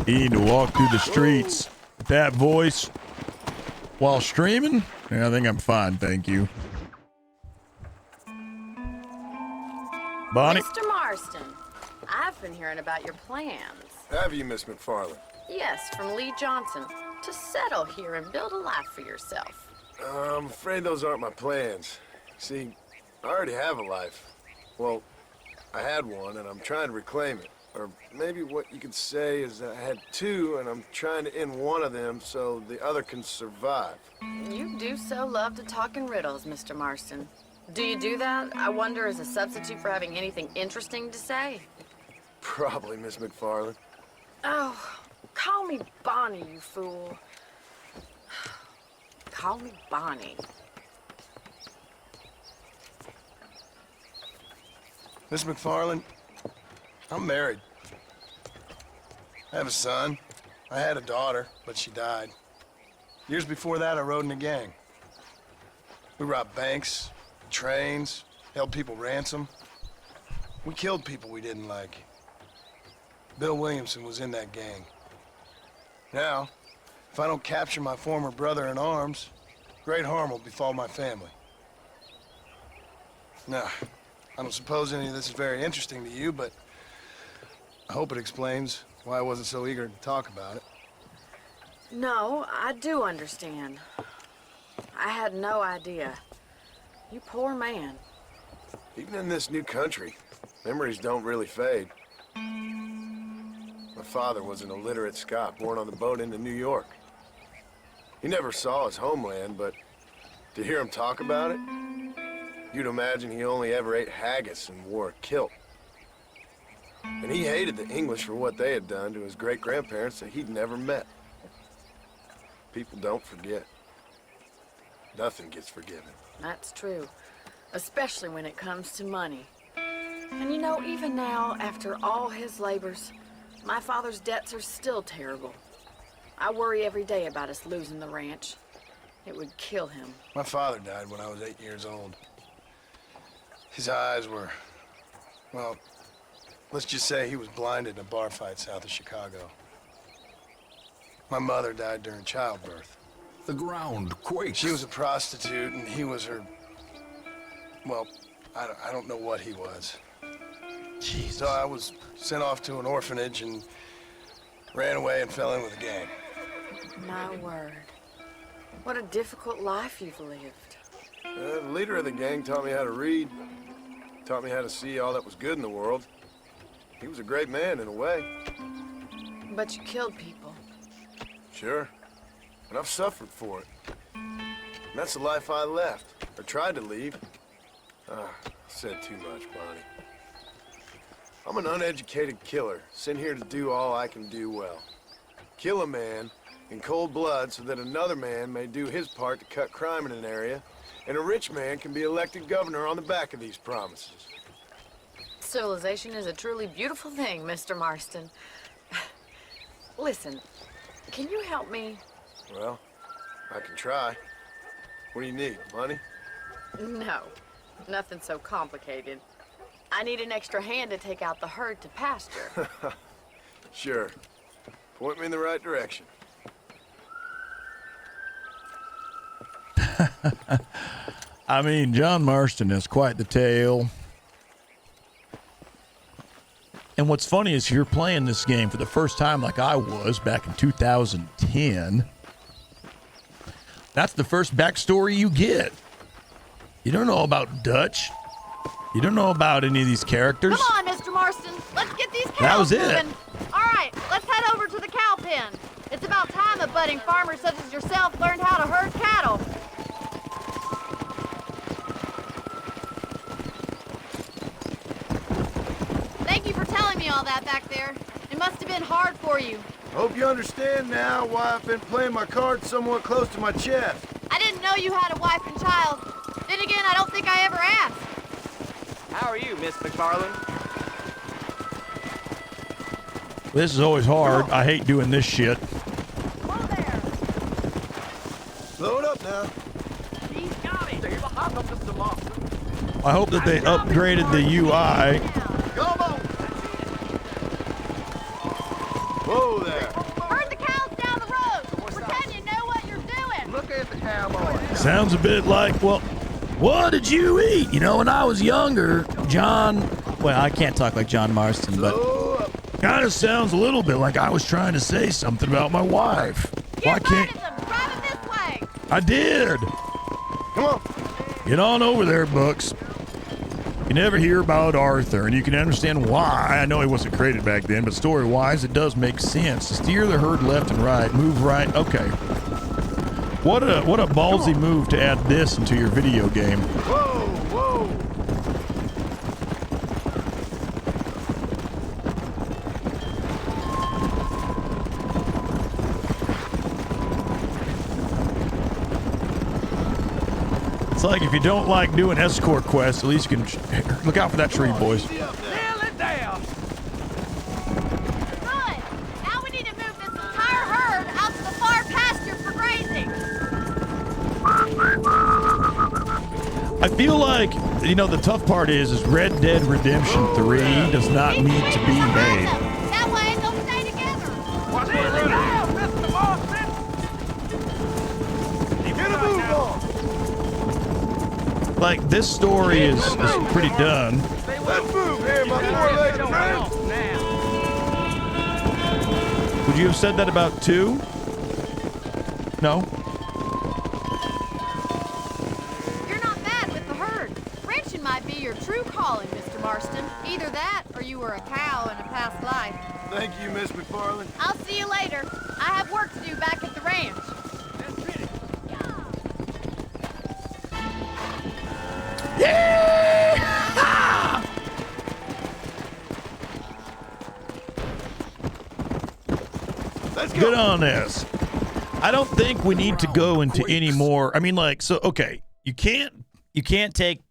You need to walk through the streets with that voice while streaming? Yeah, I think I'm fine, thank you. Bonnie? Mr. Marston, I've been hearing about your plans. Have you, Miss McFarlane? Yes, from Lee Johnson. to settle here and build a life for yourself. I'm afraid those aren't my plans. See, I already have a life. Well, I had one, and I'm trying to reclaim it. Or maybe what you could say is that I had two, and I'm trying to end one of them so the other can survive. You do so love to talk in riddles, Mr. Marston. Do you do that, I wonder, as a substitute for having anything interesting to say? Probably, Miss McFarland. Oh, call me Bonnie, you fool. Call me Bonnie. Miss McFarland, I'm married. I have a son. I had a daughter, but she died. Years before that, I rode in a gang. We robbed banks, trains, held people ransom. We killed people we didn't like. Bill Williamson was in that gang. Now, if I don't capture my former brother in arms, great harm will befall my family. Now, I don't suppose any of this is very interesting to you, but I hope it explains why I wasn't so eager to talk about it. No, I do understand. I had no idea. You poor man. Even in this new country, memories don't really fade. My father was an illiterate Scot born on the boat into New York. He never saw his homeland, but to hear him talk about it, you'd imagine he only ever ate haggis and wore a kilt. And he hated the English for what they had done to his great-grandparents that he'd never met. People don't forget. Nothing gets forgiven. That's true, especially when it comes to money. And you know, even now, after all his labors, my father's debts are still terrible. I worry every day about us losing the ranch. It would kill him. My father died when I was 8 years old. His eyes were, well, let's just say he was blinded in a bar fight south of Chicago. My mother died during childbirth. The ground quakes. She was a prostitute, and he was her, well, I don't know what he was. Jesus. So I was sent off to an orphanage and ran away and fell in with a gang. My word. What a difficult life you've lived. The leader of the gang taught me how to read, taught me how to see all that was good in the world. He was a great man in a way. But you killed people. Sure. And I've suffered for it. And that's the life I left, or tried to leave. I said too much, Bonnie. I'm an uneducated killer, sent here to do all I can do well. Kill a man in cold blood so that another man may do his part to cut crime in an area, and a rich man can be elected governor on the back of these promises. Civilization is a truly beautiful thing, Mr. Marston. Listen, can you help me? Well, I can try. What do you need, money? No, nothing so complicated. I need an extra hand to take out the herd to pasture. Sure. Point me in the right direction. I mean, John Marston is quite the tale. And what's funny is you're playing this game for the first time like I was back in 2010. That's the first backstory you get. You don't know about Dutch. You don't know about any of these characters. Come on, Mr. Marston. Let's get these cows That was it. moving. All right, let's head over to the cow pen. It's about time a budding farmer such as yourself learned how to herd cattle. Thank you for telling me all that back there. It must have been hard for you. Hope you understand now why I've been playing my cards somewhat close to my chest. I didn't know you had a wife and child. Then again, I don't think I ever asked. How are you, Miss McFarland? This is always hard. I hate doing this shit. Slow it up now. He's got it. Mr. Marston. I hope that they upgraded the UI. Come on. Whoa there. Herd the cows down the road. Pretend you know what you're doing. Look at the cowboy. Sounds a bit like, well, what did you eat? You know, when I was younger, John, well, I can't talk like John Marston, but kind of sounds a little bit like I was trying to say something about my wife. Why can't... Drive it this way. I did. Come on. Get on over there, Bucks. You never hear about Arthur, and you can understand why. I know he wasn't created back then, but story-wise, it does make sense. To steer the herd left and right, move right. Okay. What a ballsy move to add this into your video game. Whoa, whoa. It's like if you don't like doing escort quests, at least you can look out for that tree, boys. Good. Now we need to move this entire herd out to the far pasture for grazing. I feel like, you know, the tough part is Red Dead Redemption 3 does not need to be made. That way they'll stay together. Mr. Marston! Get a move on. Like, this story is pretty done. Let's move here, my four-legged friend. Would you have said that about 2? No? You're not bad with the herd. Ranching might be your true calling, Mr. Marston. Either that, or you were a cow in a past life. Thank you, Miss McFarland. I'll see you later. I have work to do back at the ranch. Let's go. Good on this. I don't think we need to go into any more. I mean, like, so, okay. You can't take,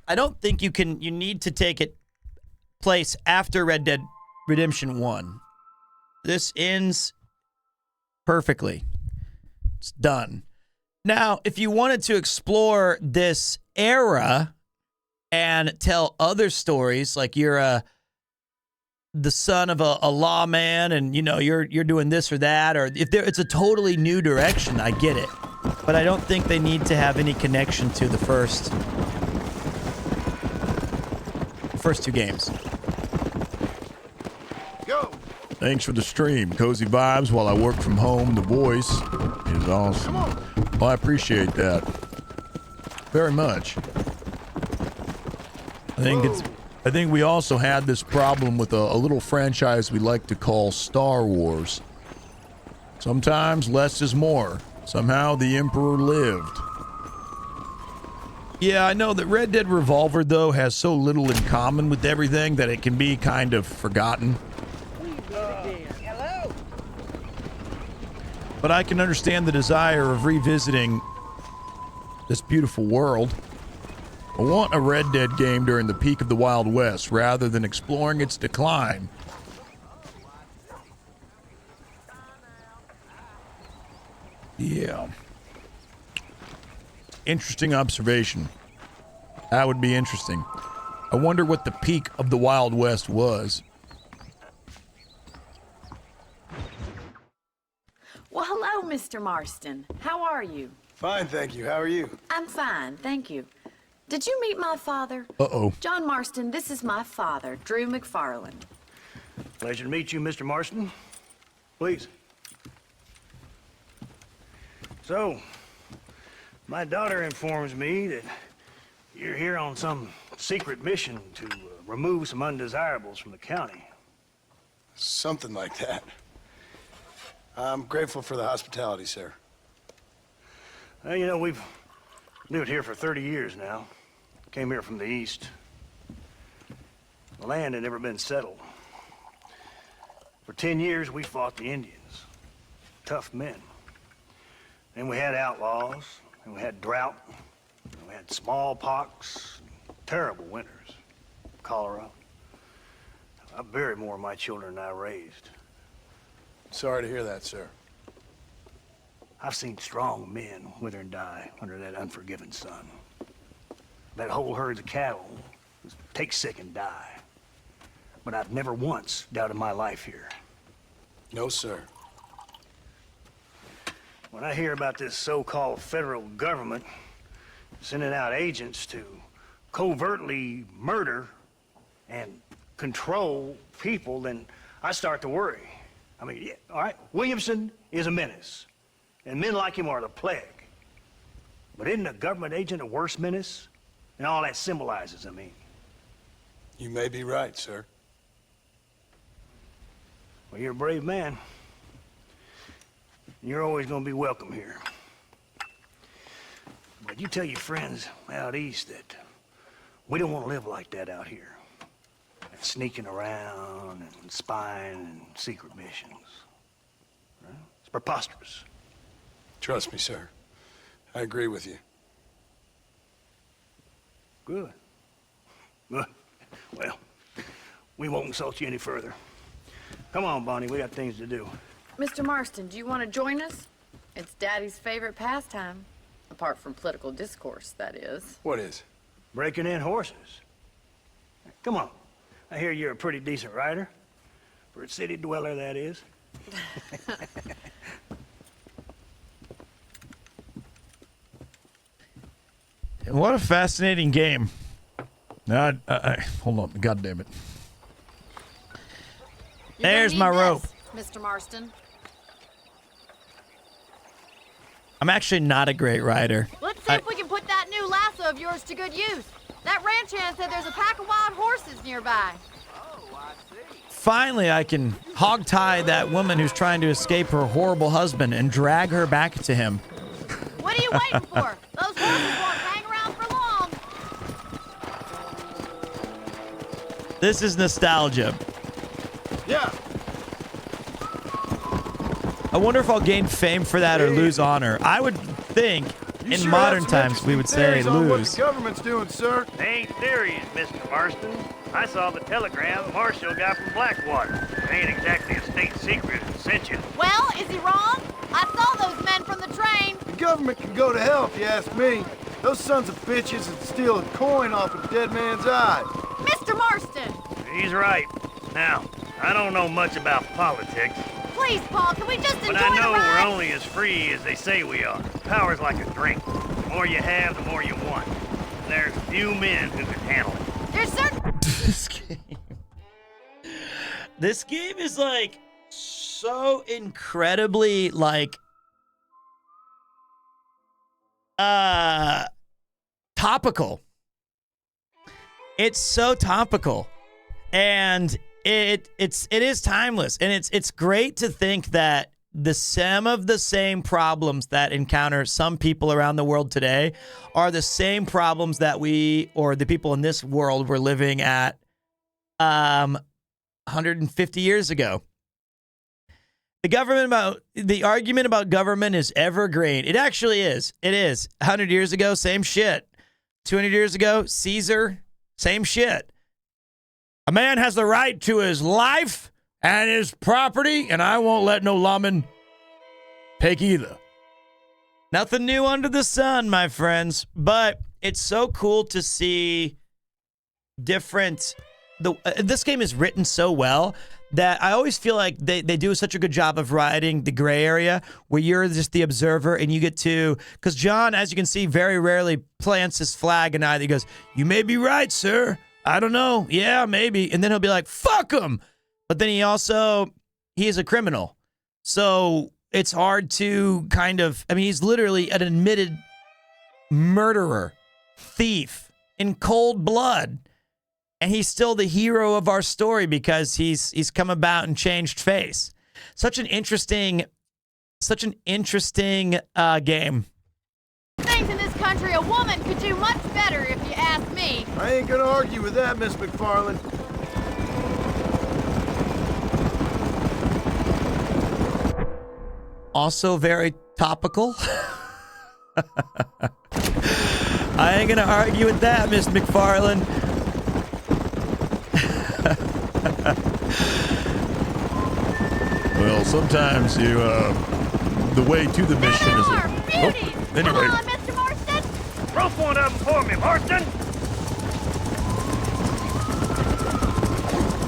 I don't think you need to take it place after Red Dead Redemption 1. This ends perfectly. It's done. Now, if you wanted to explore this era and tell other stories, like you're the son of a lawman and, you know, you're doing this or that, or if it's a totally new direction, I get it. But I don't think they need to have any connection to the first 2 games. Go. Thanks for the stream. Cozy vibes while I work from home. The voice is awesome. Well, I appreciate that very much. I think we also had this problem with a little franchise we like to call Star Wars. Sometimes less is more. Somehow the Emperor lived. Yeah, I know that Red Dead Revolver, though, has so little in common with everything that it can be kind of forgotten. Hello. But I can understand the desire of revisiting this beautiful world. I want a Red Dead game during the peak of the Wild West rather than exploring its decline. Yeah. Interesting observation. That would be interesting. I wonder what the peak of the Wild West was. Well, hello, Mr. Marston. How are you? Fine, thank you. How are you? I'm fine, thank you. Did you meet my father? Uh-oh. John Marston, this is my father, Drew McFarland. Pleasure to meet you, Mr. Marston. Please. So, my daughter informs me that you're here on some secret mission to remove some undesirables from the county. Something like that. I'm grateful for the hospitality, sir. Well, you know, we've lived here for 30 years now. Came here from the east. The land had never been settled. For 10 years, we fought the Indians. Tough men. Then we had outlaws, and we had drought, and we had smallpox, terrible winters, cholera. I buried more of my children than I raised. Sorry to hear that, sir. I've seen strong men wither and die under that unforgiving sun. That whole herds of cattle take sick and die. But I've never once doubted my life here. No, sir. When I hear about this so-called federal government sending out agents to covertly murder and control people, then I start to worry. I mean, yeah, all right, Williamson is a menace. and men like him are the plague. But isn't a government agent a worse menace? And all that symbolizes, I mean. You may be right, sir. Well, you're a brave man. You're always gonna be welcome here. But you tell your friends out east that we don't want to live like that out here. Sneaking around and spying and secret missions. Right? It's preposterous. Trust me, sir. I agree with you. Good. Good. Well, we won't insult you any further. Come on, Bonnie, we got things to do. Mr. Marston, do you want to join us? It's Daddy's favorite pastime. Apart from political discourse, that is. What is? Breaking in horses. Come on. I hear you're a pretty decent rider. For a city dweller, that is. What a fascinating game. Now, hold on. God damn it. There's my rope. Mr. Marston. I'm actually not a great rider. Let's see if we can put that new lasso of yours to good use. That ranch hand said there's a pack of wild horses nearby. Finally, I can hog-tie that woman who's trying to escape her horrible husband and drag her back to him. What are you waiting for? Those horses won't hang around for long. This is nostalgia. Yeah. I wonder if I'll gain fame for that or lose honor. I would think You in sure modern have some times we would say interesting theories on what lose. the government's doing, sir. They ain't theories, Mr. Marston. I saw the telegram Marshall got from Blackwater. It ain't exactly a state secret that sent you. Well, is he wrong? I saw those men from the train. The government can go to hell if you ask me. Those sons of bitches would steal a coin off a dead man's eye. Mr. Marston! He's right. Now, I don't know much about politics, Please, Paul, can we just enjoy but I know the ride? we're only as free as they say we are. Power's like a drink. The more you have, the more you want. And there's few men who can handle it. There's certain... This game is like so incredibly like topical. It's so topical. And it is timeless. And it's great to think that some of the same problems that encounter some people around the world today are the same problems that we, or the people in this world, were living at 150 years ago. The argument about government is evergreen. It actually is. It is. 100 years ago, same shit. 200 years ago, Caesar, same shit. A man has the right to his life and his property, and I won't let no lawman take either. Nothing new under the sun, my friends, but it's so cool to see different... this game is written so well that I always feel like they do such a good job of riding the gray area where you're just the observer and you get to... Because John, as you can see, very rarely plants his flag and either. He goes, "You may be right, sir. I don't know. Yeah, maybe." And then he'll be like, "Fuck him." But then he is a criminal. So it's hard to kind of... I mean, he's literally an admitted murderer, thief, in cold blood. And he's still the hero of our story because he's come about and changed face. Such an interesting game. Things in this country a woman could do much better if you ask me. I ain't gonna argue with that, Miss McFarland. Also very topical. I ain't gonna argue with that, Miss McFarland. Well, sometimes you, the way to the mission is... anyway. Come on, Mr. Marston. Rope one of them for me, Marston.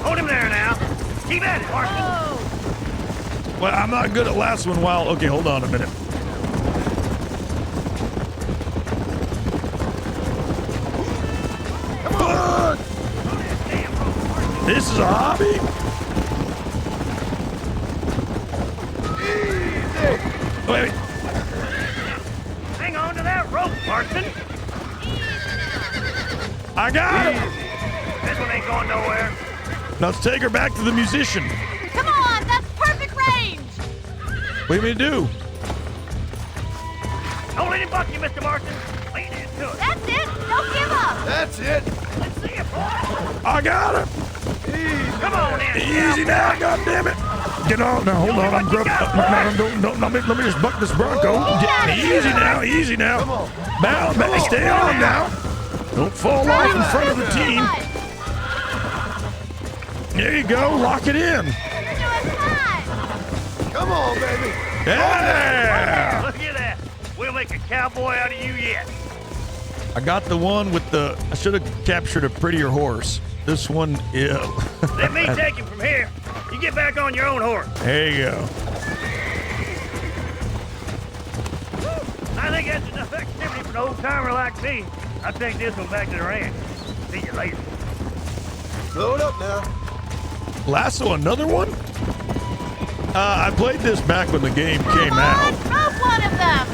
Hold him there now. Keep at it, Marston. Well, I'm not good at last one while... Okay, hold on a minute. Fuck! This is a hobby? Easy. Wait. I got him. This one ain't going nowhere. Now let's take her back to the musician. Come on, that's perfect range. What do you mean to do? Don't let him buck you, Mr. Marston. Lean into it. That's it. Don't give up. That's it. Let's see it, boy. I got him. Easy. Come on in. Easy now, God damn it. Get on now. Hold on. I'm grubbing. No, let me just buck this Bronco. Easy now. Easy now. Come on. Now, stay on now. Don't fall off in front of the team. There you go. Lock it in. You're doing fine. Come on, baby. Yeah. Look at that. We'll make a cowboy out of you yet. I got the one with the. I should have captured a prettier horse. This one, yeah. Let me take him from here. You get back on your own horse. There you go. I think that's enough activity for an old-timer like me. I'll take this one back to the ranch. See you later. Load up now. Lasso, another one? I played this back when the game came out. Rope one of them.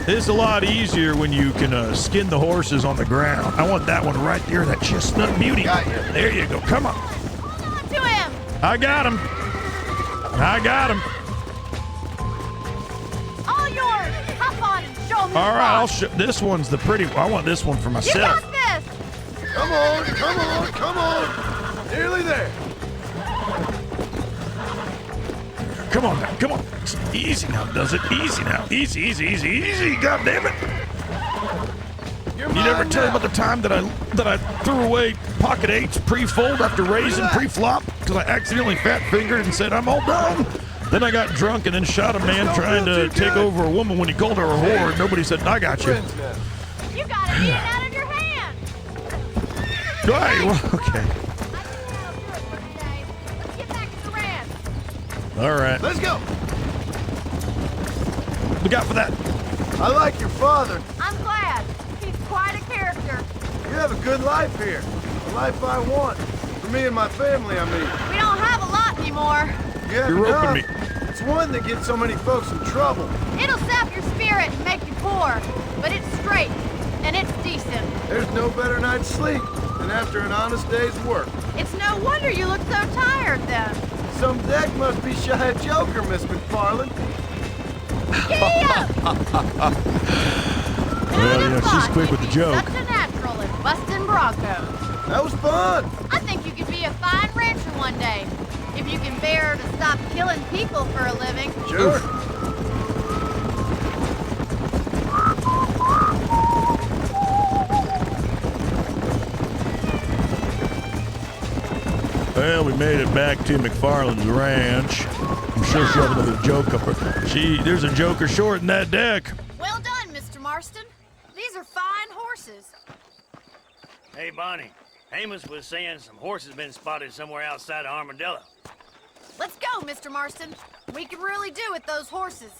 It's a lot easier when you can skin the horses on the ground. I want that one right there, that chestnut beauty. Got you. There you go. Come on. Hold on to him. I got him. I got him. All yours. Hop on and show me. All right, I'll show. This one's the pretty one. I want this one for You myself. got this. Come on, come on, come on. Nearly there. Come on now. Come on. Easy now, does it? Easy now. Easy, easy, easy, easy. God damn it. You never tell me about the time that I threw away pocket eights pre-fold after raising pre-flop because I accidentally fat fingered and said I'm all done. Then I got drunk and then shot a man trying to take over a woman when he called her a whore. Nobody said I got you. You got it eaten out of your hand. Right. Well, okay. Let's get back to the ranch. All right. Let's go. What we got for that? I like your father. I'm glad. He's quite a character. You have a good life here. A life I want. For me and my family, I mean. We don't have a lot anymore. You have You're roping me. It's one that gets so many folks in trouble. It'll sap your spirit and make you poor, but it's straight and it's decent. There's no better night's sleep than after an honest day's work. It's no wonder you look so tired then. Some deck must be shy of Joker, Miss McFarland. Well, you know, she's quick with the joke. Such a natural at busting broncos. That was fun. I think you could be a fine rancher one day. If you can bear to stop killing people for a living. Sure. Well, we made it back to McFarland's ranch. I'm sure she'll have another joke up her. There's a joker short in that deck. Well done, Mr. Marston. These are fine horses. Hey, Bonnie. Amos was saying some horses been spotted somewhere outside of Armadillo. Let's go, Mr. Marston. We can really do with those horses.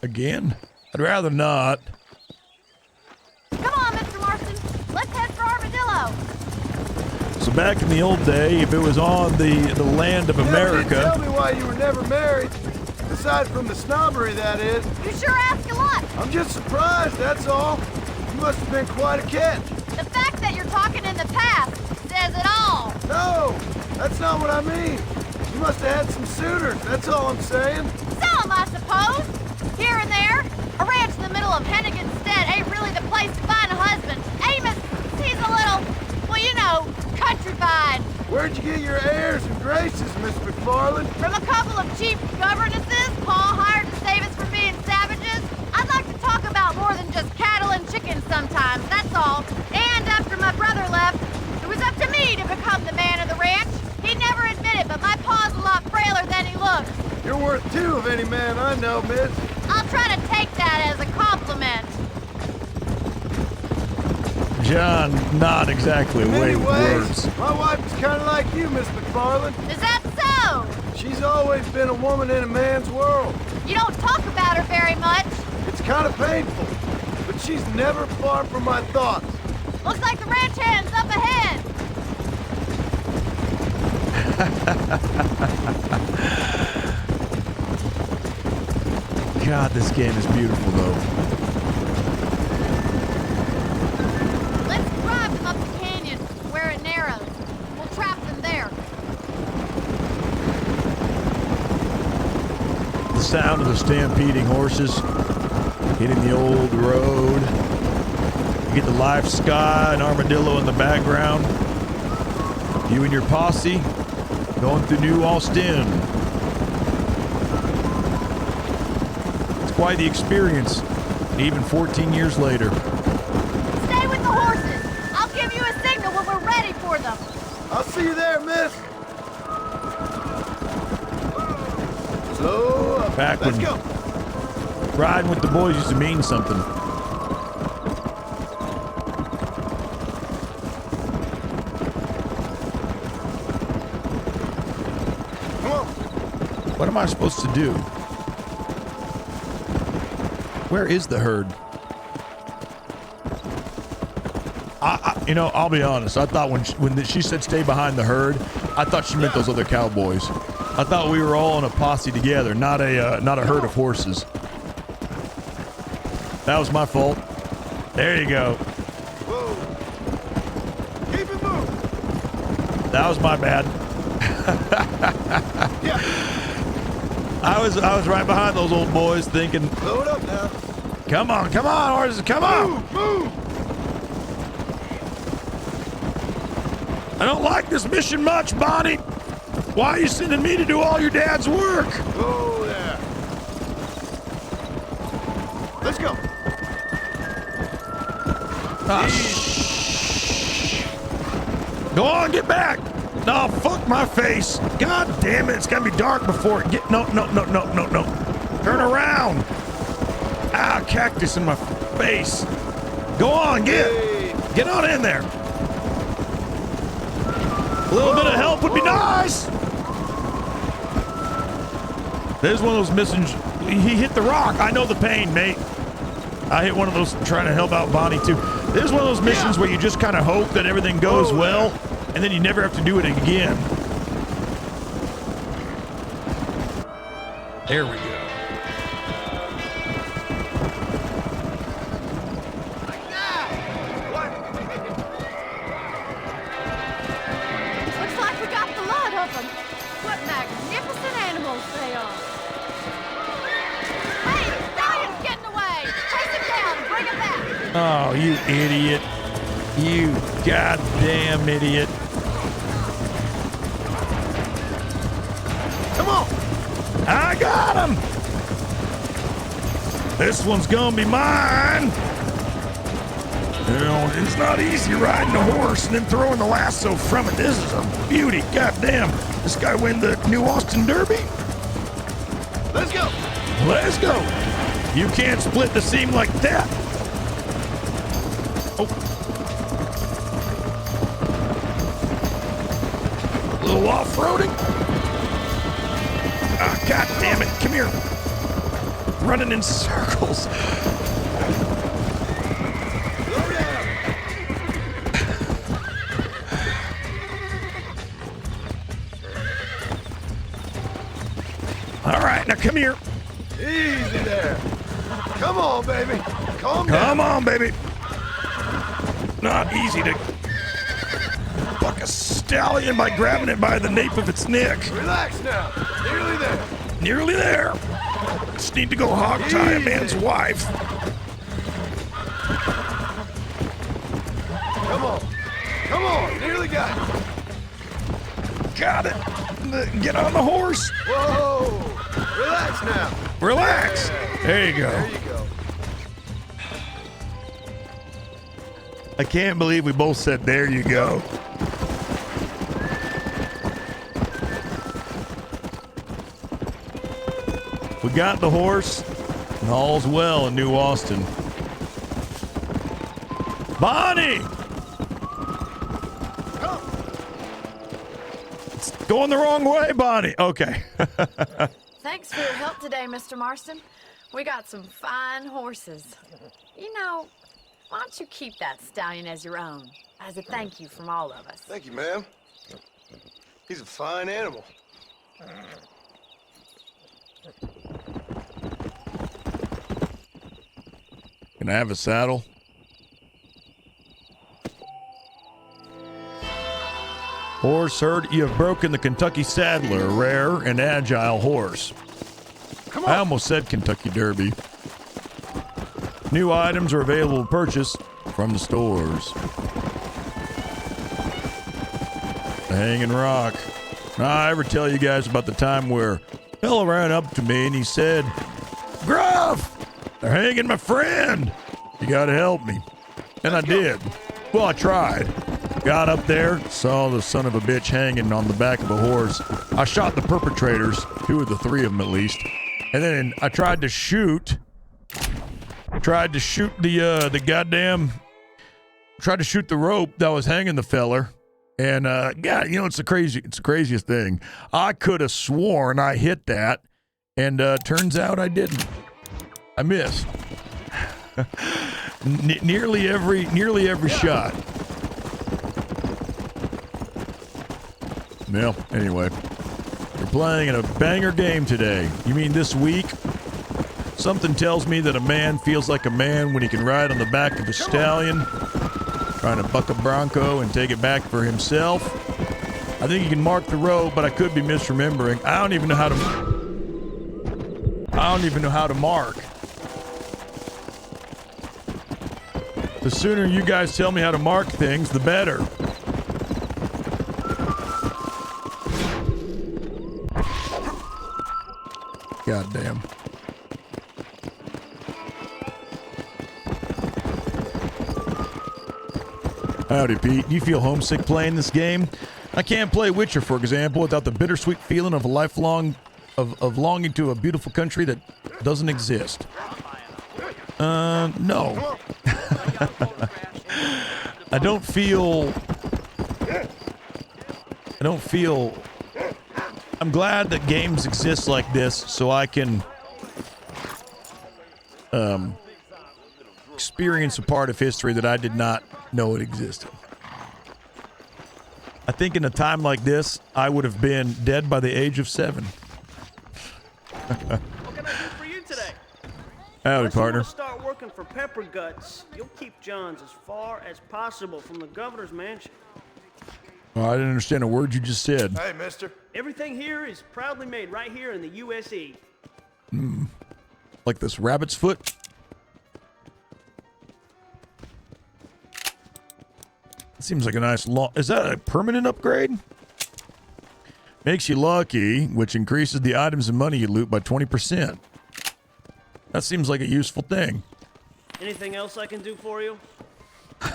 Again? I'd rather not. Come on, Mr. Marston. Let's head for Armadillo. So back in the old day, if it was on the land of You America... didn't tell me why you were never married. Aside from the snobbery, that is. You sure ask a lot. I'm just surprised, that's all. You must have been quite a catch. The fact that you're talking in the past says it all. No, that's not what I mean. You must have had some suitors, that's all I'm saying. Some, I suppose. Here and there. A ranch in the middle of Hennigan's Stead ain't really the place to find a husband. Amos, he's a little, well, you know, countrified. Where'd you get your airs and graces, Miss McFarland? From a couple of cheap governesses Paul hired to save us from being savages. I'd like to talk about more than just cattle and chickens sometimes, that's all. And after my brother left, it was up to me to become the man of the ranch. He'd never admit it, but my paw's a lot frailer than he looks. You're worth two of any man I know, miss. I'll try to take that as a compliment. John, not exactly In many way ways, words. my wife is kind of like you, Miss McFarland. Is that so? She's always been a woman in a man's world. You don't talk about her very much. It's kind of painful, but she's never far from my thoughts. Looks like the ranch hand's up ahead. God, this game is beautiful, though. Let's sound of the stampeding horses hitting the old road. You get the live sky and armadillo in the background. You and your posse going through New Austin. It's quite the experience, even 14 years later. Stay with the horses. I'll give you a signal when we're ready for them. I'll see you there, miss. Slow up. Back Let's when go. riding with the boys used to mean something. What am I supposed to do? Where is the herd? You know, I'll be honest. I thought when she said stay behind the herd, I thought she meant those other cowboys. I thought we were all in a posse together, not a herd of horses. That was my fault. There you go. Whoa. Keep it moving. That was my bad. I was right behind those old boys thinking, Load up now. come on, horses, come on. Move. I don't like this mission much, Bonnie. Why are you sending me to do all your dad's work? Oh, there. Let's go. Go on, get back. No, fuck my face. God damn it, it's gotta be dark before it no. Turn around. Ah, cactus in my face. Go on, get on in there. A little bit of help would be nice. There's one of those missions. He hit the rock. I know the pain, mate. I hit one of those trying to help out Bonnie too. There's one of those missions where you just kind of hope that everything goes well, and then you never have to do it again. There we go. Looks like we got the lot of them. What magnificent animals they are. Hey, the stallion's getting away. Chase him down and bring him back. Oh, you idiot. You goddamn idiot. Come on. I got him. This one's gonna be mine. You know, it's not easy riding a horse and then throwing the lasso from it. This is a beauty. Goddamn. This guy win the New Austin Derby? Let's go. Let's go. You can't split the seam like that. Oh. A little off-roading. Ah, God damn it. Come here. Running in circles. All right, now come here. Easy there. Come on, baby. Calm down. Come on, baby. Not easy to buck a stallion by grabbing it by the nape of its neck. Relax now. Nearly there. Nearly there. Just need to go hog tie a man's wife. Come on. Come on. Nearly got it. Got it. Get on the horse. Whoa. Relax now. Relax. There you go. There you go. I can't believe we both said, there you go. We got the horse, and all's well in New Austin. Bonnie! It's going the wrong way, Bonnie. Okay. Thanks for your help today, Mr. Marston. We got some fine horses. You know, why don't you keep that stallion as your own, as a thank you from all of us? Thank you, ma'am. He's a fine animal. Can I have a saddle? Horse herd, you have broken the Kentucky Saddler, a rare and agile horse. I almost said Kentucky Derby. New items are available to purchase from the stores. The Hanging Rock. Now, I ever tell you guys about the time where a fella ran up to me and he said, "Gruff, they're hanging my friend. You gotta help me." And I did. Well, I tried. Got up there, saw the son of a bitch hanging on the back of a horse. I shot the perpetrators, 2 of the 3 of them at least. And then I tried to shoot the rope that was hanging the feller. And God, you know, it's the craziest thing. I could have sworn I hit that, and turns out I didn't. I missed. Nearly every shot. Well, anyway, we're playing in a banger game today. You mean this week? Something tells me that a man feels like a man when he can ride on the back of a stallion, trying to buck a bronco and take it back for himself. I think he can mark the road, but I could be misremembering. I don't even know how to mark. The sooner you guys tell me how to mark things, the better. Goddamn. Howdy, Pete. Do you feel homesick playing this game? I can't play Witcher, for example, without the bittersweet feeling of a lifelong of longing to a beautiful country that doesn't exist. No. I don't feel. I'm glad that games exist like this so I can experience a part of history that I did not know it existed. I think in a time like this, I would have been dead by the age of 7. What can I do for you today? Howdy, Unless you partner. want to start working for Pepper Guts, you'll keep Johns as far as possible from the governor's mansion. Oh, I didn't understand a word you just said. Hey, mister. Everything here is proudly made right here in the USA. Like this rabbit's foot? Seems like a nice long... Is that a permanent upgrade? Makes you lucky, which increases the items and money you loot by 20%. That seems like a useful thing. Anything else I can do for you?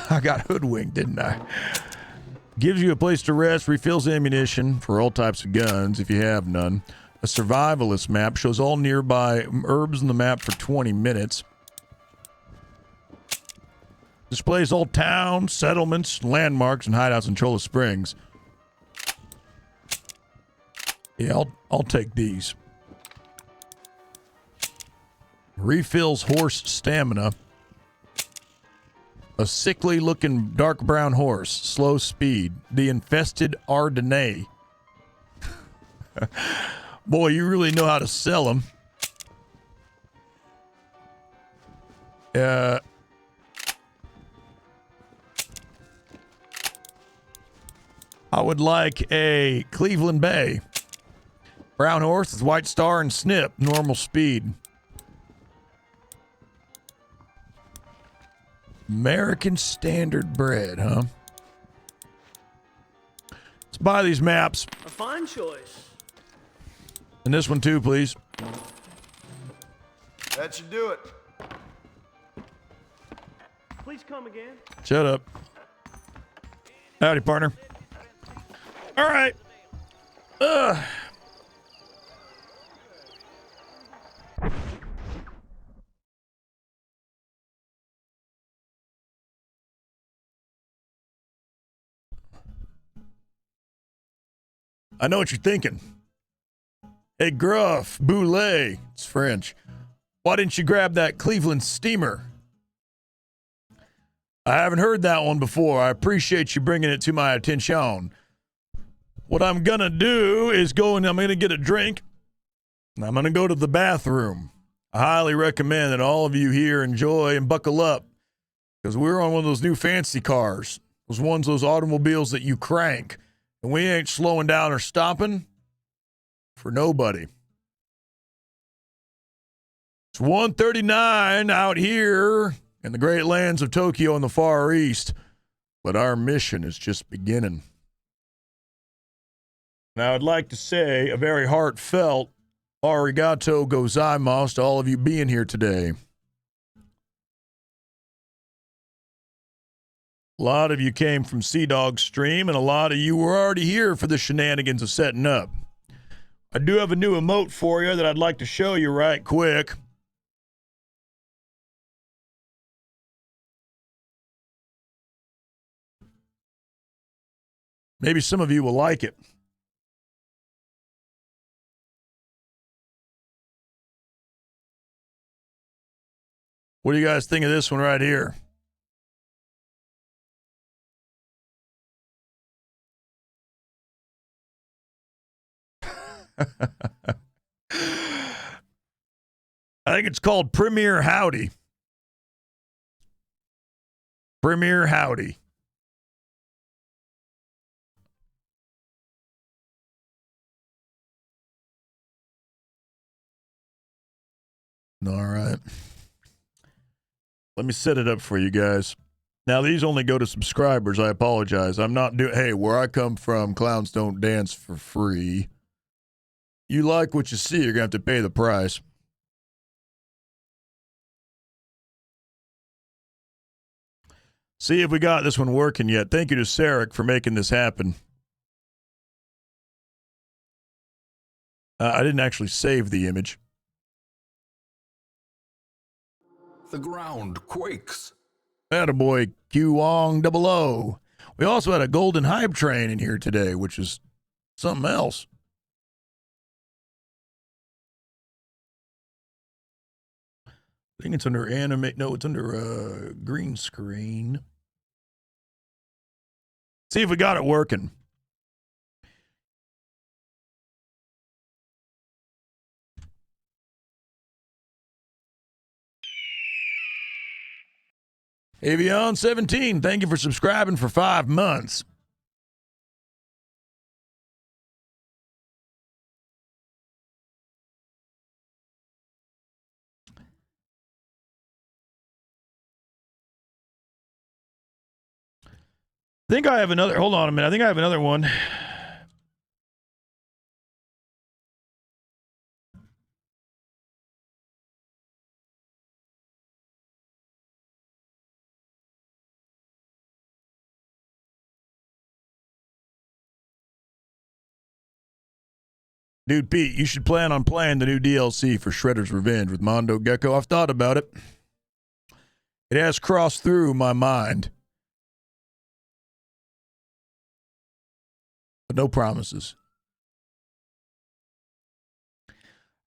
I got hoodwinked, didn't I? Gives you a place to rest, refills ammunition for all types of guns if you have none. A survivalist map shows all nearby herbs on the map for 20 minutes. Displays all towns, settlements, landmarks, and hideouts in Cholla Springs. Yeah, I'll take these. Refills horse stamina. A sickly-looking dark brown horse, slow speed. The infested Ardennais. Boy, you really know how to sell them. I would like a Cleveland Bay. Brown horse with white star and snip, normal speed. American standard bred, huh? Let's buy these maps. A fine choice. And this one too, please. That should do it. Please come again. Shut up. Howdy, partner. All right. I know what you're thinking. Hey, Gruff, Boulet, it's French. Why didn't you grab that Cleveland steamer? I haven't heard that one before. I appreciate you bringing it to my attention. What I'm going to do is I'm going to get a drink, and I'm going to go to the bathroom. I highly recommend that all of you here enjoy and buckle up, because we're on one of those new fancy cars, those automobiles that you crank, and we ain't slowing down or stopping for nobody. It's 1:39 out here in the great lands of Tokyo in the Far East, but our mission is just beginning. Now, I'd like to say a very heartfelt arigato gozaimasu to all of you being here today. A lot of you came from Sea Dog Stream, and a lot of you were already here for the shenanigans of setting up. I do have a new emote for you that I'd like to show you right quick. Maybe some of you will like it. What do you guys think of this one right here? I think it's called Premier Howdy. Premier Howdy. All right. Let me set it up for you guys. Now, these only go to subscribers. I apologize. I'm not doing... Hey, where I come from, clowns don't dance for free. You like what you see, you're going to have to pay the price. See if we got this one working yet. Thank you to Sarek for making this happen. I didn't actually save the image. The ground quakes. Attaboy, Q-Wong-00. We also had a golden hype train in here today, which is something else. I think it's under animate. No, it's under green screen. See if we got it working. Avion17, thank you for subscribing for 5 months. I think I have another. Hold on a minute. I think I have another one. Dude, Pete, you should plan on playing the new DLC for Shredder's Revenge with Mondo Gecko. I've thought about it. It has crossed through my mind. But no promises.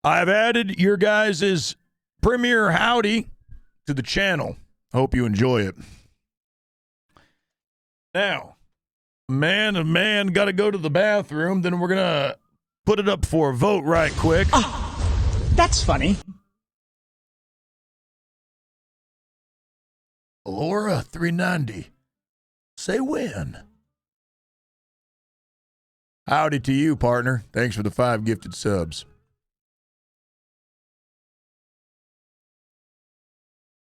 I've added your guys' Premier Howdy to the channel. I hope you enjoy it. Now, man, got to go to the bathroom. Then we're going to put it up for a vote right quick. Oh, that's funny. Laura 390. Say when. Howdy to you, partner. Thanks for the 5 gifted subs.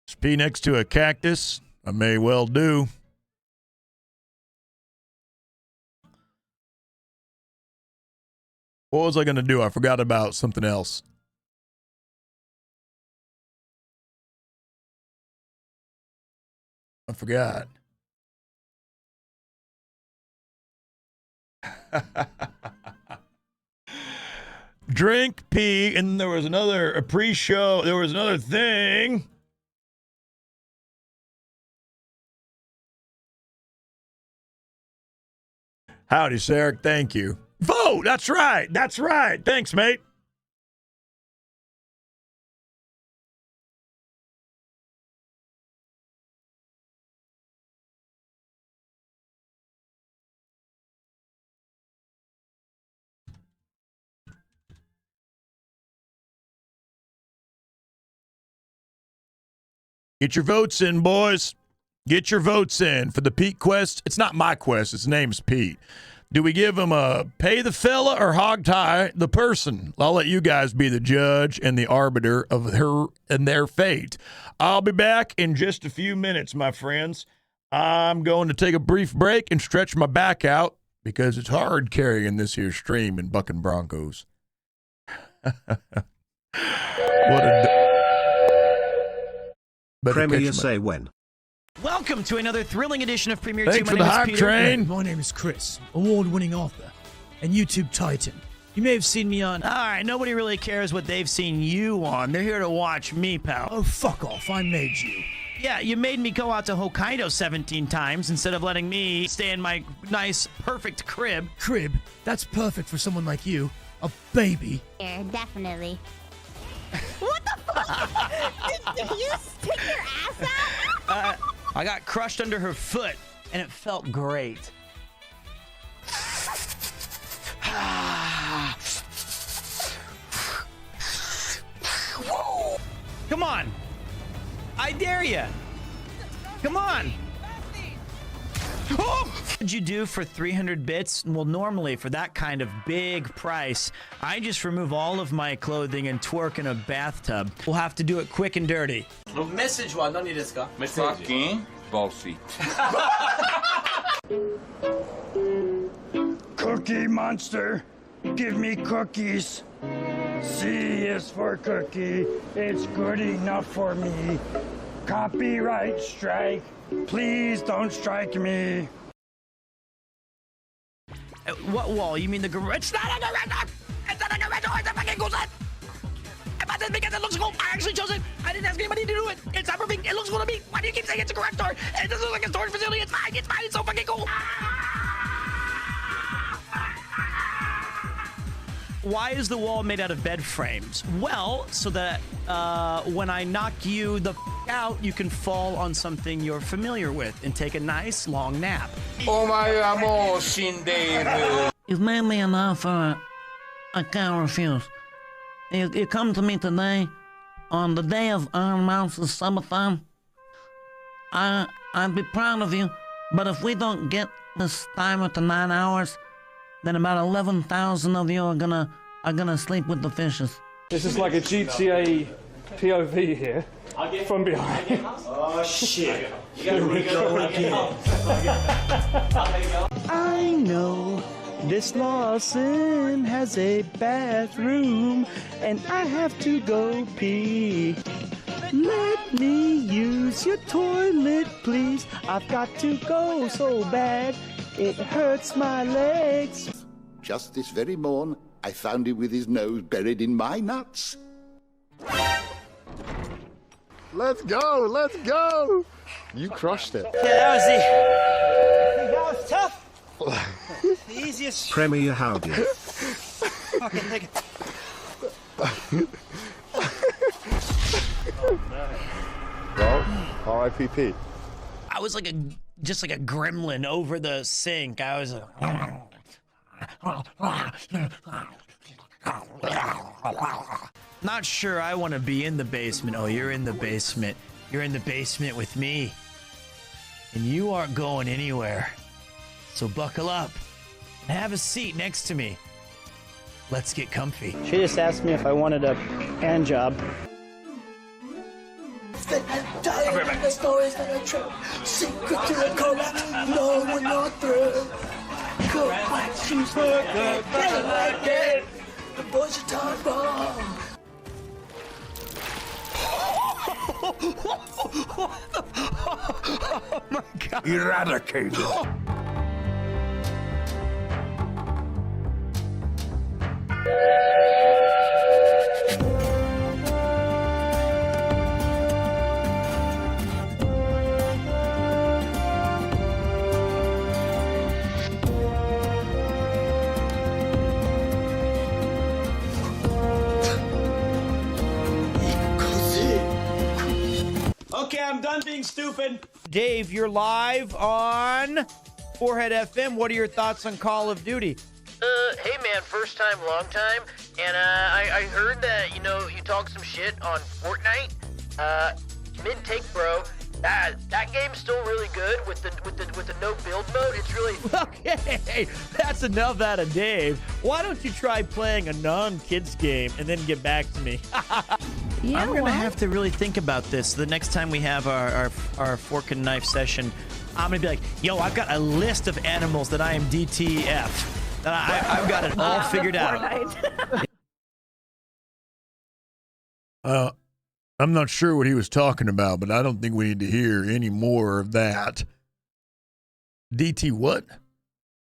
Is P next to a cactus? I may well do. What was I going to do? I forgot about something else. I forgot. Drink, pee, and there was a pre-show. There was another thing. Howdy, Sarek. Thank you. Vote. That's right. That's right. Thanks, mate. Get your votes in, boys. Get your votes in for the Pete quest. It's not my quest. His name's Pete. Do we give him a pay the fella or hog tie the person? I'll let you guys be the judge and the arbiter of her and their fate. I'll be back in just a few minutes, my friends. I'm going to take a brief break and stretch my back out because it's hard carrying this here stream and bucking Broncos. Premier, say when. Welcome to another thrilling edition of PremierTwo. Thanks for the hype train. My name is Chris, award-winning author and YouTube titan. You may have seen me on... All right, nobody really cares what they've seen you on. They're here to watch me, pal. Oh, fuck off. I made you. Yeah, you made me go out to Hokkaido 17 times instead of letting me stay in my nice, perfect crib. Crib? That's perfect for someone like you. A baby. Yeah, definitely. What the fuck? Did you stick your ass out? I got crushed under her foot, and it felt great. Come on. I dare you. Come on. What would you do for 300 bits? Well, normally for that kind of big price, I just remove all of my clothing and twerk in a bathtub. We'll have to do it quick and dirty. Message wa nani desu ka? Fucking bossy. Cookie monster, give me cookies. C is for cookie. It's good enough for me. Copyright strike. Please don't strike me. What wall? You mean the garage? It's not a garage! It's not a garage! It's a fucking closet! I bought this because it looks cool. I actually chose it. I didn't ask anybody to do it. It's not perfect. It looks cool to me. Why do you keep saying it's a garage door? It doesn't look like a storage facility. It's fine. It's fine. It's so fucking cool. Why is the wall made out of bed frames? Well, so that when I knock you the out, you can fall on something you're familiar with and take a nice long nap. Oh my amor, Shinderu. You've made me an offer I can't refuse. You come to me today on the day of Iron Mouse's subathon. I'd be proud of you, but if we don't get this timer to 9 hours, then about 11,000 of you are gonna sleep with the fishes. This is like a GTA POV here, from behind. Oh shit. Here we go again. I know this Lawson has a bathroom, and I have to go pee. Let me use your toilet, please. I've got to go so bad, it hurts my legs. Just this very morn, I found him with his nose buried in my nuts. Let's go, let's go. You crushed it. Yeah, that was tough. The easiest. Premier, how do you? Fucking take it. Well, R.I.P.P. I was like just like a gremlin over the sink. I was not sure I want to be in the basement. Oh, you're in the basement. You're in the basement with me. And you aren't going anywhere. So buckle up and have a seat next to me. Let's get comfy. She just asked me if I wanted a hand job. The stories that I tell, secret to the collect, no, we're not through. Cook like she's like it. The boys are time bomb. Oh my God. Eradicated. Okay, I'm done being stupid. Dave, you're live on Forehead FM. What are your thoughts on Call of Duty? Hey man, first time, long time. And I heard that, you talk some shit on Fortnite. Mid-take, bro. That game's still really good with the no build mode. It's really Okay, that's enough out of Dave. Why don't you try playing a non-kids game and then get back to me? I'm gonna have to really think about this the next time we have our fork and knife session. I'm gonna be like, yo, I've got a list of animals that I am DTF. That I've got it all figured out. I'm not sure what he was talking about, but I don't think we need to hear any more of that. DT what?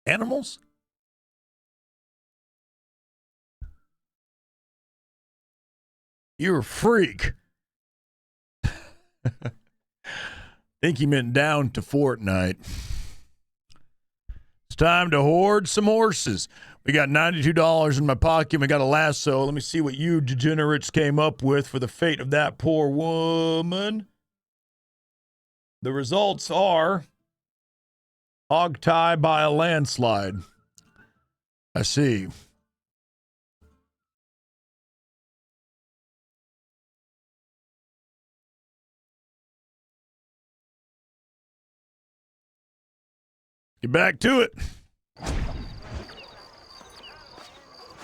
Animals? You're a freak. Think he meant down to Fortnite. It's time to hoard some horses. We got $92 in my pocket. We got a lasso. Let me see what you degenerates came up with for the fate of that poor woman. The results are hog tie by a landslide. I see. Get back to it.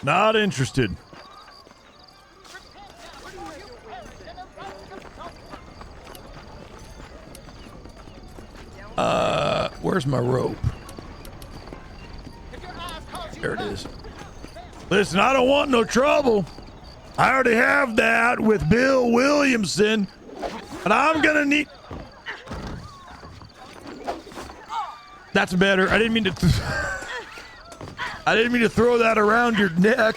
Not interested. Where's my rope? There it is. Listen, I don't want no trouble. I already have that with Bill Williamson, but I'm gonna need... That's better. I didn't mean to throw that around your neck.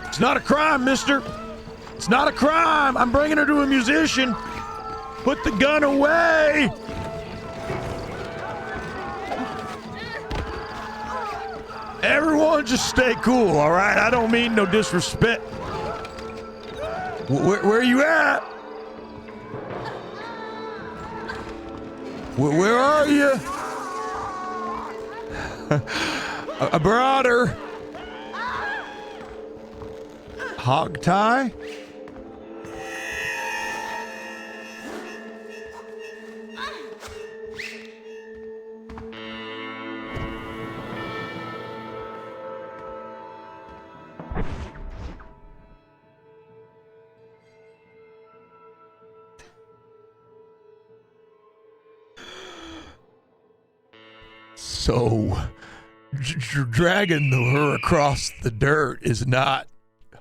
It's not a crime, mister. It's not a crime. I'm bringing her to a musician. Put the gun away. Everyone just stay cool, all right? I don't mean no disrespect. Where are you at? Where are you? I brought her. Hog tie? So, dragging her across the dirt is not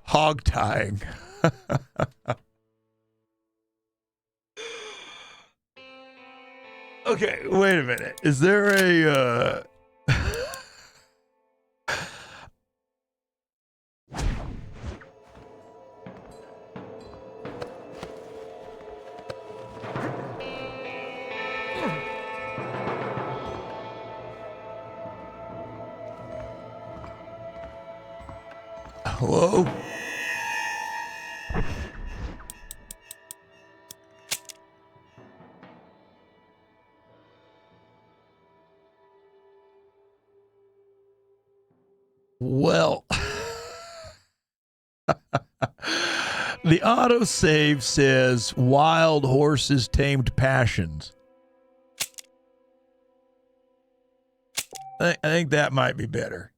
hog tying. Okay, wait a minute. Is there a hello? Well, the autosave says wild horses tamed passions. I think that might be better.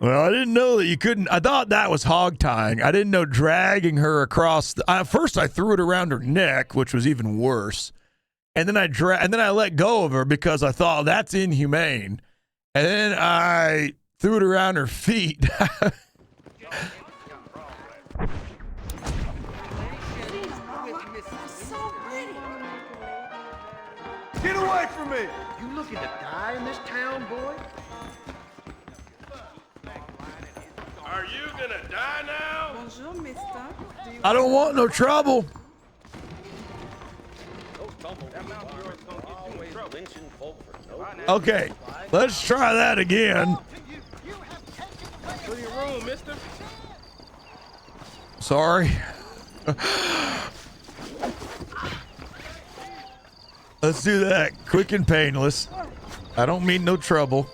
Well, I didn't know that you couldn't. I thought that was hog tying. I didn't know dragging her across. First, I threw it around her neck, which was even worse. And then I let go of her because I thought that's inhumane. And then I threw it around her feet. Get away from me! You looking to die in this town, boy? Are you gonna die now? Bonjour, mister. I don't want no trouble. Okay, let's try that again. To your room, mister. Sorry. Let's do that quick and painless. I don't mean no trouble.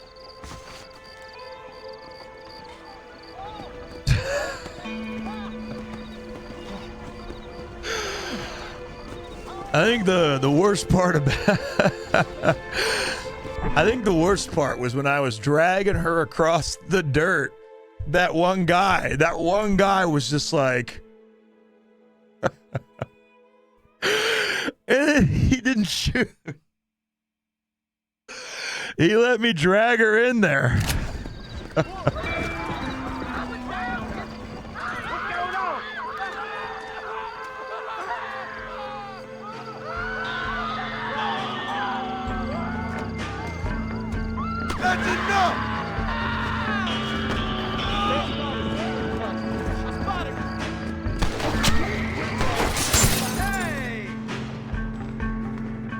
I think the worst part about I think the worst part was when I was dragging her across the dirt. That one guy was just like and he didn't shoot. He let me drag her in there. That's enough! Hey!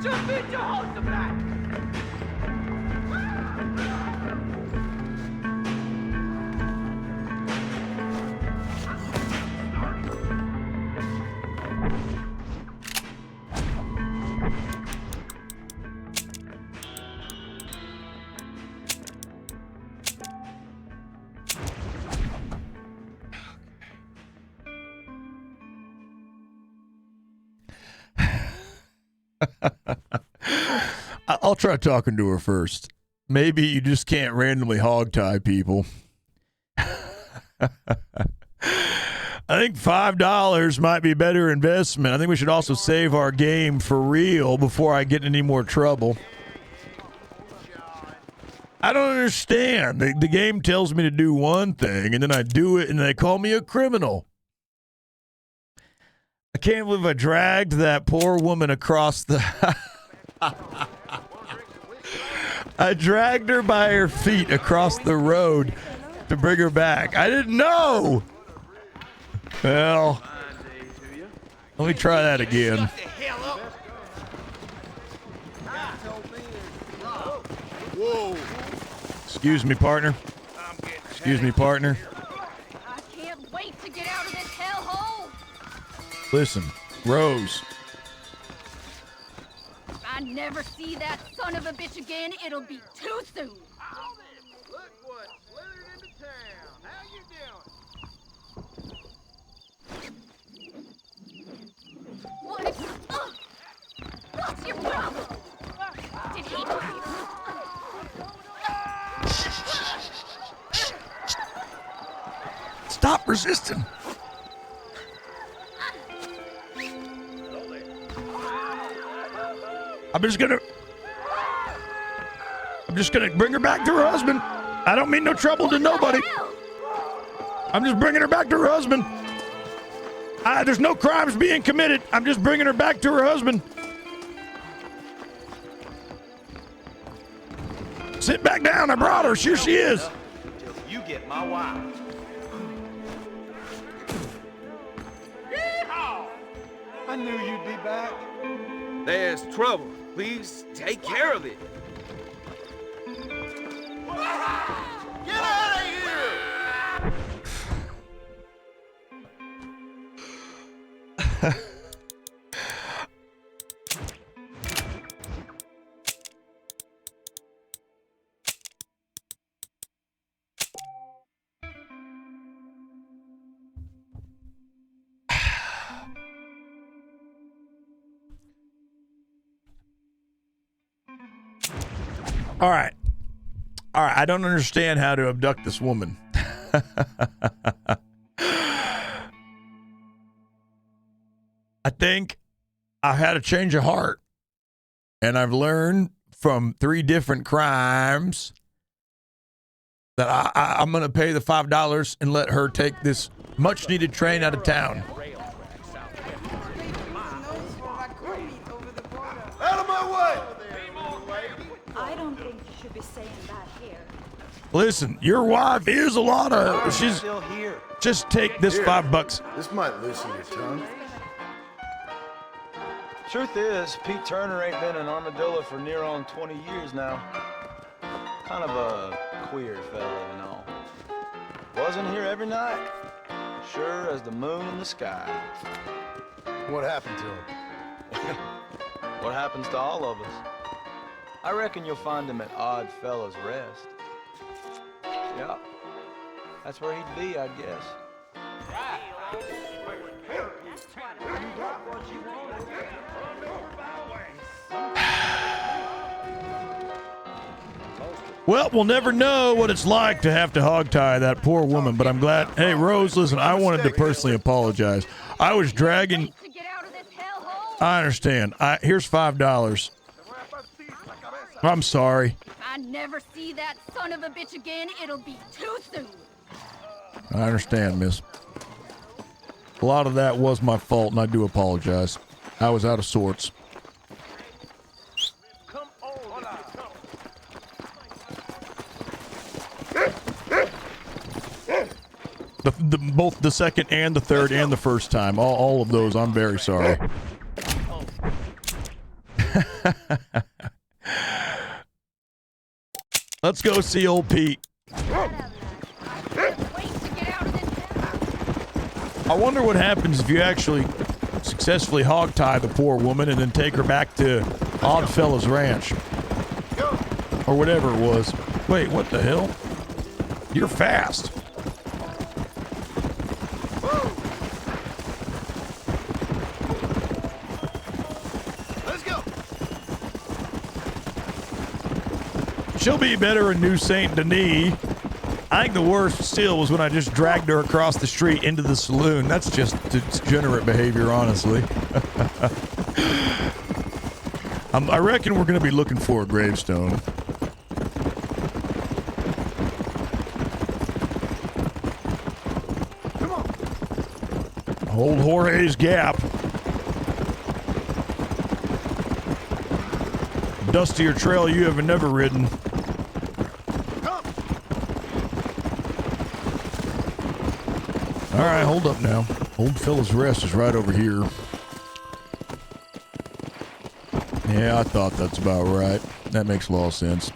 Jump in your house, the black! I'll try talking to her first. Maybe you just can't randomly hogtie people. I think $5 might be a better investment. I think we should also save our game for real before I get in any more trouble. I don't understand. The game tells me to do one thing, and then I do it, and they call me a criminal. I can't believe I dragged that poor woman across the... I dragged her by her feet across the road to bring her back. I didn't know. Well, let me try that again. Whoa. Excuse me, partner. Excuse me, partner. I can't wait to get out of this hellhole. Listen, Rose. If I never see that son of a bitch again, it'll be too soon. Look what slithered into town. How you doing? What? What's your problem? Did he? Stop resisting. I'm just gonna bring her back to her husband. I don't mean no trouble to nobody. I'm just bringing her back to her husband. There's no crimes being committed. I'm just bringing her back to her husband. Sit back down. I brought her. Here she is. You get my wife. I knew you'd be back. There's trouble. Please take care of it. Get out of here! All right. I don't understand how to abduct this woman. I think I had a change of heart, and I've learned from 3 different crimes that I'm going to pay the $5 and let her take this much-needed train out of town. Out of my way! I don't think you should be saying that here. Listen, your wife is a lot of... She's still here. Just take this $5. This might loosen your tongue. Truth is, Pete Turner ain't been an armadillo for near on 20 years now. Kind of a queer fella and all. Wasn't here every night. Sure as the moon in the sky. What happened to him? What happens to all of us? I reckon you'll find him at Odd Fellow's Rest. Yeah, that's where he'd be, I'd guess. Well, we'll never know what it's like to have to hogtie that poor woman, but I'm glad. Hey, Rose, listen, I wanted to personally apologize. I was dragging. I understand. Here's $5. I'm sorry. If I never see that son of a bitch again, it'll be too soon. I understand, miss. A lot of that was my fault, and I do apologize. I was out of sorts. Both the second and the third and the first time. All of those, I'm very sorry. Let's go see old Pete. I wonder what happens if you actually successfully hogtie the poor woman and then take her back to Oddfellows Ranch. Or whatever it was. Wait, what the hell? You're fast. She'll be better in New Saint Denis. I think the worst still was when I just dragged her across the street into the saloon. That's just degenerate behavior, honestly. I reckon we're going to be looking for a gravestone. Come on. Old Jorge's Gap. Dustier trail you have never ridden. All right, hold up now. Old Phil's Rest is right over here. Yeah, I thought that's about right. That makes a lot of sense.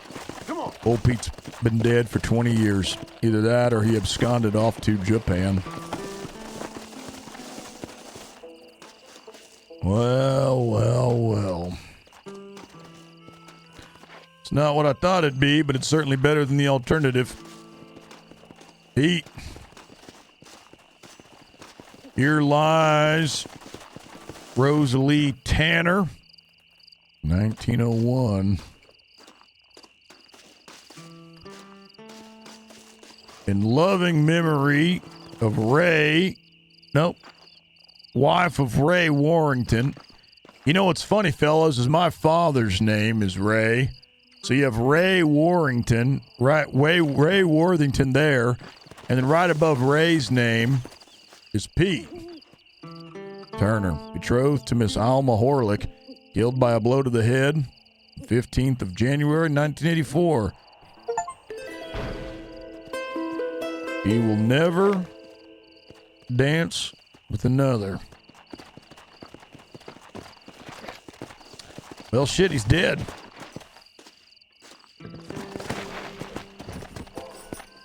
Old Pete's been dead for 20 years. Either that or he absconded off to Japan. Well. It's not what I thought it'd be, but it's certainly better than the alternative. Pete. Here lies Rosalie Tanner, 1901. In loving memory of wife of Ray Warrington. You know what's funny, fellas, is my father's name is Ray. So you have Ray Warrington, right? Ray Worthington there, and then right above Ray's name is Pete Turner, betrothed to Miss Alma Horlick, killed by a blow to the head, 15th of January, 1984. He will never dance with another. Well, shit, he's dead.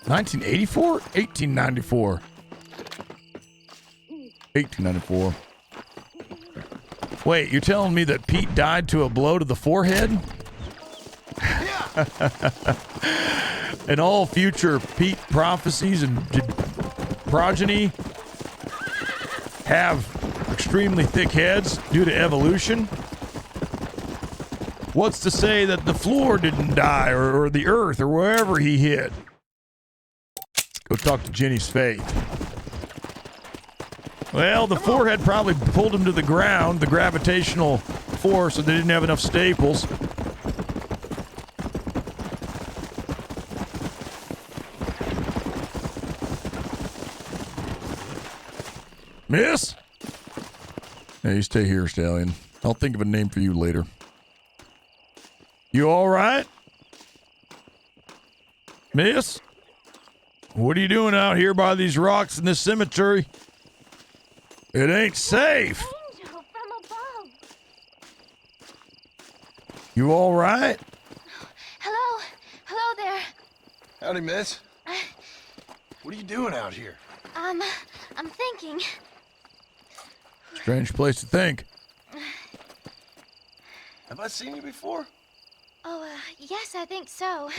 1984? 1894. 1894. Wait, you're telling me that Pete died to a blow to the forehead? And all future Pete prophecies and progeny have extremely thick heads due to evolution? What's to say that the floor didn't die or the earth or wherever he hit? Go talk to Jenny's Faith. Well, the forehead probably pulled him to the ground, the gravitational force, and they didn't have enough staples. Miss? Hey, you stay here, Stallion. I'll think of a name for you later. You all right? Miss? What are you doing out here by these rocks in this cemetery? It ain't safe. Angel from above. You all right? Hello there. Howdy, miss. What are you doing out here? I'm thinking. Strange place to think. Have I seen you before? Oh, yes, I think so.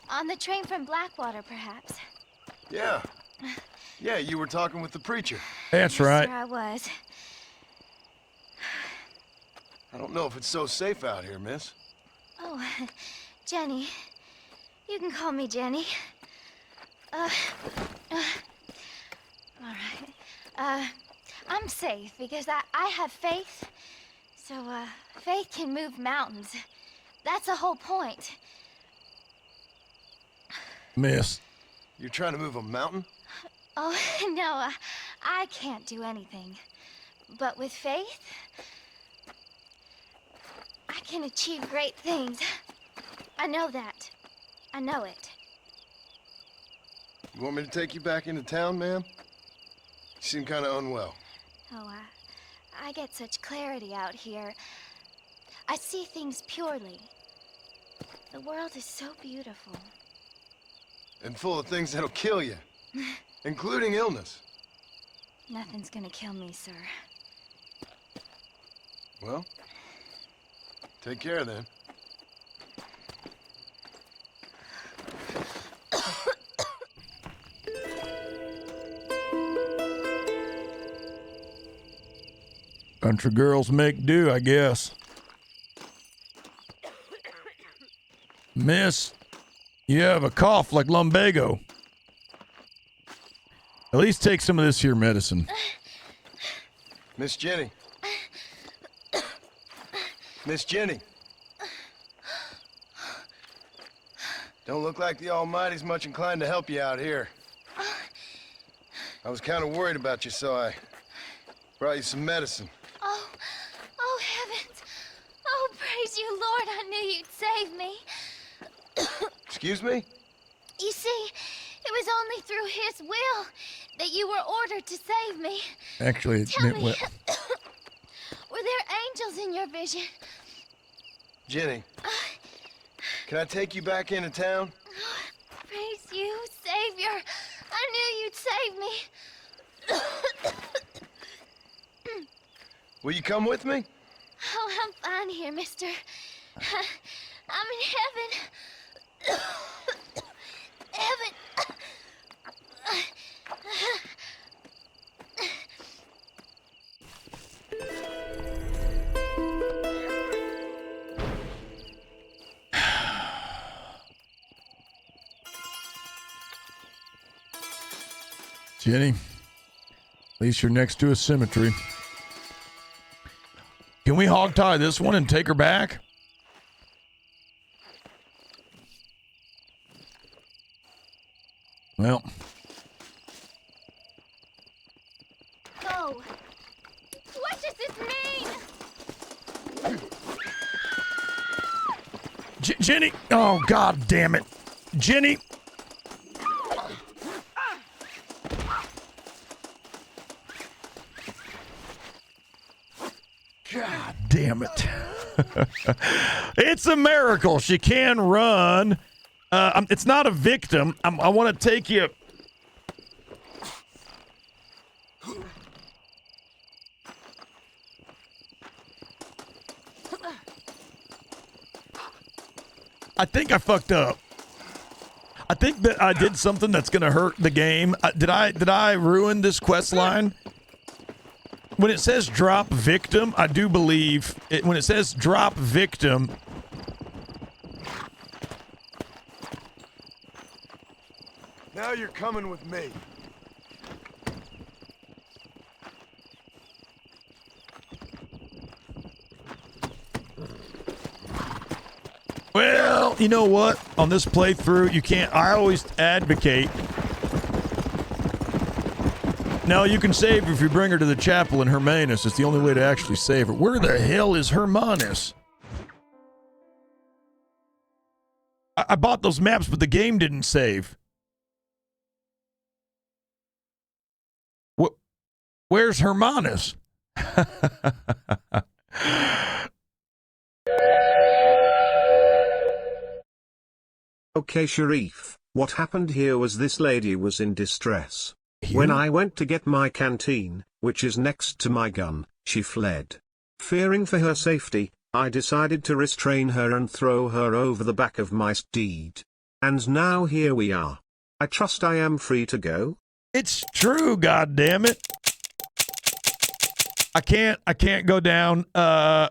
On the train from Blackwater, perhaps. Yeah. Yeah, you were talking with the preacher. That's right. Sure I was. I don't know if it's so safe out here, miss. Oh, Jenny. You can call me Jenny. All right. I'm safe because I have faith. So, faith can move mountains. That's the whole point. Miss. You're trying to move a mountain? Oh, no, I can't do anything. But with faith, I can achieve great things. I know that. I know it. You want me to take you back into town, ma'am? You seem kind of unwell. Oh, I get such clarity out here. I see things purely. The world is so beautiful. And full of things that'll kill you. Including illness. Nothing's gonna kill me, sir. Well, take care then. Country girls make do, I guess. Miss, you have a cough like lumbago. At least take some of this here medicine. Miss Jenny. Miss Jenny. Don't look like the Almighty's much inclined to help you out here. I was kind of worried about you, so I brought you some medicine. Oh, heavens. Oh, praise you, Lord. I knew you'd save me. Excuse me? You see, it was only through his will that you were ordered to save me. Actually, Tell me, well, were there angels in your vision? Jenny, can I take you back into town? Praise you, Savior. I knew you'd save me. Will you come with me? Oh, I'm fine here, mister. I'm in heaven. Heaven. Jenny, at least you're next to a cemetery. Can we hog tie this one and take her back? Well. Oh. What does this mean? Jenny! Oh, God damn it. Jenny! God damn it. It's a miracle. She can run. It's not a victim. I want to take you. I think I fucked up. I think that I did something that's going to hurt the game. Did I ruin this quest line? When it says drop victim, I do believe it. When it says drop victim, Now you're coming with me. well, you know what? On this playthrough, you can't. I always advocate. No, you can save if you bring her to the chapel in Hermanus. It's the only way to actually save her. Where the hell is Hermanus? I bought those maps, but the game didn't save. Where's Hermanus? Okay, Sharif, what happened here was this lady was in distress. When I went to get my canteen, which is next to my gun, she fled. Fearing for her safety, I decided to restrain her and throw her over the back of my steed. And now here we are. I trust I am free to go? It's true, goddammit. I can't go down, can't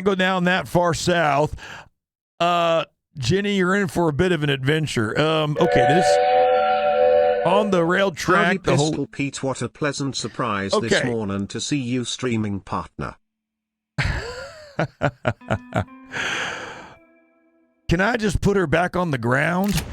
go down that far south. Jenny, you're in for a bit of an adventure. Okay, this on the rail track. Howdy, Pistol Pete, what a pleasant surprise this morning to see you streaming, partner. Can I just put her back on the ground?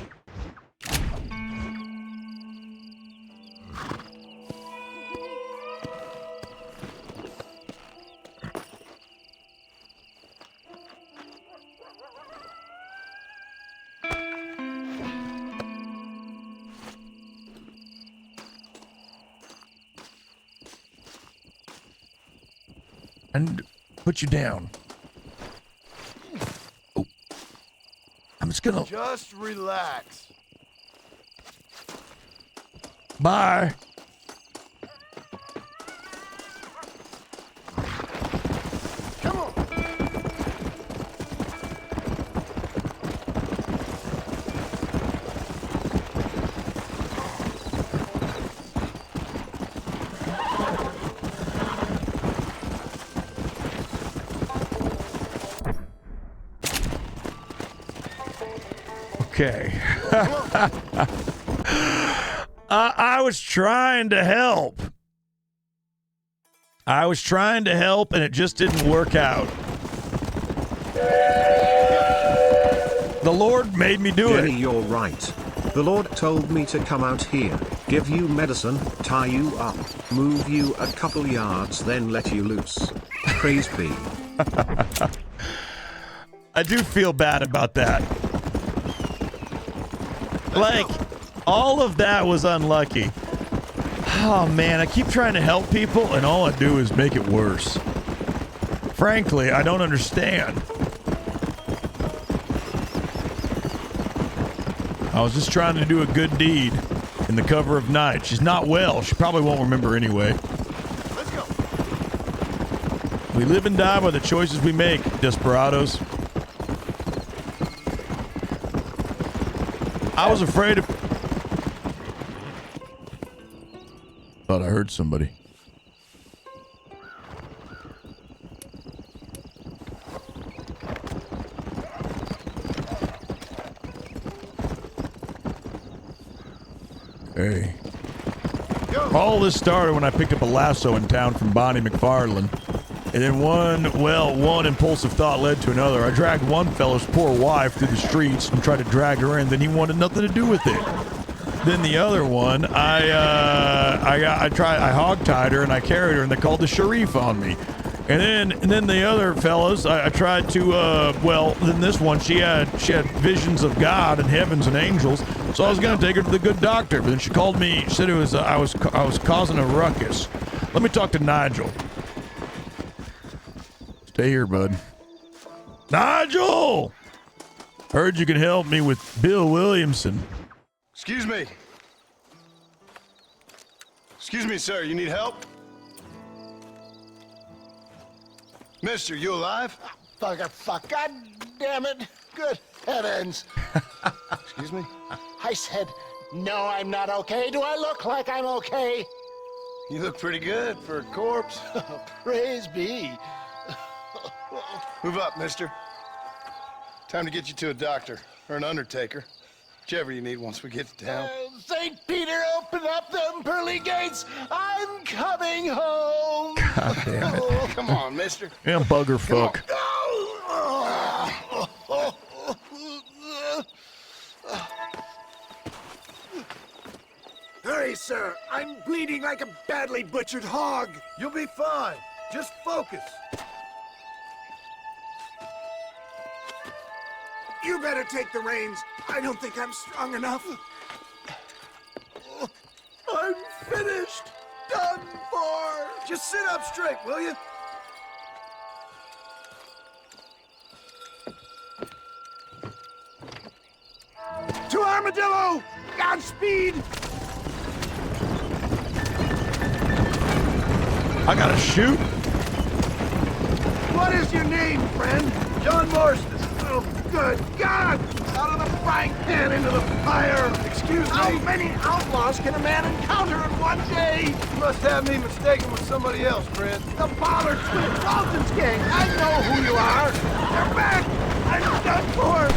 And put you down. Oh. I'm just gonna... Just relax. Bye. Come on. Okay. I was trying to help. And it just didn't work out. The Lord made me do Jenny, it. You're right. The Lord told me to come out here, give you medicine, tie you up, move you a couple yards, then let you loose. Praise be. I do feel bad about that. Like, all of that was unlucky. Oh man, I keep trying to help people and all I do is make it worse. Frankly, I don't understand. I was just trying to do a good deed in the cover of night. She's not well. She probably won't remember anyway. Let's go. We live and die by the choices we make, desperados. I was afraid of... Thought I heard somebody. Hey. All this started when I picked up a lasso in town from Bonnie McFarlane. And then one impulsive thought led to another. I dragged one fellow's poor wife through the streets and tried to drag her in. Then he wanted nothing to do with it. Then the other one, I hogtied her and I carried her and they called the sheriff on me. And then the other fellows, I tried to, then this one, she had visions of God and heavens and angels. So I was going to take her to the good doctor, but then she called me. She said I was causing a ruckus. Let me talk to Nigel. Stay here, bud. Nigel! Heard you can help me with Bill Williamson. Excuse me. Excuse me, sir. You need help? Mister, you alive? Fuck. God damn it. Good heavens. Excuse me? I said, no, I'm not okay. Do I look like I'm okay? You look pretty good for a corpse. Praise be. Move up, mister. Time to get you to a doctor or an undertaker. Whichever you need once we get to town. St. Peter, open up them pearly gates. I'm coming home. God damn it. Oh, come on, mister. Yeah, bugger fuck. Hurry, sir. I'm bleeding like a badly butchered hog. You'll be fine. Just focus. You better take the reins. I don't think I'm strong enough. I'm finished. Done for. Just sit up straight, will you? To Armadillo! Godspeed! I gotta shoot? What is your name, friend? John Marston. Oh, good God! Out of the frying pan into the fire! Excuse me? How many outlaws can a man encounter in one day? You must have me mistaken with somebody else, friend. The Bollards with Dalton's gang! I know who you are! They're back! I'm done for!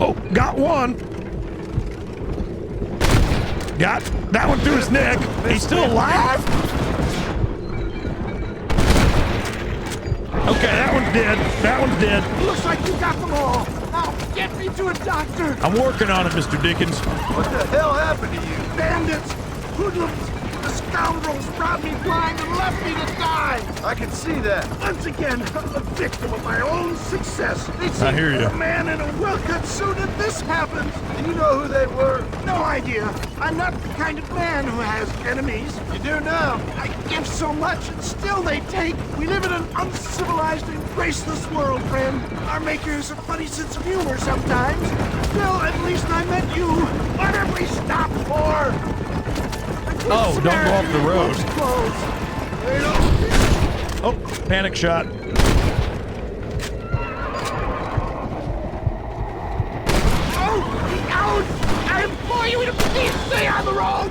Oh, got one. Got that one through his neck. He's still alive? Okay, that one's dead. That one's dead. Looks like you got them all. Now get me to a doctor. I'm working on it, Mr. Dickens. What the hell happened to you? Bandits, hoodlums, the scoundrels robbed me blind and left me to die. I can see that. Once again, I'm the victim of my own success. They I hear you. A man in a well-cut suit and this happened. Do you know who they were? No idea. I'm not the kind of man who has enemies. You do now. I give so much and still they take. We live in an uncivilized and graceless world, friend. Our maker has a funny sense of humor sometimes. Still, at least I met you. What have we stopped for? Oh, don't go off the road. Oh, panic shot. I implore you to please stay on the road!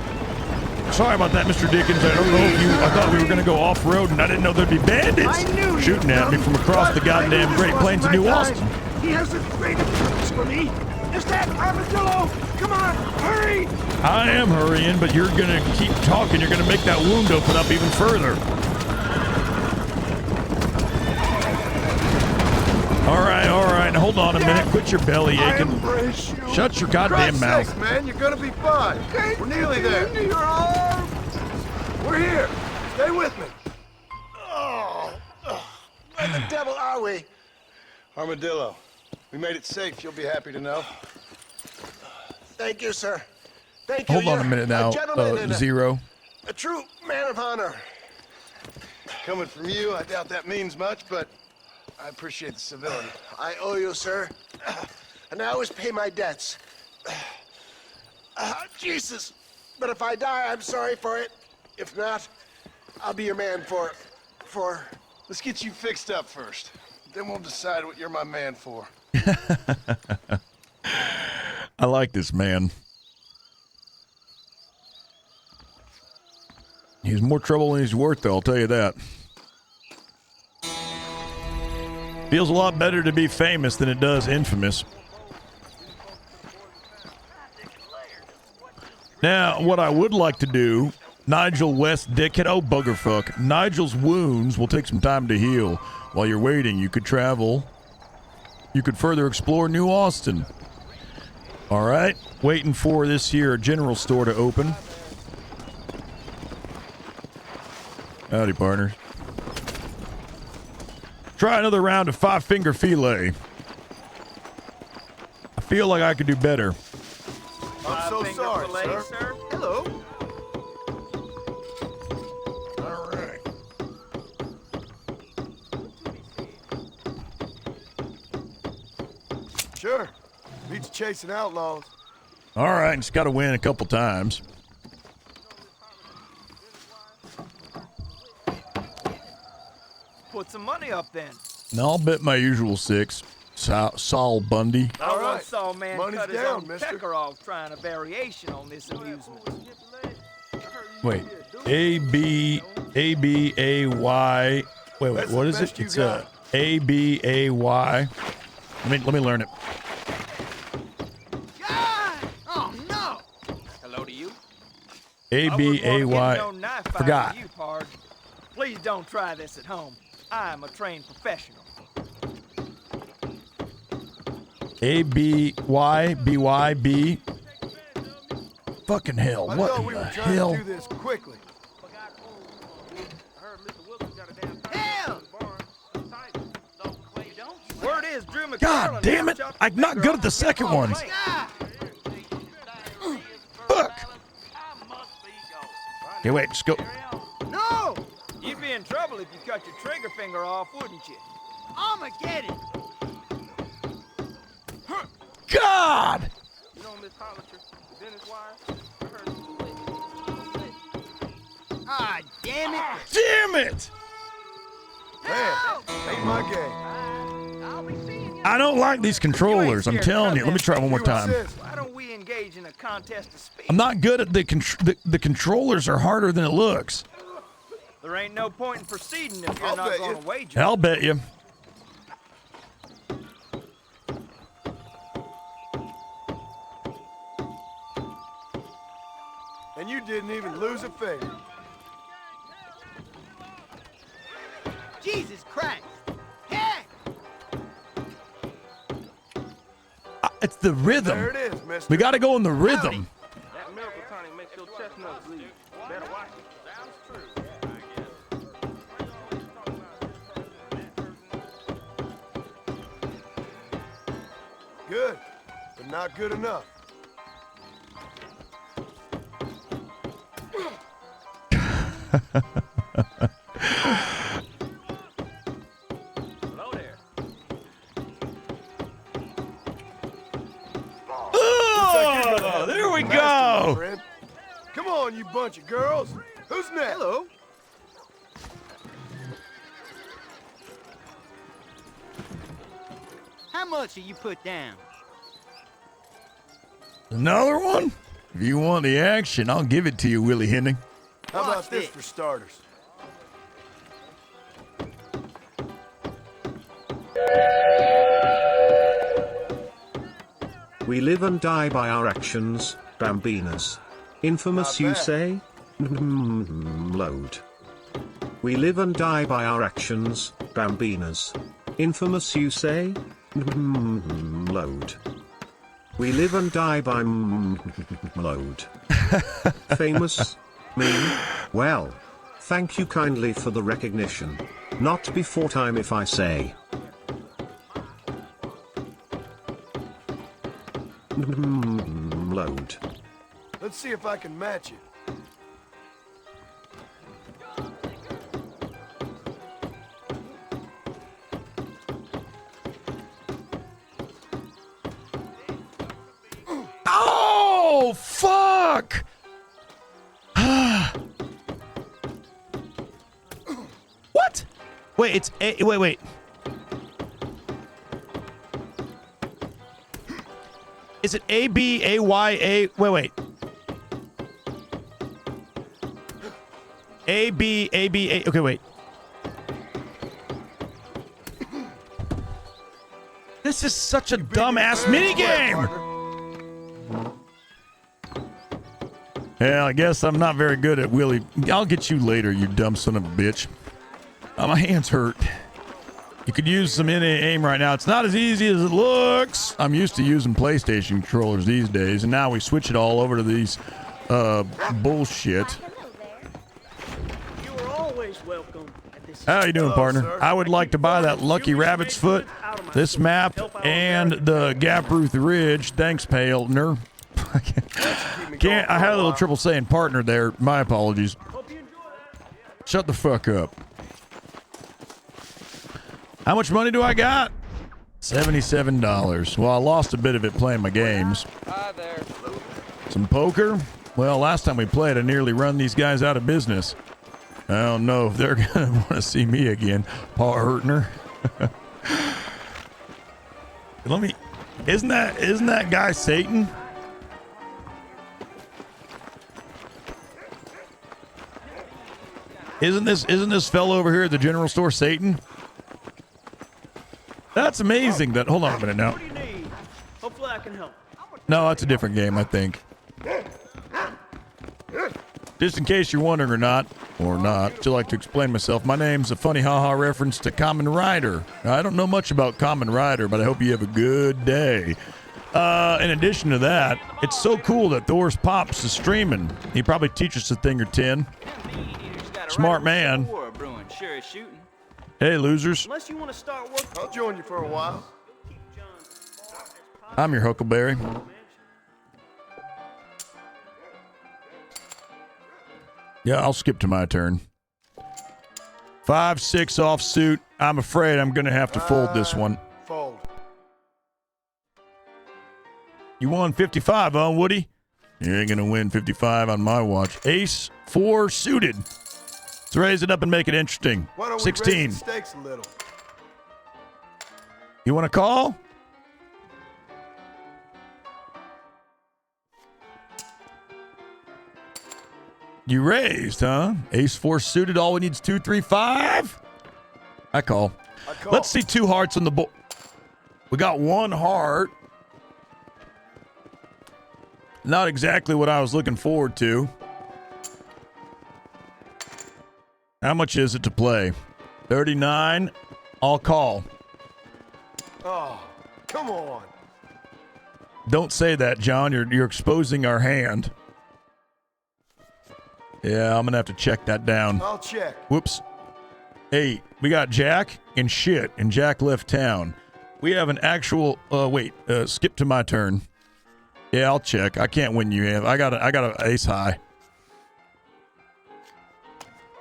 Sorry about that, Mr. Dickens. I don't know if you... I thought we were going to go off-road, and I didn't know there'd be bandits shooting at me from across the goddamn Great Plains of New Austin. He has a great purpose for me. Is that Armadillo? Come on, hurry! I am hurrying, but you're going to keep talking. You're going to make that wound open up even further. All right. Now, hold on a minute. Quit your belly aching. Shut your goddamn mouth. Sakes, man, you're gonna be fine. We're nearly there. We're here. Stay with me. Where the devil are we? Armadillo. We made it safe, you'll be happy to know. Thank you, sir. Thank you. Hold on a minute now, Zero. A true man of honor. Coming from you, I doubt that means much, but I appreciate the civility. I owe you, sir. And I always pay my debts. Jesus. But if I die, I'm sorry for it. If not, I'll be your man for... Let's get you fixed up first. Then we'll decide what you're my man for. I like this man. He's more trouble than he's worth, though, I'll tell you that. Feels a lot better to be famous than it does infamous. Now, what I would like to do, Nigel West Dickhead, oh buggerfuck. Nigel's wounds will take some time to heal. While you're waiting, you could travel. You could further explore New Austin. All right, waiting for this here general store to open. Howdy, partners. Try another round of 5-finger filet. I feel like I could do better. I'm so sorry, sir. Hello. All right. Sure. Beats chasing outlaws. All right, just got to win a couple times. Put some money up then. Now I'll bet my usual 6. Saul Bundy. I once saw a man Money's cut his down, own mister. pecker off trying a variation on this amusement. Wait, A-B-A-Y. Wait, what is it? It's A-B-A-Y. Let me learn it. Oh no! Hello to you. A-B-A-Y. Forgot. You, pard. Please don't try this at home. I'm a trained professional. A-B-Y-B-Y-B. Fucking hell. I What thought in we the were trying hell? to do this quickly. Hell! Word is Drew McCarroll. God damn it. I'm not good at the second ones. Fuck. Okay, wait, just go. No! You'd be in trouble if you cut your trigger finger off, wouldn't you? I'ma get it! God! You know Miss Hollister, the dentist wife? Ah, damn it! Damn it! Man, ain't my game. I don't like these controllers. I'm telling you. Let me try one more time. Why don't we engage in a contest of speed? I'm not good at the controllers are harder than it looks. There ain't no point in proceeding if you're not going to wager. I'll bet you. And you didn't even lose a finger. Jesus Christ. It's the rhythm. There it is, mister. We got to go in the rhythm. That miracle tonic makes your chestnuts bleed. Better watch it. Good, but not good enough. Hello there. Oh, there we go. Come on, you bunch of girls. Who's next? Hello. How much do you put down? Another one? If you want the action, I'll give it to you, Willie Henning. How about this for starters? We live and die by our actions, Bambinas. Infamous, you say? Load. We live and die by our actions, Bambinas. Infamous, you say? Load. We live and die by load. Famous? Me? Well, thank you kindly for the recognition. Not before time if I say. Load. Let's see if I can match it. Oh, fuck! What? Wait, it's a wait. Is it A B A Y A? Wait. A B A B A. Okay, wait. This is such a dumbass minigame. Yeah, I guess I'm not very good at Willie. I'll get you later, you dumb son of a bitch. My hands hurt. You could use some aim right now. It's not as easy as it looks. I'm used to using PlayStation controllers these days, and now we switch it all over to these bullshit. You are always welcome at this. How you doing, partner? I would like to buy that Lucky Rabbit's Foot, this map, and the Gap Ruth Ridge. Thanks, Palener. Can't. I had a little trouble saying partner there. My apologies. Shut the fuck up. How much money do I got? $77. Well, I lost a bit of it playing my games. Hi there. Some poker? Well, last time we played, I nearly run these guys out of business. I don't know if they're gonna want to see me again, Paul Hurtner. Let me. Isn't that guy Satan? Isn't this fellow over here at the general store Satan? That's amazing. That hold on a minute now. What do you need? Hopefully I can help. No, that's a different game, I think. Just in case you're wondering or not, I'd like to explain myself. My name's a funny haha reference to Kamen Rider. I don't know much about Kamen Rider, but I hope you have a good day. In addition to that, it's so cool that Thor's Pops is streaming. He probably teaches a thing or 10. Smart man. Hey, losers. Unless you want to start working. I'll join you for a while. I'm your Huckleberry. Yeah, I'll skip to my turn. 5-6 offsuit. I'm afraid I'm going to have to fold this one. Fold. You won 55, huh, Woody? You ain't going to win 55 on my watch. Ace 4 suited. It's Let's raise it up and make it interesting. Why don't we 16. raise the stakes a little? You want to call? You raised, huh? Ace 4 suited. All we need is 2, 3, 5. I call. Let's see 2 hearts on the board. We got 1 heart. Not exactly what I was looking forward to. How much is it to play? 39. I'll call. Oh, come on. Don't say that, John. You're exposing our hand. Yeah, I'm going to have to check that down. I'll check. Whoops. 8. We got Jack and shit, and Jack left town. We have an actual... skip to my turn. Yeah, I'll check. I can't win you. I got an ace high.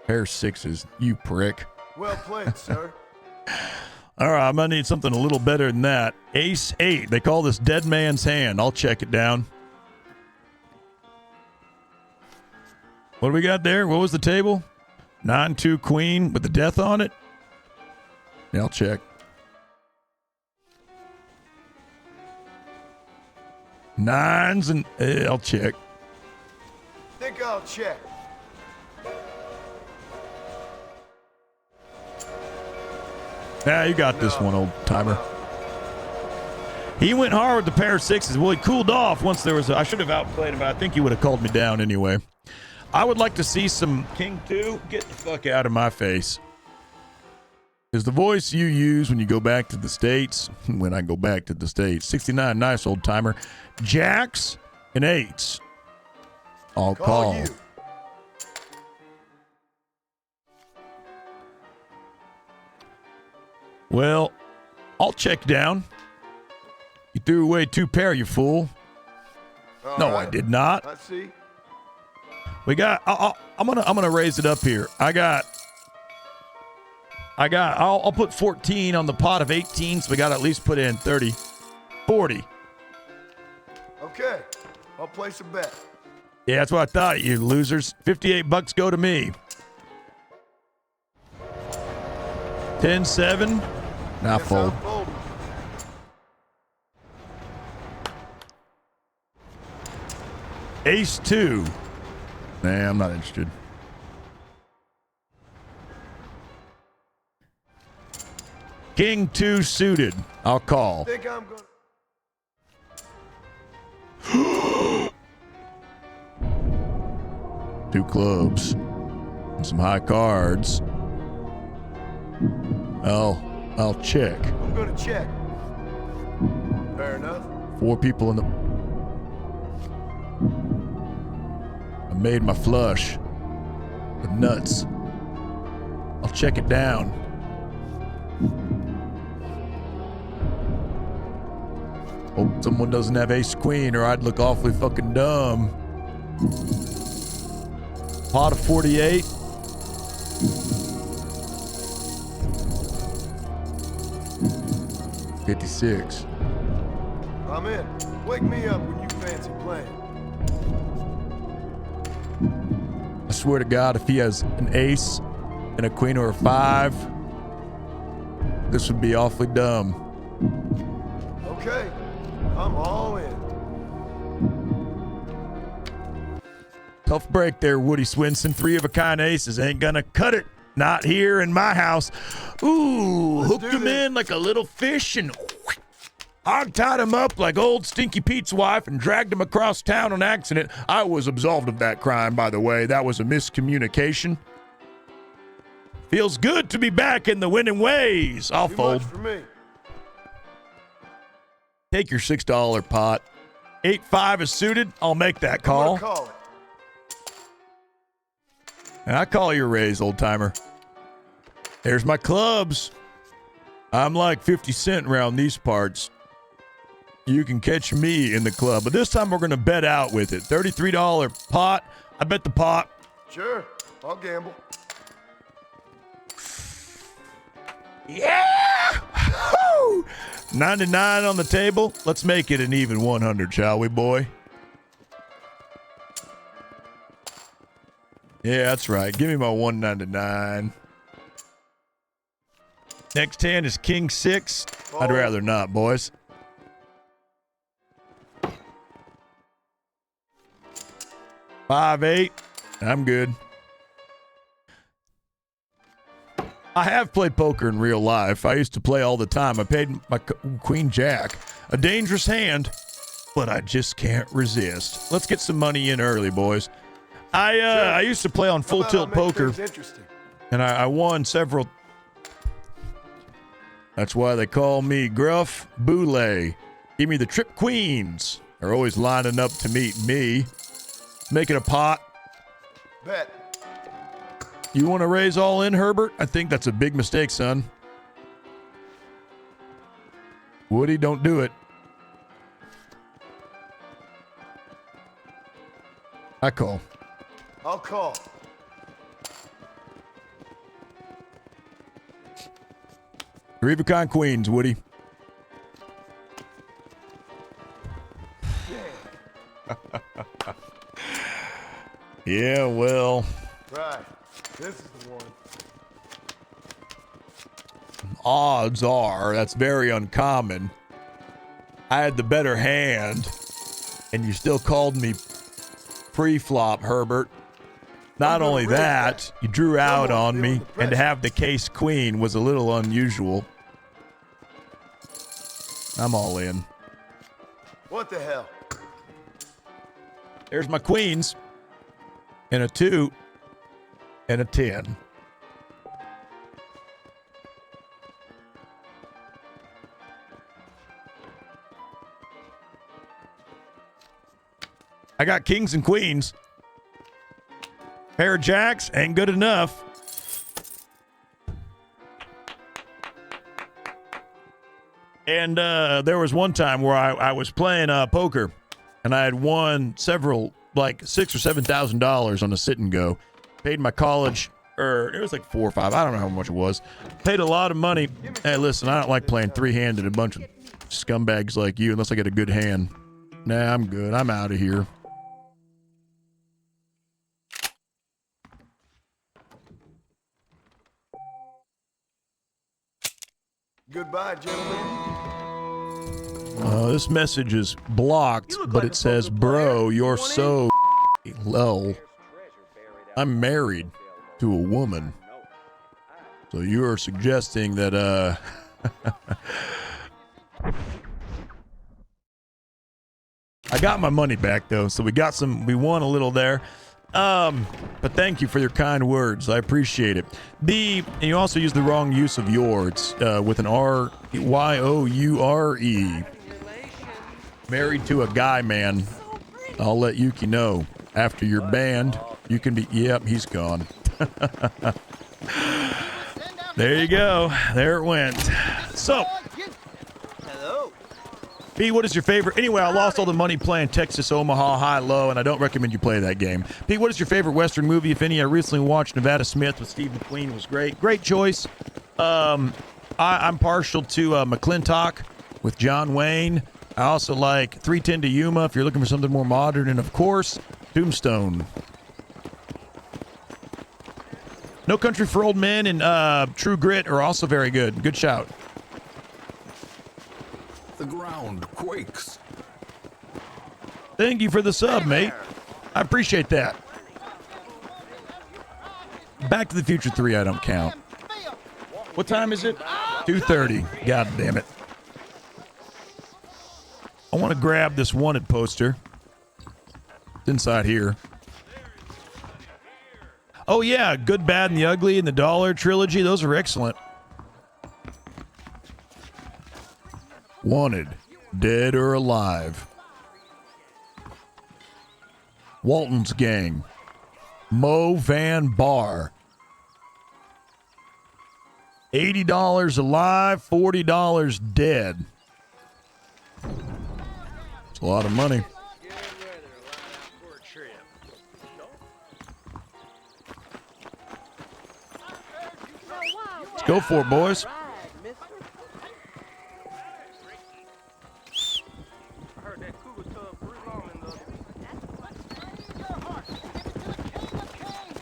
Pair of 6s. You prick. Well played, sir. All right, I'm going to need something a little better than that. Ace 8. They call this dead man's hand. I'll check it down. What do we got there? What was the table? 9-2 queen with the death on it? Yeah, I'll check. 9s and... I'll check. Think I'll check. Yeah, you got this one, old timer. He went hard with the pair of 6s. Well, he cooled off once there was I should have outplayed him, but I think he would have called me down anyway. I would like to see some King 2. Get the fuck out of my face. Is the voice you use when you go back to the States? When I go back to the States. 69, nice old timer. Jacks and 8s. I'll call. You. Well, I'll check down. You threw away 2 pair, you fool. No, right. I did not. I see. We got. I'm gonna raise it up here. I'll put 14 on the pot of 18, so we got to at least put in 30, 40. Okay, I'll place a bet. Yeah, that's what I thought, you losers. $58 go to me. 10-7. Now fold. Ace 2. Nah, I'm not interested. King 2 suited. I'll call. Think I'm gonna... 2 clubs. And some high cards. I'll check. I'm gonna check. Fair enough. 4 people in the... I made my flush. The nuts. I'll check it down. Hope someone doesn't have ace queen or I'd look awfully fucking dumb. Pot of 48. $56. I'm in. Wake me up when you fancy playing. I swear to God, if he has an ace and a queen or a 5, this would be awfully dumb. Okay, I'm all in. Tough break there, Woody Swinson. 3 of a kind aces ain't gonna cut it. Not here in my house. Ooh, hooked him in like a little fish and hog-tied him up like old Stinky Pete's wife and dragged him across town on accident. I was absolved of that crime, by the way. That was a miscommunication. Feels good to be back in the winning ways. I'll fold. Too much for me. Take your $6 pot. 8-5 is suited. I'll make that call. I'm gonna call it. And I call your raise, old timer. There's my clubs. I'm like 50 Cent around these parts. You can catch me in the club. But this time we're going to bet out with it. $33 pot. I bet the pot. Sure, I'll gamble. Yeah! Woo! 99 on the table. Let's make it an even 100, shall we, boy? Yeah, that's right. Give me my 199. Next hand is King 6. I'd rather not, boys. Five, 8. I'm good. I have played poker in real life. I used to play all the time. I paid my Queen Jack. A dangerous hand, but I just can't resist. Let's get some money in early, boys. I used to play on Full Tilt Poker, and I won several. That's why they call me Gruff Boule. Give me the Trip Queens. They're always lining up to meet me. Make it a pot. Bet. You want to raise all in, Herbert? I think that's a big mistake, son. Woody, don't do it. I call. I'll call. Rubicon Queens, Woody. Yeah, well. Right. This is the one. Odds are that's very uncommon. I had the better hand, and you still called me pre-flop, Herbert. Not only that, you drew out on me, and to have the case queen was a little unusual. I'm all in. What the hell? There's my queens, and a 2, and a 10. I got kings and queens. Pair of jacks ain't good enough. And there was one time where I was playing poker, and I had won several, like $6,000 or $7,000 on a sit and go. Paid my college, or it was like 4 or 5. I don't know how much it was. Paid a lot of money. Hey, listen, I don't like playing three-handed a bunch of scumbags like you unless I get a good hand. Nah, I'm good. I'm out of here. Goodbye, gentlemen. This message is blocked, but it says, bro, you're so low. I'm married to a woman. So you are suggesting that, I got my money back, though, so we won a little there. But thank you for your kind words. I appreciate it. And you also use the wrong use of your. It's with an R-Y-O-U-R-E. Married to a guy, man. I'll let Yuki know. After you're banned, you can be, yep, he's gone. There you go. There it went. So, P, what is your favorite? Anyway, I lost all the money playing Texas Omaha High-Low, and I don't recommend you play that game. P, what is your favorite Western movie, if any? I recently watched Nevada Smith with Steve McQueen. It was great. Great choice. I'm partial to McClintock with John Wayne. I also like 310 to Yuma if you're looking for something more modern. And, of course, Tombstone. No Country for Old Men and True Grit are also very good. Good shout. The ground quakes. Thank you for the sub, mate. I appreciate that. Back to the Future 3, I don't count. What time is it? 2:30. God damn it. I want to grab this wanted poster. It's inside here. Oh, yeah. Good, Bad, and the Ugly and the Dollar Trilogy. Those are excellent. Wanted, dead or alive. Walton's Gang. Mo Van Bar. $80 alive, $40 dead. It's a lot of money. Let's go for it, boys.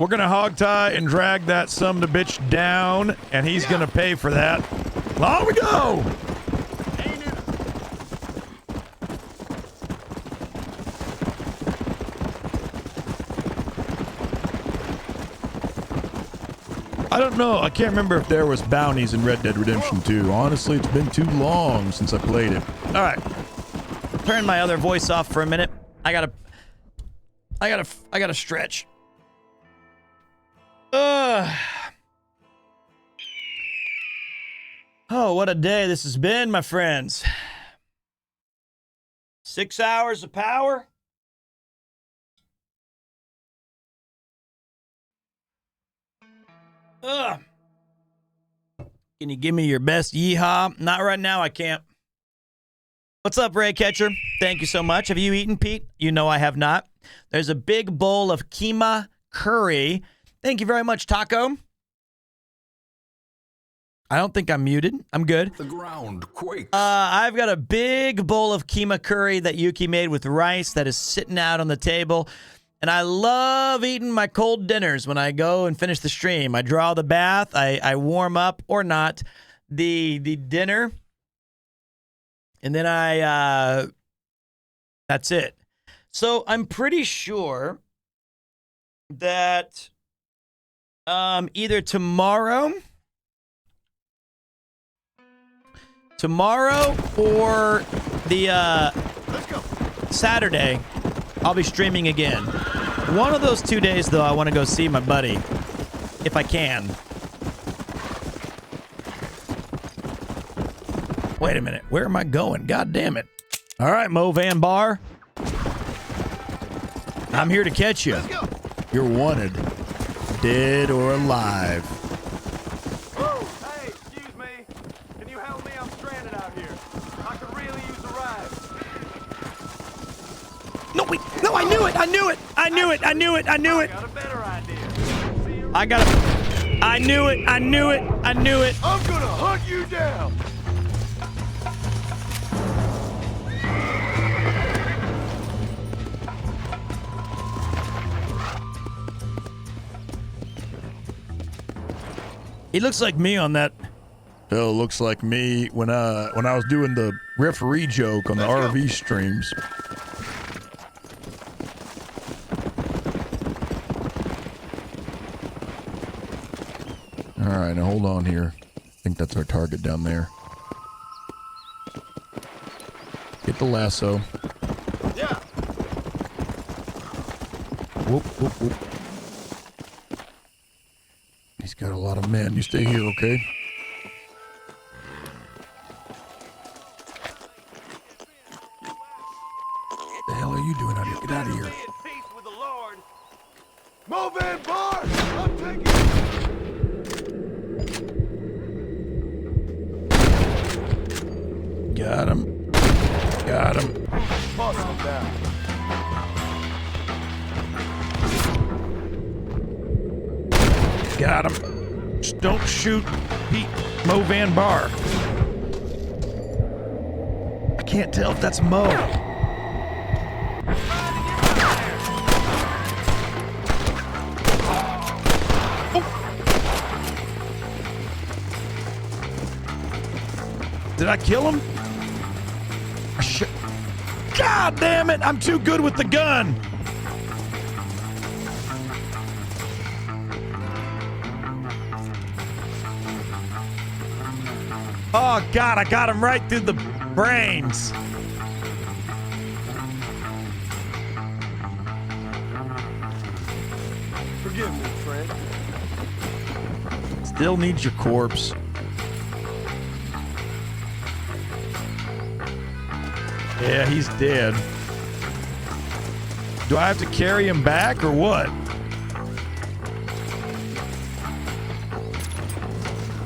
We're gonna hog tie and drag that son-of-a-bitch down, and he's gonna pay for that. On we go! I don't know. I can't remember if there was bounties in Red Dead Redemption 2. Honestly, it's been too long since I played it. All right. Turn my other voice off for a minute. I gotta stretch. Oh, what a day this has been, my friends. 6 hours of power. Can you give me your best yeehaw? Not right now, I can't. What's up, Ray Catcher? Thank you so much. Have you eaten, Pete? You know I have not. There's a big bowl of keema curry. Thank you very much, Taco. I don't think I'm muted. I'm good. The ground quakes. I've got a big bowl of keema curry that Yuki made with rice that is sitting out on the table. And I love eating my cold dinners when I go and finish the stream. I draw the bath. I warm up or not the dinner. And then that's it. So I'm pretty sure that either tomorrow or the Saturday, I'll be streaming again. One of those 2 days, though, I want to go see my buddy, if I can. Wait a minute. Where am I going? God damn it. All right, Mo Van Bar. I'm here to catch you. You're wanted. Dead or alive. Oh, hey, excuse me. Can you help me? I'm stranded out here. I could really use a ride. No, wait. No, I knew it. I knew it. I knew it. I knew it. I knew it. I got a better idea. I knew it. I knew it. I knew it. I'm gonna hunt you down. He looks like me on that. Hell, looks like me when I was doing the referee joke on the RV streams. All right, now hold on here. I think that's our target down there. Get the lasso. Yeah. Whoop, whoop, whoop. He's got a lot of men. You stay here, okay? What the hell are you doing out here? Get out of here. Mo Van Bar! I'm taking Got him. Got him. Bust him down. Got him. Just don't shoot Pete Mo Van Bar. I can't tell if that's Mo. Did I kill him? God damn it! I'm too good with the gun! Oh God, I got him right through the brains. Forgive me, friend. Still needs your corpse. Yeah, he's dead. Do I have to carry him back or what?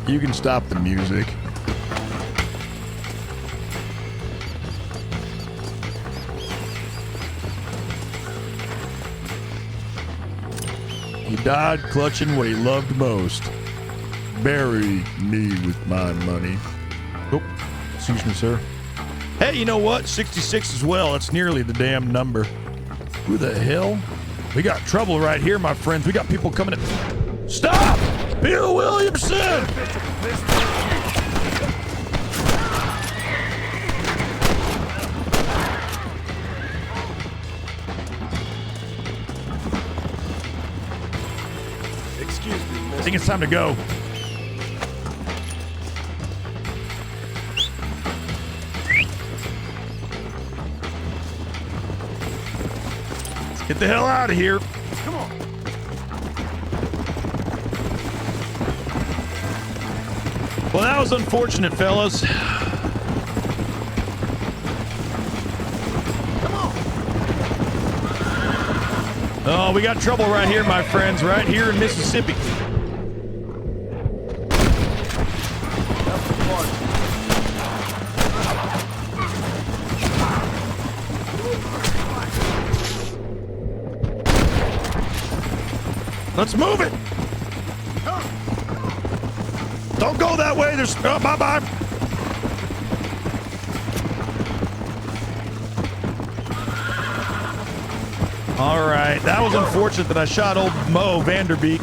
You can stop the music. He died clutching what he loved most. Bury me with my money. Oh, excuse me, sir. Hey, you know what? 66 as well. That's nearly the damn number. Who the hell We got trouble right here, my friends. We got people coming in. Stop! Bill Williamson! Excuse me, I think it's time to go. Let's get the hell out of here. Come on. Well, that was unfortunate, fellas. Oh, we got trouble right here, my friends, right here in Mississippi. Let's move it. Don't go that way. There's bye-bye. All right, that was unfortunate that I shot old Mo Vanderbeek.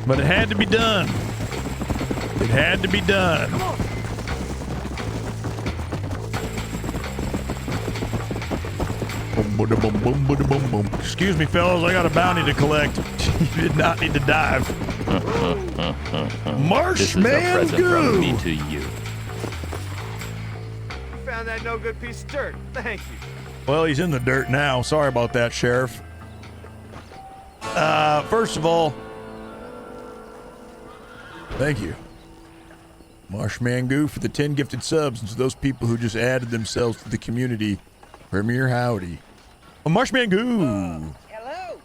But it had to be done. It had to be done. Excuse me, fellas, I got a bounty to collect. You did not need to dive. Marshman Goo! Me to you. Found that no good piece of dirt. Thank you. Well, he's in the dirt now. Sorry about that, Sheriff. First of all, thank you, Marshman Goo, for the 10 gifted subs, and to those people who just added themselves to the community. Premier howdy. Oh, Marshman Goo. Hello.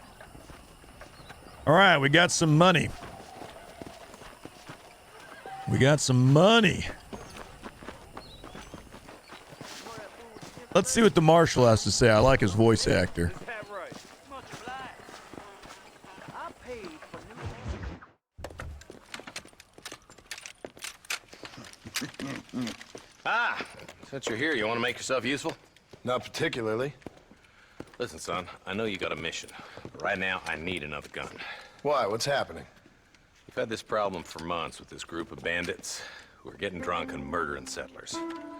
All right, we got some money. We got some money. Let's see what the marshal has to say. I like his voice actor. Since you're here, you want to make yourself useful? Not particularly. Listen, son, I know you got a mission. But right now, I need another gun. Why? What's happening? We've had this problem for months with this group of bandits who are getting drunk and murdering settlers.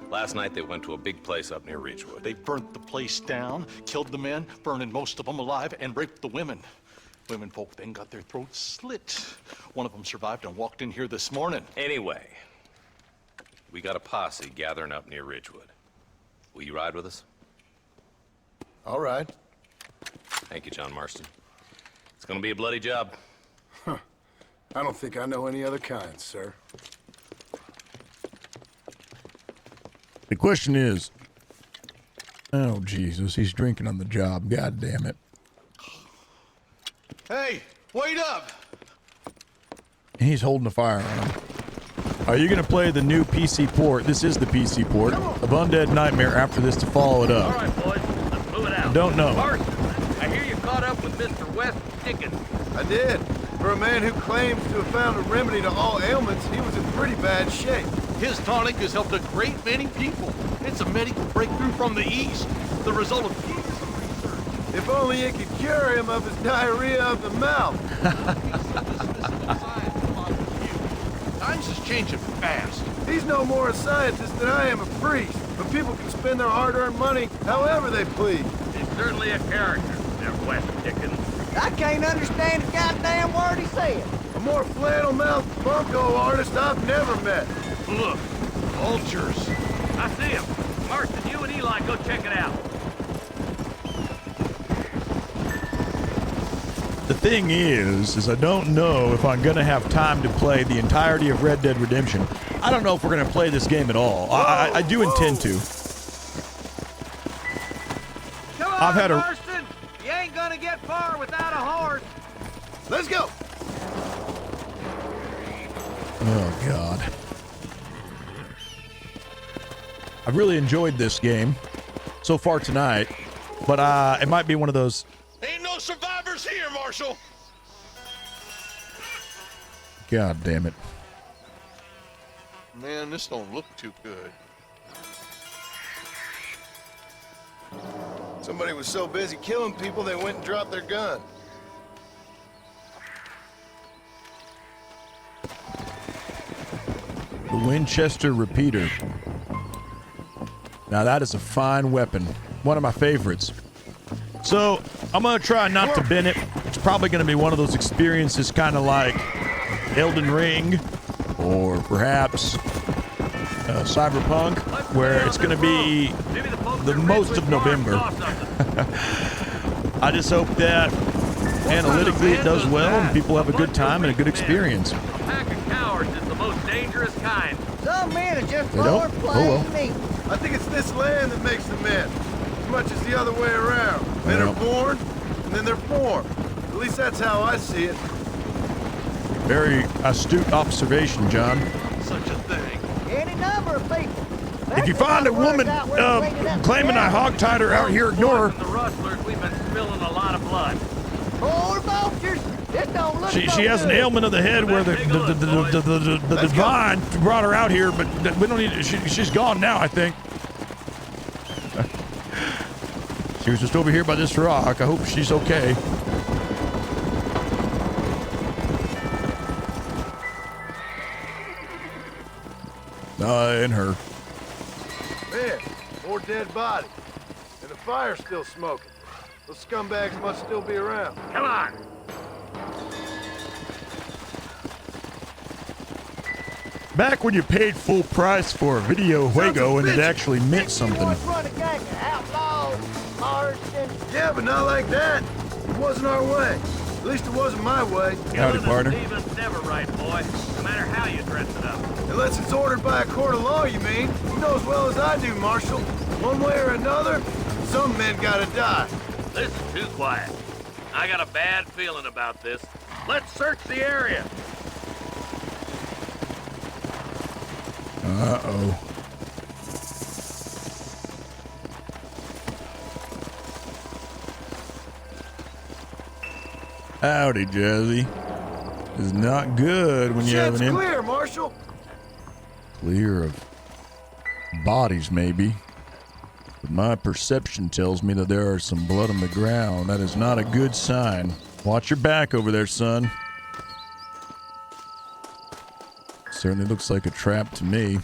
Last night, they went to a big place up near Ridgewood. They burnt the place down, killed the men, burning most of them alive, and raped the women. Women folk then got their throats slit. One of them survived and walked in here this morning. Anyway, we got a posse gathering up near Ridgewood. Will you ride with us? All right. Thank you, John Marston. It's gonna be a bloody job. Huh. I don't think I know any other kind, sir. The question is, oh Jesus, he's drinking on the job. God damn it. Hey, wait up! And he's holding a firearm. Are you going to play the new PC port? This is the PC port of Undead Nightmare after this to follow it up. All right, boys, let's move it out. Don't know. Marston, I hear you caught up with Mr. West Dickens. I did. For a man who claims to have found a remedy to all ailments, he was in pretty bad shape. His tonic has helped a great many people. It's a medical breakthrough from the East, the result of years of research. If only it could cure him of his diarrhea of the mouth. Times is changing fast. He's no more a scientist than I am a priest, but people can spend their hard-earned money however they please. He's certainly a character, Mr. West Dickens. I can't understand a goddamn word he said. A more flannel-mouthed bunko artist I've never met. Look, vultures. I see him. Marston, you and Eli go check it out. The thing is I don't know if I'm going to have time to play the entirety of Red Dead Redemption. I don't know if we're going to play this game at all. I do intend to. Come on, I've had a... Marston! You ain't gonna get far without a horse. Let's go! Oh, God. I've really enjoyed this game so far tonight, but it might be one of those... Ain't no survivors here, Marshal! God damn it. Man, this don't look too good. Somebody was so busy killing people, they went and dropped their gun. The Winchester repeater. Now that is a fine weapon. One of my favorites. So, I'm going to try not to bin it. It's probably going to be one of those experiences kind of like Elden Ring or perhaps Cyberpunk, where it's going to be the most of November. I just hope that analytically it does well and people have a good time and a good experience. A pack of cowards is the most dangerous kind. Some men are just They don't? Oh, well. me. I think it's this land that makes the men, as much as the other way around. Men Yeah. are born, and then they're formed. At least that's how I see it. Very astute observation, John. Such a thing. Any number of people. If you find a woman claiming I hogtied her out here, ignore her. The rustlers, we've been spilling a lot of blood. Poor vultures. This don't look She so has an good. ailment of the head where the divine brought her out here, but we don't need. She's gone now, I think. She was just over here by this rock. I hope she's okay. In her. Man, more dead bodies. And the fire's still smoking. Those scumbags must still be around. Come on. Back when you paid full price for a video juego and it actually meant something. Run a gang of outlaws, Marston. Yeah, but not like that. It wasn't our way. At least it wasn't my way. Howdy, partner. Steven's never right, boy. No matter how you dress it up. Unless it's ordered by a court of law, you mean? You know as well as I do, Marshal. One way or another, some men gotta die. This is too quiet. I got a bad feeling about this. Let's search the area. Uh-oh. Howdy, Jazzy. It's not good when you have Shed's an clear, Marshal. clear of bodies, maybe. But my perception tells me that there are some blood on the ground. That is not a good sign. Watch your back over there, son. Certainly looks like a trap to me.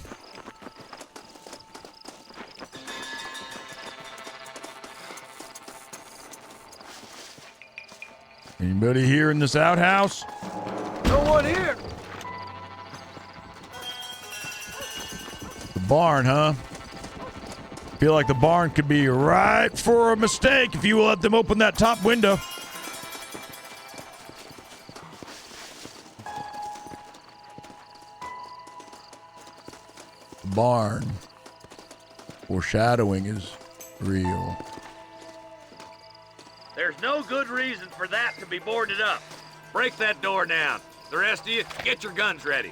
Anybody here in this outhouse? No one here. The barn, huh? Feel like the barn could be ripe for a mistake if you let them open that top window. The barn. Foreshadowing is real. There's no good reason for that to be boarded up. Break that door down. The rest of you, get your guns ready.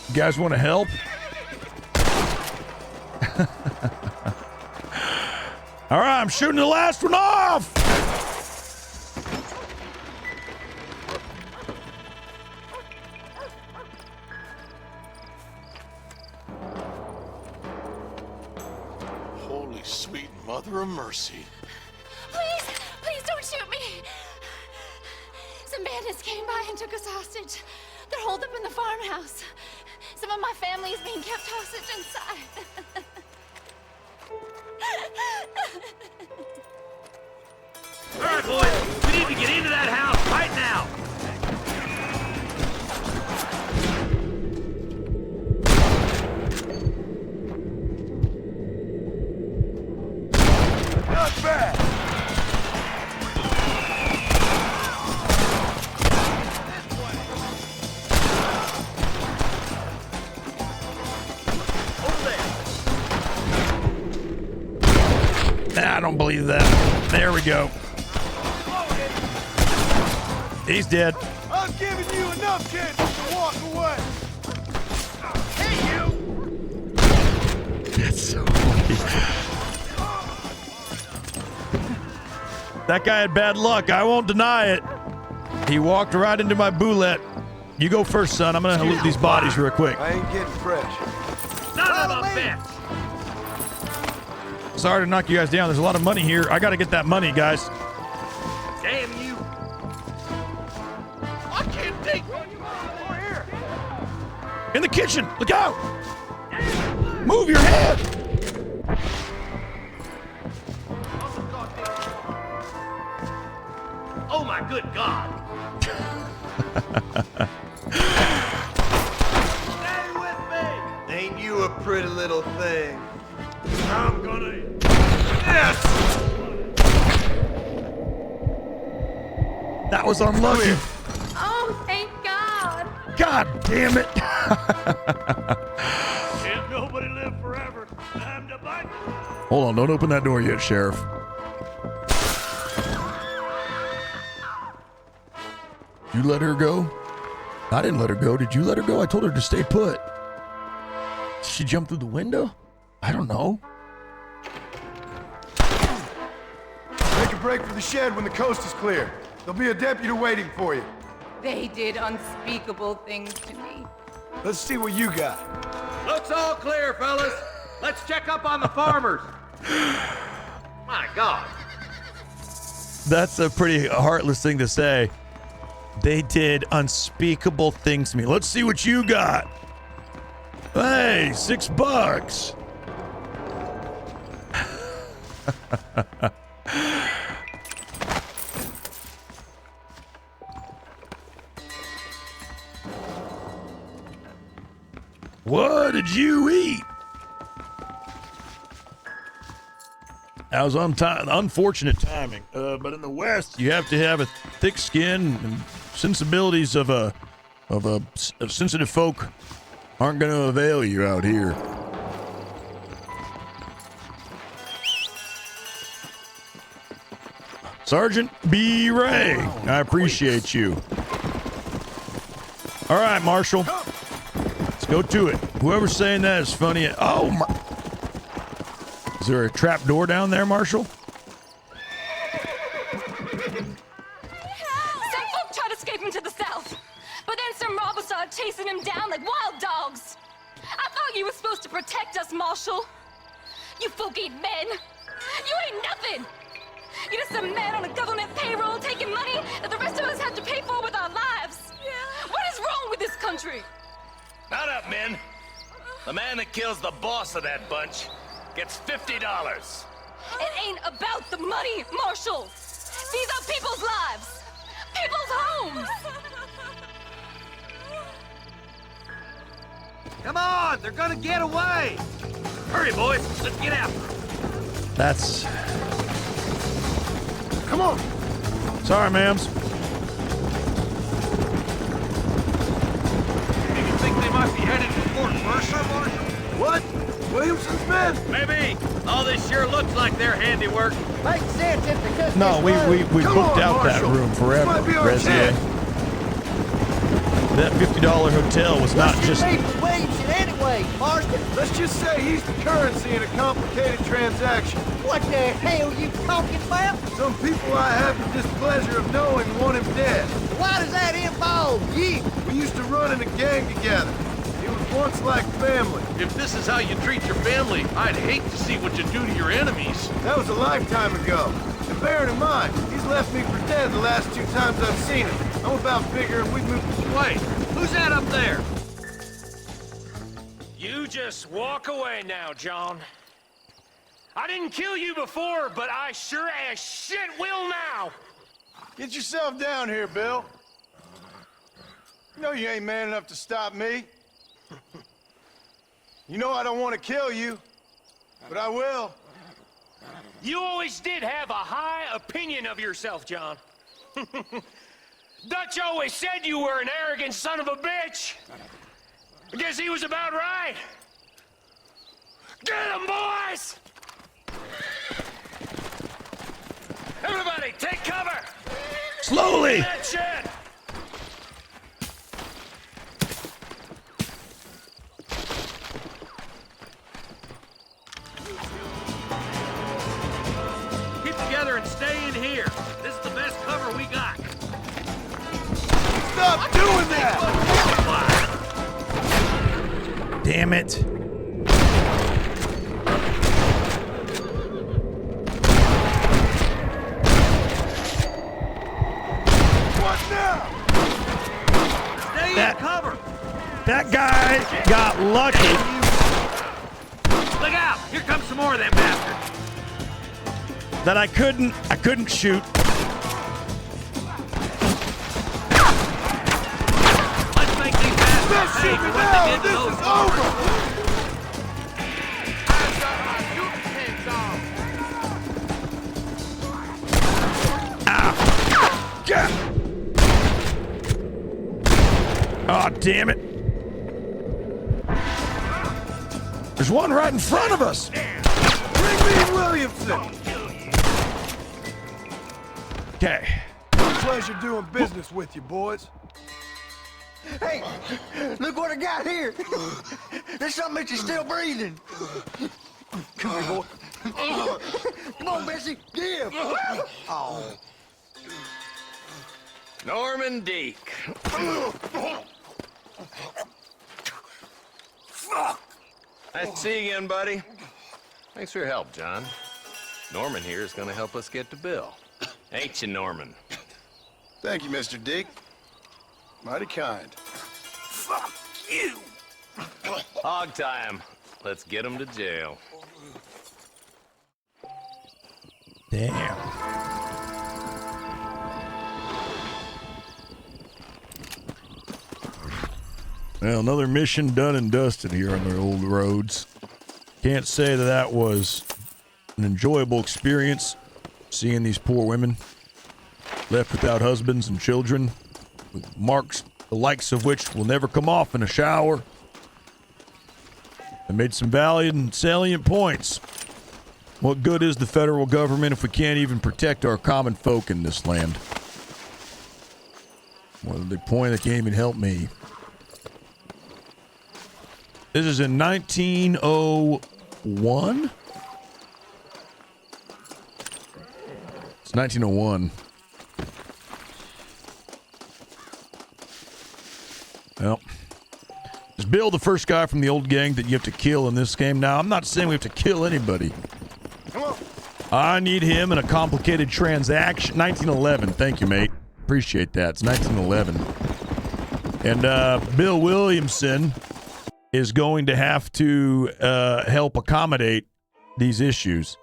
You guys want to help? All right, I'm shooting the last one off. Holy sweet mother of mercy. Please don't shoot me. Some bandits came by and took us hostage. They're holed up in the farmhouse. Some of my family is being kept hostage inside. All right, boys, we need to get into that house right now. Not bad. I don't believe that. There we go. He's dead. I'm giving you enough chances to walk away. Hey, you! That's so funny. That guy had bad luck. I won't deny it. He walked right into my boulette. You go first, son. I'm gonna loot these bodies real quick. I ain't getting fresh. Son of a bitch! Sorry to knock you guys down. There's a lot of money here. I gotta get that money, guys. Damn you! I can't take one. Over here. In the kitchen. Look out! Move your head. Oh my good God! Stay with me! Ain't you a pretty little thing? I'm gonna... Yes! That was unlucky. Oh, thank God. God damn it. Can't nobody live forever. Time to bite. Hold on, don't open that door yet, Sheriff. You let her go? I didn't let her go. Did you let her go? I told her to stay put. Did she jump through the window? I don't know. Make a break for the shed when the coast is clear. There'll be a deputy waiting for you. They did unspeakable things to me. Let's see what you got. Looks all clear, fellas. Let's check up on the farmers. My God. That's a pretty heartless thing to say. They did unspeakable things to me. Let's see what you got. Hey, $6. What did you eat? That was unfortunate timing. But in the West, you have to have a thick skin, and sensibilities of sensitive folk aren't going to avail you out here. Sergeant B. Ray, I appreciate you. All right, Marshal. Let's go to it. Whoever's saying that is funny. Oh, my. Is there a trap door down there, Marshal? Some folk tried escaping to the south, but then some robbers started chasing him down like wild dogs. I thought you were supposed to protect us, Marshal. You folk ain't men. You ain't nothing. You're just some man on a government payroll taking money that the rest of us have to pay for with our lives. Yeah. What is wrong with this country? Not up, men. The man that kills the boss of that bunch gets $50. It ain't about the money, Marshal. These are people's lives, people's homes. Come on, they're gonna get away. Hurry, boys, let's get after them. That's... Come on. Sorry, ma'ams. Do you think they might be headed to Fort Mercer, Marshal? What? Williamson's men? Maybe. All this sure looks like their handiwork. Makes sense if the cook No, we booked out that room forever, Resier. That $50 hotel was not just... Williamson anyway, Marston. Let's just say he's the currency in a complicated transaction. What the hell you talking about? Some people I have the displeasure of knowing want him dead. Why does that involve you? We used to run in a gang together. It was once like family. If this is how you treat your family, I'd hate to see what you do to your enemies. That was a lifetime ago. And bearing in mind, he's left me for dead the last 2 times I've seen him. I'm about figuring we'd move... Wait, who's that up there? You just walk away now, John. I didn't kill you before, but I sure as shit will now. Get yourself down here, Bill. You know you ain't man enough to stop me. You know I don't want to kill you, but I will. You always did have a high opinion of yourself, John. Dutch always said you were an arrogant son of a bitch. I guess he was about right. Get him, boys! Everybody, take cover! Slowly! That shit! Keep together and stay in here. This is the best cover we got. Stop doing that! Damn it. What now? Stay in cover! That guy got lucky. Look out! Here comes some more of them bastards. That I couldn't shoot. Let's make these bastards pay for what they did to This those is over! Yeah. Oh, damn it. There's one right in front of us. Bring me Williamson! Okay. Pleasure doing business with you, boys. Hey, look what I got here. There's something that you're still breathing. Come here, boy. Come on, Bessie, give. Oh. Norman Deek. Fuck. Nice to see you again, buddy. Thanks for your help, John. Norman here is going to help us get to Bill. Ain't you, Norman? Thank you, Mr. Dick. Mighty kind. Fuck you. Hog time. Let's get him to jail. Damn. Well, another mission done and dusted here on the old roads. Can't say that that was an enjoyable experience, seeing these poor women left without husbands and children, with marks the likes of which will never come off in a shower. I made some valid and salient points. What good is the federal government if we can't even protect our common folk in this land? Well, the point that can't even help me. This is in 1901? It's 1901. Well, is Bill the first guy from the old gang that you have to kill in this game? Now, I'm not saying we have to kill anybody. I need him in a complicated transaction. 1911. Thank you, mate. Appreciate that. It's 1911. And Bill Williamson is going to have to help accommodate these issues.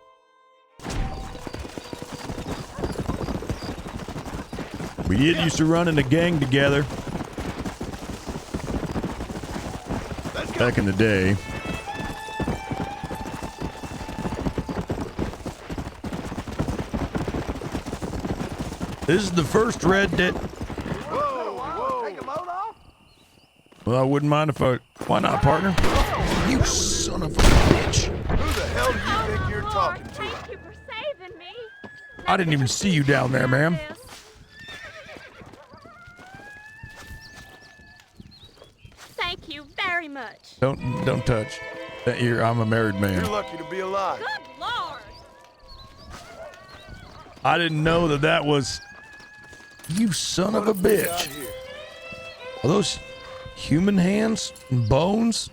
We did used to run in a gang together back in the day. This is the first Red Dead. Take a load off? Well, I wouldn't mind if I... Why not, partner? You son of a bitch. Who the hell do you think you're talking to? Thank you for saving me. I didn't even see you down there, ma'am. Thank you very much. Don't touch. I'm a married man. You're lucky to be alive. Good Lord. I didn't know that was... You son of a bitch. Are those human hands and bones?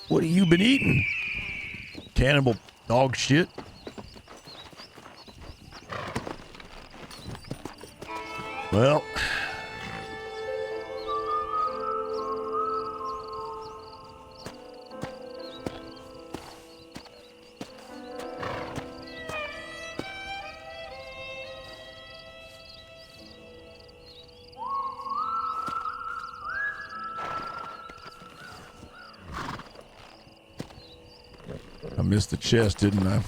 What have you been eating? Cannibal dog shit. Well... I missed the chest, didn't I?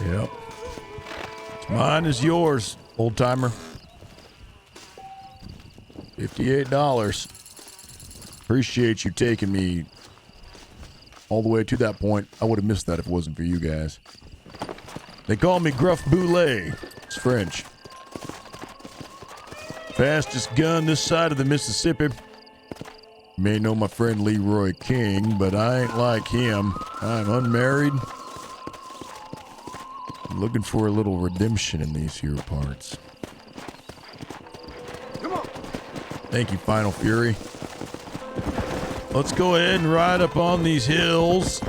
Yep. It's mine is yours, old timer. $58. Appreciate you taking me all the way to that point. I would have missed that if it wasn't for you guys. They call me Gruff Boulet. It's French. Fastest gun this side of the Mississippi. You may know my friend Leroy King, but I ain't like him. I'm unmarried. I'm looking for a little redemption in these here parts. Come on. Thank you, Final Fury. Let's go ahead and ride up on these hills.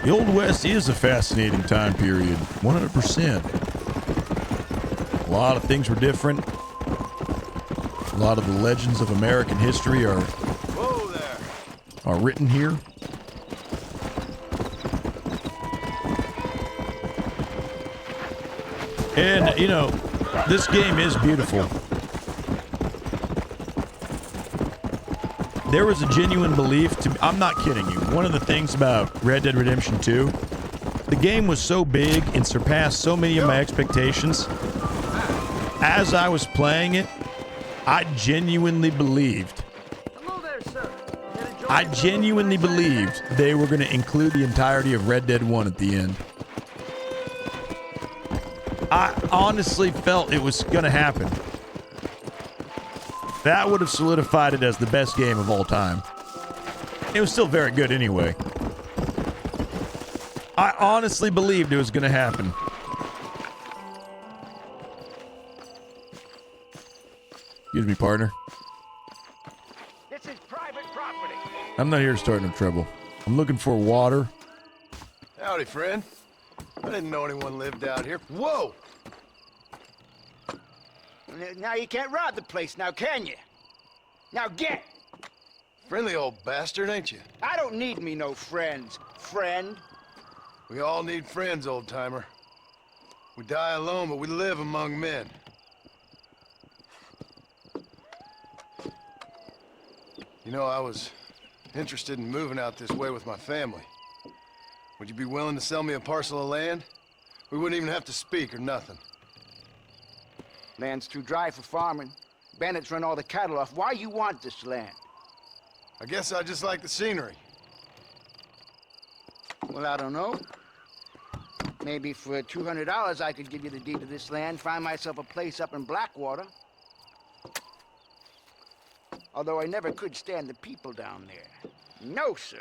The Old West is a fascinating time period, 100%. A lot of things were different. A lot of the legends of American history are written here. And, you know, this game is beautiful. There was a genuine belief to I'm not kidding you. One of the things about Red Dead Redemption 2, the game was so big and surpassed so many of my expectations. As I was playing it, I genuinely believed they were going to include the entirety of Red Dead 1 at the end. I honestly felt it was going to happen. That would have solidified it as the best game of all time. It was still very good anyway. I honestly believed it was going to happen. Excuse me, partner. This is private property. I'm not here to start no trouble. I'm looking for water. Howdy, friend. I didn't know anyone lived out here. Whoa! Now you can't rob the place now, can you? Now get! Friendly old bastard, ain't you? I don't need me no friends, friend. We all need friends, old-timer. We die alone, but we live among men. You know, I was interested in moving out this way with my family. Would you be willing to sell me a parcel of land? We wouldn't even have to speak or nothing. Land's too dry for farming. Bandits run all the cattle off. Why you want this land? I guess I just like the scenery. Well, I don't know. Maybe for $200 I could give you the deed to this land, find myself a place up in Blackwater. Although I never could stand the people down there. No, sir.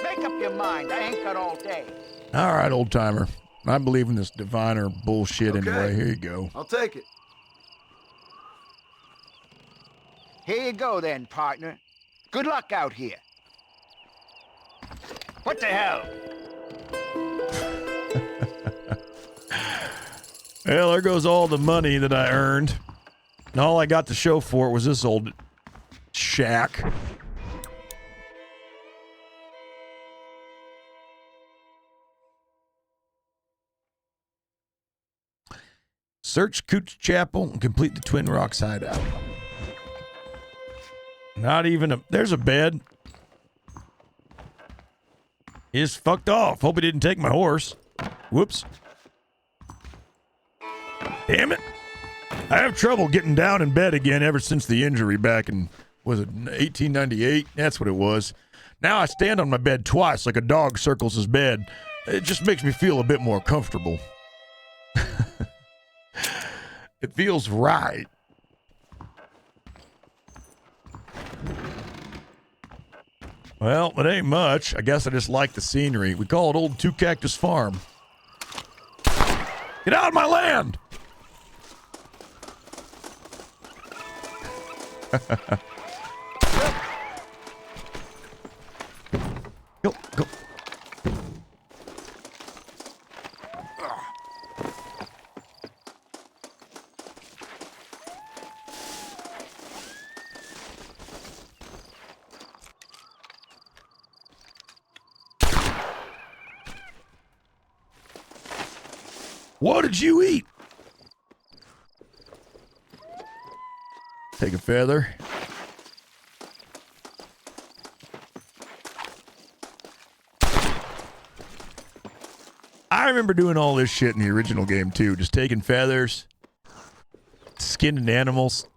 Make up your mind. I ain't got all day. All right, old timer. I believe in this diviner bullshit Okay. anyway. Here you go. I'll take it. Here you go then, partner. Good luck out here. What the hell? Well, there goes all the money that I earned. And all I got to show for it was this old shack. Search Cooch Chapel and complete the Twin Rocks hideout. Not even a... There's a bed. He's fucked off. Hope he didn't take my horse. Whoops. Damn it. I have trouble getting down in bed again ever since the injury back in, was it 1898? That's what it was. Now I stand on my bed twice like a dog circles his bed. It just makes me feel a bit more comfortable. It feels right. Well, it ain't much. I guess I just like the scenery. We call it Old Two Cactus Farm. Get out of my land! Go, go. What did you eat? Take a feather. I remember doing all this shit in the original game too. Just taking feathers, skinning animals,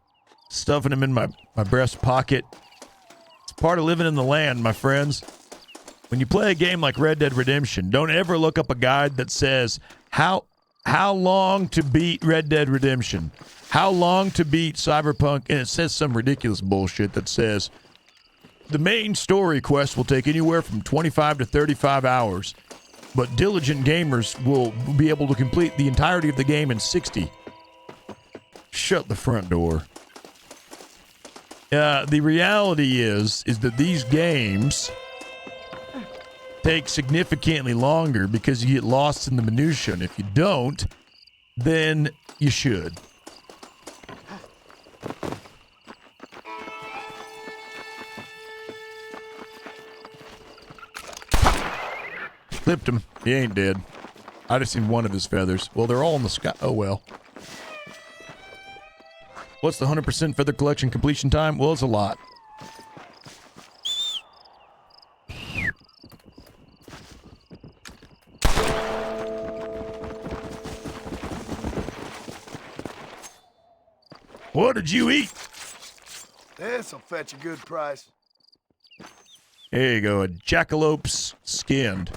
stuffing them in my breast pocket. It's part of living in the land, my friends. when you play a game like Red Dead Redemption, don't ever look up a guide that says how long to beat Red Dead Redemption, how long to beat Cyberpunk, and it says some ridiculous bullshit that says the main story quest will take anywhere from 25 to 35 hours, but diligent gamers will be able to complete the entirety of the game in 60. Shut the front door. The reality is that these games take significantly longer because you get lost in the minutia. And if you don't, then you should. Clipped him. He ain't dead. I just seen one of his feathers. Well, they're all in the sky. Oh, well. What's the 100% feather collection completion time? Well, it's a lot. What did you eat? This'll fetch a good price. There you go, a jackalope's skinned.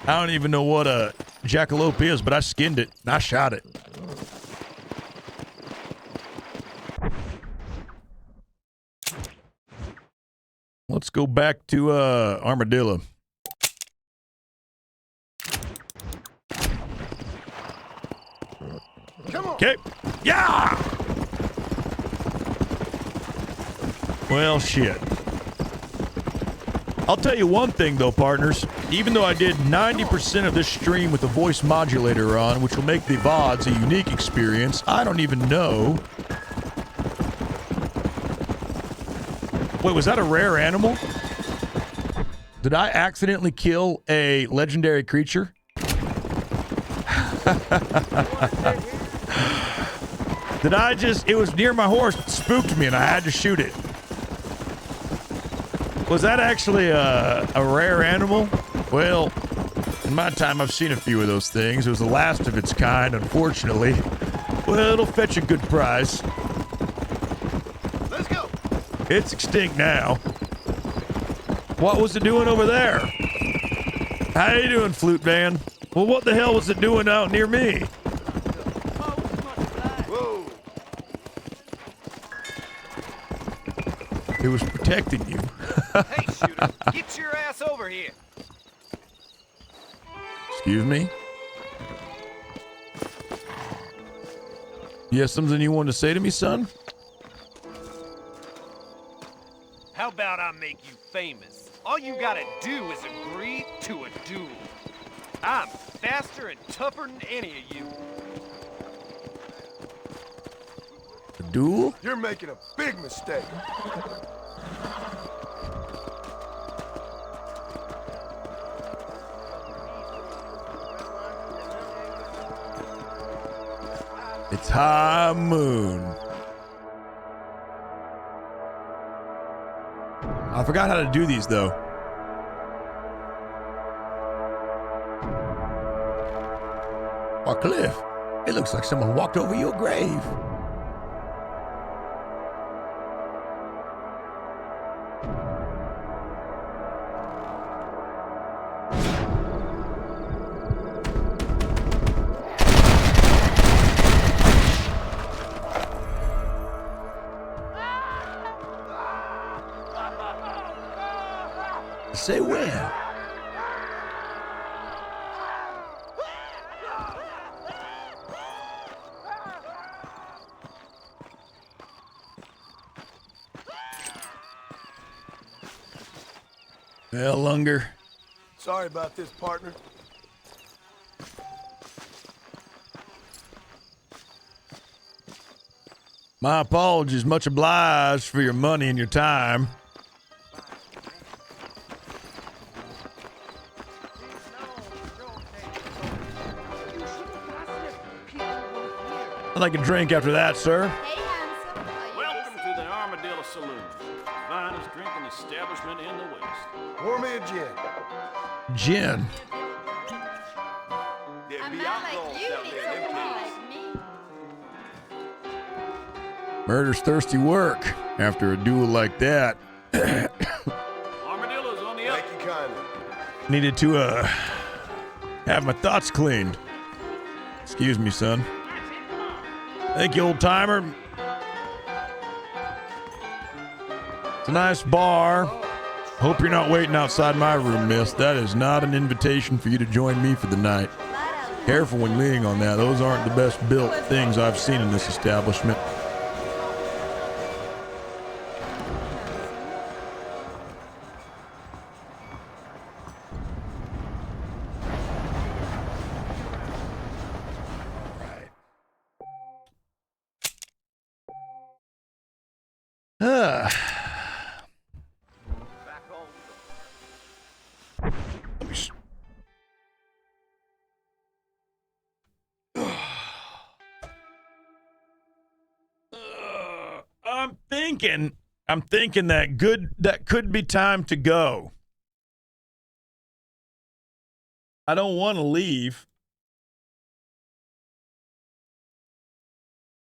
I don't even know what a jackalope is, but I skinned it and I shot it. Let's go back to Armadillo. Come on. Okay. Yeah! Well, shit. I'll tell you one thing, though, partners. Even though I did 90% of this stream with the voice modulator on, which will make the VODs a unique experience, I don't even know. Wait, was that a rare animal? Did I accidentally kill a legendary creature? Did I just... It was near my horse. It spooked me and I had to shoot it. Was that actually a rare animal? Well, in my time, I've seen a few of those things. It was the last of its kind, unfortunately. Well, it'll fetch a good price. Let's go. It's extinct now. What was it doing over there? How you doing, Flute Man? Well, what the hell was it doing out near me? Whoa. It was protecting you. Hey, shooter, get your ass over here. Excuse me? You have something you want to say to me, son? How about I make you famous? All you gotta do is agree to a duel. I'm faster and tougher than any of you. A duel? You're making a big mistake. It's high moon. I forgot how to do these, though. Oh, Cliff, it looks like someone walked over your grave. Say when? Well, Lunger. Sorry about this, partner. My apologies. Much obliged for your money and your time. I'd like a drink after that, sir. Welcome to the Armadillo Saloon, finest drinking establishment in the West. Pour me a gin. Gin. A man like you needs a woman like me. Murder's thirsty work after a duel like that. Armadillo's on the up. Thank you Needed to have my thoughts cleaned. Excuse me, son. Thank you, old timer. It's a nice bar. Hope you're not waiting outside my room, miss. That is not an invitation for you to join me for the night. Careful when leaning on that. Those aren't the best built things I've seen in this establishment. I'm thinking that could be time to go. I don't want to leave.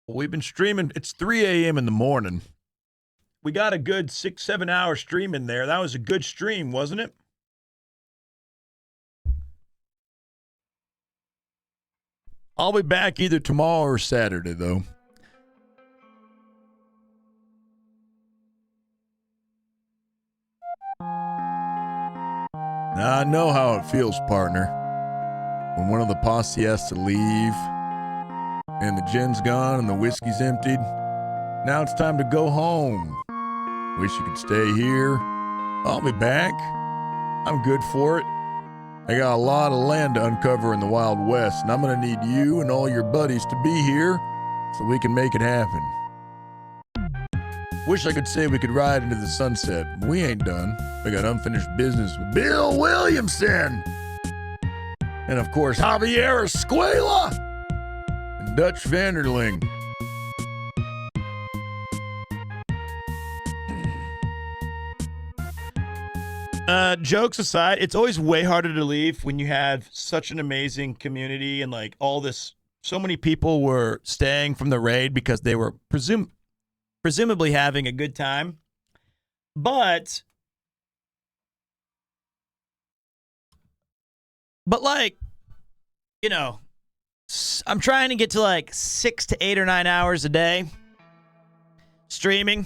We've been streaming. It's 3 a.m. in the morning. We got a good 6-7 hour stream in there. That was a good stream, wasn't it? I'll be back either tomorrow or Saturday, though. Now, I know how it feels, partner. When one of the posse has to leave, and the gin's gone and the whiskey's emptied. Now it's time to go home. Wish you could stay here. I'll be back. I'm good for it. I got a lot of land to uncover in the Wild West, and I'm gonna need you and all your buddies to be here so we can make it happen. Wish I could say we could ride into the sunset, but we ain't done. We got unfinished business with Bill Williamson. And of course, Javier Escuela and Dutch Vanderling. Jokes aside, it's always way harder to leave when you have such an amazing community and like all this. So many people were staying from the raid because they were presumably having a good time. But like, you know, I'm trying to get to like 6 to 8 or 9 hours a day streaming.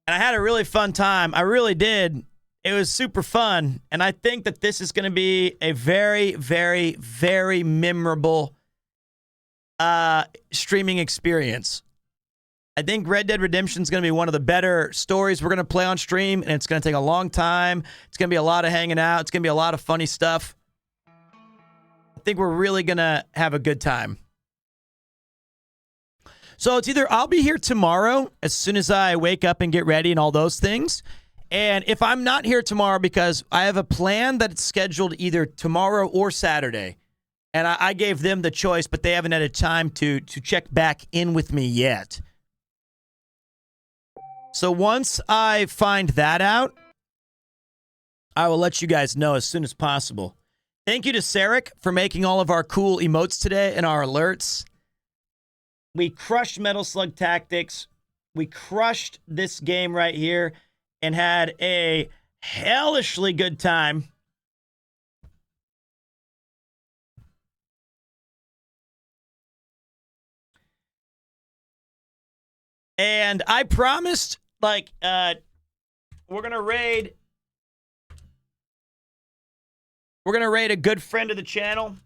And I had a really fun time. I really did. It was super fun. And I think that this is going to be a very, very, very memorable streaming experience. I think Red Dead Redemption is going to be one of the better stories we're going to play on stream, and it's going to take a long time. It's going to be a lot of hanging out. It's going to be a lot of funny stuff. I think we're really going to have a good time. So it's either I'll be here tomorrow as soon as I wake up and get ready and all those things. And if I'm not here tomorrow because I have a plan that's scheduled either tomorrow or Saturday, and I gave them the choice, but they haven't had a time to check back in with me yet. So once I find that out, I will let you guys know as soon as possible. Thank you to Sarek for making all of our cool emotes today and our alerts. We crushed Metal Slug Tactics. We crushed this game right here and had a hellishly good time. And I promised, like, we're gonna raid a good friend of the channel.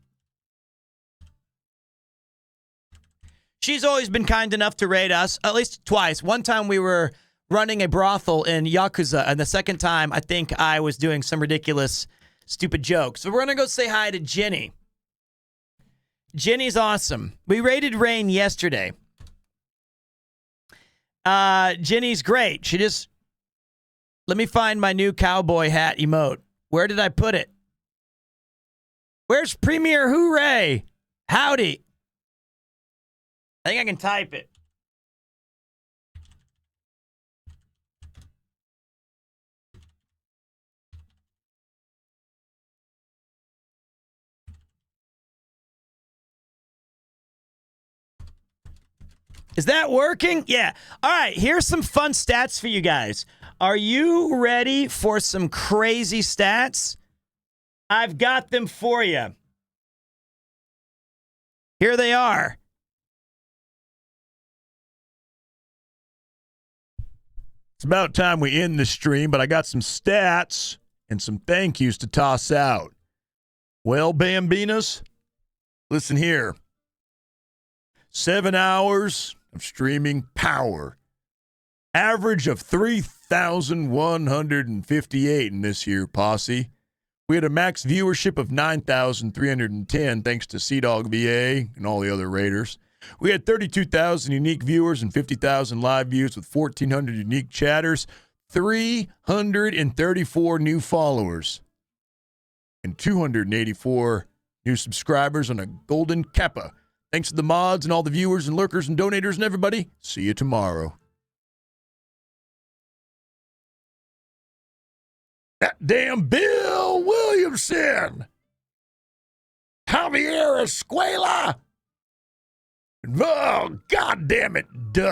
She's always been kind enough to raid us, at least twice. One time we were running a brothel in Yakuza, and the second time I think I was doing some ridiculous, stupid joke. So we're gonna go say hi to Jenny. Jenny's awesome. We raided Rain yesterday. Jenny's great. She just... Let me find my new cowboy hat emote. Where did I put it? Where's Premier Hooray? Howdy. I think I can type it. Is that working? Yeah. All right, here's some fun stats for you guys. Are you ready for some crazy stats? I've got them for you. Here they are. It's about time we end the stream, but I got some stats and some thank yous to toss out. Well, Bambinas, listen here. 7 hours of streaming power. Average of 3,158 in this year, posse. We had a max viewership of 9,310 thanks to CDawg VA and all the other raiders. We had 32,000 unique viewers and 50,000 live views with 1,400 unique chatters, 334 new followers, and 284 new subscribers on a golden kappa. Thanks to the mods and all the viewers and lurkers and donators and everybody. See you tomorrow. That damn Bill Williamson! Javier Escuela! Oh, God damn it, Dutch!